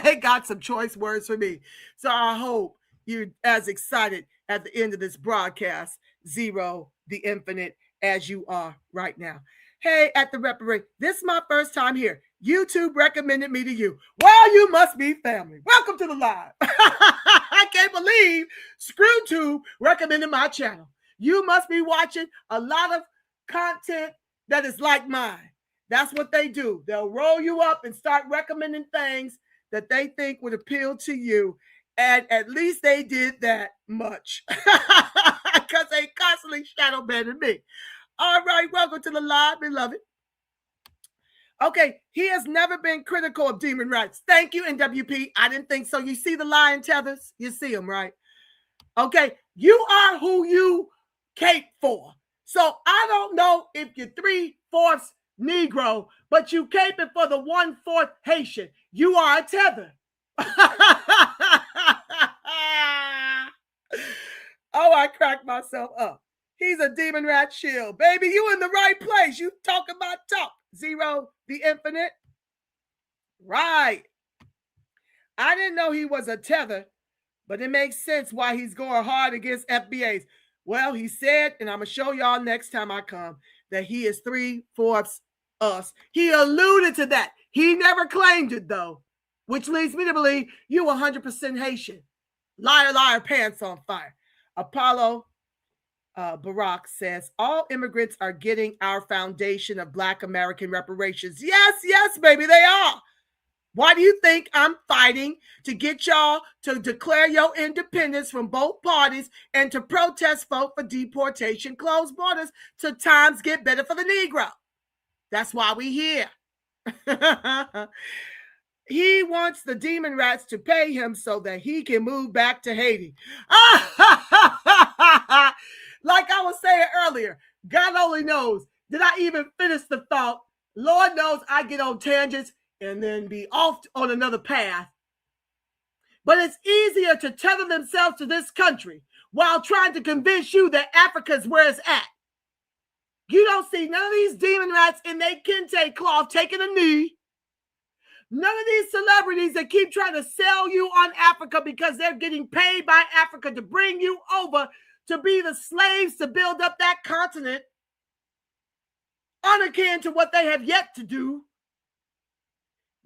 they got some choice words for me. So I hope you're as excited at the end of this broadcast, Zero the Infinite, as you are right now. Hey, at the Reparate, this is my first time here. YouTube recommended me to you. Well, you must be family. Welcome to the live. I can't believe ScrewTube recommended my channel. You must be watching a lot of content that is like mine. That's what they do. They'll roll you up and start recommending things that they think would appeal to you. And at least they did that much because they constantly shadow banning me. All right, welcome to the live, beloved. Okay, he has never been critical of Demonrats. Thank you, NWP. I didn't think so. You see the lion tethers? You see them, right? Okay, you are who you cape for. So I don't know if you're 3/4 Negro, but you caping for the 1/4 Haitian. You are a tether. Oh, I cracked myself up. He's a Demonrat shield. Baby, you in the right place. You talking about talk. Zero the Infinite. Right. I didn't know he was a tether, But it makes sense why he's going hard against FBAs. Well, he said, and I'm going to show y'all next time I come, that he is 3/4 us. He alluded to that. He never claimed it, though, which leads me to believe you 100% Haitian. Liar, liar, pants on fire. Apollo Barack says, all immigrants are getting our foundation of Black American reparations. Yes, yes, baby, they are. Why do you think I'm fighting to get y'all to declare your independence from both parties and to protest vote for deportation, closed borders till times get better for the Negro? That's why we here. He wants the Demonrats to pay him so that he can move back to Haiti. Like I was saying earlier, God only knows. Did I even finish the thought? Lord knows I get on tangents and then be off on another path. But it's easier to tether themselves to this country while trying to convince you that Africa is where it's at. You don't see none of these Demonrats in their kente cloth taking a knee. None of these celebrities that keep trying to sell you on Africa because they're getting paid by Africa to bring you over to be the slaves to build up that continent, unakin to what they have yet to do.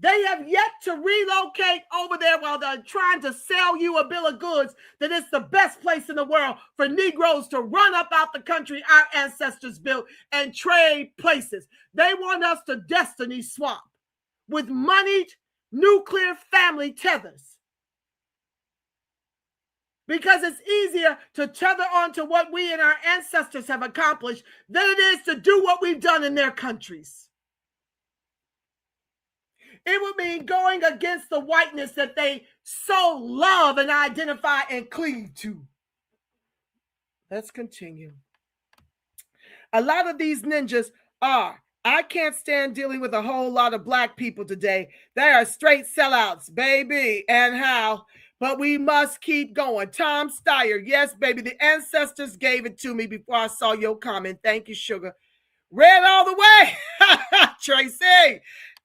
They have yet to relocate over there while they're trying to sell you a bill of goods that it's the best place in the world for Negroes to run up out the country our ancestors built and trade places. They want us to destiny swap with moneyed nuclear family tethers. Because it's easier to tether on to what we and our ancestors have accomplished than it is to do what we've done in their countries. It would mean going against the whiteness that they so love and identify and cleave to. Let's continue. A lot of these ninjas are. I can't stand dealing with a whole lot of Black people today. They are straight sellouts, baby, and how. But we must keep going. Tom Steyer, yes, baby, the ancestors gave it to me before I saw your comment. Thank you, sugar. Red all the way. Tracy,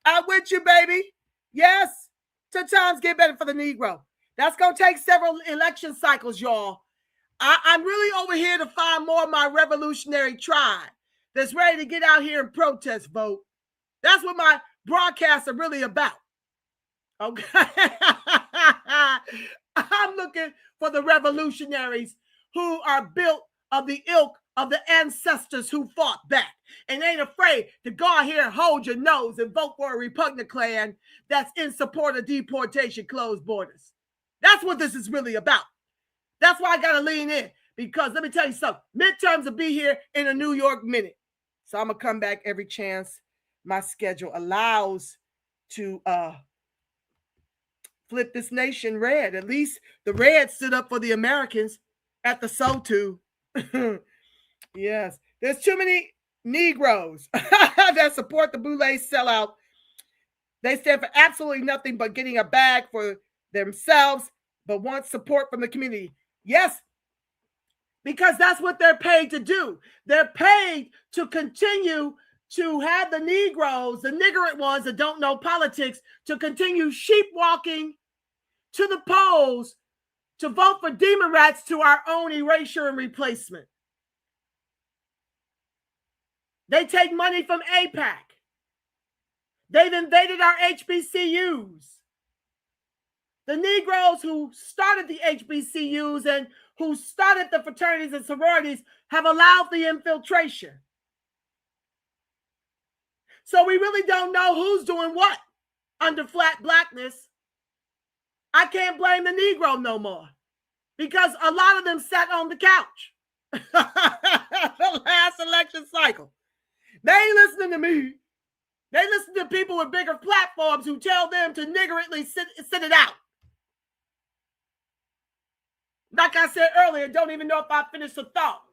I'm with you, baby. Yes, till times get better for the Negro. That's going to take several election cycles, y'all. I'm really over here to find more of my revolutionary tribe that's ready to get out here and protest vote. That's what my broadcasts are really about. Okay. I'm looking for the revolutionaries who are built of the ilk of the ancestors who fought back and ain't afraid to go out here and hold your nose and vote for a repugnant clan that's in support of deportation, closed borders. That's what this is really about. That's why I got to lean in, because let me tell you something. Midterms will be here in a New York minute. So I'm going to come back every chance my schedule allows to flip this nation red. At least the red stood up for the Americans at the SOTU. Yes. There's too many Negroes that support the Boule sellout. They stand for absolutely nothing but getting a bag for themselves, but want support from the community. Yes, because that's what they're paid to do. They're paid to continue to have the Negroes, the niggard ones that don't know politics, to continue sheep walking to the polls to vote for Demonrats to our own erasure and replacement. They take money from AIPAC. They've invaded our HBCUs. The Negroes who started the HBCUs and who started the fraternities and sororities have allowed the infiltration. So we really don't know who's doing what under flat blackness. I can't blame the Negro no more because a lot of them sat on the couch the last election cycle. They ain't listening to me. They listen to people with bigger platforms who tell them to niggardly sit it out. Like I said earlier, don't even know if I finished the thought.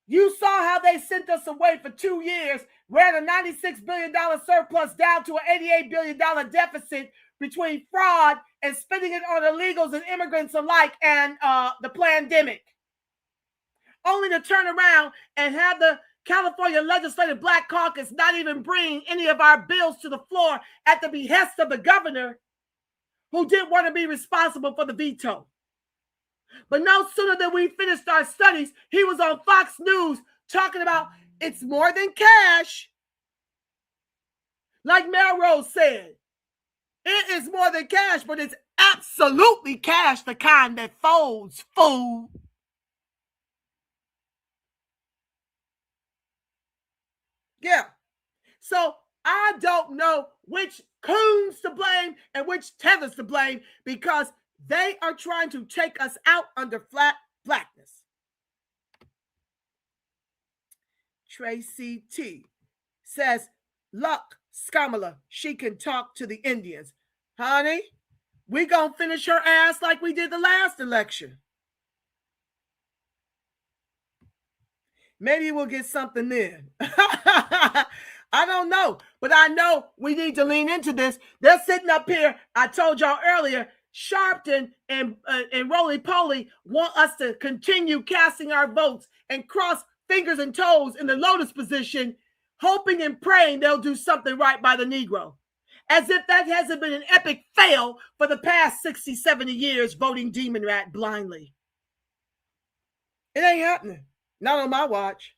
You saw how they sent us away for 2 years, ran a $96 billion surplus down to an $88 billion deficit between fraud and spending it on illegals and immigrants alike and the pandemic. Only to turn around and have the California Legislative Black Caucus not even bring any of our bills to the floor at the behest of the governor who didn't want to be responsible for the veto. But no sooner than we finished our studies, he was on Fox News talking about it's more than cash. Like Melrose said, it is more than cash, but it's absolutely cash, the kind that folds, fool. Yeah. So I don't know which coons to blame and which tethers to blame because they are trying to take us out under flat blackness. Tracy T says, Luck, Skamala, she can talk to the Indians. Honey, we gonna finish her ass like we did the last election. Maybe we'll get something then. I don't know, but I know we need to lean into this. They're sitting up here. I told y'all earlier, Sharpton and Roly Poly want us to continue casting our votes and cross fingers and toes in the lotus position, hoping and praying they'll do something right by the Negro. As if that hasn't been an epic fail for the past 60, 70 years voting DemonRAT blindly. It ain't happening. Not on my watch.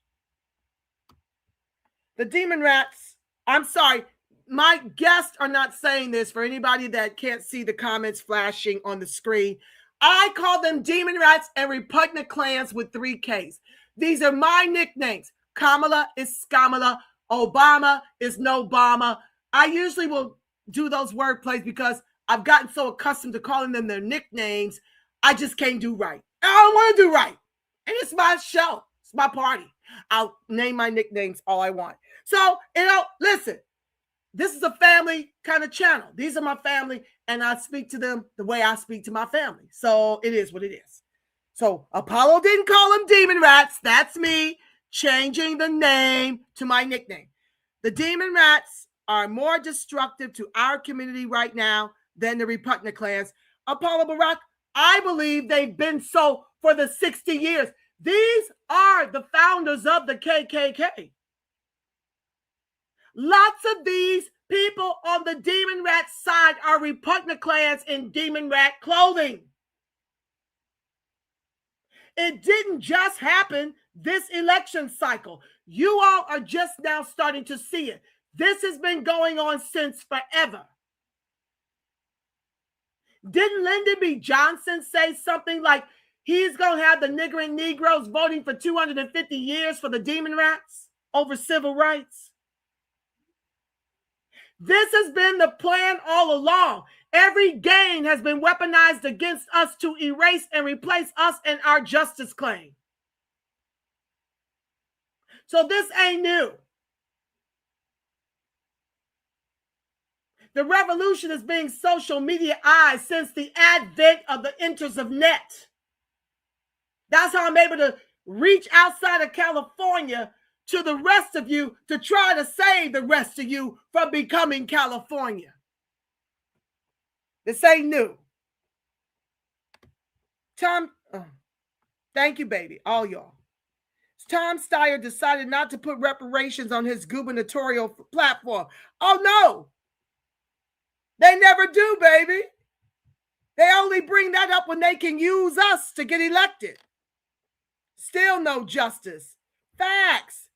The DemonRats, I'm sorry, my guests are not saying this for anybody that can't see the comments flashing on the screen. I call them DemonRats and repugnant clans with 3 Ks. These are my nicknames. Kamala is Skamala. Obama is Nobama. I usually will do those word plays because I've gotten so accustomed to calling them their nicknames, I just can't do right. I don't want to do right. And it's my show. It's my party. I'll name my nicknames all I want. So, listen, this is a family kind of channel. These are my family, and I speak to them the way I speak to my family. So it is what it is. So Apollo didn't call them DemonRats. That's me changing the name to my nickname. The DemonRats are more destructive to our community right now than the repugnant clans. Apollo Barack, I believe they've been so for the 60 years. These are the founders of the KKK. Lots of these people on the DemonRat side are repugnant clans in DemonRat clothing. It didn't just happen this election cycle. You all are just now starting to see it. This has been going on since forever. Didn't Lyndon B. Johnson say something like he's going to have the nigger and Negroes voting for 250 years for the DemonRats over civil rights? This has been the plan all along. Every gain has been weaponized against us to erase and replace us and our justice claim. So this ain't new. The revolution is being social mediaized since the advent of the enters of net. That's how I'm able to reach outside of California to the rest of you to try to save the rest of you from becoming California. This ain't new. Thank you, baby, all y'all. Tom Steyer decided not to put reparations on his gubernatorial platform. Oh, no. They never do, baby. They only bring that up when they can use us to get elected. Still no justice. Facts.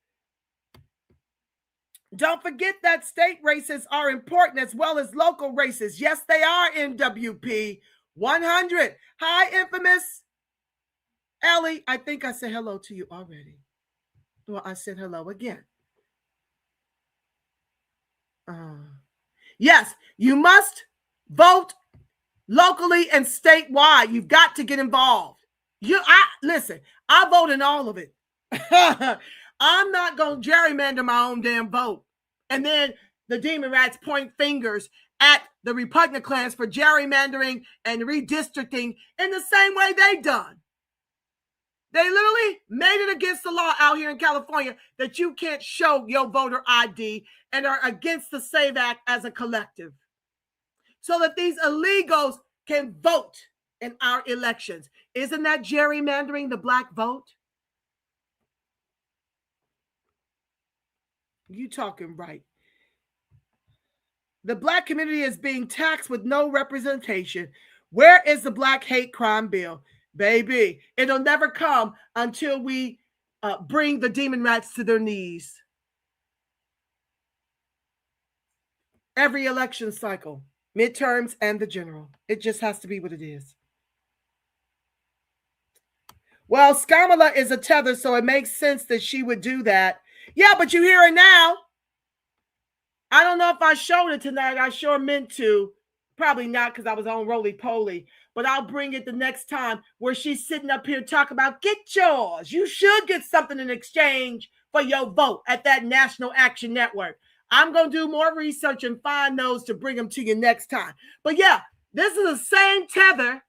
Don't forget that state races are important as well as local races. Yes, they are, NWP 100. Hi, infamous Ellie. I think I said hello to you already. Well, I said hello again. Yes, you must vote locally and statewide. You've got to get involved. Listen, I vote in all of it. I'm not going to gerrymander my own damn vote. And then the DemonRats point fingers at the repugnant clans for gerrymandering and redistricting in the same way they done. They literally made it against the law out here in California that you can't show your voter ID and are against the SAVE Act as a collective. So that these illegals can vote in our elections. Isn't that gerrymandering the black vote? You talking right. The black community is being taxed with no representation. Where is the black hate crime bill? Baby, it'll never come until we bring the Demonrats to their knees. Every election cycle, midterms and the general. It just has to be what it is. Well, Skamala is a tether, so it makes sense that she would do that. Yeah, but you hear it now. I don't know if I showed it tonight. I sure meant to. Probably not because I was on roly-poly. But I'll bring it the next time where she's sitting up here talking about get yours. You should get something in exchange for your vote at that National Action Network. I'm going to do more research and find those to bring them to you next time. But yeah, this is the same tether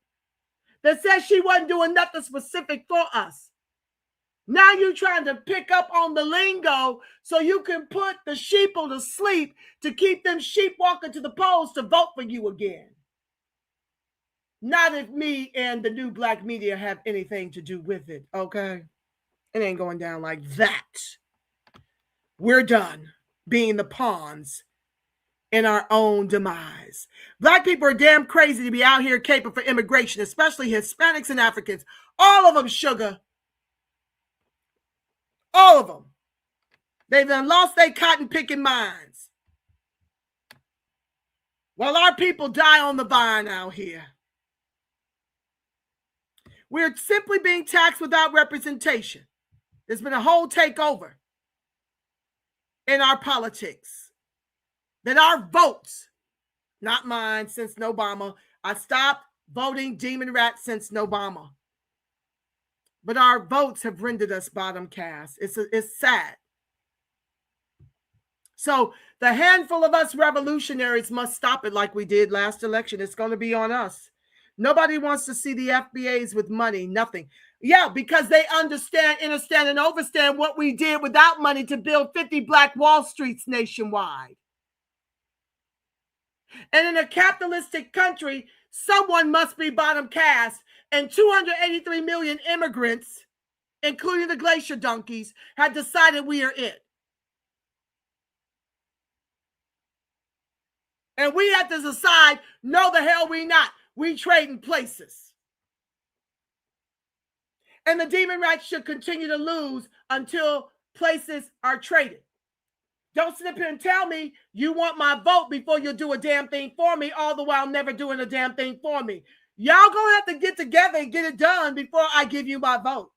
that says she wasn't doing nothing specific for us. Now you're trying to pick up on the lingo so you can put the sheeple to sleep to keep them sheep walking to the polls to vote for you again. Not if me and the new black media have anything to do with it, okay? It ain't going down like that. We're done being the pawns in our own demise. Black people are damn crazy to be out here caping for immigration, especially Hispanics and Africans. All of them, sugar. All of them. They've done lost their cotton picking minds. While our people die on the vine out here. We're simply being taxed without representation. There's been a whole takeover in our politics. That our votes, not mine since Obama, I stopped voting DemonRAT since Obama. But our votes have rendered us bottom caste. It's sad. So the handful of us revolutionaries must stop it like we did last election. It's going to be on us. Nobody wants to see the FBAs with money, nothing. Yeah, because they understand, understand, and overstand what we did without money to build 50 Black Wall Streets nationwide. And in a capitalistic country, someone must be bottom caste, and 283 million immigrants, including the glacier donkeys, have decided we are it. And we have to decide, no, the hell we not. We trading places. And the DemonRAT should continue to lose until places are traded. Don't sit up here and tell me you want my vote before you do a damn thing for me, all the while never doing a damn thing for me. Y'all gonna have to get together and get it done before I give you my vote.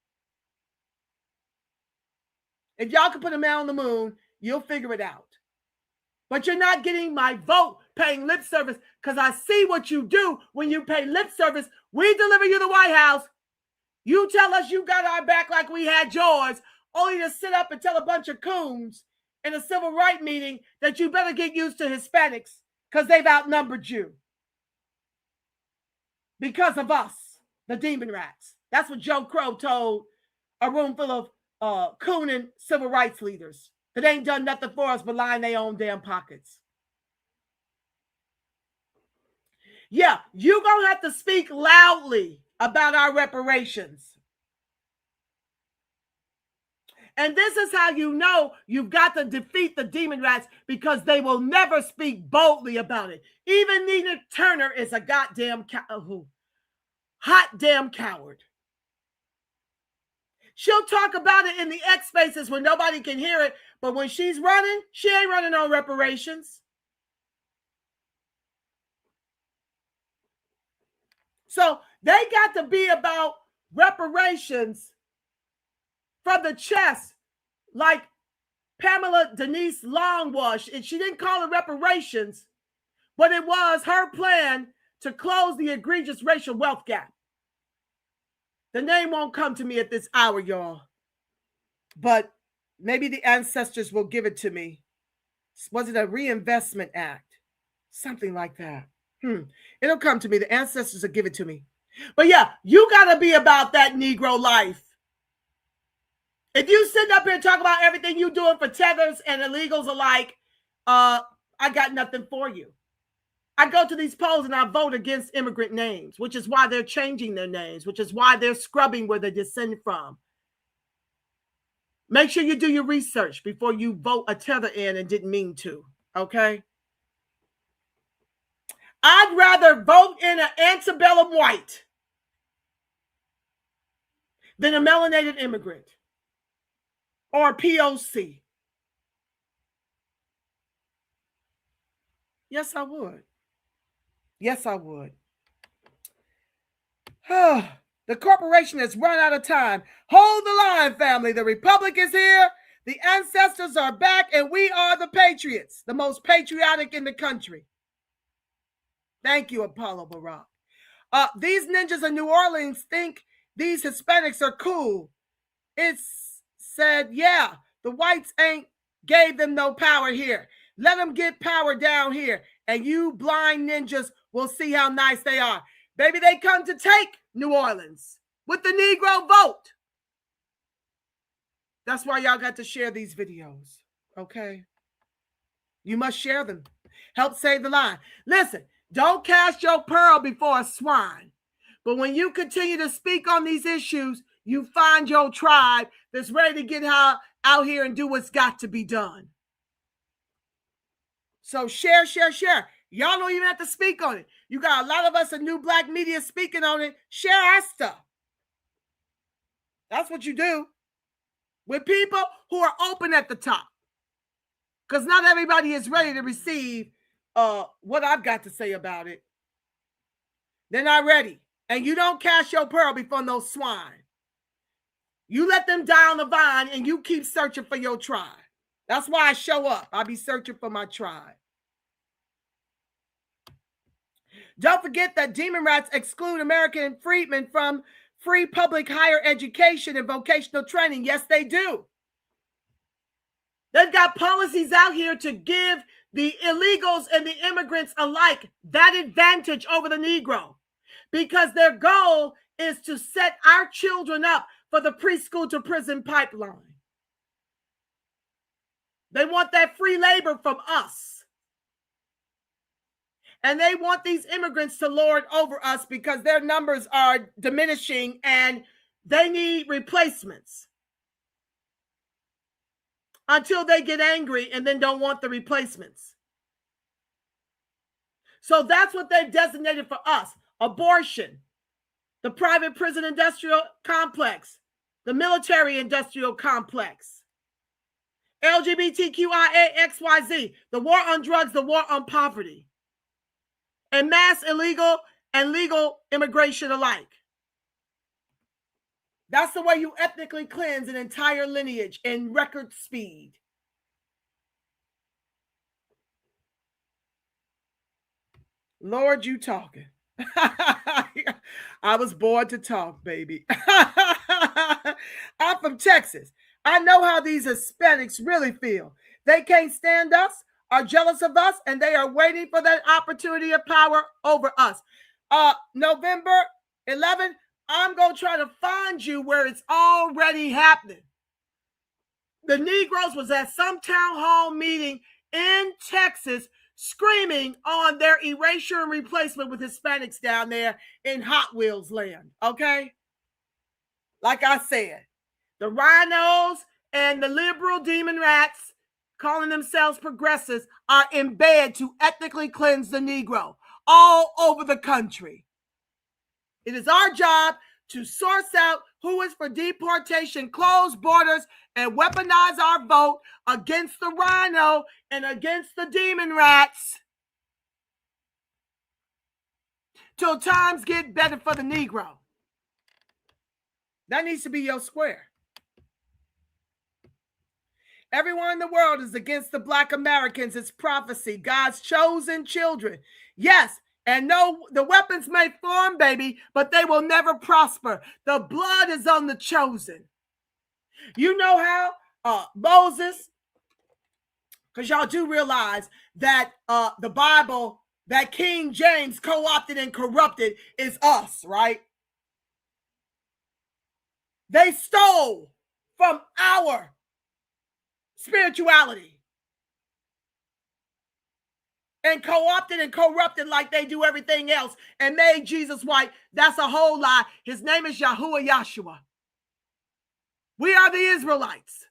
If y'all can put a man on the moon, you'll figure it out. But you're not getting my vote paying lip service because I see what you do when you pay lip service. We deliver you the White House. You tell us you got our back like we had yours, only to sit up and tell a bunch of coons in a civil rights meeting that you better get used to Hispanics because they've outnumbered you. Because of us, the DemonRATs. That's what Joe Crow told a room full of cooning civil rights leaders that ain't done nothing for us but line their own damn pockets. Yeah, you're going to have to speak loudly about our reparations. And this is how you know you've got to defeat the DemonRATs because they will never speak boldly about it. Even Nina Turner is a goddamn hot damn coward. She'll talk about it in the X spaces when nobody can hear it, but when she's running, she ain't running on reparations. So they got to be about reparations from the chest, like Pamela Denise Long was. And she didn't call it reparations, but it was her plan to close the egregious racial wealth gap. The name won't come to me at this hour, y'all, but maybe the ancestors will give it to me. Was it a Reinvestment Act? Something like that. It'll come to me. The ancestors will give it to me. But yeah, you got to be about that Negro life. If you sit up here and talk about everything you doing for tethers and illegals alike, I got nothing for you. I go to these polls and I vote against immigrant names, which is why they're changing their names, which is why they're scrubbing where they descend from. Make sure you do your research before you vote a tether in and didn't mean to, okay? I'd rather vote in an antebellum white than a melanated immigrant or a POC? Yes, I would. Yes, I would. The corporation has run out of time. Hold the line, family. The Republic is here. The ancestors are back, and we are the patriots, the most patriotic in the country. Thank you, Apollo Barack. These ninjas in New Orleans think these Hispanics are cool. It's said, yeah, the whites ain't gave them no power here. Let them get power down here, and you blind ninjas will see how nice they are. Baby, they come to take New Orleans with the Negro vote. That's why y'all got to share these videos, okay? You must share them. Help save the line. Listen, don't cast your pearl before a swine. But when you continue to speak on these issues, you find your tribe that's ready to get out here and do what's got to be done. So share, share, share. Y'all don't even have to speak on it. You got a lot of us in new black media speaking on it. Share our stuff. That's what you do with people who are open at the top. Because not everybody is ready to receive what I've got to say about it. They're not ready. And you don't cast your pearl before no swine. You let them die on the vine and you keep searching for your tribe. That's why I show up. I'll be searching for my tribe. Don't forget that Demonrats exclude American freedmen from free public higher education and vocational training. Yes, they do. They've got policies out here to give the illegals and the immigrants alike that advantage over the Negro, because their goal is to set our children up for the preschool to prison pipeline. They want that free labor from us. And they want these immigrants to lord over us because their numbers are diminishing and they need replacements until they get angry and then don't want the replacements. So that's what they've designated for us. Abortion, the private prison industrial complex, the military industrial complex, LGBTQIA, the war on drugs, the war on poverty, and mass illegal and legal immigration alike. That's the way you ethnically cleanse an entire lineage in record speed. Lord, you talking. I was born to talk, baby. I'm from Texas. I know how these Hispanics really feel. They can't stand us, are jealous of us, and they are waiting for that opportunity of power over us. November 11th, I'm going to try to find you where it's already happening. The Negroes was at some town hall meeting in Texas screaming on their erasure and replacement with Hispanics down there in Hot Wheels land, okay? Like I said, the rhinos and the liberal Demonrats, calling themselves progressives, are in bed to ethnically cleanse the Negro all over the country. It is our job to source out who is for deportation, close borders, and weaponize our vote against the rhino and against the Demonrats till times get better for the Negro. That needs to be your square. Everyone in the world is against the Black Americans. It's prophecy. God's chosen children. Yes, and no, the weapons may form, baby, but they will never prosper. The blood is on the chosen. You know how Moses, because y'all do realize that the Bible, that King James co-opted and corrupted is us, right? They stole from our spirituality and co-opted and corrupted like they do everything else and made Jesus white. That's a whole lie. His name is Yahuwah Yahshua. We are the Israelites.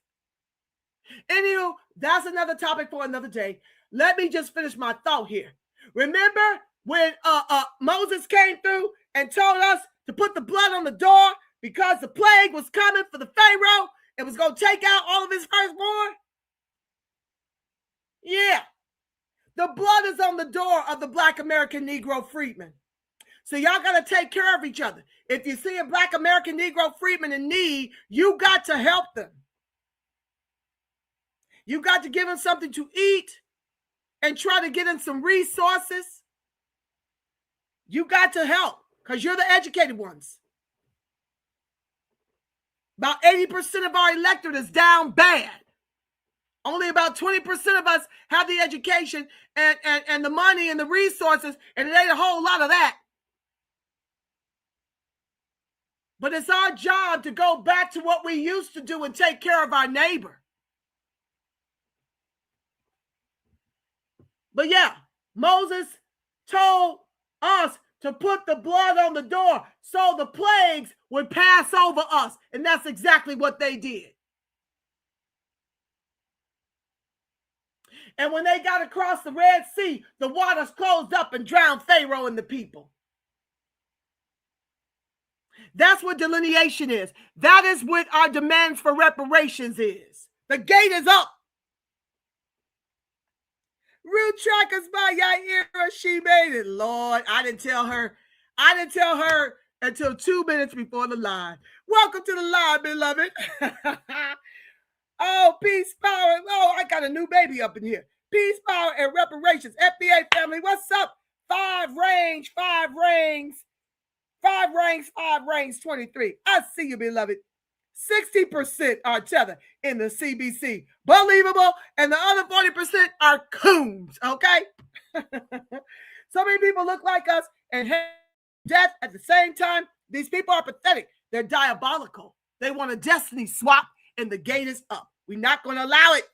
Anywho, that's another topic for another day. Let me just finish my thought here. Remember when Moses came through and told us to put the blood on the door because the plague was coming for the Pharaoh. It was going to take out all of his firstborn. Yeah. The blood is on the door of the Black American Negro freedmen. So y'all got to take care of each other. If you see a Black American Negro freedman in need, you got to help them. You got to give them something to eat and try to get them some resources. You got to help because you're the educated ones. About 80% of our electorate is down bad. Only about 20% of us have the education and the money and the resources, and it ain't a whole lot of that. But it's our job to go back to what we used to do and take care of our neighbor. But yeah, Moses told us to put the blood on the door so the plagues would pass over us. And that's exactly what they did. And when they got across the Red Sea, the waters closed up and drowned Pharaoh and the people. That's what delineation is. That is what our demands for reparations is. The gate is up. Real trackers by Yaira, she made it. Lord, I didn't tell her until 2 minutes before the line. Welcome to the line, beloved. Oh, peace, power. Oh, I got a new baby up in here. Peace, power, and reparations. FBA family, what's up? 5 range, 23. I see you, beloved. 60% are tether in the CBC. Believable. And the other 40% are coons, okay? So many people look like us and have death at the same time. These people are pathetic. They're diabolical. They want a destiny swap, and the gate is up. We're not going to allow it.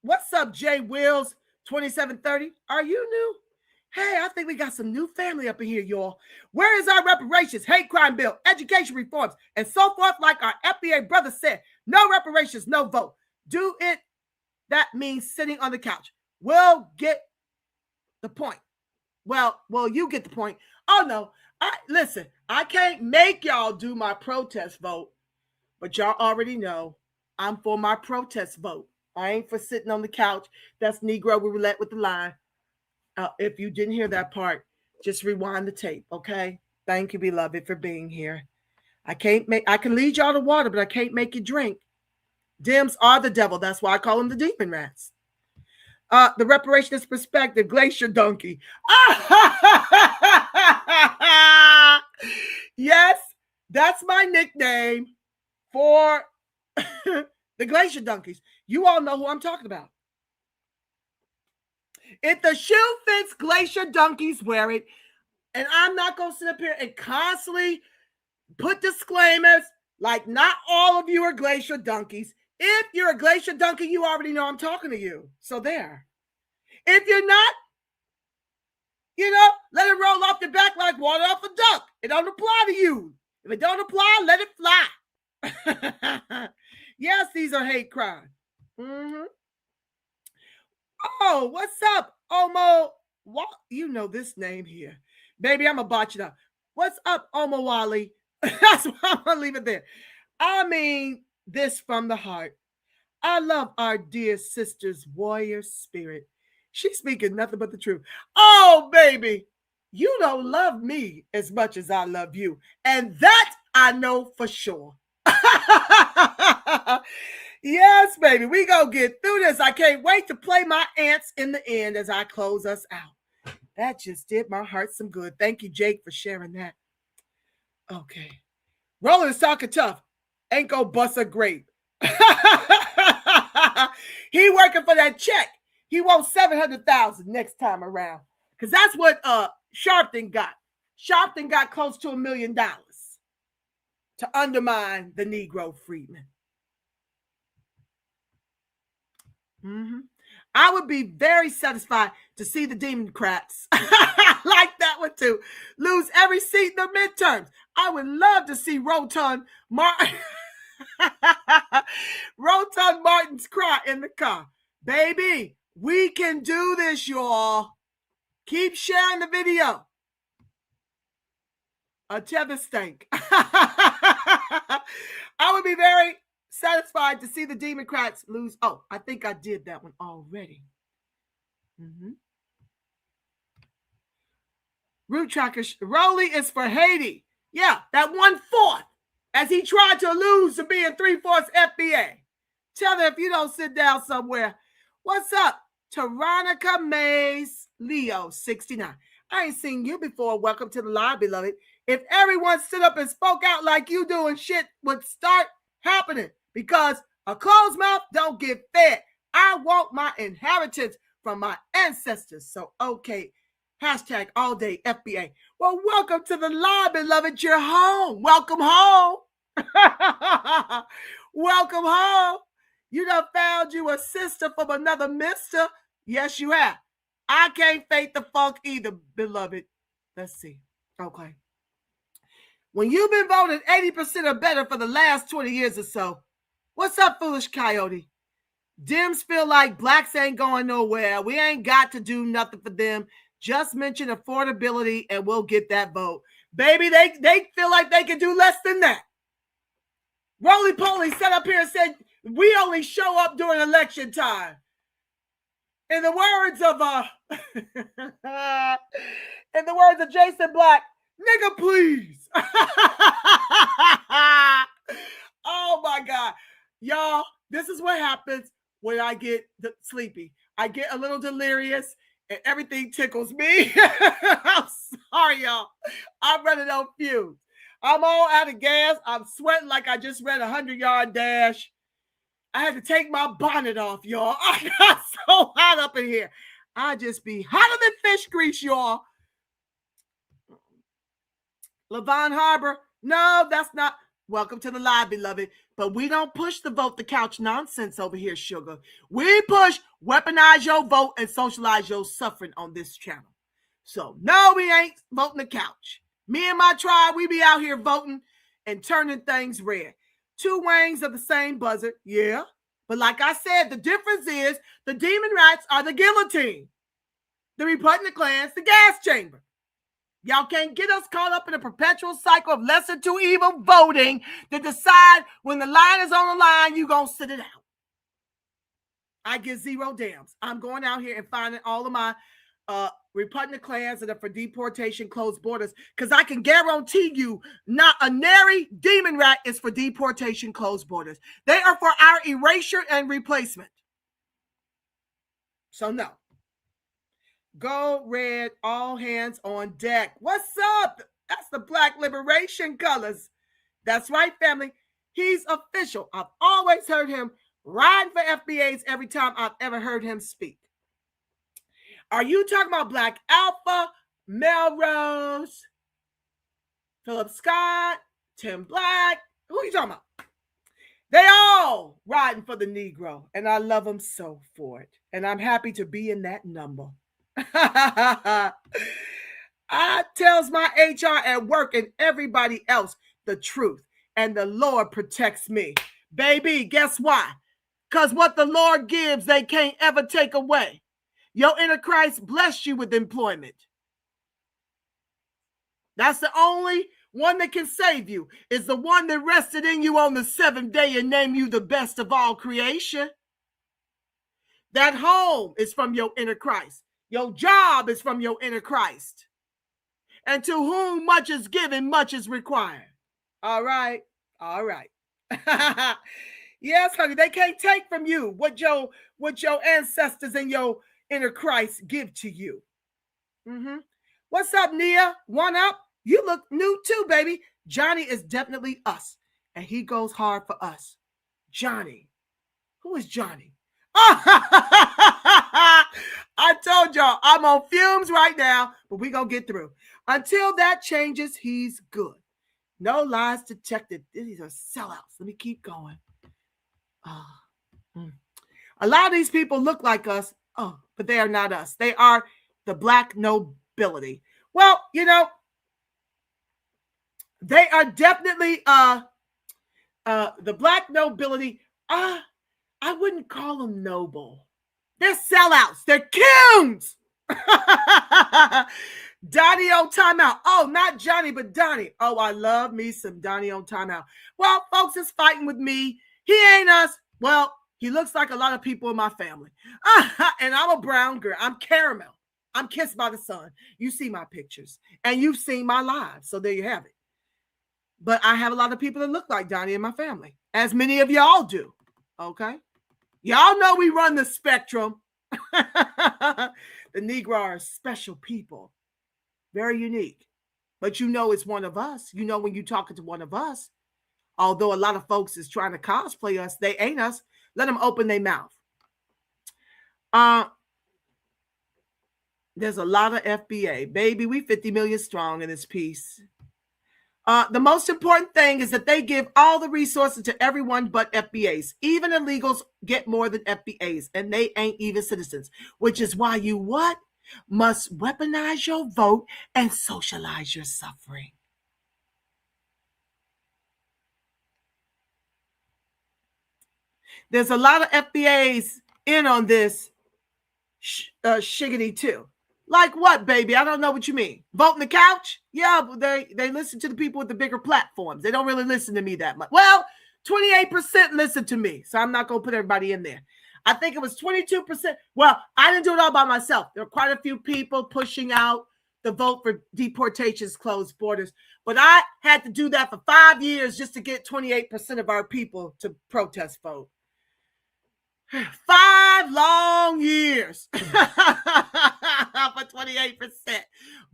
What's up, Jay Wills, 2730? Are you new? Hey, I think we got some new family up in here, y'all. Where is our reparations, hate crime bill, education reforms, and so forth? Like our FBA brother said, no reparations, no vote. Do it. That means sitting on the couch. We'll get the point. Well, you get the point. Oh, no. Listen, I can't make y'all do my protest vote, but y'all already know I'm for my protest vote. I ain't for sitting on the couch. That's Negro roulette with the line. If you didn't hear that part, just rewind the tape, okay? Thank you, beloved, for being here. I can lead y'all to water, but I can't make you drink. Dems are the devil. That's why I call them the Demonrats. The reparationist perspective, Glacier Donkey. Yes, that's my nickname for the Glacier Donkeys. You all know who I'm talking about. If the shoe fits, Glacier Donkeys wear it. And I'm not going to sit up here and constantly put disclaimers like not all of you are Glacier Donkeys. If you're a Glacier Donkey, you already know I'm talking to you. So there. If you're not, let it roll off your back like water off a duck. It don't apply to you. If it don't apply, let it fly. Yes, these are hate crimes. Mm-hmm. Oh, what's up, Omo? What? You know this name here. Baby, I'm going to botch it up. What's up, Omo Wally? That's why I'm going to leave it there. I mean this from the heart. I love our dear sister's warrior spirit. She's speaking nothing but the truth. Oh, baby, you don't love me as much as I love you. And that I know for sure. Yes, baby, we gonna get through this. I can't wait to play my ants in the end as I close us out. That just did my heart some good. Thank you, Jake, for sharing that. Okay. Roland is talking tough. Ain't gonna bust a grape. He working for that check. He wants $700,000 next time around. Because that's what Sharpton got. Sharpton got close to $1 million to undermine the Negro freedmen. Mm-hmm. I would be very satisfied to see the Demonrats, like that one too, lose every seat in the midterms. I would love to see Roland Martin's cry in the car. Baby, we can do this, y'all. Keep sharing the video. a tether stank. I would be very satisfied to see the Democrats lose. Oh, I think I did that one already. Root tracker. Rowley is for Haiti. Yeah, that 1/4 as he tried to lose to being 3/4 FBA. Tell them if you don't sit down somewhere. What's up? Taronica Mays Leo 69. I ain't seen you before. Welcome to the live, beloved. If everyone stood up and spoke out like you do and shit would start happening, because a closed mouth don't get fed. I want my inheritance from my ancestors. So, okay. Hashtag all day FBA. Well, welcome to the live, beloved. You're home. Welcome home. Welcome home. You done found you a sister from another mister. Yes, you have. I can't fake the funk either, beloved. Let's see. Okay. When you've been voted 80% or better for the last 20 years or so, what's up, foolish coyote? Dems feel like blacks ain't going nowhere. We ain't got to do nothing for them. Just mention affordability and we'll get that vote. Baby, they feel like they can do less than that. Roly Poly sat up here and said, we only show up during election time. In the words of Jason Black, nigga, please. Oh my God. Y'all, this is what happens when I get sleepy. I get a little delirious and everything tickles me. I'm sorry, y'all. I'm running on fumes. I'm all out of gas. I'm sweating like I just ran a 100-yard dash. I had to take my bonnet off, y'all. I got so hot up in here. I just be hotter than fish grease, y'all. Levon Harbor. No, that's not. Welcome to the live, beloved. But we don't push the vote the couch nonsense over here, sugar. We push weaponize your vote and socialize your suffering on this channel. So, no, we ain't voting the couch. Me and my tribe, we be out here voting and turning things red. Two wings of the same buzzard, yeah. But like I said, the difference is the Demonrats are the guillotine. The repugnant clans, the gas chamber. Y'all can't get us caught up in a perpetual cycle of lesser to evil voting to decide when the line is on the line, you gonna sit it out. I give zero damns. I'm going out here and finding all of my repugnant clans that are for deportation, closed borders, because I can guarantee you not a nary Demonrat is for deportation, closed borders. They are for our erasure and replacement. So no. Go red, all hands on deck. What's up? That's the Black Liberation colors. That's right, family. He's official. I've always heard him riding for FBAs every time I've ever heard him speak. Are you talking about Black Alpha, Melrose, Philip Scott, Tim Black? Who are you talking about? They all riding for the Negro, and I love them so for it. And I'm happy to be in that number. I tells my HR at work and everybody else the truth, and the Lord protects me. Baby, guess why? Because what the Lord gives, they can't ever take away. Your inner Christ bless you with employment. That's the only one that can save you, is the one that rested in you on the seventh day and named you the best of all creation. That home is from your inner Christ. Your job is from your inner Christ. And to whom much is given, much is required. All right. All right. Yes, honey, they can't take from you what your ancestors and your inner Christ give to you. What's up, Nia? One up? You look new too, baby. Johnny is definitely us, and he goes hard for us. Johnny. Who is Johnny? I told y'all I'm on fumes right now, but we're going to get through. Until that changes, he's good. No lies detected. These are sellouts. Let me keep going. A lot of these people look like us, but they are not us. They are the Black nobility. Well, you know, they are definitely the Black nobility. I wouldn't call them noble. They're sellouts. They're coons. Donnie on timeout. Oh, not Johnny, but Donnie. Oh, I love me some Donnie on timeout. Well, folks is fighting with me. He ain't us. Well, he looks like a lot of people in my family. And I'm a brown girl. I'm caramel. I'm kissed by the sun. You see my pictures and you've seen my lives. So there you have it. But I have a lot of people that look like Donnie in my family, as many of y'all do. Okay. Y'all know we run the spectrum. The Negro are special people. Very unique. But you know it's one of us. You know when you're talking to one of us, although a lot of folks is trying to cosplay us, they ain't us. Let them open their mouth. There's a lot of FBA. Baby, we 50 million strong in this piece. The most important thing is that they give all the resources to everyone but FBAs. Even illegals get more than FBAs, and they ain't even citizens, which is why you what? Must weaponize your vote and socialize your suffering. There's a lot of FBAs in on this shiggity too. Like what, baby? I don't know what you mean. Voting the couch? Yeah, but they listen to the people with the bigger platforms. They don't really listen to me that much. Well, 28% listen to me, so I'm not going to put everybody in there. I think it was 22%. Well, I didn't do it all by myself. There were quite a few people pushing out the vote for deportations, closed borders. But I had to do that for 5 years just to get 28% of our people to protest vote. 5 long years for 28%.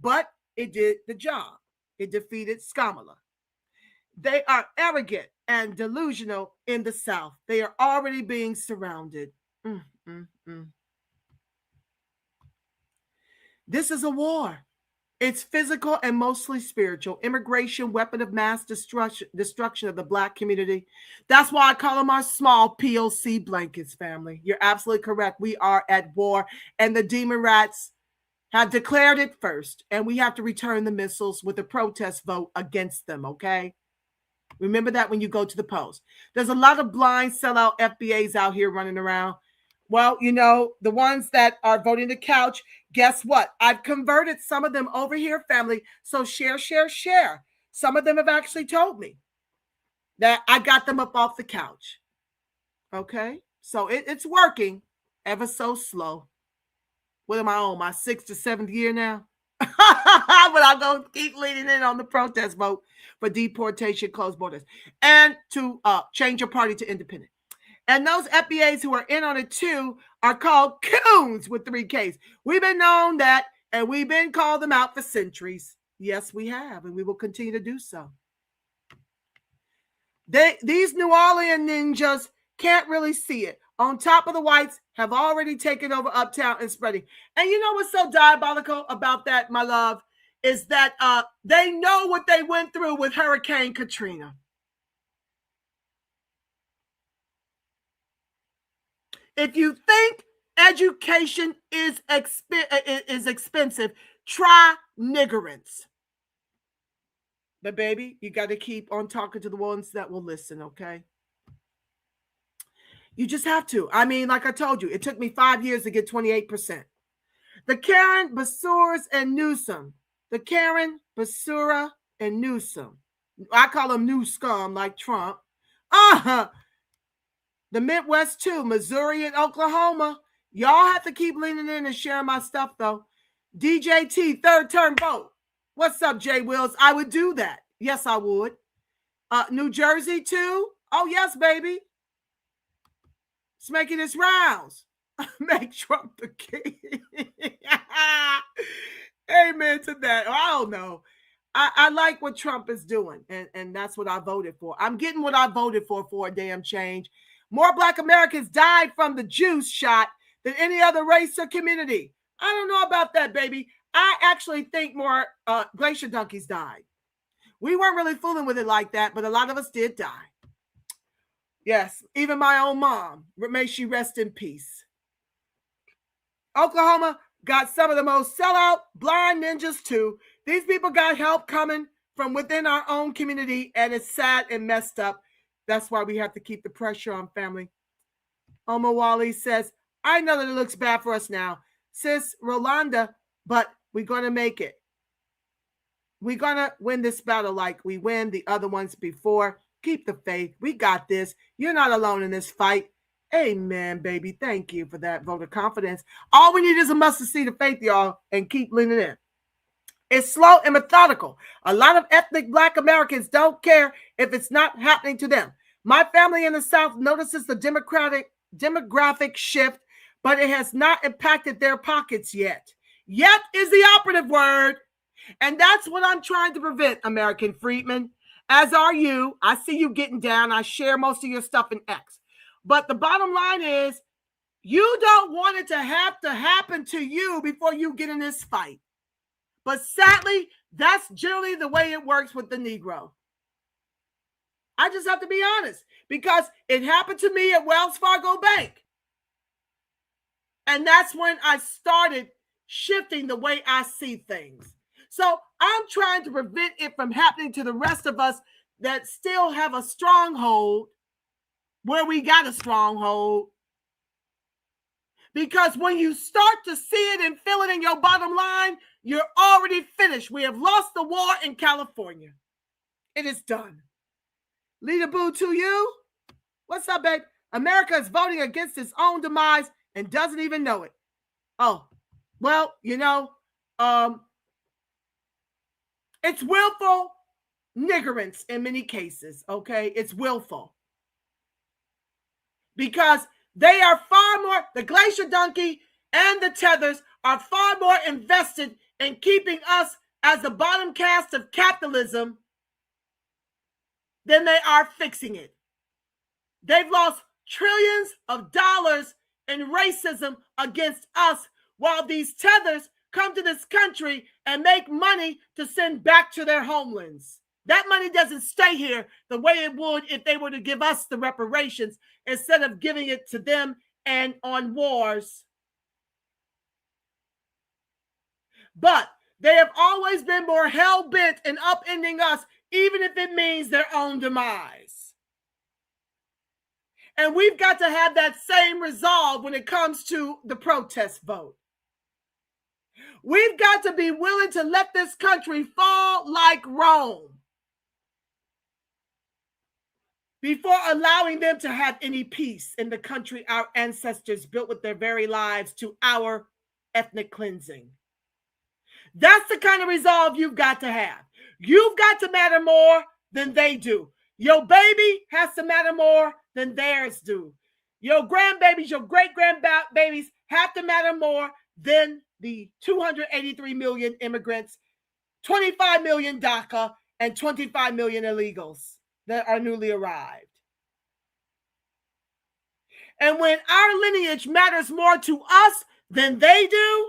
But it did the job. It defeated Skamala. They are arrogant and delusional in the South. They are already being surrounded. This is a war. It's physical and mostly spiritual. Immigration, weapon of mass destruction of the Black community. That's why I call them our small POC blankets, family. You're absolutely correct. We are at war, and the Demonrats have declared it first, and we have to return the missiles with a protest vote against them, okay? Remember that when you go to the polls. There's a lot of blind sellout FBAs out here running around. Well, you know, the ones that are voting the couch, guess what? I've converted some of them over here, family. So share. Some of them have actually told me that I got them up off the couch. Okay? So it's working ever so slow. What am I on? My 6th to 7th year now? But I'm going to keep leading in on the protest vote for deportation, closed borders, and to change your party to independent. And those FBAs who are in on it too are called coons with 3 Ks. We've been known that, and we've been called them out for centuries. Yes, we have, and we will continue to do so. These New Orleans ninjas can't really see it. On top of the whites have already taken over uptown and spreading. And you know what's so diabolical about that, my love, is that they know what they went through with Hurricane Katrina. If you think education is expensive, try niggerance. But baby, you got to keep on talking to the ones that will listen, okay? You just have to. I mean, like I told you, it took me 5 years to get 28%. The Karen, Basura, and Newsom. The Karen, Basura, and Newsom. I call them new scum like Trump. The Midwest too, Missouri and Oklahoma. Y'all have to keep leaning in and sharing my stuff though. DJT, third term vote. What's up, Jay Wills? I would do that. Yes, I would. New Jersey too. Oh, yes, baby. It's making its rounds. Make Trump the king. Amen to that. I don't know. I like what Trump is doing, and that's what I voted for. I'm getting what I voted for a damn change. More Black Americans died from the juice shot than any other race or community. I don't know about that, baby. I actually think more glacier donkeys died. We weren't really fooling with it like that, but a lot of us did die. Yes, even my own mom. May she rest in peace. Oklahoma got some of the most sellout blind ninjas too. These people got help coming from within our own community, and it's sad and messed up. That's why we have to keep the pressure on, family. Oma Wally says, I know that it looks bad for us now. Sis Rolanda, but we're going to make it. We're going to win this battle like we win the other ones before. Keep the faith. We got this. You're not alone in this fight. Amen, baby. Thank you for that vote of confidence. All we need is a mustard seed of faith, y'all, and keep leaning in. It's slow and methodical. A lot of ethnic Black Americans don't care if it's not happening to them. My family in the South notices the demographic shift, but it has not impacted their pockets yet. Yet is the operative word. And that's what I'm trying to prevent, American freedmen, as are you. I see you getting down. I share most of your stuff in X. But the bottom line is, you don't want it to have to happen to you before you get in this fight. But sadly, that's generally the way it works with the Negro. I just have to be honest, because it happened to me at Wells Fargo Bank. And that's when I started shifting the way I see things. So I'm trying to prevent it from happening to the rest of us that still have a stronghold where we got a stronghold. Because when you start to see it and feel it in your bottom line, you're already finished. We have lost the war in California. It is done. Leader Boo to you. What's up, babe? America is voting against its own demise and doesn't even know it. Oh, well, it's willful niggerance in many cases, okay? It's willful. Because they are far more, the glacier donkey and the tethers are far more invested in keeping us as the bottom caste of capitalism than they are fixing it. They've lost trillions of dollars in racism against us, while these tethers come to this country and make money to send back to their homelands. That money doesn't stay here the way it would if they were to give us the reparations instead of giving it to them and on wars. But they have always been more hell-bent in upending us, even if it means their own demise. And we've got to have that same resolve when it comes to the protest vote. We've got to be willing to let this country fall like Rome before allowing them to have any peace in the country our ancestors built with their very lives to our ethnic cleansing. That's the kind of resolve you've got to have. You've got to matter more than they do. Your baby has to matter more than theirs do. Your grandbabies, your great-grandbabies have to matter more than the 283 million immigrants, 25 million DACA, and 25 million illegals that are newly arrived. And when our lineage matters more to us than they do,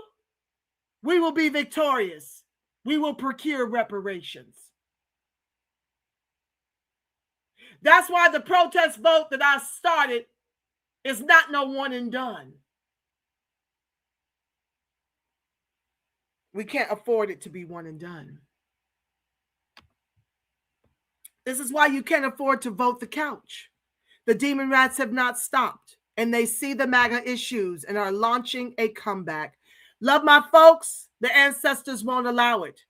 we will be victorious. We will procure reparations. That's why the protest vote that I started is not no one and done. We can't afford it to be one and done. This is why you can't afford to vote the couch. The Demonrats have not stopped, and they see the MAGA issues and are launching a comeback. Love my folks, the ancestors won't allow it.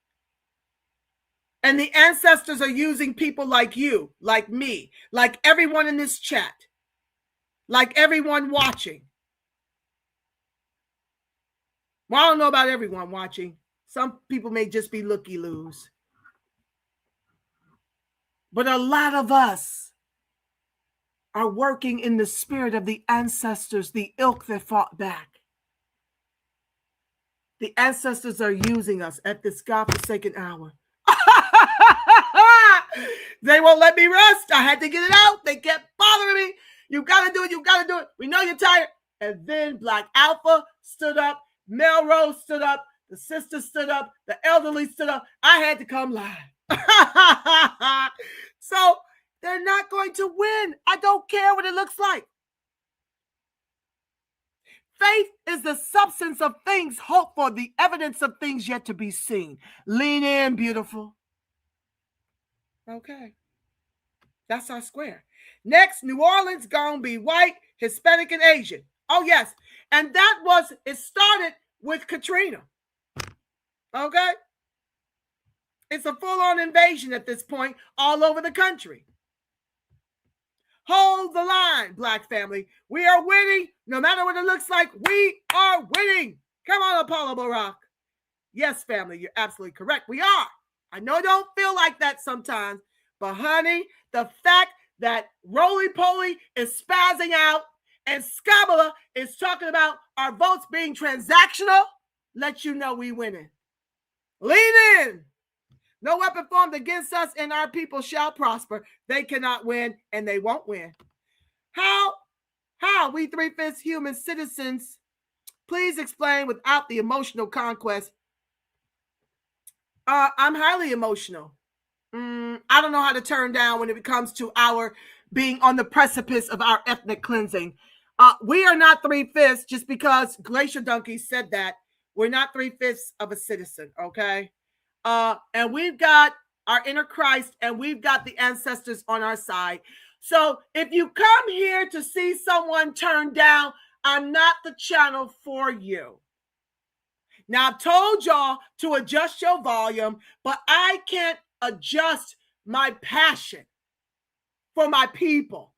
And the ancestors are using people like you, like me, like everyone in this chat, like everyone watching. Well, I don't know about everyone watching. Some people may just be looky-loos. But a lot of us are working in the spirit of the ancestors, the ilk that fought back. The ancestors are using us at this godforsaken hour. They won't let me rest. I had to get it out. They kept bothering me. You got to do it. You got to do it. We know you're tired. And then Black Alpha stood up. Melrose stood up. The sister stood up. The elderly stood up. I had to come live. So they're not going to win. I don't care what it looks like. Faith is the substance of things hoped for, the evidence of things yet to be seen. Lean in, beautiful. Okay. That's our square. Next, New Orleans gonna be white, Hispanic, and Asian. Oh, yes. And it started with Katrina. Okay? It's a full-on invasion at this point all over the country. Hold the line, Black family. We are winning. No matter what it looks like, we are winning. Come on, Apollo Barack. Yes, family, you're absolutely correct. We are. I know it don't feel like that sometimes, but honey, the fact that Roly-Poly is spazzing out and Scabala is talking about our votes being transactional lets you know we winning. Lean in. No weapon formed against us and our people shall prosper. They cannot win and they won't win. How we 3/5 human citizens, please explain without the emotional conquest. I'm highly emotional. I don't know how to turn down when it comes to our being on the precipice of our ethnic cleansing. We are not 3/5 just because Glacier Donkey said that. We're not 3/5 of a citizen, okay? And we've got our inner Christ and we've got the ancestors on our side. So if you come here to see someone turned down, I'm not the channel for you. Now, I've told y'all to adjust your volume, but I can't adjust my passion for my people.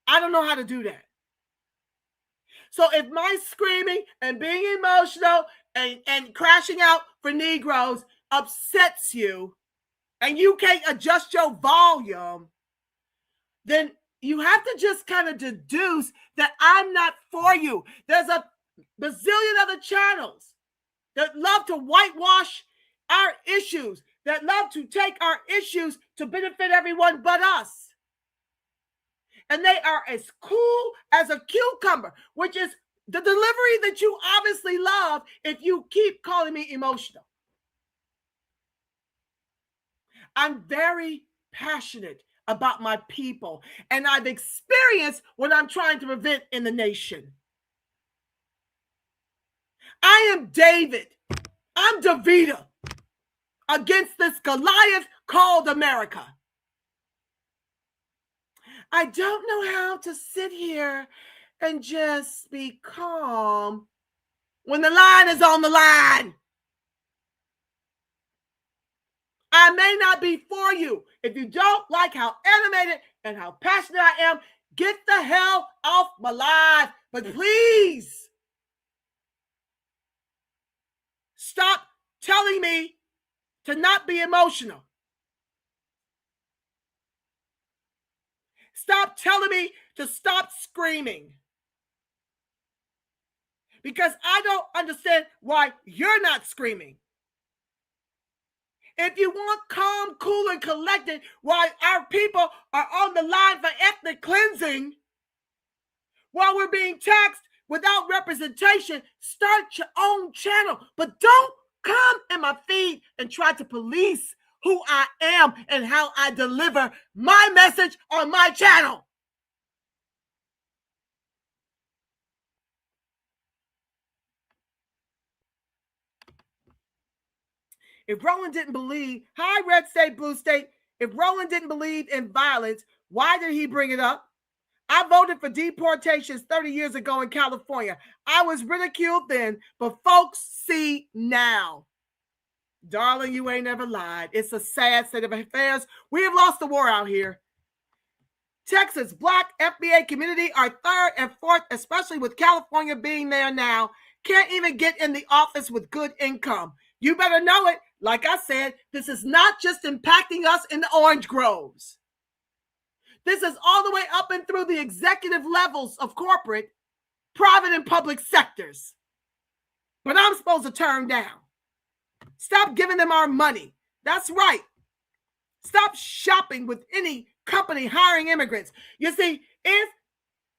I don't know how to do that. So if my screaming and being emotional and crashing out for Negroes upsets you and you can't adjust your volume, then you have to just kind of deduce that I'm not for you. There's a bazillion other channels that love to whitewash our issues, that love to take our issues to benefit everyone but us. And they are as cool as a cucumber, which is the delivery that you obviously love if you keep calling me emotional. I'm very passionate about my people, and I've experienced what I'm trying to prevent in the nation. I am David. I'm Davida against this Goliath called America. I don't know how to sit here and just be calm when the line is on the line. I may not be for you. If you don't like how animated and how passionate I am, get the hell off my live. But please, stop telling me to not be emotional. Stop telling me to stop screaming. Because I don't understand why you're not screaming. If you want calm, cool, and collected while our people are on the line for ethnic cleansing, while we're being taxed without representation, start your own channel. But don't come in my feed and try to police who I am and how I deliver my message on my channel. If Roland didn't believe, hi, red state, blue state. If Roland didn't believe in violence, why did he bring it up? I voted for deportations 30 years ago in California. I was ridiculed then, but folks see now. Darling, you ain't never lied. It's a sad state of affairs. We have lost the war out here. Texas Black FBA community are third and fourth, especially with California being there now. Can't even get in the office with good income. You better know it. Like I said, this is not just impacting us in the orange groves. This is all the way up and through the executive levels of corporate, private, and public sectors. But I'm supposed to turn down. Stop giving them our money. That's right. Stop shopping with any company hiring immigrants. You see, if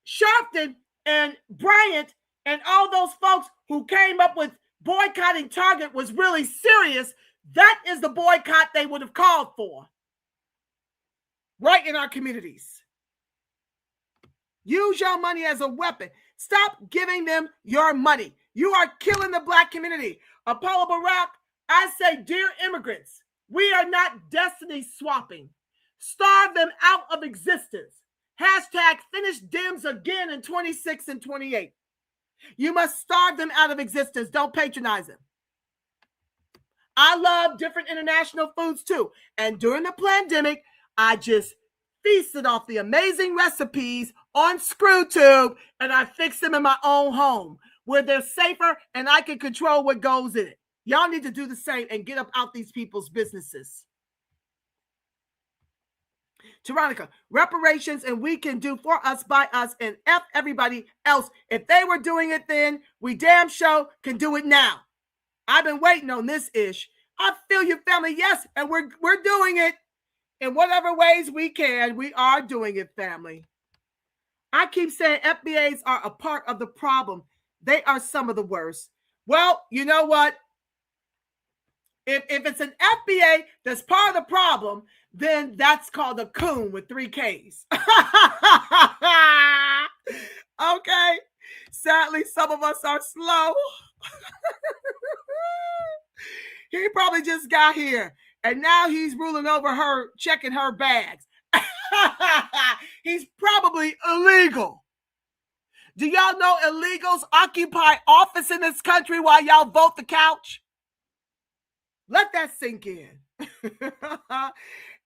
Sharpton and Bryant and all those folks who came up with boycotting Target was really serious, that is the boycott they would have called for. Right in our communities. Use your money as a weapon. Stop giving them your money. You are killing the Black community. Apollo Barack, I say, dear immigrants, we are not destiny swapping. Starve them out of existence. Hashtag finish Dems again in 26 and 28. You must starve them out of existence. Don't patronize them. I love different international foods too. And during the pandemic, I just feasted off the amazing recipes on ScrewTube, and I fixed them in my own home where they're safer and I can control what goes in it. Y'all need to do the same and get up out these people's businesses. Veronica, reparations, and we can do for us, by us, and F everybody else. If they were doing it then, we damn sure can do it now. I've been waiting on this ish. I feel you, family. Yes, and we're doing it in whatever ways we can. We are doing it, family. I keep saying FBAs are a part of the problem. They are some of the worst. Well, you know what? If it's an FBA that's part of the problem, then that's called a coon with 3 Ks. Okay. Sadly, some of us are slow. He probably just got here and now he's ruling over her, checking her bags. He's probably illegal. Do y'all know illegals occupy office in this country while y'all vote the couch? Let that sink in.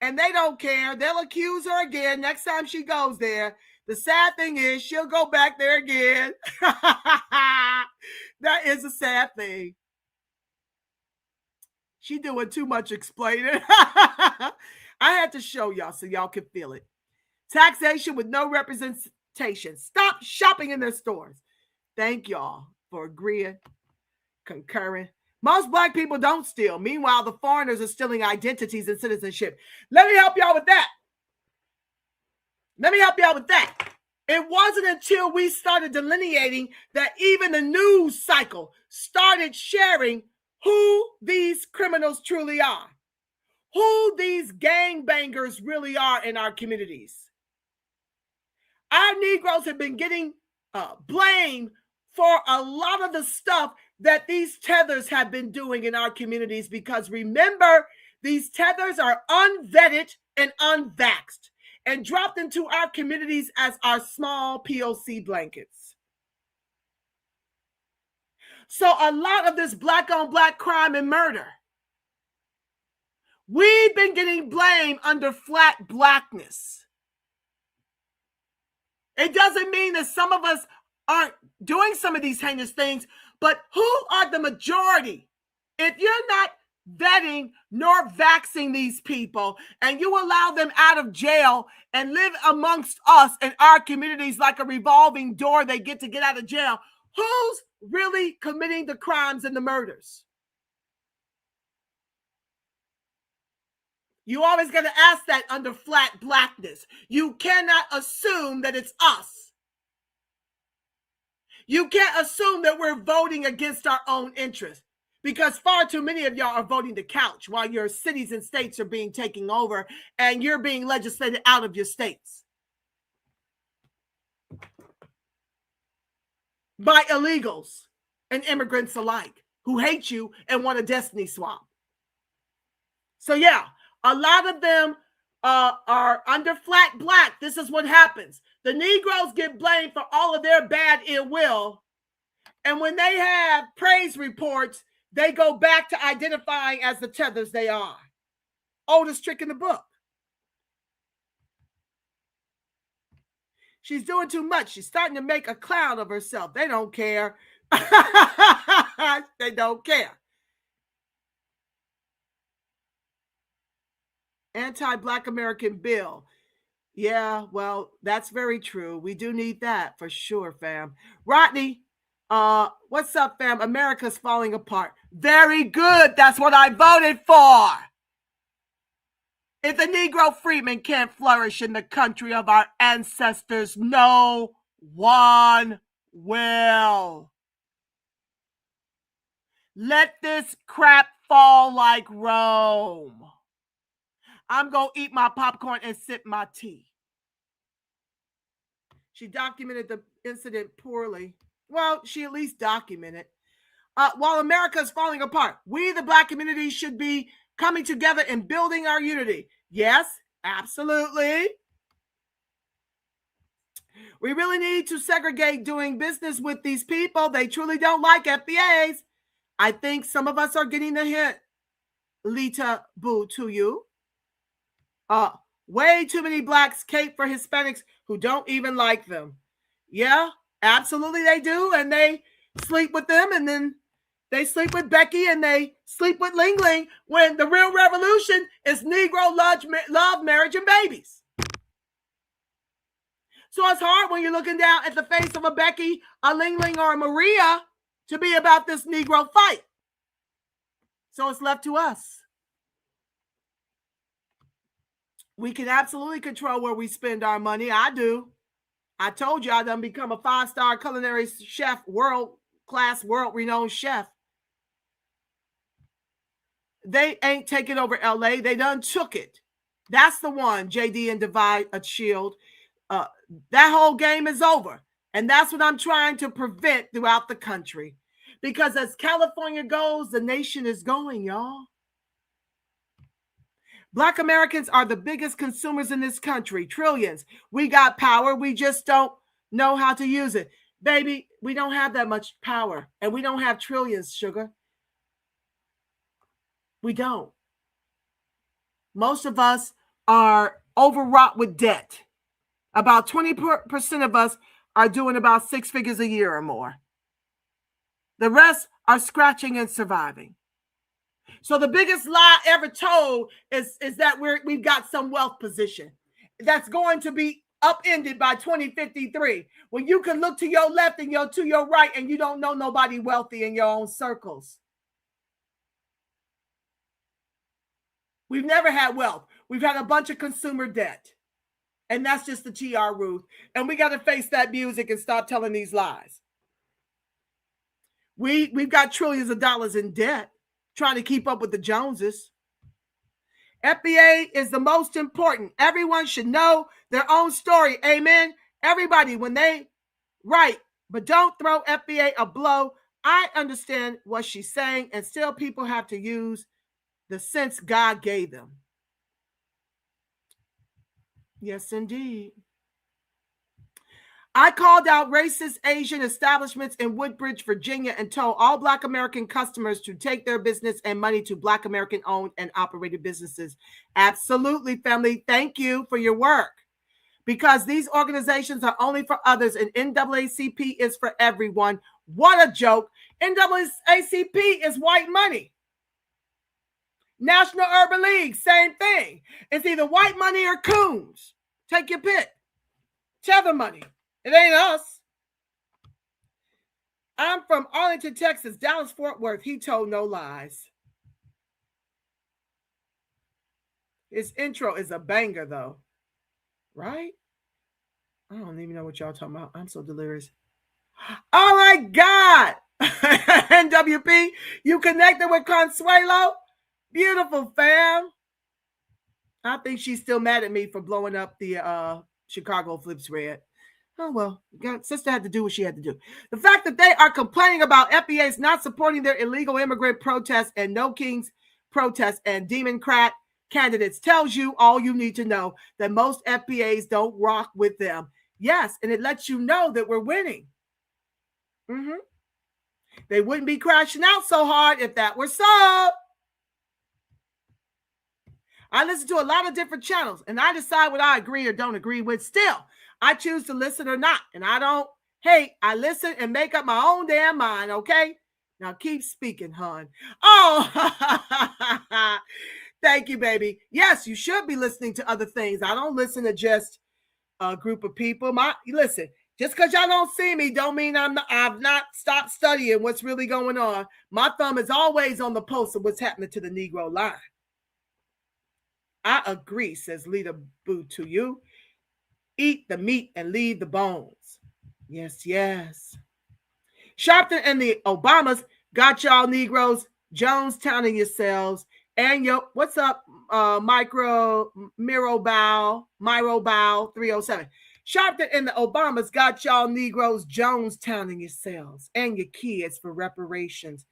And they don't care. They'll accuse her again next time she goes there. The sad thing is she'll go back there again. That is a sad thing. She doing too much explaining. I had to show y'all so y'all could feel it. Taxation with no representation. Stop shopping in their stores. Thank y'all for agreeing, concurring. Most Black people don't steal. Meanwhile, the foreigners are stealing identities and citizenship. Let me help y'all with that. It wasn't until we started delineating that even the news cycle started sharing who these criminals truly are, who these gangbangers really are in our communities. Our Negroes have been getting blamed for a lot of the stuff that these tethers have been doing in our communities, because remember, these tethers are unvetted and unvaxxed and dropped into our communities as our small POC blankets. So a lot of this Black on Black crime and murder, we've been getting blamed under flat Blackness. It doesn't mean that some of us aren't doing some of these heinous things, but who are the majority? If you're not vetting nor vaxing these people and you allow them out of jail and live amongst us in our communities like a revolving door, they get to get out of jail, who's really committing the crimes and the murders? You always got to ask that under flat Blackness. You cannot assume that it's us. You can't assume that we're voting against our own interests, because far too many of y'all are voting the couch while your cities and states are being taken over and you're being legislated out of your states by illegals and immigrants alike who hate you and want a destiny swap. So yeah, a lot of them are under flat Black. This is what happens. The Negroes get blamed for all of their bad ill will. And when they have praise reports, they go back to identifying as the tethers they are. Oldest trick in the book. She's doing too much. She's starting to make a clown of herself. They don't care. They don't care. Anti-Black American bill. Yeah, well, that's very true. We do need that for sure, fam. Rodney, what's up, fam? America's falling apart. Very good. That's what I voted for. If the Negro freedmen can't flourish in the country of our ancestors, no one will. Let this crap fall like Rome. I'm going to eat my popcorn and sip my tea. She documented the incident poorly. Well, she at least documented. While America is falling apart, we, the Black community, should be coming together and building our unity. Yes, absolutely. We really need to segregate doing business with these people. They truly don't like FBAs. I think some of us are getting the hint. Lita Boo to you. Way too many blacks cape for Hispanics who don't even like them. Yeah, absolutely they do. And they sleep with them, and then they sleep with Becky, and they sleep with Ling Ling, when the real revolution is Negro love, marriage, and babies. So it's hard when you're looking down at the face of a Becky, a Ling Ling, or a Maria to be about this Negro fight. So it's left to us. We can absolutely control where we spend our money. I do. I told you I done become a 5-star culinary chef, world-class, world-renowned chef. They ain't taking over LA. They done took it. That's the one, JD and Divide a Shield. That whole game is over. And that's what I'm trying to prevent throughout the country. Because as California goes, the nation is going, y'all. Black Americans are the biggest consumers in this country, trillions. We got power. We just don't know how to use it. Baby, we don't have that much power, and we don't have trillions, sugar. We don't. Most of us are overwrought with debt. About 20% of us are doing about 6 figures a year or more. The rest are scratching and surviving. So the biggest lie ever told is that we've got some wealth position that's going to be upended by 2053, when you can look to your left and to your right, and you don't know nobody wealthy in your own circles. We've never had wealth. We've had a bunch of consumer debt. And that's just the TR Ruth. And we got to face that music and stop telling these lies. We've got trillions of dollars in debt, trying to keep up with the Joneses. FBA is the most important. Everyone should know their own story. Amen. Everybody, when they write, but don't throw FBA a blow. I understand what she's saying, and still people have to use the sense God gave them. Yes, indeed. I called out racist Asian establishments in Woodbridge, Virginia, and told all Black American customers to take their business and money to Black American owned and operated businesses. Absolutely, family. Thank you for your work. Because these organizations are only for others, and NAACP is for everyone. What a joke. NAACP is white money. National Urban League, same thing. It's either white money or coons. Take your pick. Tether money. It ain't us. I'm from Arlington, Texas, Dallas, Fort Worth. He told no lies. His intro is a banger, though. Right? I don't even know what y'all talking about. I'm so delirious. Oh, my God. NWP, you connected with Consuelo? Beautiful, fam. I think she's still mad at me for blowing up the Chicago Flips Red. Oh, well, sister had to do what she had to do. The fact that they are complaining about FBA's not supporting their illegal immigrant protests and No Kings protests and Democrat candidates tells you all you need to know, that most FBAs don't rock with them. Yes, and it lets you know that we're winning. They wouldn't be crashing out so hard if that were so. I listen to a lot of different channels, and I decide what I agree or don't agree with. Still, I choose to listen or not, and I don't hate. I listen and make up my own damn mind, okay? Now keep speaking, hon. Oh, thank you, baby. Yes, you should be listening to other things. I don't listen to just a group of people. Listen, just because y'all don't see me don't mean I've not stopped studying what's really going on. My thumb is always on the pulse of what's happening to the Negro line. I agree, says Lita Boo to you. Eat the meat and leave the bones. Yes, yes. Sharpton and the Obamas got y'all Negroes Jonestowning yourselves. And what's up, Miro Bow 307. Sharpton and the Obamas got y'all Negroes Jonestowning yourselves and your kids for reparations.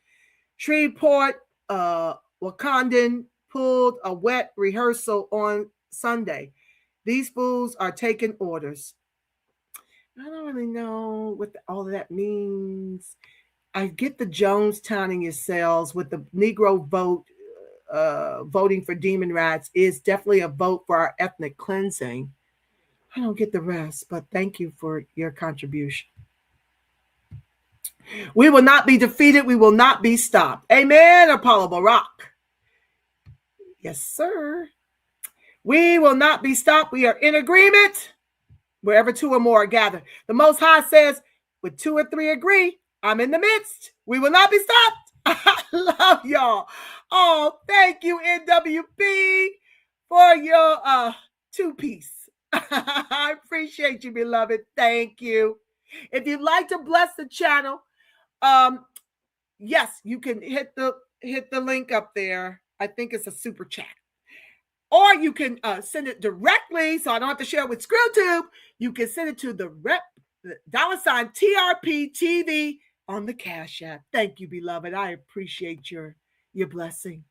Shreveport, Wakandan pulled a wet rehearsal on Sunday. These fools are taking orders. I don't really know what all of that means. I get the Jonestowning yourselves with the Negro vote voting for Demonrats is definitely a vote for our ethnic cleansing. I don't get the rest, but thank you for your contribution. We will not be defeated. We will not be stopped. Amen, Apollo Barak. Yes, sir. We will not be stopped. We are in agreement wherever two or more are gathered. The Most High says, with two or three agree, I'm in the midst. We will not be stopped. I love y'all. Oh, thank you, NWP, for your two-piece. I appreciate you, beloved. Thank you. If you'd like to bless the channel, yes, you can hit the link up there. I think it's a super chat. Or you can send it directly, so I don't have to share it with ScrewTube. You can send it to the $TRP-TV on the Cash App. Thank you, beloved. I appreciate your blessing.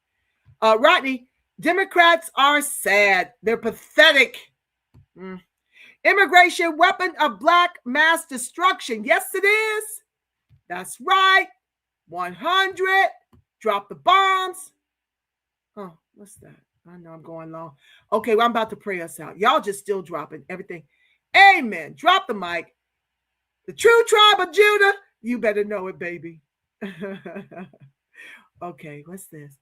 Rodney, Democrats are sad. They're pathetic. Immigration, weapon of black mass destruction. Yes, it is. That's right. 100. Drop the bombs. Oh, what's that? I know I'm going long. Okay, well, I'm about to pray us out. Y'all just still dropping everything. Amen. Drop the mic. The true tribe of Judah, you better know it, baby. Okay, what's this?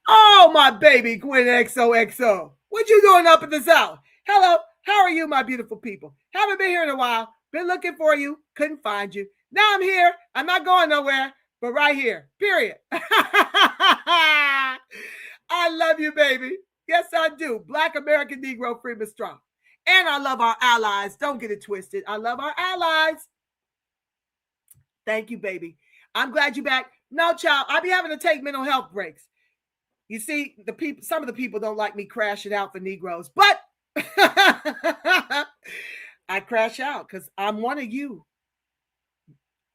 Oh, my baby, Gwen XOXO. What you doing up in the South? Hello, how are you, my beautiful people? Haven't been here in a while. Been looking for you. Couldn't find you. Now I'm here. I'm not going nowhere, but right here, period. I love you, baby. Yes, I do. Black American Negro Freedom Strong. And I love our allies. Don't get it twisted. I love our allies. Thank you, baby. I'm glad you're back. No, child, I be having to take mental health breaks. You see, some of the people don't like me crashing out for Negroes, but I crash out because I'm one of you.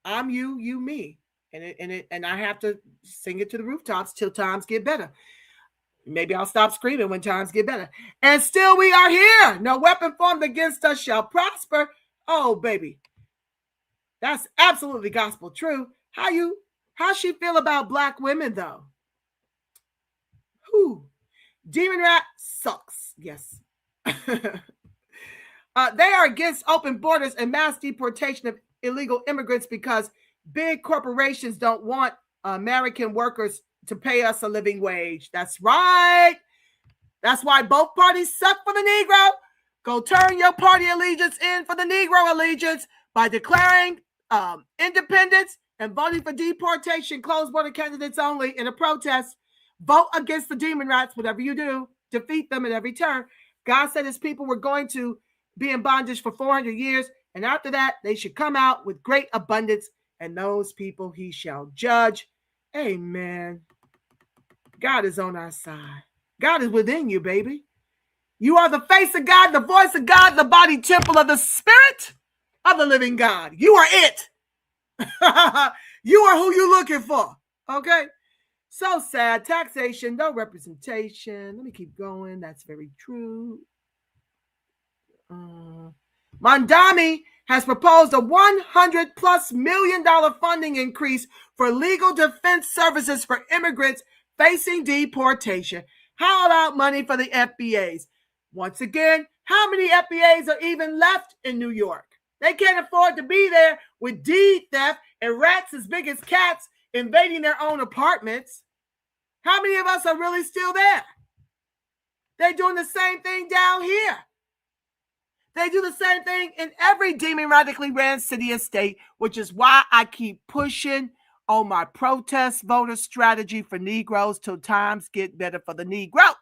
I'm you, you, me. And I have to sing it to the rooftops till times get better. Maybe I'll stop screaming when times get better. And still we are here. No weapon formed against us shall prosper. Oh, baby. That's absolutely gospel true. How she feel about black women, though? Who? DemonRAT sucks. Yes. They are against open borders and mass deportation of illegal immigrants because big corporations don't want American workers to pay us a living wage. That's right. That's why both parties suck for the Negro. Go turn your party allegiance in for the Negro allegiance by declaring independence and voting for deportation, closed border candidates only in a protest. Vote against the Demonrats, whatever you do. Defeat them at every turn. God said his people were going to be in bondage for 400 years. And after that, they should come out with great abundance. And those people he shall judge. Amen. God is on our side. God is within you, baby. You are the face of God, the voice of God, the body temple of the Spirit of the living God. You are it. You are who you're looking for. Okay? So sad. Taxation, no representation. Let me keep going. That's very true. Mondami has proposed a $100+ million funding increase for legal defense services for immigrants facing deportation. How about money for the FBAs? Once again, how many FBAs are even left in New York? They can't afford to be there with deed theft and rats as big as cats invading their own apartments. How many of us are really still there? They're doing the same thing down here. They do the same thing in every democratically ran city and state, which is why I keep pushing on my protest voter strategy for Negroes till times get better for the Negro.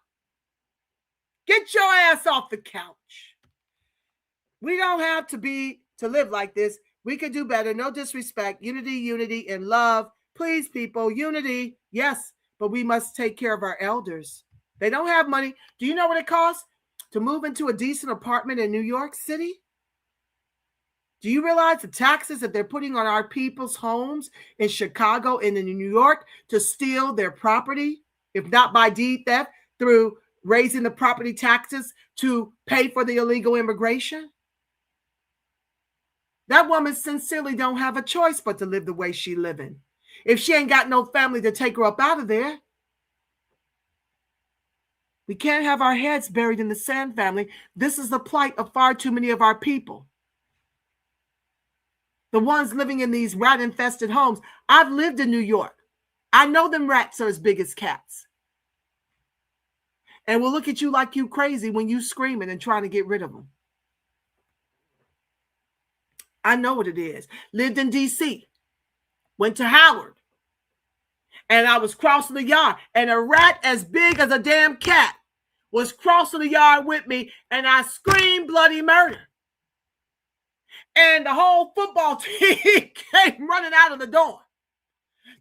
Get your ass off the couch. We don't have to live like this. We could do better. No disrespect. Unity, unity, and love. Please, people, unity. Yes, but we must take care of our elders. They don't have money. Do you know what it costs to move into a decent apartment in New York City? Do you realize the taxes that they're putting on our people's homes in Chicago and in New York to steal their property, if not by deed theft, through raising the property taxes to pay for the illegal immigration? That woman sincerely don't have a choice but to live the way she living. If she ain't got no family to take her up out of there. We can't have our heads buried in the sand, family. This is the plight of far too many of our people. The ones living in these rat-infested homes. I've lived in New York. I know them rats are as big as cats. And will look at you like you crazy when you screaming and trying to get rid of them. I know what it is. Lived in D.C. Went to Howard. And I was crossing the yard. And a rat as big as a damn cat was crossing the yard with me. And I screamed bloody murder. And the whole football team came running out of the door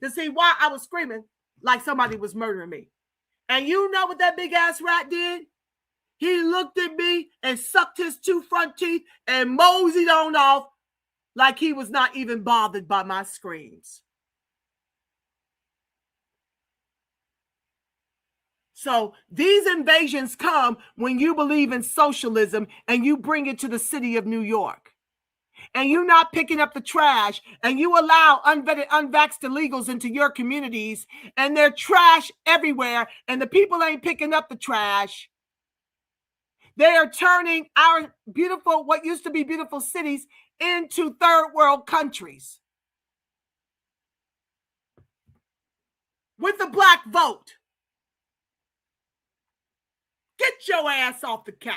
to see why I was screaming like somebody was murdering me. And you know what that big ass rat did? He looked at me and sucked his 2 front teeth and moseyed on off like he was not even bothered by my screams. So these invasions come when you believe in socialism and you bring it to the city of New York. And you're not picking up the trash, and you allow unvetted, unvaxxed illegals into your communities, and they're trash everywhere, and the people ain't picking up the trash. They are turning our beautiful, what used to be beautiful cities, into third world countries. With the black vote. Get your ass off the couch.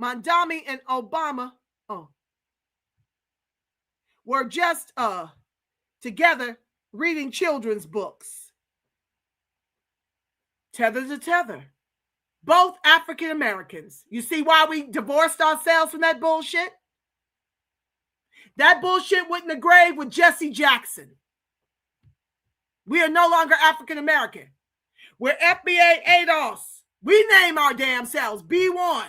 Mondami and Obama, were just together reading children's books. Tether to tether. Both African Americans. You see why we divorced ourselves from that bullshit? That bullshit went in the grave with Jesse Jackson. We are no longer African American. We're FBA ADOS. We name our damn selves B1.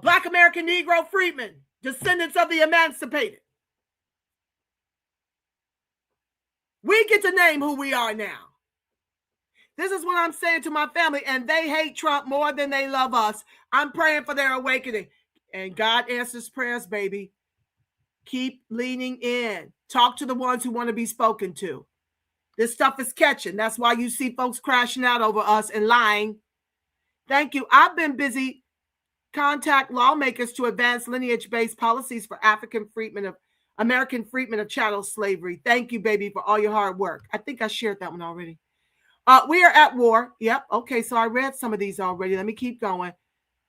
Black American Negro Freedmen, descendants of the emancipated. We get to name who we are now. This is what I'm saying to my family, and they hate Trump more than they love us. I'm praying for their awakening. And God answers prayers, baby. Keep leaning in. Talk to the ones who want to be spoken to. This stuff is catching. That's why you see folks crashing out over us and lying. Thank you. I've been busy. Contact lawmakers to advance lineage-based policies for American freedmen of chattel slavery. Thank you, baby, for all your hard work. I think I shared that one already. We are at war. Yep. Okay, so I read some of these already. Let me keep going.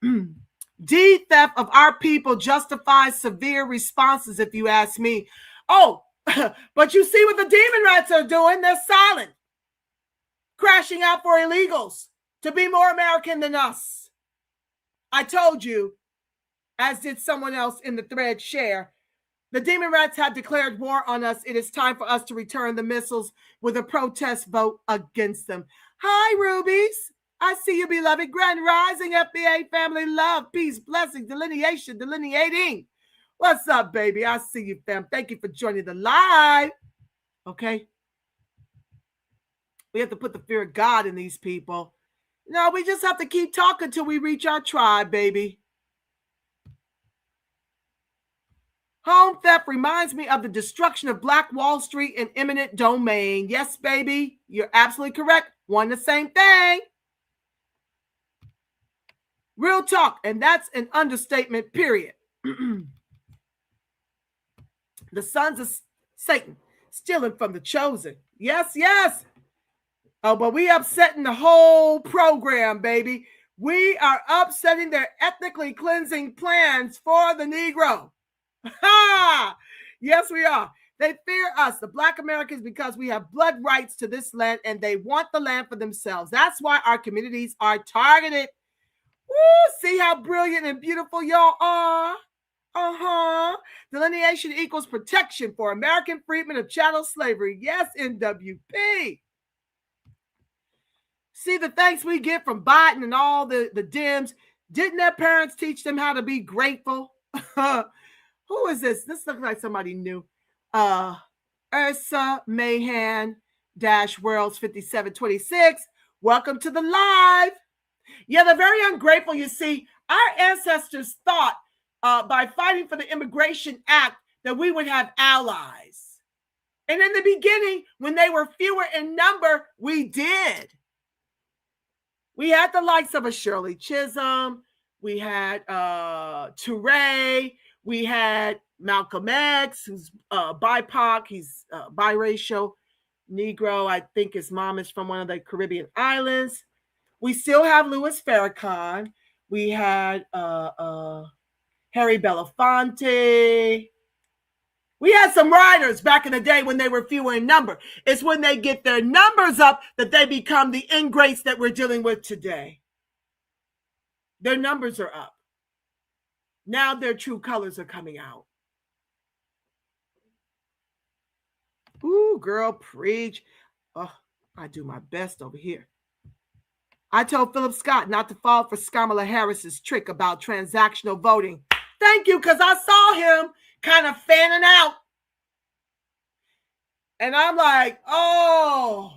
Theft of our people justifies severe responses, if you ask me. Oh, but you see what the Demonrats are doing? They're silent. Crashing out for illegals to be more American than us. I told you, as did someone else in the thread share, the Demonrats have declared war on us. It is time for us to return the missiles with a protest vote against them. Hi, Rubies. I see you, beloved. Grand Rising, FBA family, love, peace, blessing, delineation, delineating. What's up, baby? I see you, fam. Thank you for joining the live. Okay. We have to put the fear of God in these people. No, we just have to keep talking till we reach our tribe, baby. Home theft reminds me of the destruction of Black Wall Street and eminent domain. Yes, baby, you're absolutely correct. One the same thing. Real talk, and that's an understatement, period. The sons of Satan stealing from the chosen. Yes, yes. Oh, but we upsetting the whole program, baby. We are upsetting their ethnically cleansing plans for the Negro. Ha! Yes, we are. They fear us, the Black Americans, because we have blood rights to this land and they want the land for themselves. That's why our communities are targeted. Woo! See how brilliant and beautiful y'all are? Delineation equals protection for American freedmen of chattel slavery. Yes, NWP. See the thanks we get from Biden and all the Dems. Didn't their parents teach them how to be grateful? Who is this? This looks like somebody new. Ursa Mahan Worlds 5726. Welcome to the live. Yeah, they're very ungrateful. You see, our ancestors thought by fighting for the Immigration Act that we would have allies. And in the beginning, when they were fewer in number, we did. We had the likes of a Shirley Chisholm. We had Touré. We had Malcolm X, who's BIPOC. He's biracial, Negro. I think his mom is from one of the Caribbean islands. We still have Louis Farrakhan. We had Harry Belafonte. We had some writers back in the day when they were fewer in number. It's when they get their numbers up that they become the ingrates that we're dealing with today. Their numbers are up. Now their true colors are coming out. Ooh, girl, preach. Oh, I do my best over here. I told Philip Scott not to fall for Kamala Harris's trick about transactional voting. Thank you, because I saw him kind of fanning out. And I'm like, oh,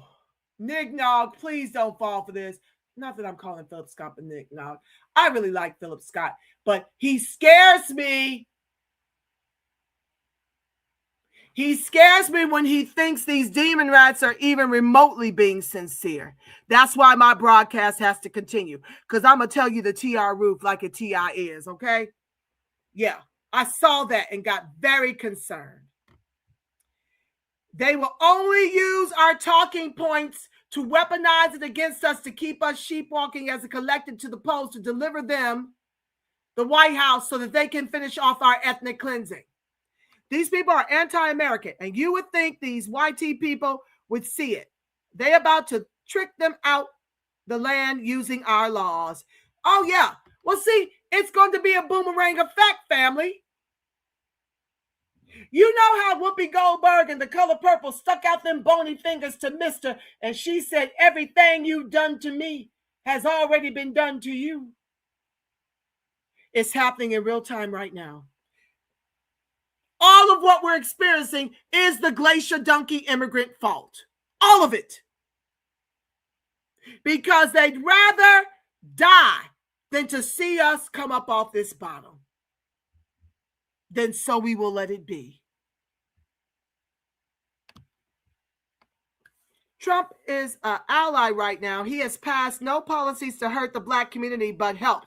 Nick Nog, please don't fall for this. Not that I'm calling Philip Scott a Nick Nog. I really like Philip Scott, but he scares me. He scares me when he thinks these Demonrats are even remotely being sincere. That's why my broadcast has to continue, because I'm going to tell you the TR roof like a TI is, okay? Yeah, I saw that and got very concerned. They will only use our talking points to weaponize it against us, to keep us sheepwalking as a collective to the polls, to deliver them the White House so that they can finish off our ethnic cleansing. These people are anti-American, and you would think these YT people would see it. They're about to trick them out the land using our laws. Oh, yeah. Well, see, it's going to be a boomerang effect, family. You know how Whoopi Goldberg and The Color Purple stuck out them bony fingers to Mister, and she said, everything you've done to me has already been done to you. It's happening in real time right now. All of what we're experiencing is the glacier donkey immigrant fault. All of it. Because they'd rather die than to see us come up off this bottom. Then so we will let it be. Trump is an ally right now. He has passed no policies to hurt the Black community, but helped.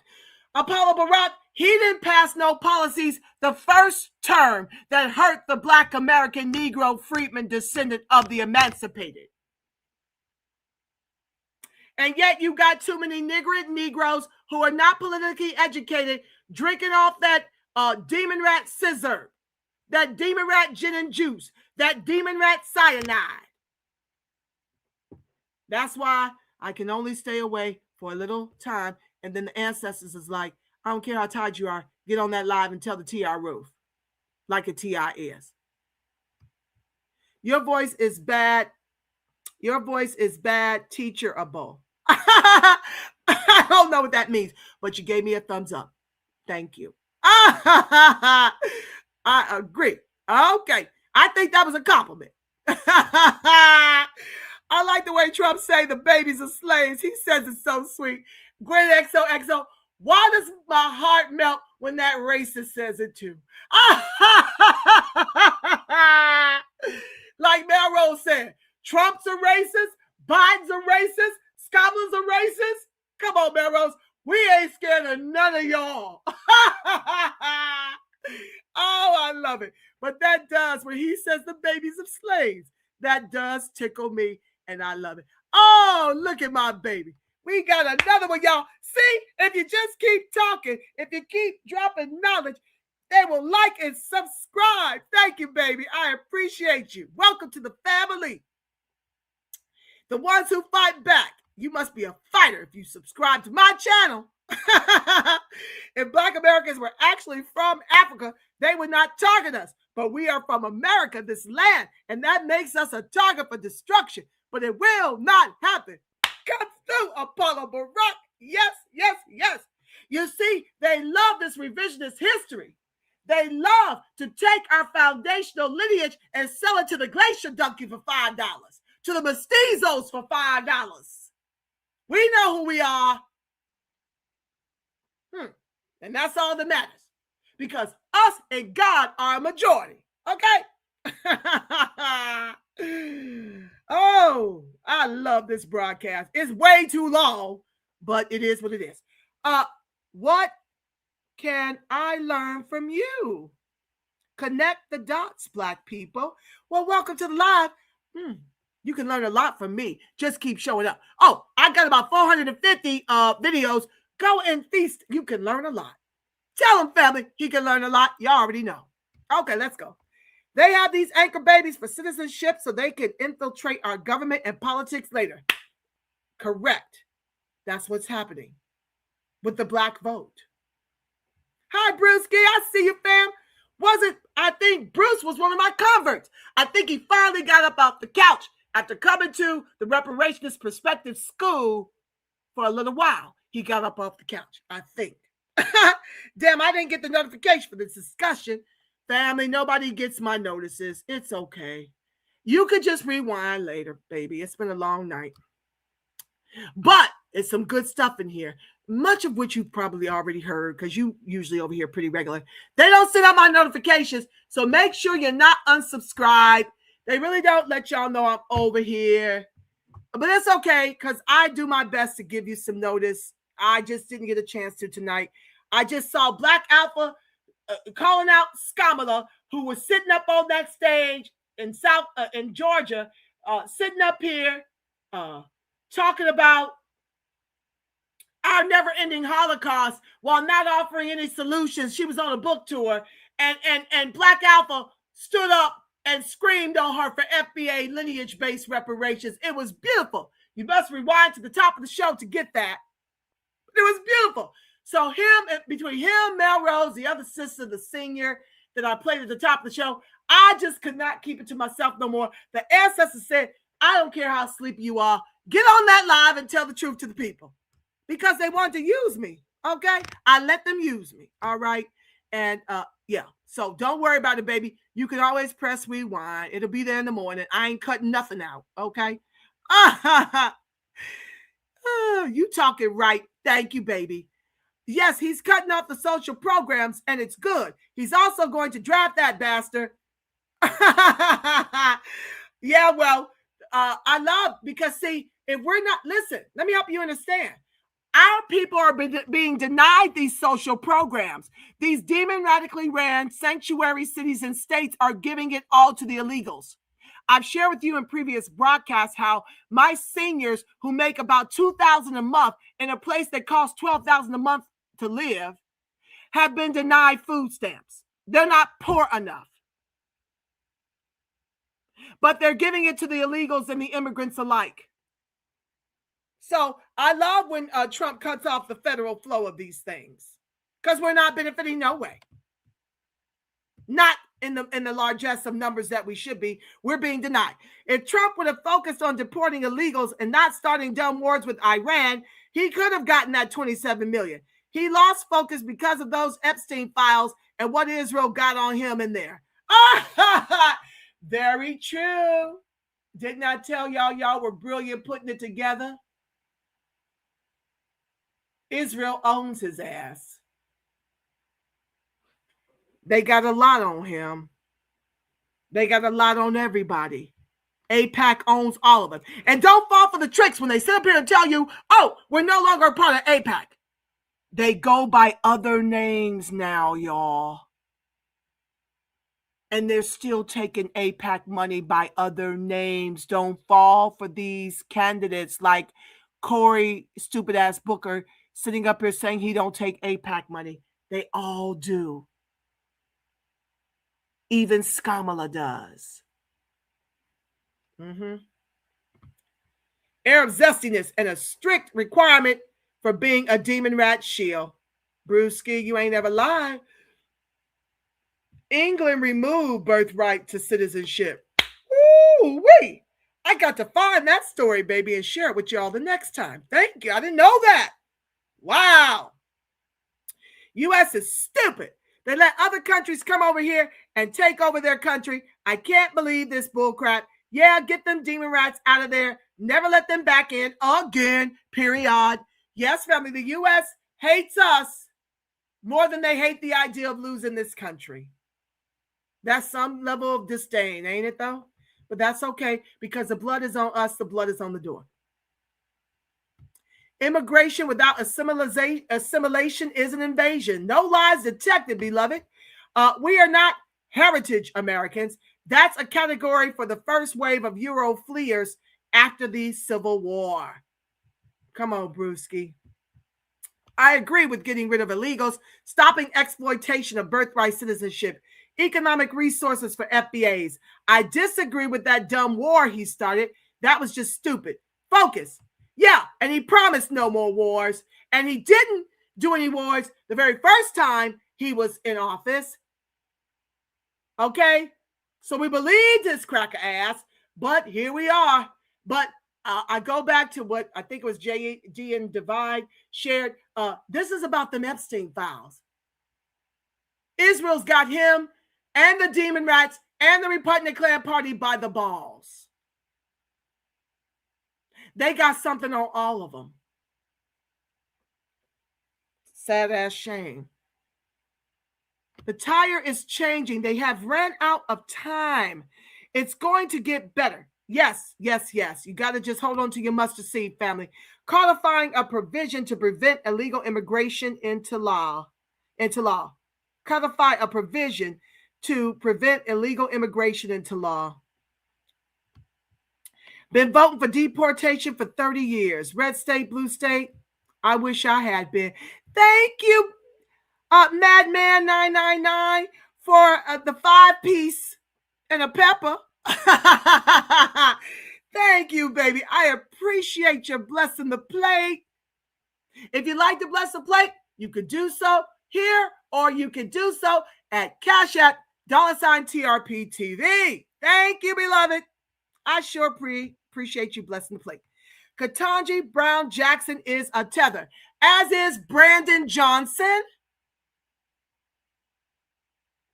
Apollo Barack, he didn't pass no policies the first term that hurt the Black American Negro freedman descendant of the emancipated. And yet you got too many Negroes who are not politically educated drinking off that DemonRAT scissor, that DemonRAT gin and juice, that DemonRAT cyanide. That's why I can only stay away for a little time. And then the ancestors is like, I don't care how tired you are, get on that live and tell the TR roof like a TI is. Your voice is bad. Your voice is bad, teacherable. I don't know what that means, but you gave me a thumbs up. Thank you. I agree. Okay. I think that was a compliment. I like the way Trump say the babies are slaves. He says it so sweet. Great XOXO. Why does my heart melt when that racist says it too? Like Melrose said, Trump's a racist, Biden's a racist, Scotland's a racist. Come on, Melrose. We ain't scared of none of y'all. Oh, I love it. But that does, when he says the babies of slaves, that does tickle me, and I love it. Oh, look at my baby. We got another one, y'all. See, if you just keep talking, if you keep dropping knowledge, they will like and subscribe. Thank you, baby. I appreciate you. Welcome to the family. The ones who fight back. You must be a fighter if you subscribe to my channel. If Black Americans were actually from Africa, they would not target us. But we are from America, this land, and that makes us a target for destruction. But it will not happen. Come through, Apollo Barack. Yes, yes, yes. You see, they love this revisionist history. They love to take our foundational lineage and sell it to the glacier donkey for $5, to the mestizos for $5. We know who we are. And that's all that matters. Because us and God are a majority. Okay? Oh, I love this broadcast. It's way too long, but it is what it is. What can I learn from you? Connect the dots, Black people. Well, welcome to the live. You can learn a lot from me. Just keep showing up. Oh, I got about 450 videos. Go and feast. You can learn a lot. Tell him, family, he can learn a lot. You already know. Okay, let's go. They have these anchor babies for citizenship so they can infiltrate our government and politics later. Correct. That's what's happening with the Black vote. Hi, Brewski. I see you, fam. I think Bruce was one of my converts. I think he finally got up off the couch after coming to the Reparations Perspective School for a little while. He got up off the couch, I think. Damn, I didn't get the notification for this discussion. Family, nobody gets my notices. It's okay. You could just rewind later, baby. It's been a long night. But it's some good stuff in here, much of which you've probably already heard because you usually over here pretty regular. They don't send out my notifications, so make sure you're not unsubscribed. They really don't let y'all know I'm over here. But it's okay because I do my best to give you some notice. I just didn't get a chance to tonight. I just saw Black Alpha calling out Skamala, who was sitting up on that stage in Georgia, sitting up here talking about our never-ending Holocaust while not offering any solutions. She was on a book tour, and Black Alpha stood up and screamed on her for FBA lineage-based reparations. It was beautiful. You must rewind to the top of the show to get that. It was beautiful. So between him, Melrose, the other sister, the senior that I played at the top of the show, I just could not keep it to myself no more. The ancestors said, I don't care how sleepy you are. Get on that live and tell the truth to the people. Because they wanted to use me, okay? I let them use me, all right? And, yeah, so don't worry about it, baby. You can always press rewind. It'll be there in the morning. I ain't cutting nothing out, okay? You talking right. Thank you, baby. Yes, he's cutting off the social programs, and it's good. He's also going to draft that bastard. Yeah, well, I love, because, see, if we're not, listen, let me help you understand. Our people are being denied these social programs. These demon-radically ran sanctuary cities and states are giving it all to the illegals. I've shared with you in previous broadcasts how my seniors who make about $2,000 a month in a place that costs $12,000 a month to live have been denied food stamps. They're not poor enough. But they're giving it to the illegals and the immigrants alike. So I love when Trump cuts off the federal flow of these things because we're not benefiting no way. Not in the largesse of numbers that we should be. We're being denied. If Trump would have focused on deporting illegals and not starting dumb wars with Iran, he could have gotten that 27 million. He lost focus because of those Epstein files and what Israel got on him in there. Very true. Didn't I tell y'all were brilliant putting it together? Israel owns his ass. They got a lot on him. They got a lot on everybody. AIPAC owns all of us. And don't fall for the tricks when they sit up here and tell you, oh, we're no longer a part of AIPAC. They go by other names now, y'all. And they're still taking AIPAC money by other names. Don't fall for these candidates like Cory, stupid ass Booker, sitting up here saying he don't take AIPAC money. They all do. Even Skamala does. Arab zestiness and a strict requirement for being a DemonRAT shield. Brewski, you ain't ever lied. England removed birthright to citizenship. Ooh, wait. I got to find that story, baby, and share it with y'all the next time. Thank you. I didn't know that. Wow. U.S. is stupid. They let other countries come over here and take over their country. I can't believe this bullcrap. Yeah, get them DemonRats out of there. Never let them back in again, period. Yes, family, the U.S. hates us more than they hate the idea of losing this country. That's some level of disdain, ain't it, though? But that's okay, because the blood is on us. The blood is on the door. Immigration without assimilation is an invasion. No lies detected, beloved. We are not heritage Americans. That's a category for the first wave of Euro fleers after the Civil War. Come on, Brewski. I agree with getting rid of illegals, stopping exploitation of birthright citizenship, economic resources for FBAs. I disagree with that dumb war he started. That was just stupid. Focus. Yeah, and he promised no more wars, and he didn't do any wars the very first time he was in office. Okay? So we believed his cracker ass, but here we are. But I go back to what I think it was JD and Divide shared. This is about them Epstein files. Israel's got him and the Demonrats and the Repugnant Klan Party by the balls. They got something on all of them. Sad ass shame. The tire is changing. They have ran out of time. It's going to get better. Yes, yes, yes. You got to just hold on to your mustard seed, family. Codifying a provision to prevent illegal immigration into law. Codify a provision to prevent illegal immigration into law. Been voting for deportation for 30 years. Red state, blue state. I wish I had been. Thank you, Madman 999, for the 5-piece and a pepper. Thank you, baby. I appreciate your blessing the plate. If you'd like to bless the plate, you could do so here, or you can do so at Cash App, $TRPTV. Thank you, beloved. I sure appreciate you blessing the plate. Ketanji Brown Jackson is a tether, as is Brandon Johnson.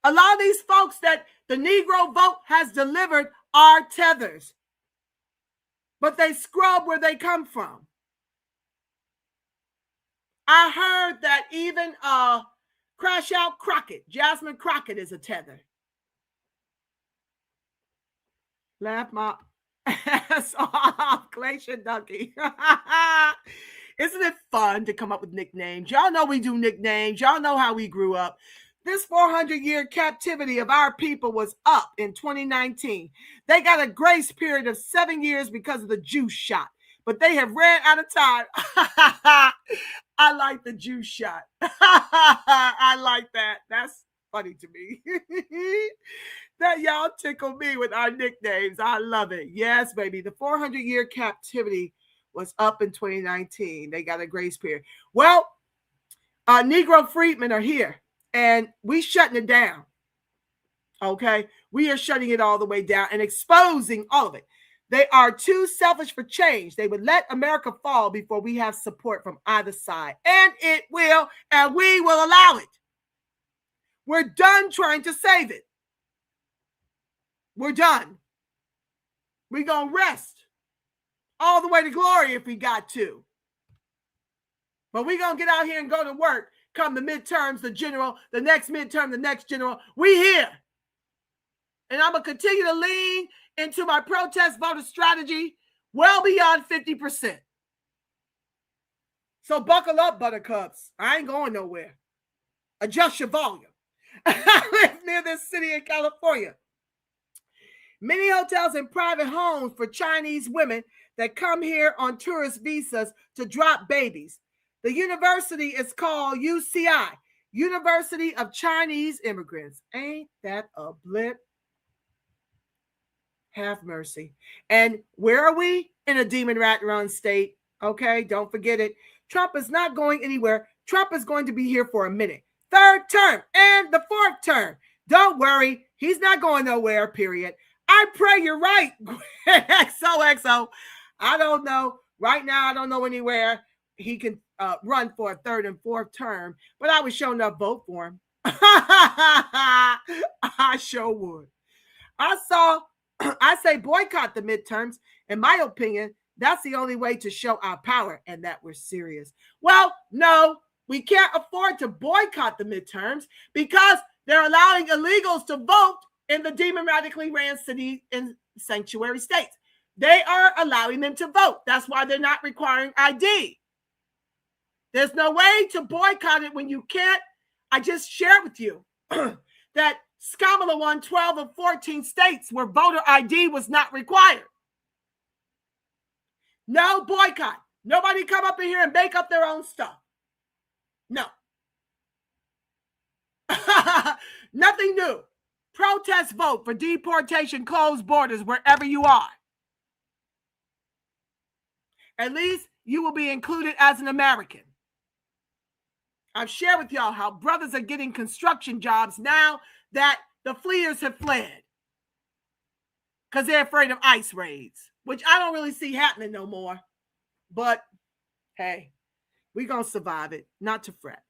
A lot of these folks that the Negro vote has delivered are tethers, but they scrub where they come from. I heard that even Crash Out Crockett, Jasmine Crockett, is a tether. Laugh my ass off, Glacier Ducky. Isn't it fun to come up with nicknames? Y'all know we do nicknames. Y'all know how we grew up. This 400-year captivity of our people was up in 2019. They got a grace period of 7 years because of the juice shot, but they have ran out of time. I like the juice shot. I like that. That's funny to me. That y'all tickle me with our nicknames. I love it. Yes, baby. The 400-year captivity was up in 2019. They got a grace period. Well, Negro freedmen are here. And we shutting it down, okay? We are shutting it all the way down and exposing all of it. They are too selfish for change. They would let America fall before we have support from either side. And it will, and we will allow it. We're done trying to save it. We're done. We're going to rest all the way to glory if we got to. But we're going to get out here and go to work. Come the midterms, the general, the next midterm, the next general. We here. And I'm going to continue to lean into my protest voter strategy well beyond 50%. So buckle up, buttercups. I ain't going nowhere. Adjust your volume. I live near this city in California. Many hotels and private homes for Chinese women that come here on tourist visas to drop babies. The university is called UCI, University of Chinese Immigrants. Ain't that a blip? Have mercy. And where are we? In a DemonRAT run state. Okay, don't forget it. Trump is not going anywhere. Trump is going to be here for a minute. Third term and the fourth term. Don't worry. He's not going nowhere, period. I pray you're right. XOXO. I don't know. Right now, I don't know anywhere he can run for a third and fourth term, but I would sure enough vote for him. I sure would. I say boycott the midterms. In my opinion, that's the only way to show our power and that we're serious. Well, no, we can't afford to boycott the midterms because they're allowing illegals to vote in the democratically ran city and sanctuary states. They are allowing them to vote. That's why they're not requiring ID. There's no way to boycott it when you can't. I just shared with you that Skamala won 12 of 14 states where voter ID was not required. No boycott. Nobody come up in here and make up their own stuff. No. Nothing new. Protest vote for deportation, closed borders wherever you are. At least you will be included as an American. I've shared with y'all how brothers are getting construction jobs now that the fleers have fled because they're afraid of ICE raids, which I don't really see happening no more. But hey, we're going to survive it, not to fret.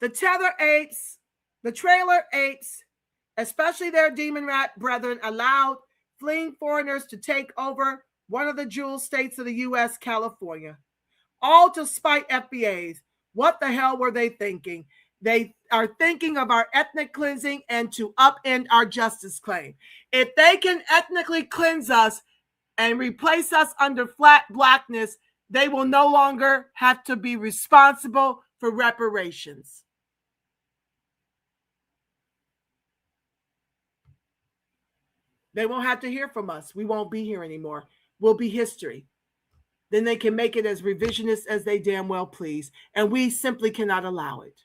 The tether apes, the trailer apes, especially their Demonrat brethren, allowed fleeing foreigners to take over one of the jewel states of the U.S., California, all to spite FBAs. What the hell were they thinking? They are thinking of our ethnic cleansing and to upend our justice claim. If they can ethnically cleanse us and replace us under flat blackness, they will no longer have to be responsible for reparations. They won't have to hear from us. We won't be here anymore. We'll be history. Then they can make it as revisionist as they damn well please. And we simply cannot allow it.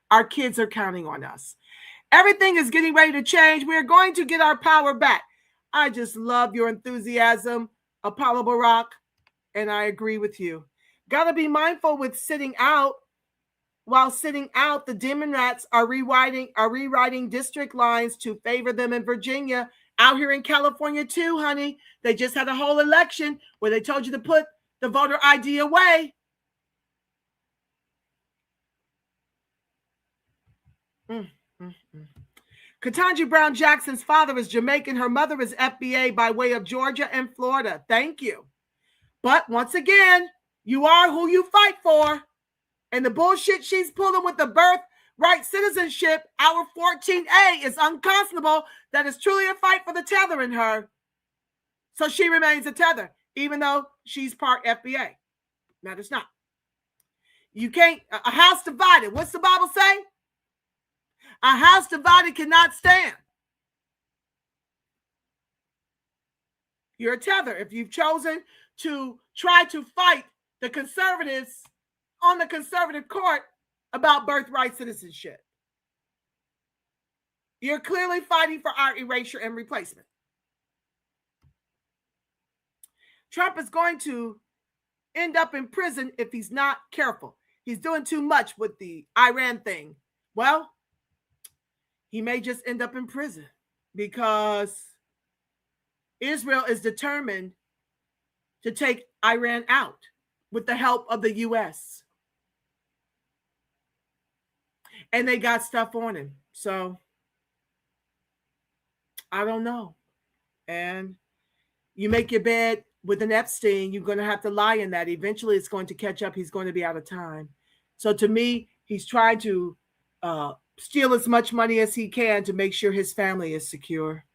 Our kids are counting on us. Everything is getting ready to change. We're going to get our power back. I just love your enthusiasm, Apollo Barack, and I agree with you. Got to be mindful with sitting out. While sitting out, the Demonrats are rewriting district lines to favor them in Virginia. Out here in California too, honey. They just had a whole election where they told you to put the voter ID away. Ketanji Brown Jackson's father is Jamaican. Her mother is FBA by way of Georgia and Florida. Thank you. But once again, you are who you fight for. And the bullshit she's pulling with the birthright citizenship, our 14A, is unconscionable. That is truly a fight for the tether in her. So she remains a tether, even though she's part FBA. No, it's not. You can't, a house divided. What's the Bible say? A house divided cannot stand. You're a tether if you've chosen to try to fight the conservatives on the conservative court about birthright citizenship. You're clearly fighting for our erasure and replacement. Trump is going to end up in prison if he's not careful. He's doing too much with the Iran thing. Well, he may just end up in prison because Israel is determined to take Iran out with the help of the U.S. And they got stuff on him. So I don't know. And you make your bed with an Epstein, you're going to have to lie in that. Eventually it's going to catch up. He's going to be out of time. So to me, he's trying to steal as much money as he can to make sure his family is secure.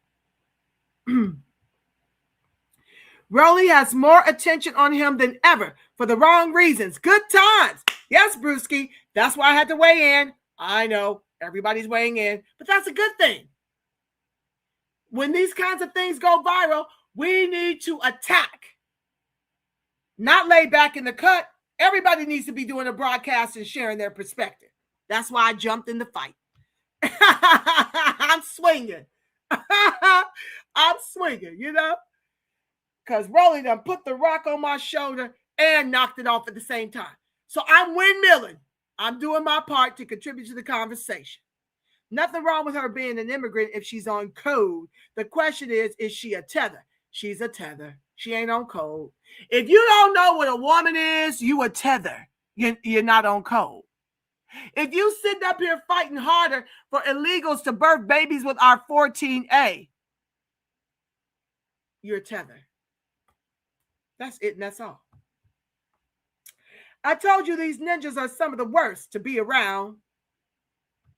Rowley has more attention on him than ever for the wrong reasons. Good times. Yes, Brewski. That's why I had to weigh in. I know everybody's weighing in, but that's a good thing. When these kinds of things go viral, we need to attack, not lay back in the cut. Everybody needs to be doing a broadcast and sharing their perspective. That's why I jumped in the fight. I'm swinging. I'm swinging, you know, because Rolly done put the rock on my shoulder and knocked it off at the same time. So I'm windmilling. I'm doing my part to contribute to the conversation. Nothing wrong with her being an immigrant if she's on code. The question is she a tether? She's a tether. She ain't on code. If you don't know what a woman is, you a tether. You're not on code. If you sit up here fighting harder for illegals to birth babies with our 14A, you're a tether. That's it, and that's all. I told you these ninjas are some of the worst to be around.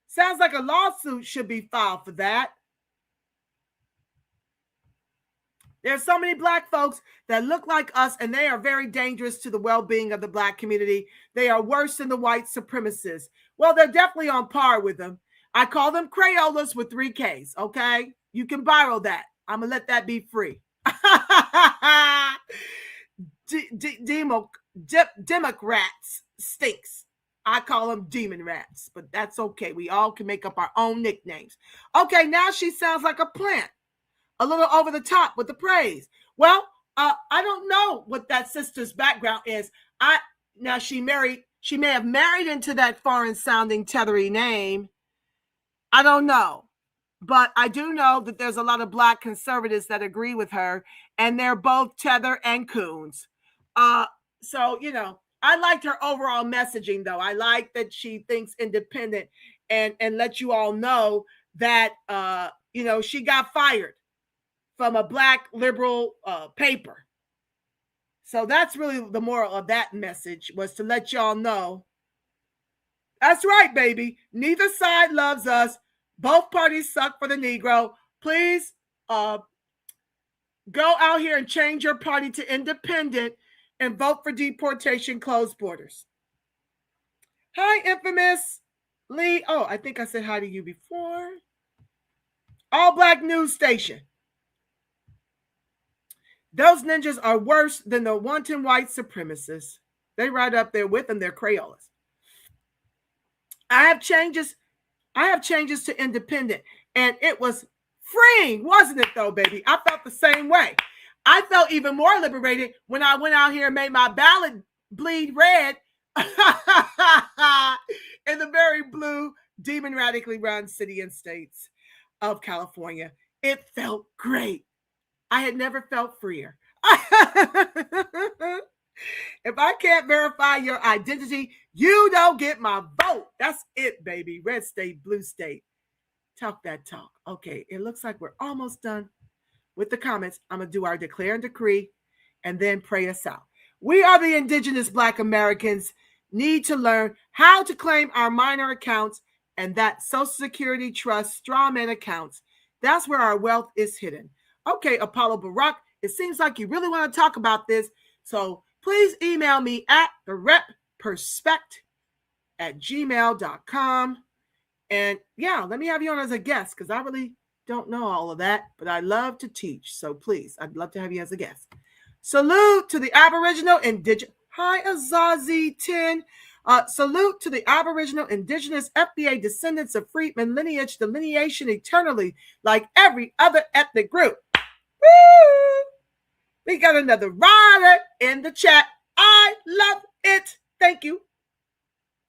Sounds like a lawsuit should be filed for that. There's so many Black folks that look like us, and they are very dangerous to the well-being of the Black community. They are worse than the white supremacists. Well, they're definitely on par with them. I call them Crayolas with 3 Ks, okay? You can borrow that. I'm going to let that be free. Democrats stinks. I call them Demonrats, but that's okay. We all can make up our own nicknames. Okay, now she sounds like a plant. A little over the top with the praise. Well, I don't know what that sister's background is. Now she may have married into that foreign sounding tethery name. I don't know. But I do know that there's a lot of Black conservatives that agree with her, and they're both Tether and Coons. So, you know, I liked her overall messaging, though. I like that she thinks independent and let you all know that, you know, she got fired from a Black liberal paper. So that's really the moral of that message, was to let y'all know. That's right, baby. Neither side loves us. Both parties suck for the Negro. Please go out here and change your party to independent and vote for deportation, closed borders. Hi, infamous Lee. Oh, I think I said hi to you before. All Black news station. Those ninjas are worse than the wanton white supremacists. They right up there with them. They're Crayolas. I have changes to independent, and it was freeing, wasn't it, though, baby? I felt the same way. I felt even more liberated when I went out here and made my ballot bleed red in the very blue, demon-radically run city and states of California. It felt great. I had never felt freer. If I can't verify your identity, you don't get my vote. That's it, baby. Red state, blue state. Talk that talk. Okay, it looks like we're almost done with the comments. I'm going to do our declare and decree and then pray us out. We are the indigenous Black Americans, need to learn how to claim our minor accounts and that Social Security Trust strawman accounts. That's where our wealth is hidden. Okay, Apollo Barack, it seems like you really want to talk about this. So please email me at thereperspect@gmail.com. And yeah, let me have you on as a guest, because I really don't know all of that, but I love to teach. So please, I'd love to have you as a guest. Salute to the Aboriginal Indigenous. Hi, Azazi 10. Salute to the Aboriginal Indigenous FBA descendants of freedmen lineage, delineation eternally, like every other ethnic group. Woo! We got another rider in the chat. I love it. Thank you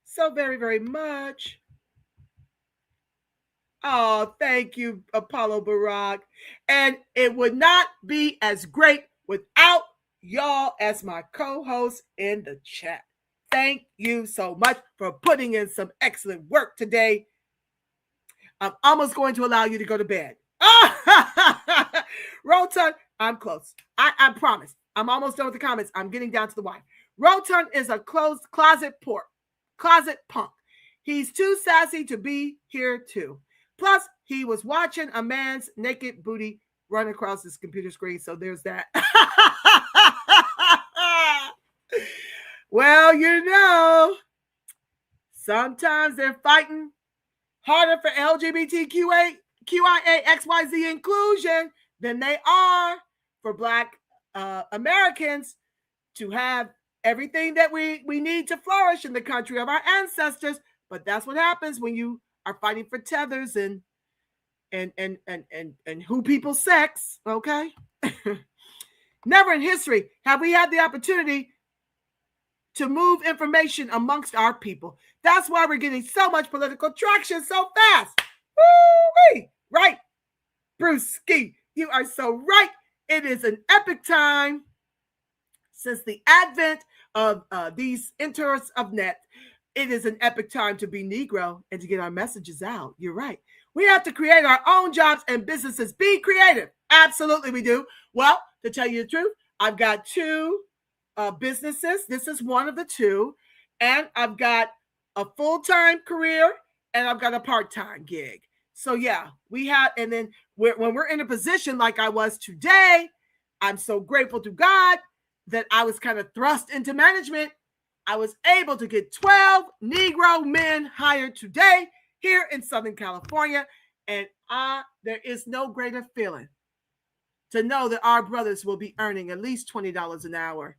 so very, very much. Oh, thank you, Apollo Barack. And it would not be as great without y'all as my co-hosts in the chat. Thank you so much for putting in some excellent work today. I'm almost going to allow you to go to bed. Rotund, I'm close. I promise. I'm almost done with the comments. I'm getting down to the wire. Rotund is a closed closet punk. He's too sassy to be here too. Plus, he was watching a man's naked booty run across his computer screen. So there's that. Well, you know, sometimes they're fighting harder for LGBTQIA, XYZ inclusion than they are for Black Americans to have everything that we need to flourish in the country of our ancestors. But that's what happens when you are fighting for tethers and who people's sex, okay? Never in history have we had the opportunity to move information amongst our people. That's why we're getting so much political traction so fast. Woo-wee! Right, Brewski, you are so right. It is an epic time since the advent of these interests of net. It is an epic time to be Negro and to get our messages out. You're right. We have to create our own jobs and businesses. Be creative. Absolutely, we do. Well, to tell you the truth, I've got 2 businesses. This is one of the 2. And I've got a full-time career and I've got a part-time gig. So yeah, we have, and then when we're in a position like I was today, I'm so grateful to God that I was kind of thrust into management. I was able to get 12 Negro men hired today here in Southern California. And there is no greater feeling to know that our brothers will be earning at least $20 an hour,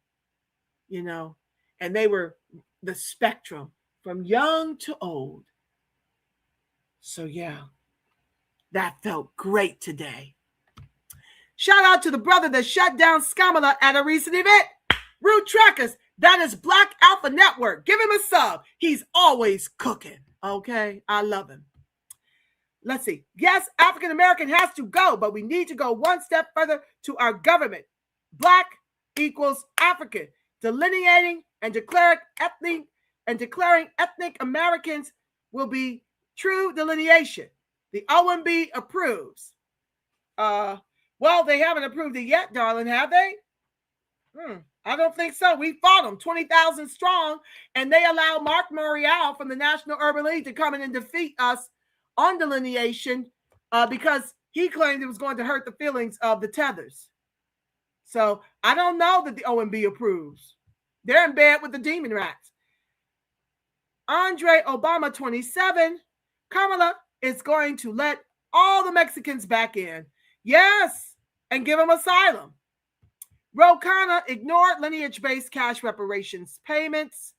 you know, and they were the spectrum from young to old. So yeah, that felt great today. Shout out to the brother that shut down Skamala at a recent event. Root Trackers, that is Black Alpha Network. Give him a sub. He's always cooking. Okay, I love him. Let's see. Yes, African American has to go, but we need to go one step further to our government. Black equals African. Delineating and declaring ethnic Americans will be true delineation. The OMB approves. Well, they haven't approved it yet, darling, have they? I don't think so. We fought them 20,000 strong, and they allowed Mark Morial from the National Urban League to come in and defeat us on delineation because he claimed it was going to hurt the feelings of the tethers. So I don't know that the OMB approves. They're in bed with the Demonrats. Andre Obama, 27. Kamala is going to let all the Mexicans back in. Yes, and give them asylum. Ro Khanna ignored lineage-based cash reparations payments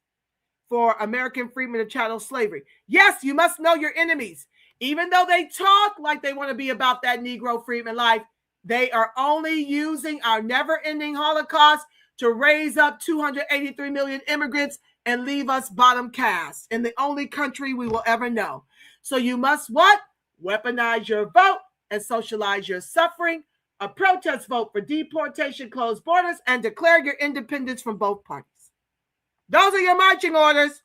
for American freedmen of chattel slavery. Yes, you must know your enemies. Even though they talk like they want to be about that Negro freedman life, they are only using our never-ending Holocaust to raise up 283 million immigrants and leave us bottom caste in the only country we will ever know. So you must what? Weaponize your vote and socialize your suffering. A protest vote for deportation, closed borders, and declare your independence from both parties. Those are your marching orders.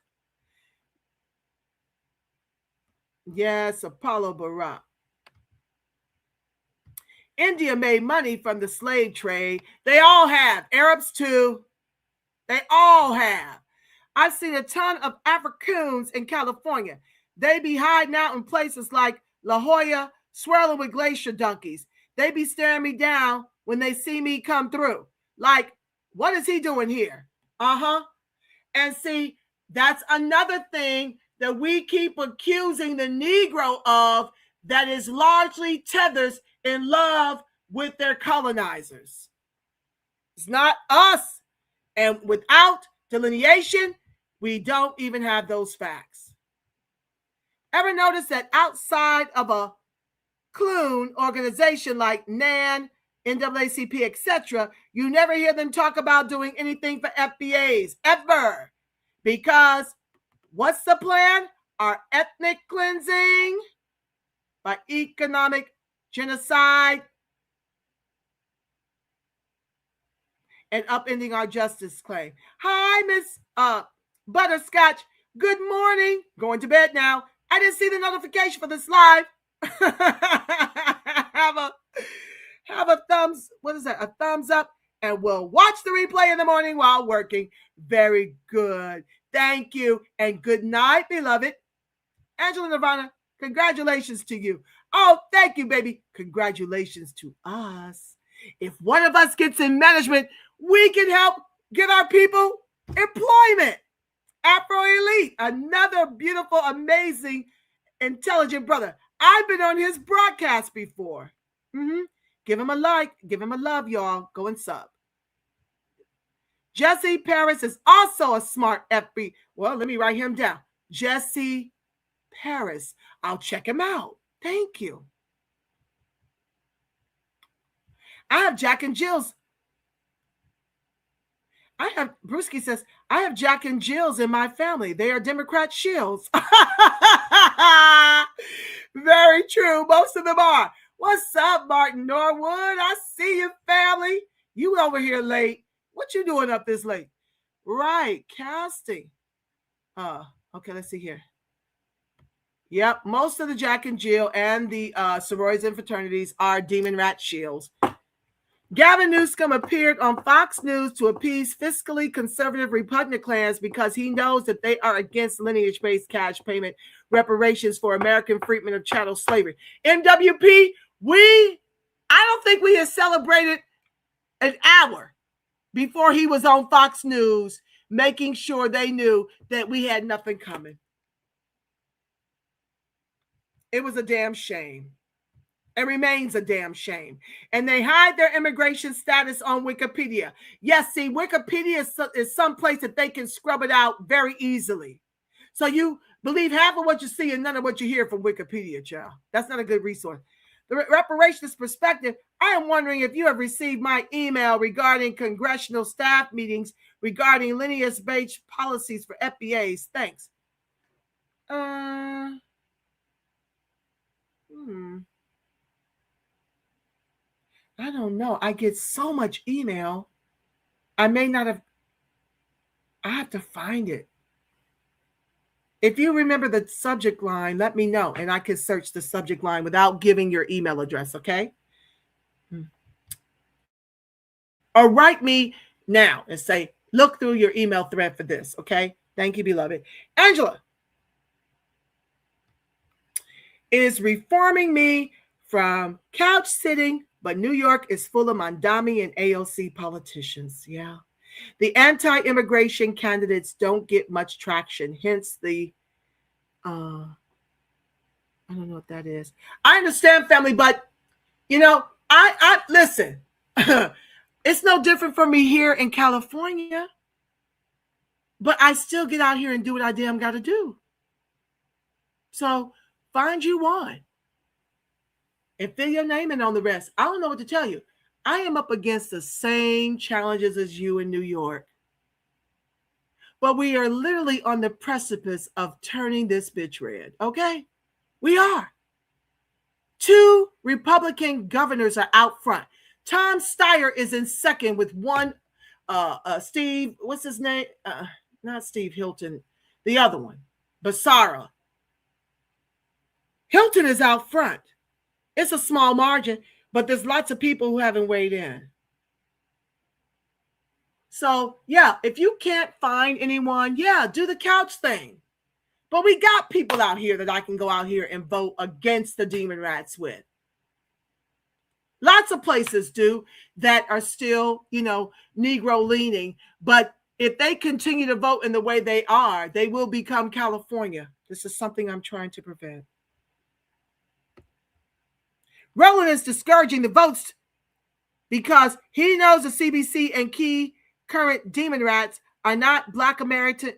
Yes, Apollo Barak. India made money from the slave trade. They all have. Arabs too. They all have. I've seen a ton of Africans in California. They be hiding out in places like La Jolla, swirling with glacier donkeys. They be staring me down when they see me come through. Like, what is he doing here? And see, that's another thing that we keep accusing the Negro of that is largely tethers in love with their colonizers. It's not us. And without delineation, we don't even have those facts. Ever notice that outside of a Clune organization like NAN, NAACP, etc., you never hear them talk about doing anything for FBAs, ever. Because what's the plan? Our ethnic cleansing by economic genocide and upending our justice claim. Hi, Miss Butterscotch. Good morning. Going to bed now. I didn't see the notification for this live. have a thumbs, what is that? A thumbs up, and we'll watch the replay in the morning while working. Very good. Thank you. And good night, beloved. Angela Nirvana, congratulations to you. Oh, thank you, baby. Congratulations to us. If one of us gets in management, we can help get our people employment. Afro Elite, another beautiful, amazing, intelligent brother. I've been on his broadcast before. Give him a like. Give him a love, y'all. Go and sub. Jesse Paris is also a smart FB. Well, let me write him down. Jesse Paris. I'll check him out. Thank you. I have Jack and Jill's. Brewski says, I have Jack and Jill's in my family. They are Democrat shields. Very true. Most of them are. What's up, Martin Norwood? I see you, family. You over here late. What you doing up this late? Right, casting. Okay, let's see here. Yep, most of the Jack and Jill and the sororities and fraternities are DemonRAT shields. Gavin Newsom appeared on Fox News to appease fiscally conservative repugnant clans because he knows that they are against lineage-based cash payment reparations for American freedmen of chattel slavery. MWP, I don't think we have celebrated an hour before he was on Fox News, making sure they knew that we had nothing coming. It was a damn shame. It remains a damn shame. And they hide their immigration status on Wikipedia. Yes, see, Wikipedia is some place that they can scrub it out very easily. So you believe half of what you see and none of what you hear from Wikipedia, child. That's not a good resource. The reparations perspective, I am wondering if you have received my email regarding congressional staff meetings regarding lineage-based policies for FBAs. Thanks. I don't know. I get so much email. I may not have. I have to find it. If you remember the subject line, let me know, and I can search the subject line without giving your email address, okay? Or write me now and say, look through your email thread for this, okay? Thank you, beloved. Angela is reforming me from couch sitting, but New York is full of Mandami and AOC politicians. Yeah. The anti-immigration candidates don't get much traction, hence the, I don't know what that is. I understand, family, but, you know, I listen, it's no different for me here in California, but I still get out here and do what I damn got to do. So find you one and fill your name in on the rest. I don't know what to tell you. I am up against the same challenges as you in New York. But we are literally on the precipice of turning this bitch red, okay? We are. 2 Republican governors are out front. Tom Steyer is in second with one, Steve, what's his name? Not Steve Hilton, the other one, Basara. Hilton is out front. It's a small margin, but there's lots of people who haven't weighed in. So, yeah, if you can't find anyone, yeah, do the couch thing. But we got people out here that I can go out here and vote against the Demonrats with. Lots of places do that are still, you know, Negro leaning. But if they continue to vote in the way they are, they will become California. This is something I'm trying to prevent. Roland is discouraging the votes because he knows the CBC and key current Demonrats are not Black American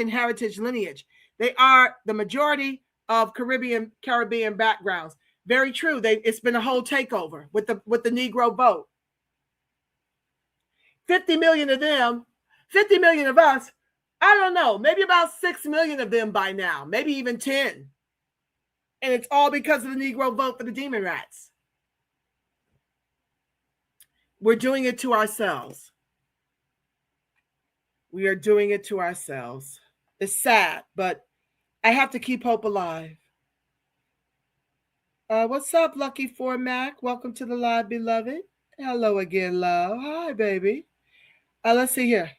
heritage lineage. They are the majority of Caribbean backgrounds. Very true. It's been a whole takeover with the Negro vote. 50 million of them, 50 million of us. I don't know, maybe about 6 million of them by now, maybe even 10. And it's all because of the Negro vote for the Demonrats. We're doing it to ourselves. We are doing it to ourselves. It's sad, but I have to keep hope alive. What's up, Lucky 4 Mac? Welcome to the live, beloved. Hello again, love. Hi, baby. Let's see here.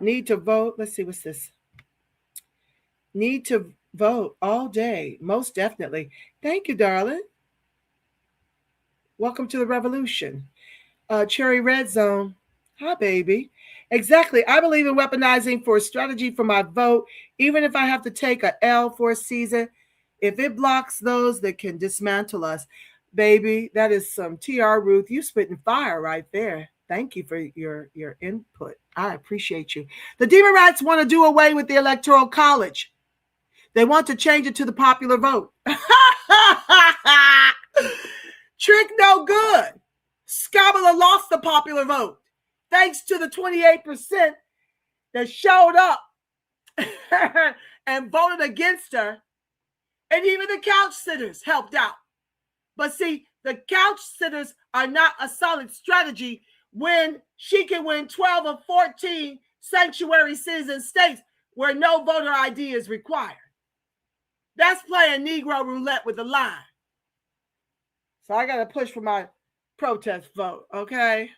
Need to vote. Let's see, what's this? Need to vote all day. Most definitely. Thank you, darling. Welcome to the revolution. Cherry Red Zone. Hi, baby. Exactly. I believe in weaponizing for a strategy for my vote, even if I have to take a L for a season. If it blocks those that can dismantle us, baby, that is some TR Ruth. You spitting fire right there. Thank you for your input. I appreciate you. The Demonrats want to do away with the Electoral College. They want to change it to the popular vote. Trick no good. Scabala lost the popular vote thanks to the 28% that showed up and voted against her. And even the couch sitters helped out. But see, the couch sitters are not a solid strategy when she can win 12 of 14 sanctuary citizen states where no voter ID is required. That's playing Negro roulette with the line. So I got to push for my protest vote, okay?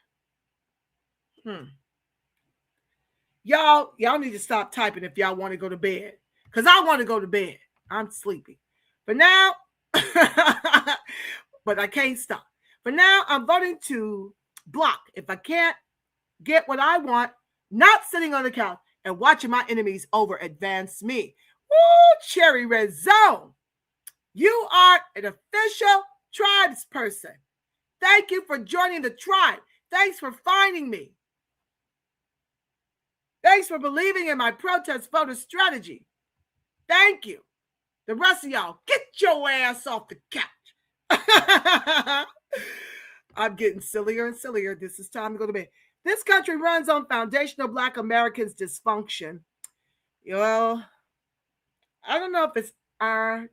Y'all need to stop typing if y'all want to go to bed. Because I want to go to bed. I'm sleepy. For now, but I can't stop. For now, I'm voting to block. If I can't get what I want, not sitting on the couch and watching my enemies over advance me. Woo, cherry red zone. You are an official tribes person. Thank you for joining the tribe. Thanks for finding me. Thanks for believing in my protest voter strategy. Thank you. The rest of y'all, get your ass off the couch. I'm getting sillier and sillier. This is time to go to bed. This country runs on foundational Black Americans' dysfunction. Well, I don't know if it's our,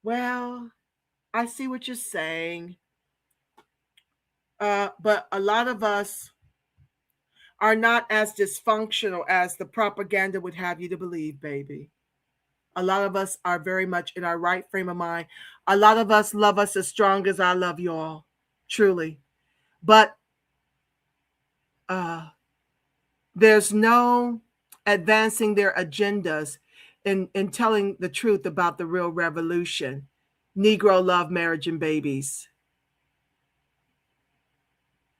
well, I see what you're saying. But a lot of us are not as dysfunctional as the propaganda would have you to believe, baby. A lot of us are very much in our right frame of mind. A lot of us love us as strong as I love you all, truly. But there's no advancing their agendas in telling the truth about the real revolution. Negro love, marriage, and babies.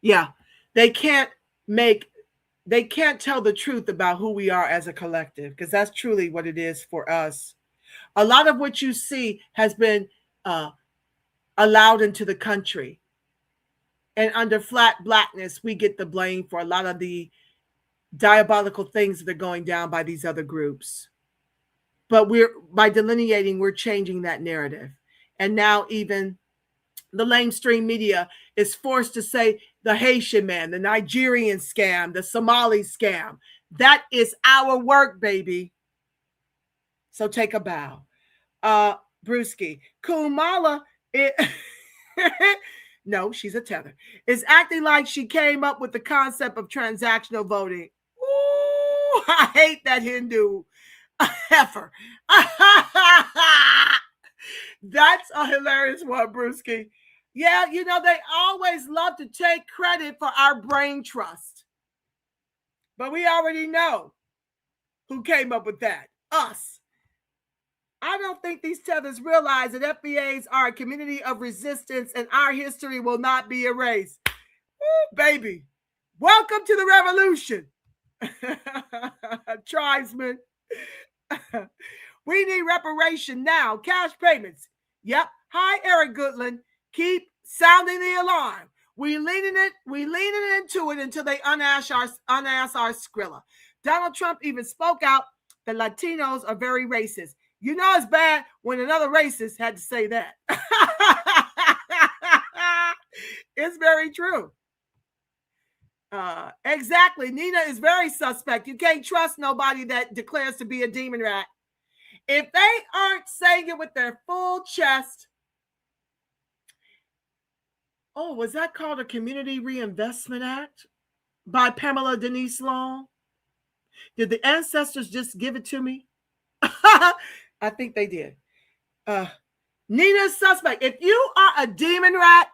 Yeah, they can't tell the truth about who we are as a collective, because that's truly what it is for us. A lot of what you see has been allowed into the country. And under flat blackness, we get the blame for a lot of the diabolical things that are going down by these other groups. But by delineating, we're changing that narrative. And now even the mainstream media is forced to say the Haitian man, the Nigerian scam, the Somali scam. That is our work, baby. So take a bow. Brewski. Kumala, no, she's a tether, is acting like she came up with the concept of transactional voting. Ooh, I hate that Hindu heifer. That's a hilarious one, Brewski. Yeah, you know, they always love to take credit for our brain trust. But we already know who came up with that. Us. I don't think these tethers realize that FBAs are a community of resistance and our history will not be erased. Woo, baby. Welcome to the revolution. Tribesmen. We need reparation now. Cash payments. Yep. Hi, Eric Goodland. Keep sounding the alarm. We leaning into it until they unass our Skrilla. Donald Trump even spoke out that Latinos are very racist. You know it's bad when another racist had to say that. It's very true. Exactly. Nina is very suspect. You can't trust nobody that declares to be a demon rat. If they aren't saying it with their full chest. Oh, was that called a Community Reinvestment Act by Pamela Denise Long? Did the ancestors just give it to me? I think they did. Nina's suspect. If you are a demon rat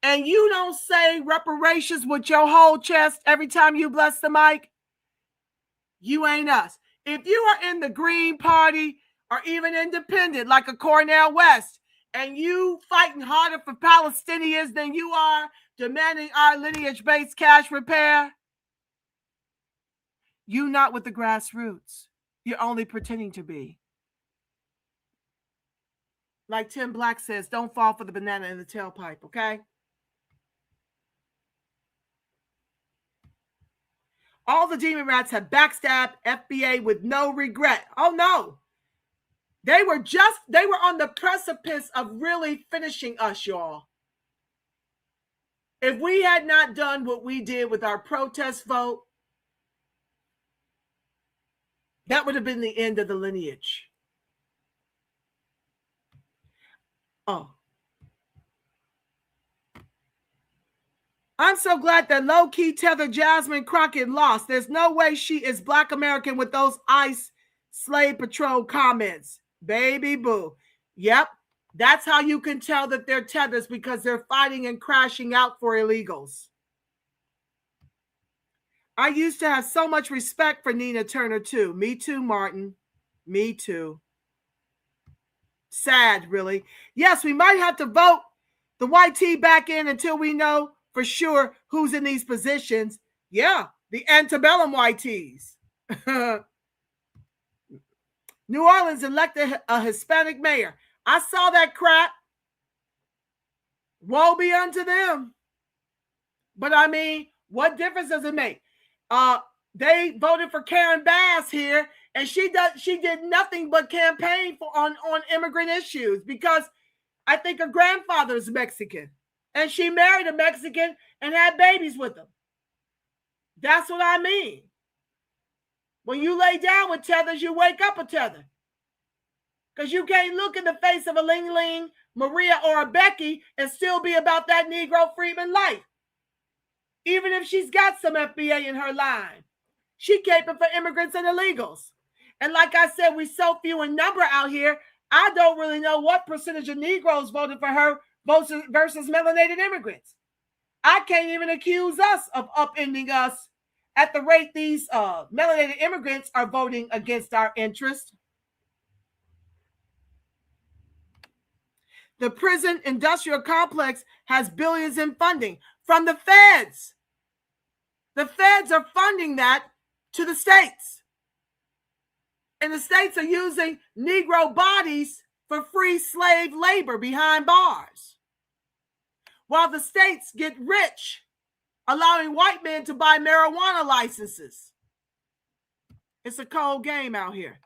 and you don't say reparations with your whole chest every time you bless the mic, you ain't us. If you are in the Green Party or even independent like a Cornel West and you fighting harder for Palestinians than you are demanding our lineage-based cash repair, you not with the grassroots. You're only pretending to be. Like Tim Black says, don't fall for the banana in the tailpipe, okay? All the demon rats have backstabbed FBA with no regret. Oh, no. They were on the precipice of really finishing us, y'all. If we had not done what we did with our protest vote, that would have been the end of the lineage. Oh. I'm so glad that low-key tether Jasmine Crockett lost. There's no way she is Black American with those ICE slave patrol comments. Baby boo. Yep. That's how you can tell that they're tethers, because they're fighting and crashing out for illegals. I used to have so much respect for Nina Turner too. Me too, Martin. Me too. Sad, really. Yes, we might have to vote the white tea back in until we know for sure who's in these positions. Yeah, the antebellum YTs. New Orleans elected a Hispanic mayor. I saw that crap. Woe be unto them. But I mean, what difference does it make? They voted for Karen Bass here, and she did nothing but campaign on immigrant issues, because I think her grandfather is Mexican, and she married a Mexican and had babies with him. That's what I mean. When you lay down with tethers, you wake up a tether. Because you can't look in the face of a Ling Ling, Maria, or a Becky and still be about that Negro freedman life. Even if she's got some FBA in her line. She caping for immigrants and illegals. And like I said, we so few in number out here, I don't really know what percentage of Negroes voted for her versus melanated immigrants. I can't even accuse us of upending us at the rate these melanated immigrants are voting against our interest. The prison industrial complex has billions in funding from the feds. The feds are funding that to the states. And the states are using Negro bodies for free slave labor behind bars. While the states get rich, allowing white men to buy marijuana licenses. It's a cold game out here.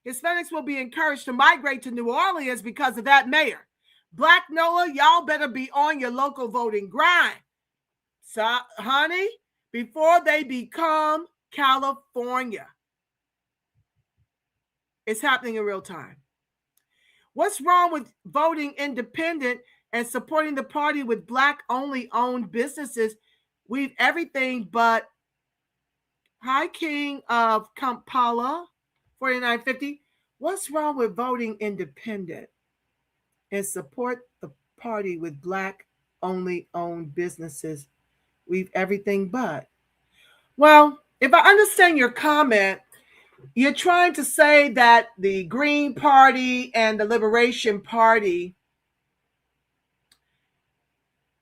Hispanics will be encouraged to migrate to New Orleans because of that mayor. Black Noah, y'all better be on your local voting grind. So, honey, before they become California. It's happening in real time. What's wrong with voting independent and supporting the party with Black-only owned businesses? We've everything but Hi King of Kampala, 4950. What's wrong with voting independent and support the party with Black-only owned businesses? We've everything but. Well, if I understand your comment, you're trying to say that the Green Party and the Liberation Party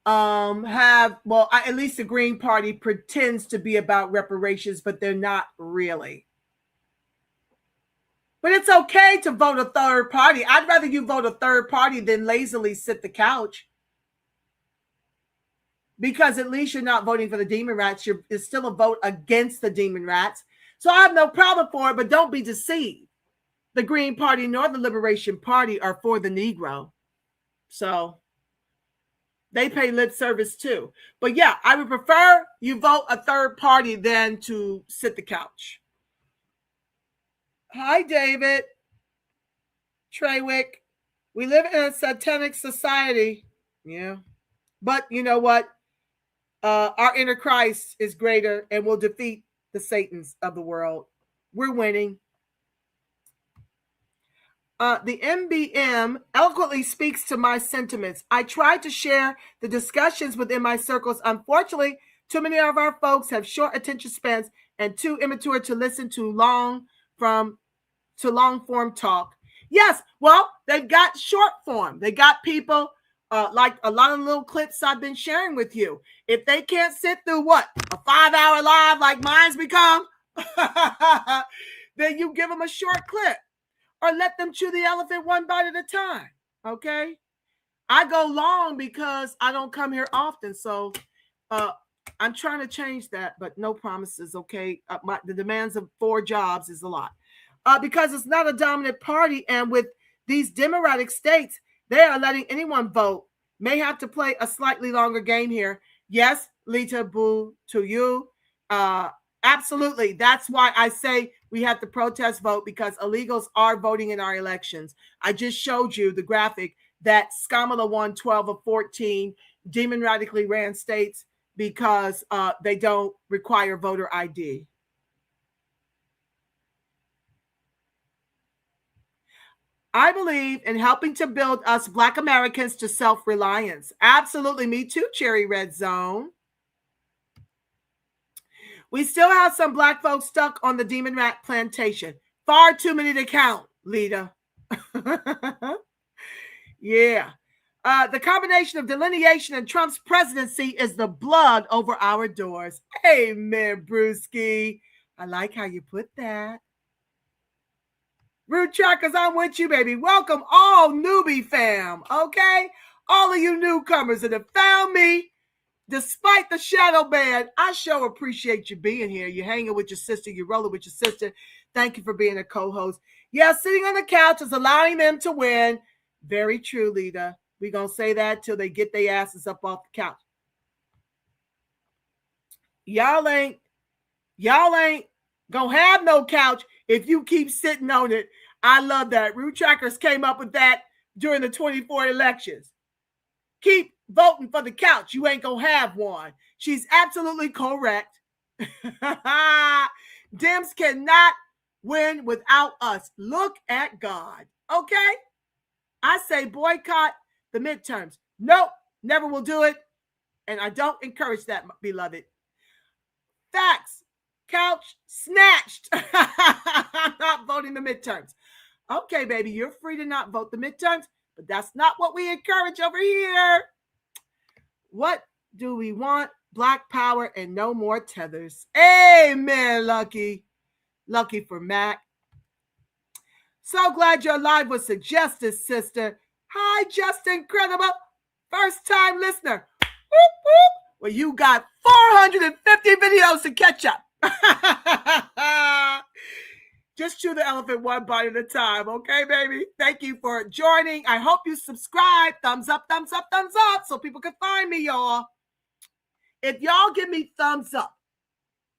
have, well, at least the Green Party pretends to be about reparations, but they're not really. But it's okay to vote a third party. I'd rather you vote a third party than lazily sit the couch. Because at least you're not voting for the Demonrats. It's still a vote against the Demonrats. So I have no problem for it, but don't be deceived. The Green Party nor the Liberation Party are for the Negro. So they pay lip service too. But yeah, I would prefer you vote a third party than to sit the couch. Hi, David. Treywick. We live in a satanic society. Yeah. But you know what? Our inner Christ is greater and will defeat the Satans of the world. We're winning. The MBM eloquently speaks to my sentiments. I try to share the discussions within my circles. Unfortunately, too many of our folks have short attention spans and too immature to listen to long form talk. Yes, well, they've got short form. They got people like a lot of little clips I've been sharing with you. If they can't sit through what? A 5-hour live like mine's become, then you give them a short clip or let them chew the elephant one bite at a time. Okay? I go long because I don't come here often. So I'm trying to change that, but no promises. Okay? The demands of 4 jobs is a lot. Because it's not a dominant party. And with these democratic states, they are letting anyone vote. May have to play a slightly longer game here. Yes, Lita, boo to you. Absolutely. That's why I say we have to protest vote, because illegals are voting in our elections. I just showed you the graphic that Skamala won 12 of 14 demon-radically ran states because they don't require voter ID. I believe in helping to build us Black Americans to self-reliance. Absolutely. Me too, Cherry Red Zone. We still have some Black folks stuck on the DemonRAT plantation. Far too many to count, Lita. Yeah. The combination of delineation and Trump's presidency is the blood over our doors. Amen, Brewski. I like how you put that. Root Trackers, I'm with you, baby. Welcome all newbie fam, okay? All of you newcomers that have found me despite the shadow ban. I sure appreciate you being here. You're hanging with your sister. You're rolling with your sister. Thank you for being a co-host. Yeah, sitting on the couch is allowing them to win. Very true, Lita. We're going to say that till they get their asses up off the couch. Y'all ain't going to have no couch if you keep sitting on it. I love that. Root Trackers came up with that during the 24 elections. Keep voting for the couch. You ain't going to have one. She's absolutely correct. Dems cannot win without us. Look at God. Okay? I say boycott the midterms. Nope, never will do it. And I don't encourage that, beloved. Facts. Couch snatched. I'm not voting the midterms. Okay, baby, you're free to not vote the midterms, but that's not what we encourage over here. What do we want? Black power and no more tethers. Amen, Lucky. Lucky for Mac. So glad your live was suggested, sister. Hi, just incredible. First time listener. Whoop, whoop. Well, you got 450 videos to catch up. Just chew the elephant one bite at a time, okay, baby? Thank you for joining. I hope you subscribe. Thumbs up, thumbs up, thumbs up, so people can find me, y'all. If y'all give me thumbs up,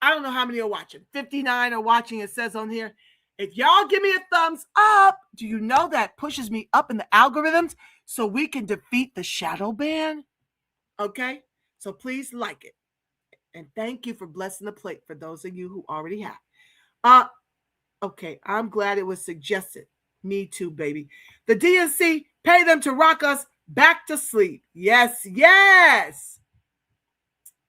I don't know how many are watching. 59 are watching, it says on here. If y'all give me a thumbs up, do you know that pushes me up in the algorithms so we can defeat the shadow ban? Okay, so please like it. And thank you for blessing the plate for those of you who already have. Okay, I'm glad it was suggested. Me too, baby. The DNC, pay them to rock us back to sleep. Yes, yes.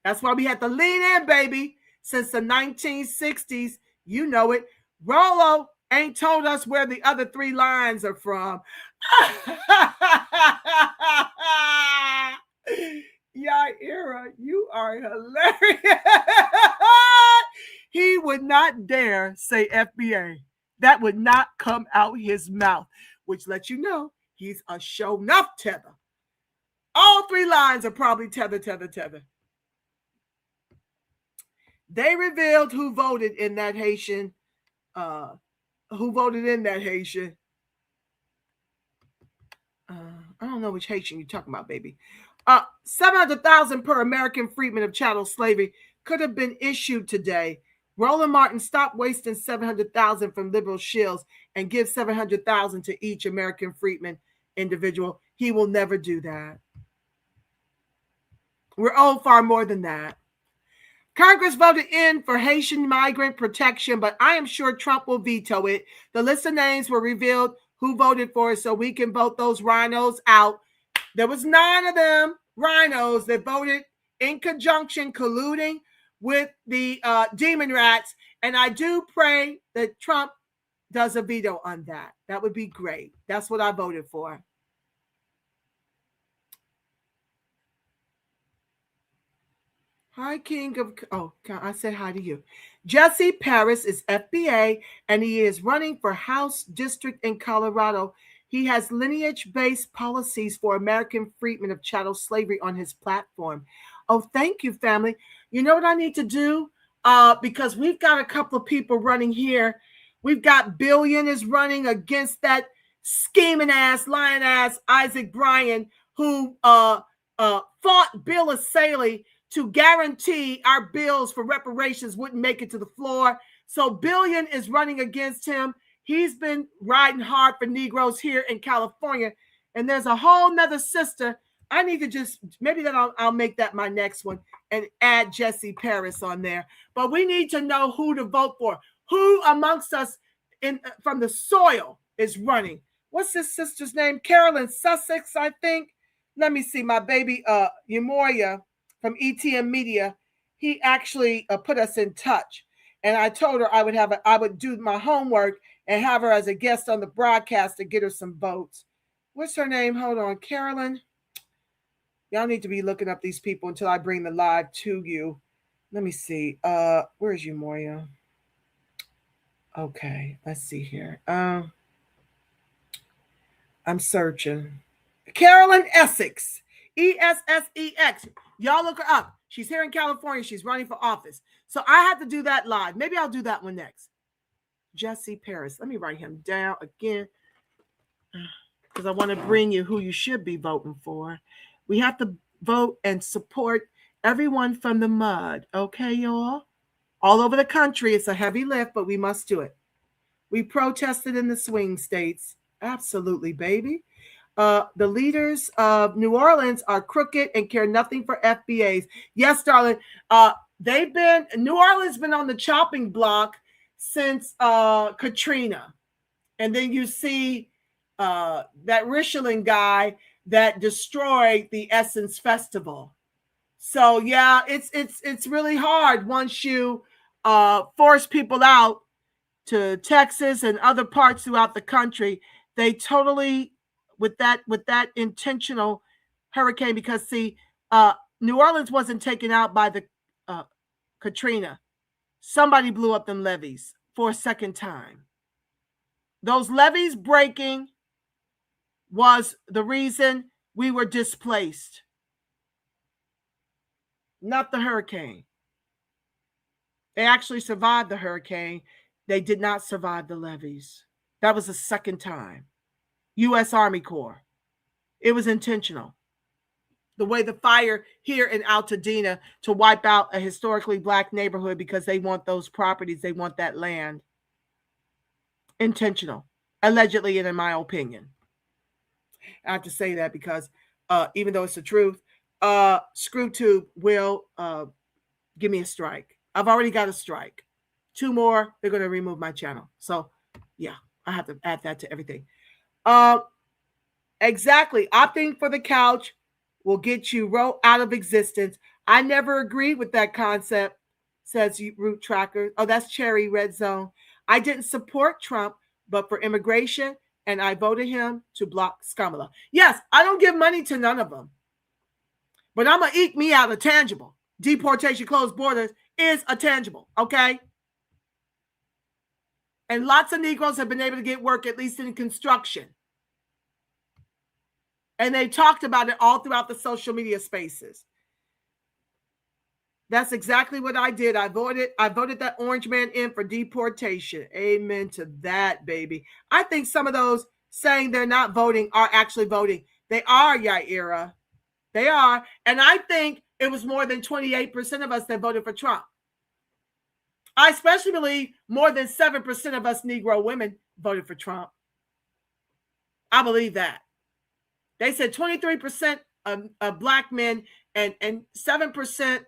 That's why we had to lean in, baby, since the 1960s. You know it. Rolo ain't told us where the other three lines are from. Yaira, you are hilarious. He would not dare say FBA. That would not come out his mouth, which lets you know he's a show enough tether. All three lines are probably tether, tether, tether. They revealed who voted in that Haitian. Who voted in that Haitian? I don't know which Haitian you're talking about, baby. 700,000 per American freedman of chattel slavery could have been issued today. Roland Martin, stop wasting 700,000 from liberal shills and give 700,000 to each American freedman individual. He will never do that. We're owed far more than that. Congress voted in for Haitian migrant protection, but I am sure Trump will veto it. The list of names were revealed who voted for it so we can vote those rhinos out. There was 9 of them, rhinos, that voted in conjunction, colluding with the Demonrats. And I do pray that Trump does a veto on that. That would be great. That's what I voted for. Hi, King of... Oh, I said hi to you. Jesse Paris is FBA, and he is running for House District in Colorado. He has lineage-based policies for American freedmen of chattel slavery on his platform. Oh, thank you, family. You know what I need to do? Because we've got a couple of people running here. We've got Billion is running against that scheming ass, lying ass Isaac Bryan, who fought Bill Asaley to guarantee our bills for reparations wouldn't make it to the floor. So Billion is running against him. He's been riding hard for Negroes here in California. And there's a whole nother sister. I need to just, maybe that I'll make that my next one and add Jesse Paris on there. But we need to know who to vote for. Who amongst us from the soil is running? What's this sister's name? Carolyn Sussex, I think. Let me see. My baby Umoya from ETM Media, he actually put us in touch. And I told her I would do my homework and have her as a guest on the broadcast to get her some votes. What's her name? Hold on. Carolyn. Y'all need to be looking up these people until I bring the live to you. Let me see. Where's you, Moya? Okay, let's see here. I'm searching. Carolyn Essex, Essex. Y'all look her up. She's here in California. She's running for office. So I had to do that live. Maybe I'll do that one next. Jesse Paris. Let me write him down again because I want to bring you who you should be voting for. We have to vote and support everyone from the mud. Okay, y'all? All over the country. It's a heavy lift, but we must do it. We protested in the swing states. Absolutely, baby. The leaders of New Orleans are crooked and care nothing for FBAs. Yes, darling. New Orleans been on the chopping block since Katrina. And then you see that Richelieu guy that destroyed the Essence Festival. So yeah, it's really hard once you force people out to Texas and other parts throughout the country. They totally with that intentional hurricane, because see, New Orleans wasn't taken out by the Katrina. Somebody blew up them levees for a second time. Those levees breaking was the reason we were displaced, not the hurricane. They actually survived the hurricane. They did not survive the levees. That was the second time. U.S. Army Corps. It was intentional. The way the fire here in Altadena to wipe out a historically black neighborhood because they want those properties, they want that land. Intentional. Allegedly, and in my opinion. I have to say that because even though it's the truth, ScrewTube will give me a strike. I've already got a strike. 2 more, they're going to remove my channel. So, yeah, I have to add that to everything. Exactly. Opting for the couch will get you out of existence. I never agreed with that concept, says Root Tracker. Oh, that's Cherry Red Zone. I didn't support Trump, but for immigration, and I voted him to block Skamala. Yes, I don't give money to none of them, but I'm going to eke me out a tangible. Deportation, closed borders is a tangible, okay? And lots of Negroes have been able to get work, at least in construction. And they talked about it all throughout the social media spaces. That's exactly what I did. I voted that orange man in for deportation. Amen to that, baby. I think some of those saying they're not voting are actually voting. They are, Yaira. They are. And I think it was more than 28% of us that voted for Trump. I especially believe more than 7% of us Negro women voted for Trump. I believe that. They said 23% of black men and 7%,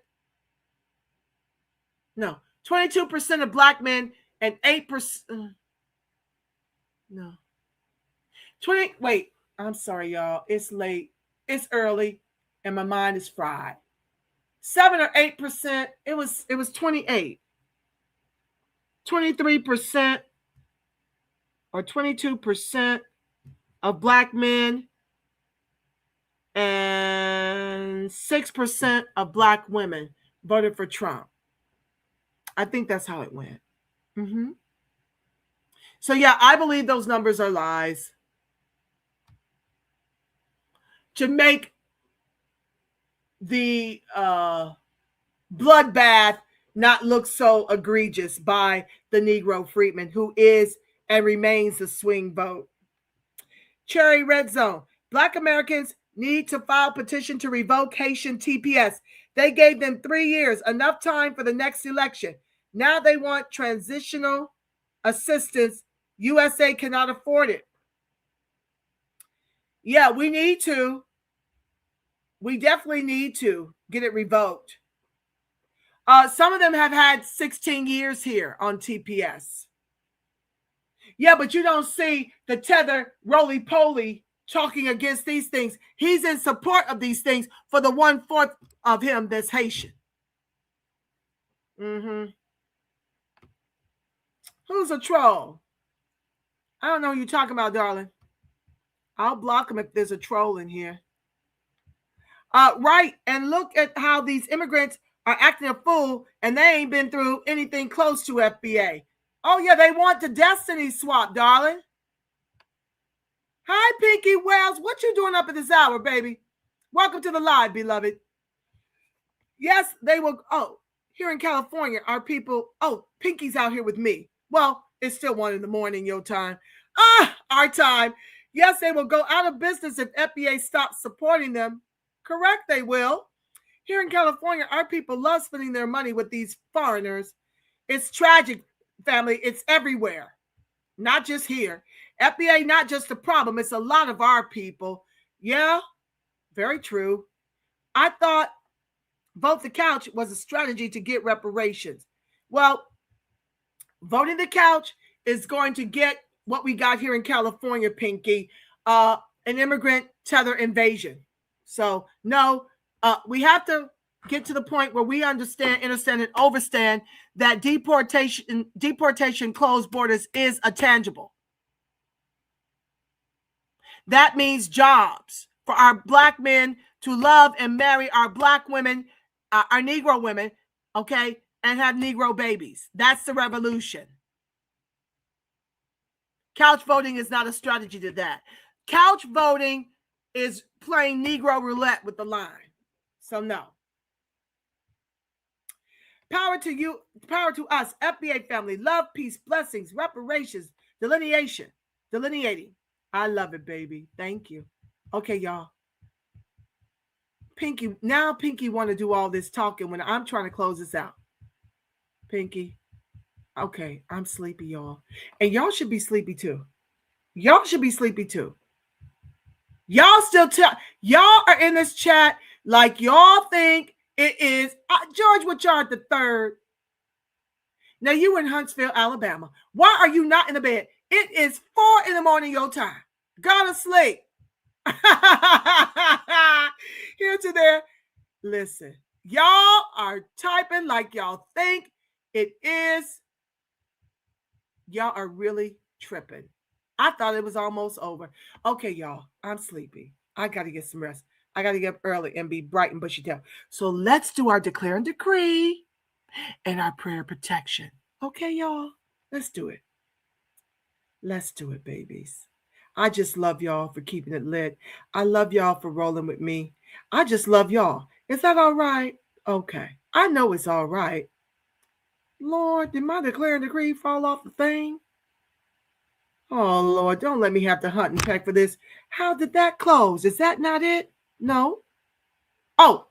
no, 22% of black men and 8%, no. 20, wait, I'm sorry, y'all. It's late. It's early, and my mind is fried. 7 or 8%, it was 28. 23% or 22% of black men and 6% of black women voted for Trump. I think that's how it went. Mm-hmm. So yeah, I believe those numbers are lies. To make the bloodbath not look so egregious by the Negro freedman, who is and remains the swing vote. Cherry Red Zone. Black Americans need to file petition to revoke Haitian TPS. They gave them 3 years, enough time for the next election. Now they want transitional assistance. USA cannot afford it. Yeah, we need to. We definitely need to get it revoked. Some of them have had 16 years here on TPS. Yeah, but you don't see the tether roly-poly talking against these things. He's in support of these things for the 1/4 of him that's Haitian. Mm-hmm. Who's a troll? I don't know who you're talking about, darling. I'll block him if there's a troll in here. Right. And look at how these immigrants are acting a fool, and they ain't been through anything close to FBA. Oh, yeah, they want the destiny swap, darling. Hi, Pinky Wells. What you doing up at this hour, baby? Welcome to the live, beloved. Yes, they will. Oh, here in California, our people. Oh, Pinky's out here with me. Well, it's still 1 a.m, your time. Our time. Yes, they will go out of business if FBA stops supporting them. Correct, they will. Here in California, our people love spending their money with these foreigners. It's tragic, family. It's everywhere, not just here. FBA, not just a problem. It's a lot of our people. Yeah, very true. I thought vote the couch was a strategy to get reparations. Well, voting the couch is going to get what we got here in California, Pinky, an immigrant tether invasion. So, no, we have to get to the point where we understand, understand, and overstand that deportation closed borders is a tangible. That means jobs for our Black men to love and marry our Black women, our Negro women, okay, and have Negro babies. That's the revolution. Couch voting is not a strategy to that. Couch voting is playing Negro roulette with the line. So no. Power to you, power to us, FBA family, love, peace, blessings, reparations, delineation, delineating. I love it, baby. Thank you. Okay, y'all. Pinky, now Pinky want to do all this talking when I'm trying to close this out. Pinky. Okay, I'm sleepy, y'all. And y'all should be sleepy too. Y'all should be sleepy too. Y'all still y'all are in this chat like y'all think it is George Woodchard III. Now you in Huntsville, Alabama. Why are you not in the bed? It is 4 a.m. your time. Go to sleep. Here to there. Listen, y'all are typing like y'all think it is. Y'all are really tripping. I thought it was almost over. Okay, y'all, I'm sleepy. I got to get some rest. I got to get up early and be bright and bushy tail. So let's do our declare and decree and our prayer protection. Okay, y'all, let's do it. Let's do it, babies. I just love y'all for keeping it lit. I love y'all for rolling with me. I just love y'all. Is that all right? Okay. I know it's all right. Lord, did my declare and decree fall off the thing? Oh, Lord, don't let me have to hunt and peck for this. How did that close? Is that not it? No. Oh,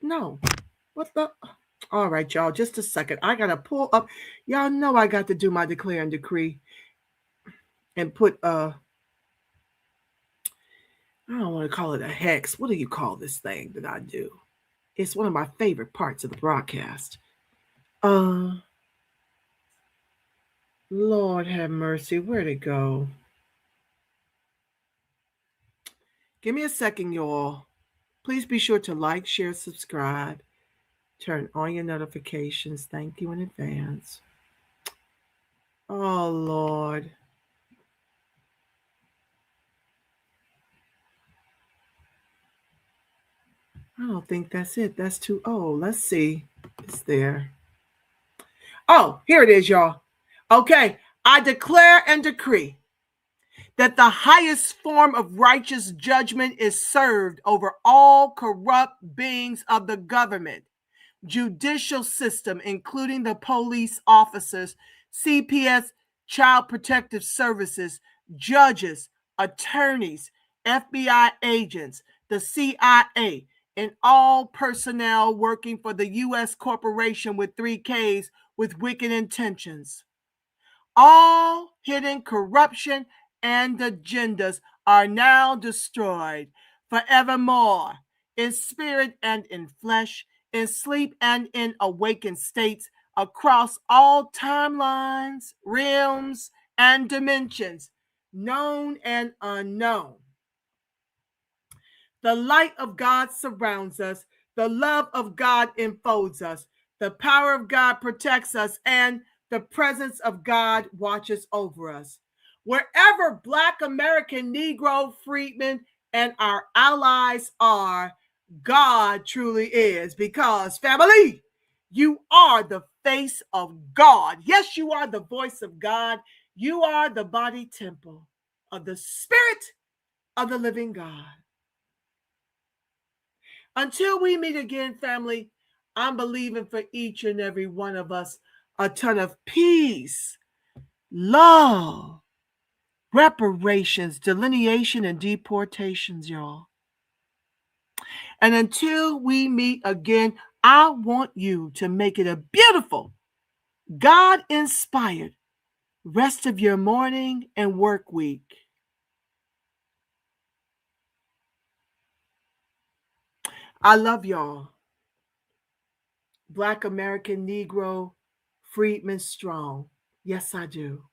no. What the? All right, y'all, just a second. I got to pull up. Y'all know I got to do my declare and decree and put, I don't want to call it a hex. What do you call this thing that I do? It's one of my favorite parts of the broadcast. Lord have mercy. Where'd it go? Give me a second, y'all. Please be sure to like, share, subscribe. Turn on your notifications. Thank you in advance. Oh, Lord. I don't think that's it. That's too old. Let's see. It's there. Oh, here it is, y'all. Okay. I declare and decree that the highest form of righteous judgment is served over all corrupt beings of the government, judicial system, including the police officers, CPS, Child Protective Services, judges, attorneys, FBI agents, the CIA, and all personnel working for the U.S. corporation with 3 Ks with wicked intentions. All hidden corruption and agendas are now destroyed forevermore, in spirit and in flesh, in sleep and in awakened states, across all timelines, realms, and dimensions, known and unknown. The light of God surrounds us. The love of God enfolds us. The power of God protects us, and the presence of God watches over us. Wherever Black American Negro freedmen and our allies are, God truly is, because family, you are the face of God. Yes, you are the voice of God. You are the body temple of the Spirit of the living God. Until we meet again, family, I'm believing for each and every one of us a ton of peace, love, reparations, delineation, and deportations, y'all. And until we meet again, I want you to make it a beautiful, God-inspired rest of your morning and work week. I love y'all. Black American Negro, Freedman Strong. Yes, I do.